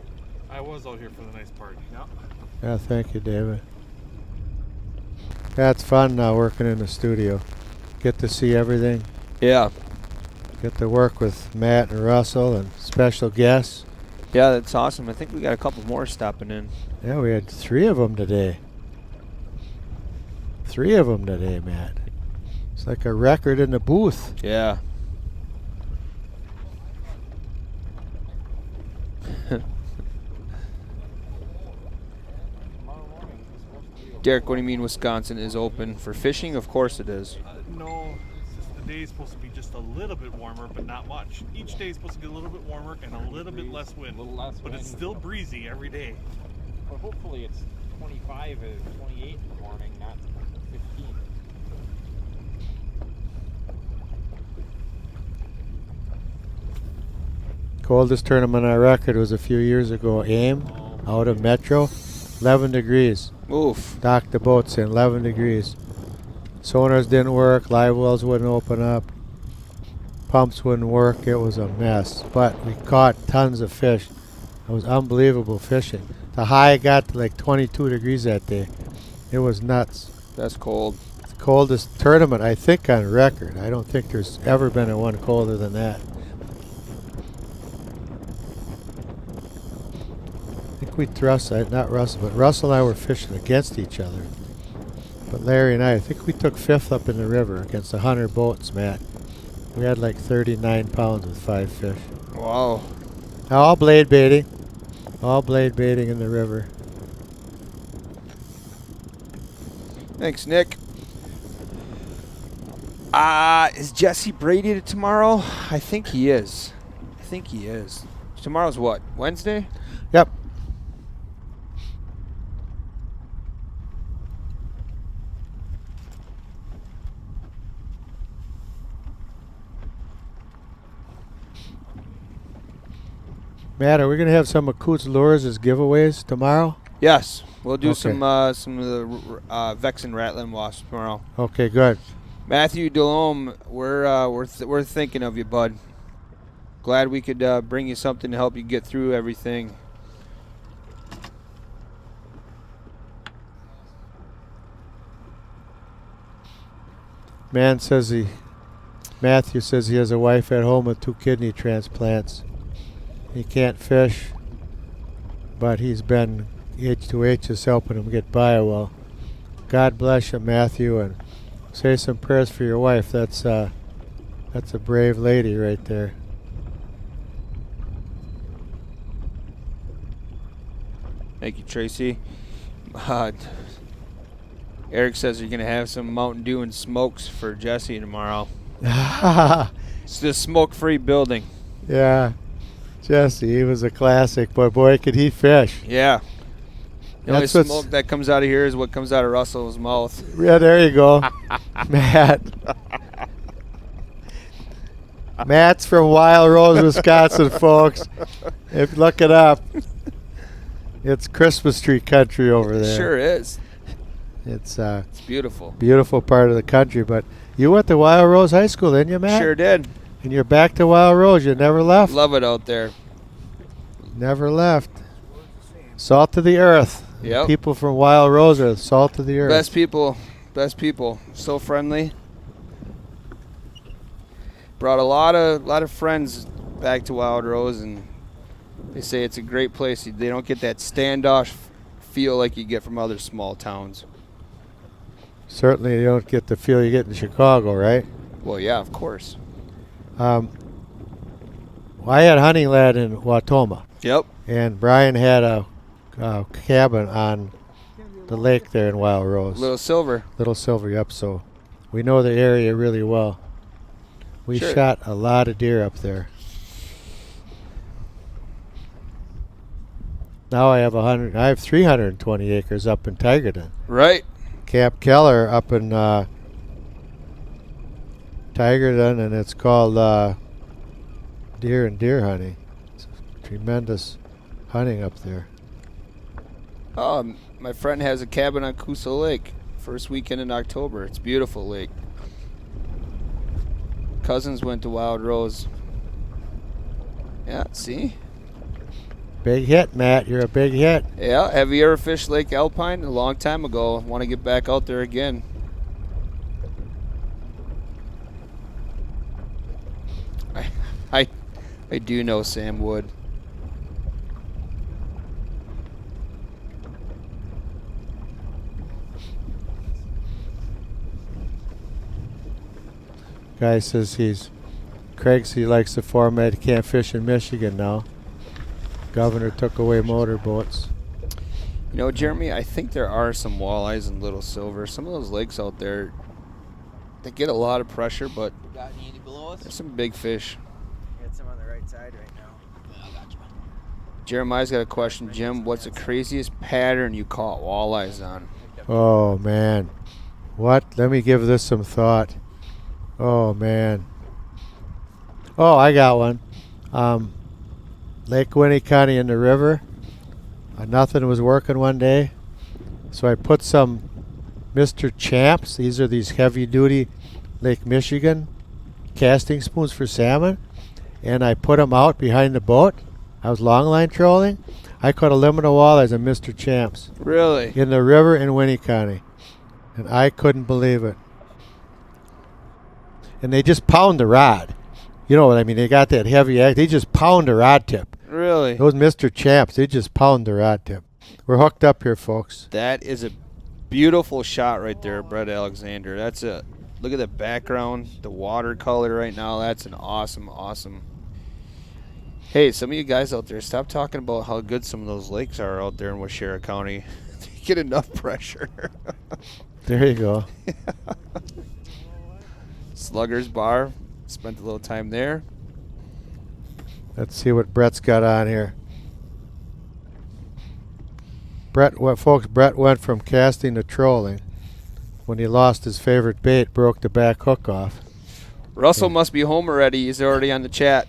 I was out here for the nice part. Yeah. Yeah, thank you, David. That's fun now working in the studio. Get to see everything. Yeah. Get to work with Matt and Russell and special guests. Yeah, that's awesome. I think we got a couple more stopping in. Yeah, we had 3 of them today. 3 of them today, Matt. It's like a record in the booth. Yeah. Tomorrow morning is supposed to be a Derek, what do you mean Wisconsin is open for fishing? Of course it is. No, it's just the day is supposed to be just a little bit warmer, but not much. Each day is supposed to get a little bit warmer and a little bit less wind. But it's still breezy every day. Well, hopefully it's 25 or 28 in the morning, not 15. Coldest tournament on record was a few years ago. AIM out of Metro, 11 degrees. Oof. Docked the boats in 11 degrees. Sonars didn't work. Live wells wouldn't open up. Pumps wouldn't work. It was a mess. But we caught tons of fish. It was unbelievable fishing. The high got to like 22 degrees that day. It was nuts. That's cold. It's the coldest tournament, I think, on record. I don't think there's ever been a one colder than that. I think we not Russell, but Russell and I were fishing against each other. But Larry and I think we took 5th up in the river against 100 boats, Matt. We had like 39 pounds with 5 fish. Wow. All blade baiting. All blade baiting in the river. Thanks, Nick. Is Jesse Brady tomorrow? I think he is. Tomorrow's what? Wednesday? Yep. Matt, are we going to have some of Coots Lures as giveaways tomorrow? Yes. We'll do Okay. some of the Vex and Rattling Wasps tomorrow. Okay, good. Matthew Delhomme, we're thinking of you, bud. Glad we could bring you something to help you get through everything. Matthew says he has a wife at home with 2 kidney transplants. He can't fish, but H2H is helping him get by. Well, God bless you, Matthew, and say some prayers for your wife. That's a brave lady right there. Thank you, Tracy. Eric says you're going to have some Mountain Dew and smokes for Jesse tomorrow. It's the smoke-free building. Yeah, Jesse, he was a classic, but boy, could he fish. Yeah. The only That's what's- smoke that comes out of here is what comes out of Russell's mouth. Yeah, there you go. Matt. Matt's from Wild Rose, Wisconsin, folks. Look it up. It's Christmas tree country over there. It sure is. It's beautiful. Beautiful part of the country. But you went to Wild Rose High School, didn't you, Matt? Sure did. And you're back to Wild Rose. You never left. Love it out there. Never left. Salt of the earth. Yep. People from Wild Rose are salt of the earth. Best people. So friendly. Brought a lot of friends back to Wild Rose, and they say it's a great place. They don't get that standoff feel like you get from other small towns. Certainly you don't get the feel you get in Chicago, right? Well, yeah, of course. I had hunting lad in Watoma. Yep. And Brian had a cabin on the lake there in Wild Rose. Little Silver. Little Silver, yep. So we know the area really well. We Sure. shot a lot of deer up there. Now I have 320 acres up in Tigerton. Right. Camp Keller up in Tigerton, and it's called Deer and Deer Hunting. It's tremendous hunting up there. My friend has a cabin on Coosa Lake. First weekend in October. It's a beautiful lake. Cousins went to Wild Rose. Yeah, see? Big hit, Matt. You're a big hit. Yeah, have you ever fished Lake Alpine? A long time ago. Want to get back out there again. I do know Sam Wood. Guy says Craig says he likes the format. He can't fish in Michigan now. Governor took away motorboats. You know, Jeremy, I think there are some walleyes and little silver. Some of those lakes out there, they get a lot of pressure, but Got any below us? there's some big fish. Got some on the right side right now. Yeah, I got you. Jeremiah's got a question. Jim, what's the craziest pattern you caught walleyes on? Oh, man. What? Let me give this some thought. Oh, man. Oh, I got one. Lake Winneconne in the river. Nothing was working one day. So I put some Mr. Champs. These are these heavy-duty Lake Michigan casting spoons for salmon. And I put them out behind the boat. I was longline trolling. I caught a limit of walleyes on Mr. Champs. Really? In the river in Winneconne. And I couldn't believe it. And they just pound the rod. You know what I mean? They got that heavy act. They just pound the rod tip. Really? Those Mr. Champs, they just pound the rod tip. We're hooked up here, folks. That is a beautiful shot right there, Brett Alexander. That's a look at the background, the watercolor right now. That's an awesome. Hey, some of you guys out there, stop talking about how good some of those lakes are out there in Waushara County. They get enough pressure. There you go. Slugger's Bar. Spent a little time there. Let's see what Brett's got on here. Brett went from casting to trolling. When he lost his favorite bait, broke the back hook off. Russell must be home already. He's already on the chat.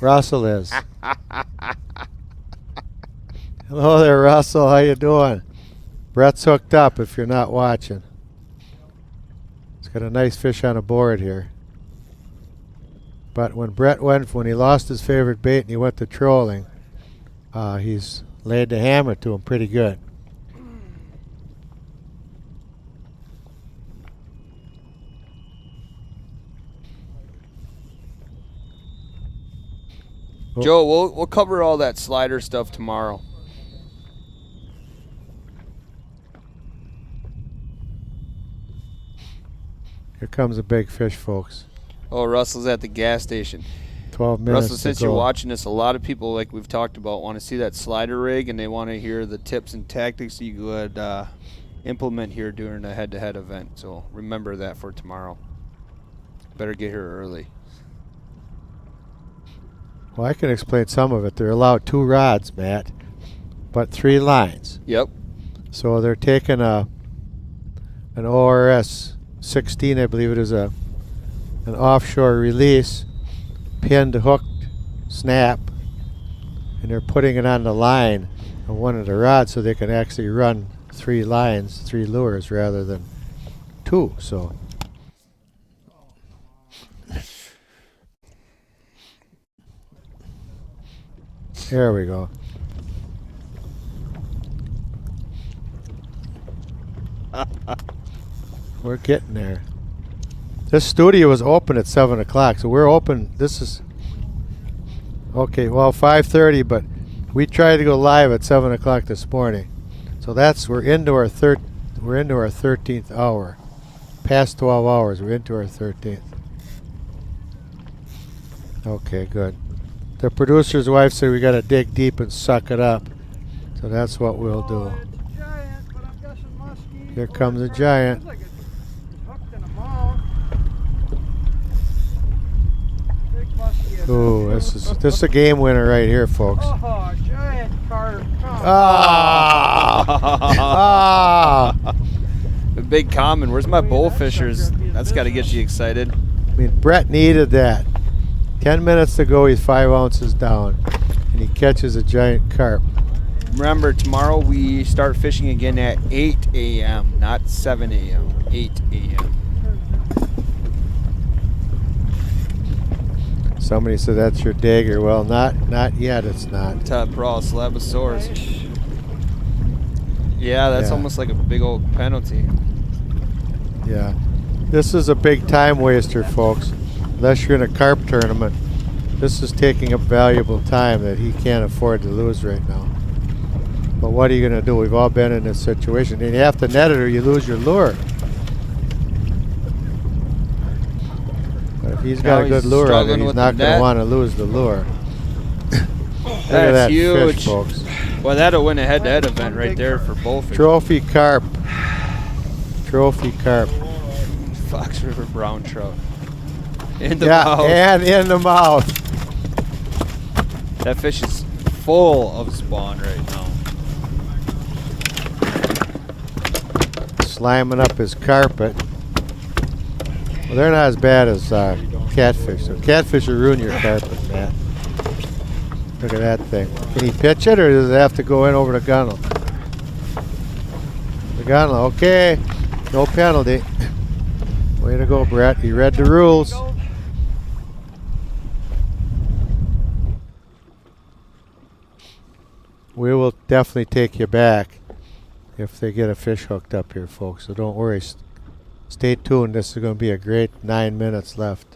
Russell is. Hello there, Russell. How you doing? Brett's hooked up if you're not watching. He's got a nice fish on a board here. But when he lost his favorite bait and he went to trolling, he's laid the hammer to him pretty good. Joe, we'll cover all that slider stuff tomorrow. Here comes a big fish, folks. Oh, Russell's at the gas station. 12 minutes Russell, since to go. you're watching this, a lot of people, like we've talked about, want to see that slider rig, and they want to hear the tips and tactics you would implement here during a head-to-head event. So remember that for tomorrow. Better get here early. Well, I can explain some of it. They're allowed 2 rods, Matt, but 3 lines. Yep. So they're taking an ORS 16, I believe it is, an offshore release, pinned to hooked snap, and they're putting it on the line on one of the rods so they can actually run 3 lines, 3 lures rather than 2. So there we go. We're getting there. This studio was open at 7 o'clock, so we're open. This is okay. Well, 5:30, but we tried to go live at 7 o'clock this morning. So we're into our 13th hour. Past 12 hours, we're into our 13th. Okay, good. The producer's wife said we got to dig deep and suck it up, so that's what we'll do. Here comes a giant. Ooh, this is a game winner right here, folks. Oh, giant carp. The big common. Where's my bullfishers? That's got to get you excited. I mean, Brett needed that. 10 minutes to go, he's 5 ounces down, and he catches a giant carp. Remember, tomorrow we start fishing again at 8 a.m., not 7 a.m., 8 a.m. Somebody said that's your dagger. Well, not yet, it's not. Top raw Slabosaurus. Yeah, that's almost like a big old penalty. Yeah. This is a big time waster, folks. Unless you're in a carp tournament, this is taking up valuable time that he can't afford to lose right now. But what are you going to do? We've all been in this situation. And you have to net it or you lose your lure. But if he's got a good lure on it, he's not going to want to lose the lure. Look at that huge fish, folks. Well, that'll win a head-to-head event right there for bullfish. Trophy carp. Trophy carp. Fox River brown trout. In the Yeah, mouth. and in the mouth. That fish is full of spawn right now. Sliming up his carpet. Well, they're not as bad as catfish. So catfish will ruin your carpet, Matt. Look at that thing. Can he pitch it, or does it have to go in over the gunnel? The gunnel, okay. No penalty. Way to go, Brett. You read the rules. We will definitely take you back if they get a fish hooked up here, folks. So don't worry. Stay tuned. This is going to be a great 9 minutes left.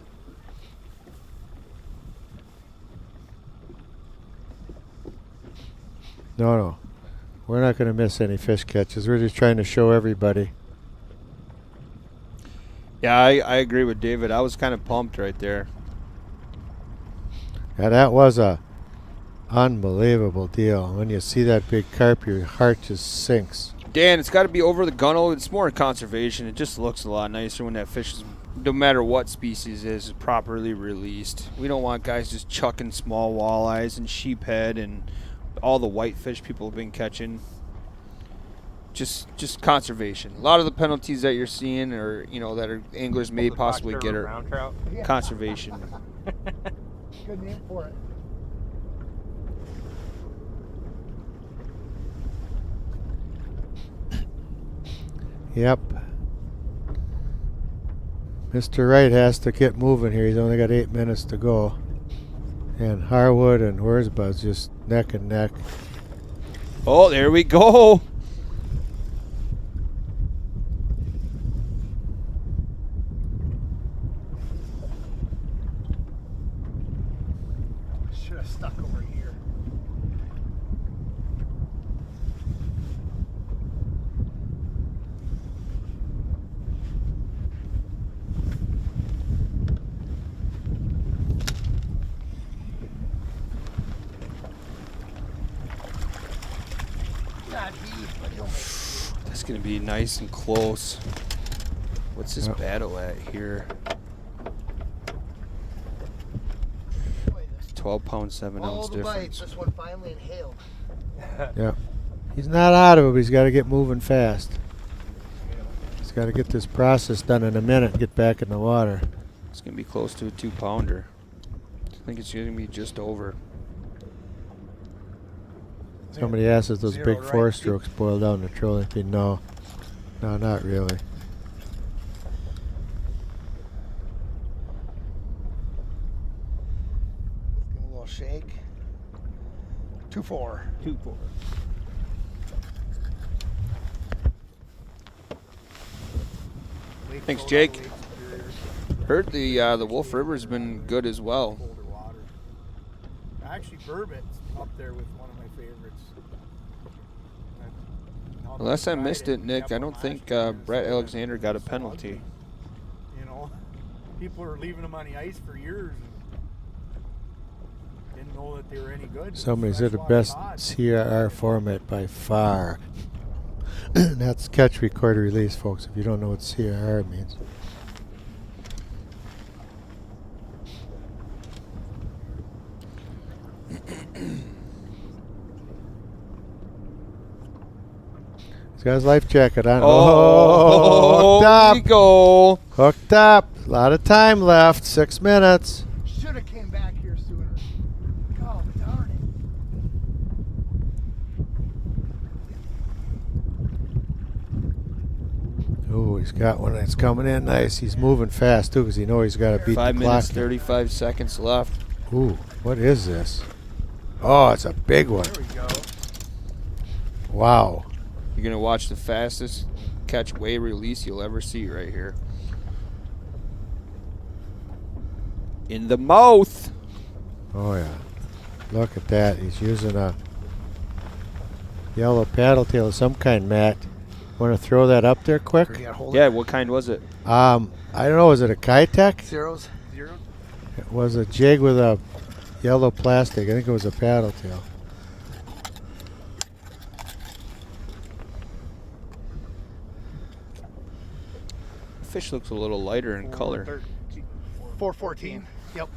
No. We're not going to miss any fish catches. We're just trying to show everybody. Yeah, I agree with David. I was kind of pumped right there. Yeah, that was a unbelievable deal. When you see that big carp, your heart just sinks. Dan, it's got to be over the gunnel. It's more conservation. It just looks a lot nicer when that fish is, no matter what species is properly released. We don't want guys just chucking small walleyes and sheephead and all the whitefish people have been catching. Just conservation. A lot of the penalties that you're seeing, or that are anglers may possibly get, are conservation. Good name for it. Yep. Mr. Wright has to get moving here. He's only got 8 minutes to go. And Harwood and Wurzbud's just neck and neck. Oh, there we go. Should have stuck over here. That's going to be nice and close. What's this battle at here? 12 pound, 7 All ounce the difference. bites, this one finally inhaled. Yeah. He's not out of it, but he's got to get moving fast. He's got to get this process done in a minute and get back in the water. It's going to be close to a 2 pounder. I think it's going to be just over. Somebody asked if those big 4-strokes boil down the trolling thing. No, not really. Give him a little shake. 2-4. 2-4. Thanks, Jake. Heard the Wolf River's been good as well. Actually, Burbot's up there with one of my favorites. Unless I missed it, Nick, I don't think Brett Alexander got a penalty. You know, people are leaving them on the ice for years and didn't know that they were any good. Somebody said the best CRR format by far. That's catch, record, release, folks, if you don't know what CRR means. He's got his life jacket on. Oh, hooked up. Here we go. Hooked up. A lot of time left. 6 minutes. Should have came back here sooner. Oh, darn it. Oh, he's got one that's coming in nice. He's moving fast, too, because he knows he's got to beat 5 the minutes, clock. 35 seconds left. Ooh, what is this? Oh, it's a big one. There we go. Wow. You're going to watch the fastest catch weigh release you'll ever see right here. In the mouth. Oh, yeah. Look at that. He's using a yellow paddle tail of some kind, Matt. Want to throw that up there quick? Yeah, what kind was it? I don't know. Was it a Kitech? Zeros. It was a jig with a yellow plastic. I think it was a paddle tail. fish looks a little lighter in color. 414. Yep.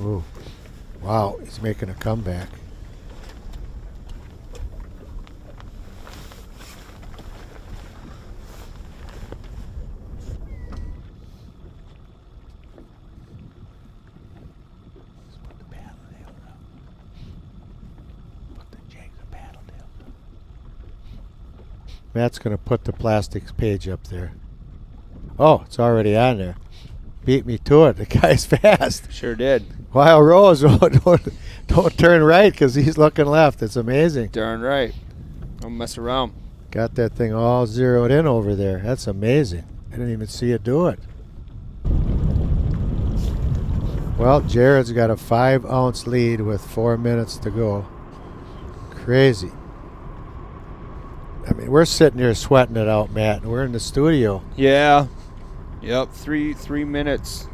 Ooh. Wow, he's making a comeback. Matt's going to put the plastics page up there. Oh, it's already on there. Beat me to it. The guy's fast. Sure did. Wild Rose, don't turn right because he's looking left. It's amazing. Darn right. Don't mess around. Got that thing all zeroed in over there. That's amazing. I didn't even see it do it. Well, Jared's got a 5-ounce lead with 4 minutes to go. Crazy. I mean, we're sitting here sweating it out, Matt, and we're in the studio. Yeah. Yep. 3 minutes.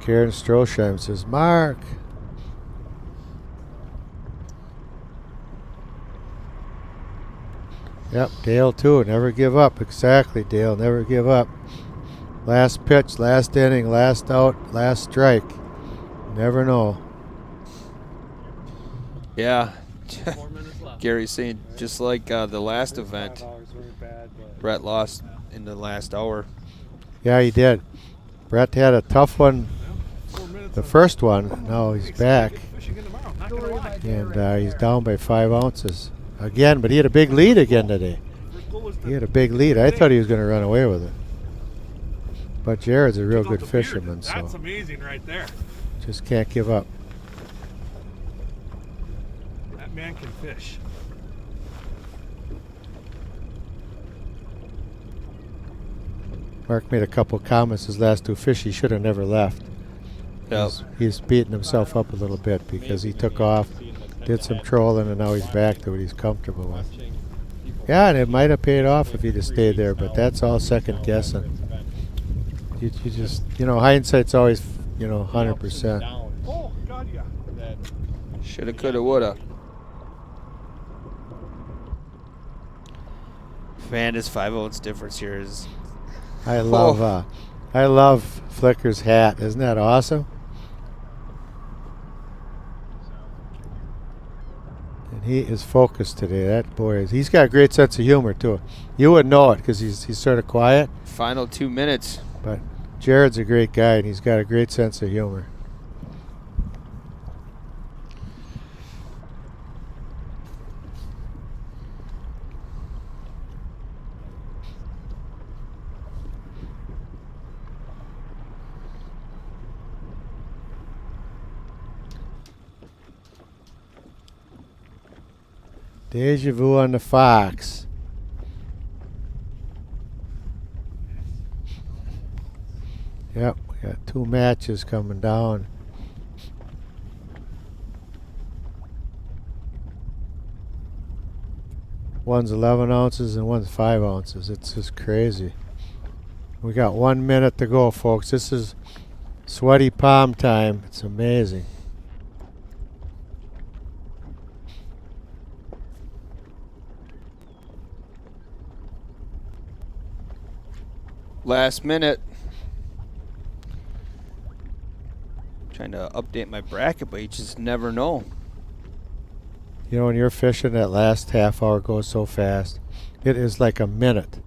Karen Stroheim says, Mark. Yep, Dale too. Never give up. Exactly, Dale. Never give up. Last pitch, last inning, last out, last strike. Never know. Yeah. Gary's saying just like the last event, Brett lost in the last hour. Yeah, he did. Brett had a tough one, the first one. Now he's back. And he's down by 5 ounces. Again, but he had a big lead again today. He had a big lead. I thought he was going to run away with it. But Jared's a real good fisherman, so That's amazing right there. just can't give up. That man can fish. Mark made a couple comments his last 2 fish. He should have never left. Yep. He's beating himself up a little bit because he took off, did some trolling, and now he's back to what he's comfortable with. Yeah, and it might have paid off if he'd have stayed there, but that's all second guessing. You just, hindsight's always, 100%. Oh, God, yeah. Shoulda, coulda, woulda. Man, this 5-ounce difference here is. I love Flicker's hat. Isn't that awesome? And he is focused today. That boy is. He's got a great sense of humor too. You wouldn't know it because he's sort of quiet. Final 2 minutes. But Jared's a great guy and he's got a great sense of humor. Deja Vu on the Fox. Yep, we got 2 matches coming down. One's 11 ounces and one's 5 ounces. It's just crazy. We got 1 minute to go, folks. This is sweaty palm time. It's amazing. Last minute. Trying to update my bracket, but you just never know. When you're fishing, that last half hour goes so fast. It is like a minute.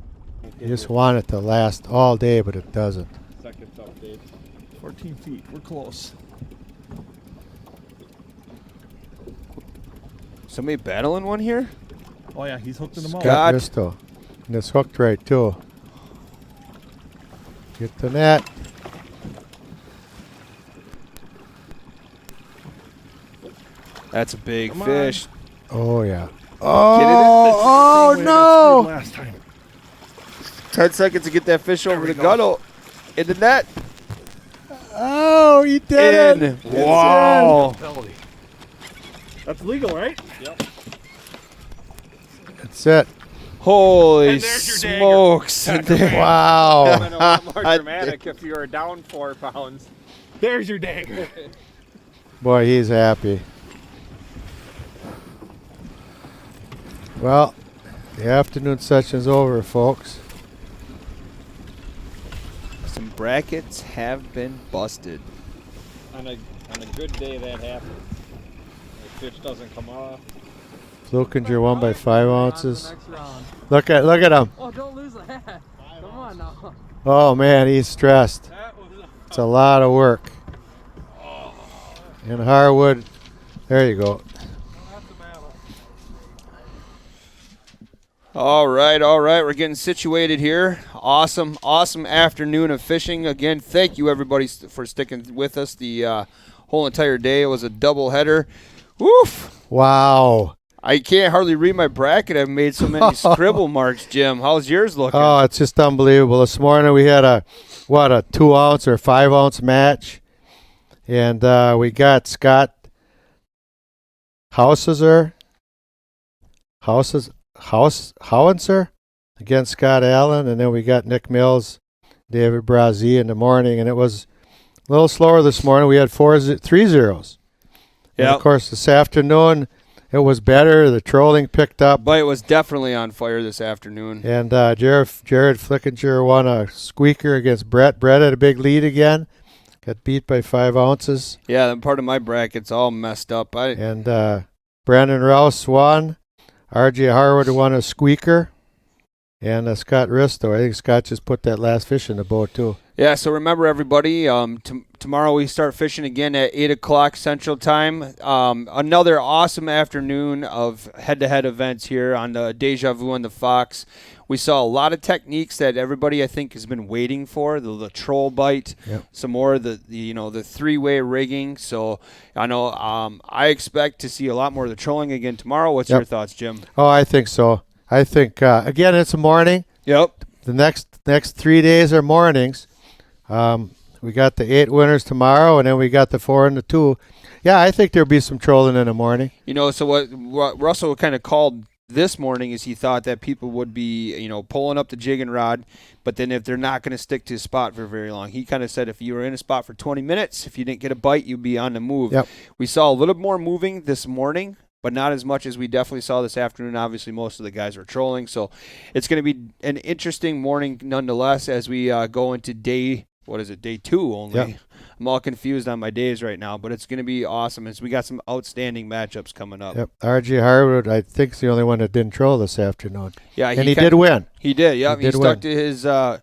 You just want it to last all day, but it doesn't. Second update. 14 feet. We're close. Somebody battling one here? Oh, yeah. He's hooked in the mouth. Scott Bristow. And it's hooked right, too. Get the net. That's a big fish. Oh, yeah. Oh, no. Last time. 10 seconds to get that fish over the gunnel. In the net. Oh, he did it. Wow. That's legal, right? Yep. That's it. Holy smokes. Wow. It would have been a lot more dramatic if you were down 4 pounds. There's your dagger. Boy, he's happy. Well, the afternoon session's over, folks. Some brackets have been busted. On a good day, that happens. The fish doesn't come off. Flukinger won by 5 ounces. Look at him. Oh, don't lose that. Come on now. Oh man, he's stressed. It's a lot of work. In hardwood, there you go. All right, we're getting situated here. Awesome afternoon of fishing. Again, thank you everybody for sticking with us the whole entire day. It was a double header. Woof! Wow. I can't hardly read my bracket. I've made so many scribble marks, Jim. How's yours looking? Oh, it's just unbelievable. This morning we had a 2 ounce or 5 ounce match, and we got Scott Hauenser against Scott Allen, and then we got Nick Mills, David Brazee in the morning, and it was a little slower this morning. We had 3 zeros. Yeah. And of course, this afternoon it was better. The trolling picked up. But it was definitely on fire this afternoon. And Jared Flickinger won a squeaker against Brett. Brett had a big lead again. Got beat by 5 ounces. Yeah, then part of my bracket's all messed up. And Brandon Rouse won. R.J. Harwood won a squeaker. And Scott Risto. I think Scott just put that last fish in the boat, too. Yeah, so remember, everybody, tomorrow we start fishing again at 8 o'clock Central Time. Another awesome afternoon of head-to-head events here on the Deja Vu on the Fox. We saw a lot of techniques that everybody, I think, has been waiting for. The troll bite, some more of the three-way rigging. So I know I expect to see a lot more of the trolling again tomorrow. What's your thoughts, Jim? Oh, I think so. I think, again, it's a morning. Yep. The next 3 days are mornings. We got the 8 winners tomorrow, and then we got the 4 and the 2. Yeah, I think there'll be some trolling in the morning. So what Russell kind of called this morning is he thought that people would be, pulling up the jigging rod, but then if they're not going to stick to a spot for very long, he kind of said if you were in a spot for 20 minutes, if you didn't get a bite, you'd be on the move. Yep. We saw a little more moving this morning, but not as much as we definitely saw this afternoon. Obviously, most of the guys were trolling, so it's going to be an interesting morning nonetheless as we go into day 2 only. Yep. I'm all confused on my days right now, but it's going to be awesome as we got some outstanding matchups coming up. Yep. R.J. Harwood, I think, is the only one that didn't troll this afternoon. Yeah, and he did win. He did. Yeah, he stuck win. to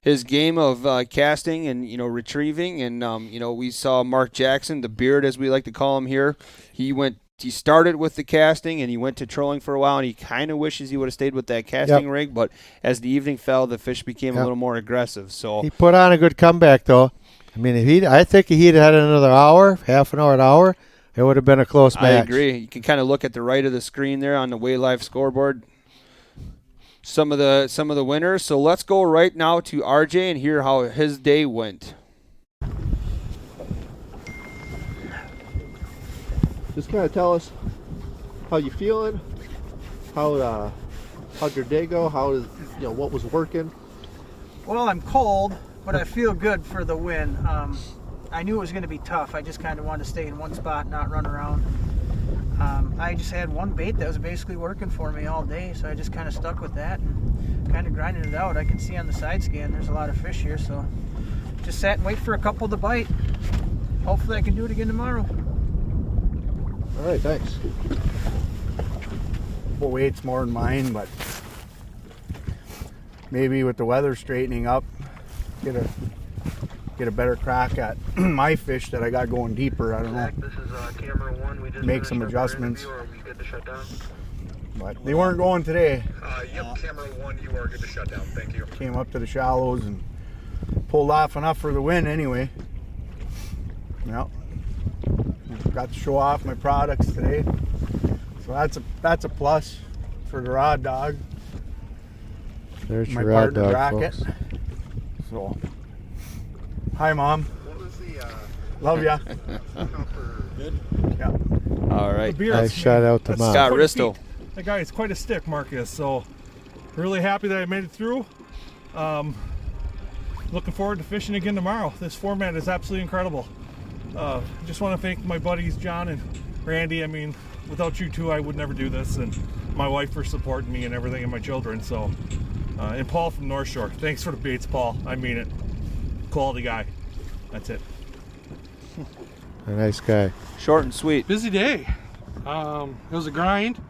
his game of casting and retrieving, and we saw Mark Jackson, the beard as we like to call him here. He started with the casting and he went to trolling for a while, and he kind of wishes he would have stayed with that casting rig. But as the evening fell, the fish became a little more aggressive. So he put on a good comeback, though. I mean, I think if he'd had another hour, half an hour, it would have been a close match. I agree. You can kind of look at the right of the screen there on the Way Live scoreboard. Some of the winners. So let's go right now to RJ and hear how his day went. Just kind of tell us how you feeling, how'd your day go, what was working. Well, I'm cold, but I feel good for the win. I knew it was going to be tough. I just kind of wanted to stay in one spot, not run around. I just had one bait that was basically working for me all day, so I just kind of stuck with that and kind of grinded it out. I can see on the side scan there's a lot of fish here, so just sat and wait for a couple to bite. Hopefully I can do it again tomorrow. All right, thanks. Well, weight's more than mine, but maybe with the weather straightening up, get a better crack at my fish that I got going deeper. I don't know. This is camera 1. We just make some adjustments. Are we good to shut down? But they weren't going today. Yep, camera 1, you are good to shut down. Thank you. Came up to the shallows and pulled off enough for the win anyway. Yep. Got to show off my products today. So that's a plus for the rod dog. There's my your rod partner dog, bracket. folks. So, hi, Mom. What was the love ya. Good. Yeah. All right. Nice shout out to Mom. Scott Risto. That guy is quite a stick, Marcus. So, really happy that I made it through. Looking forward to fishing again tomorrow. This format is absolutely incredible. Just want to thank my buddies John and Randy. I mean, without you two, I would never do this, and my wife for supporting me and everything, and my children. So, and Paul from North Shore. Thanks for the baits, Paul. I mean it. Quality guy. That's it. A nice guy. Short and sweet. Busy day. It was a grind,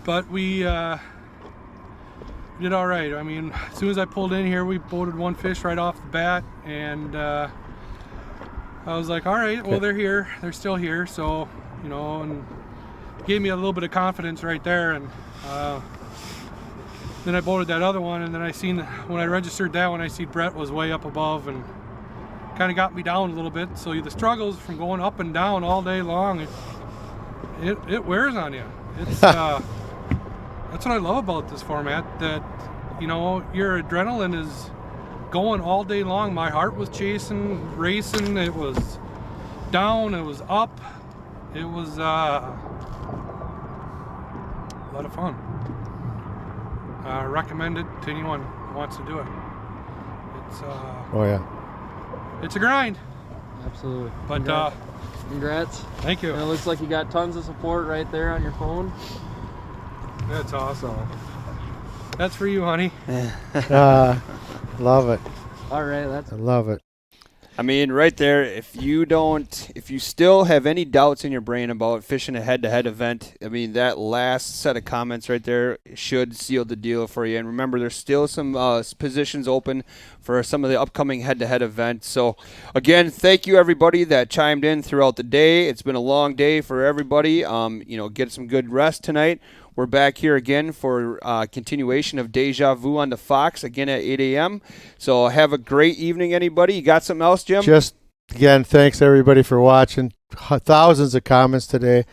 but we did all right. I mean, as soon as I pulled in here, we boated one fish right off the bat, and I was like, all right, well, they're here. They're still here, so, you know, and gave me a little bit of confidence right there. And then I boated that other one, and then when I registered that one, I see Brett was way up above and kind of got me down a little bit. So the struggles from going up and down all day long, it wears on you. It's that's what I love about this format, that, you know, your adrenaline is going all day long. My heart was chasing, racing. It was down, it was up. It was a lot of fun. I recommend it to anyone who wants to do it. It's Oh yeah. It's a grind. Absolutely. But congrats. Thank you. And it looks like you got tons of support right there on your phone. That's awesome. That's for you, honey. Love it. All right, that's. I love it. I mean, right there, if you still have any doubts in your brain about fishing a head-to-head event, I mean, that last set of comments right there should seal the deal for you. And remember, there's still some positions open for some of the upcoming head-to-head events. So, again, thank you, everybody that chimed in throughout the day. It's been a long day for everybody. Get some good rest tonight. We're back here again for continuation of Deja Vu on the Fox, again at 8 a.m. So have a great evening, anybody. You got something else, Jim? Just, again, thanks, everybody, for watching. Thousands of comments today.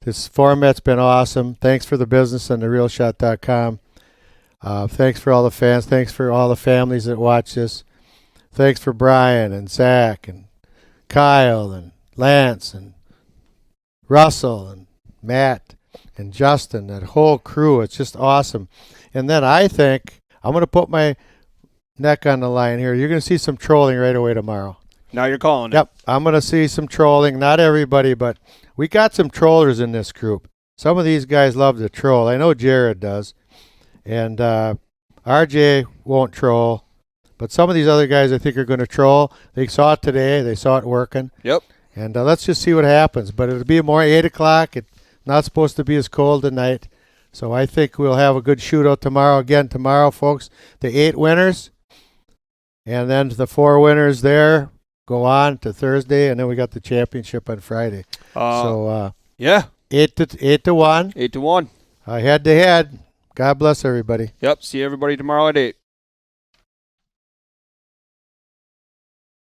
This format's been awesome. Thanks for the business and therealshot.com. Thanks for all the fans. Thanks for all the families that watch this. Thanks for Brian and Zach and Kyle and Lance and Russell and Matt and Justin, that whole crew. It's just awesome. And then I think I'm going to put my neck on the line here. You're going to see some trolling right away tomorrow. Now you're calling it. Yep, I'm going to see some trolling. Not everybody, but we got some trollers in this group. Some of these guys love to troll. I know Jared does. And RJ won't troll. But some of these other guys I think are going to troll. They saw it today. They saw it working. Yep. And let's just see what happens. But it'll be more 8 o'clock. It's not supposed to be as cold tonight. So I think we'll have a good shootout tomorrow. Again, tomorrow, folks, the 8 winners. And then the 4 winners there go on to Thursday. And then we got the championship on Friday. Yeah. 8 to 1. 8 to 1. Head to head. God bless everybody. Yep. See everybody tomorrow at 8.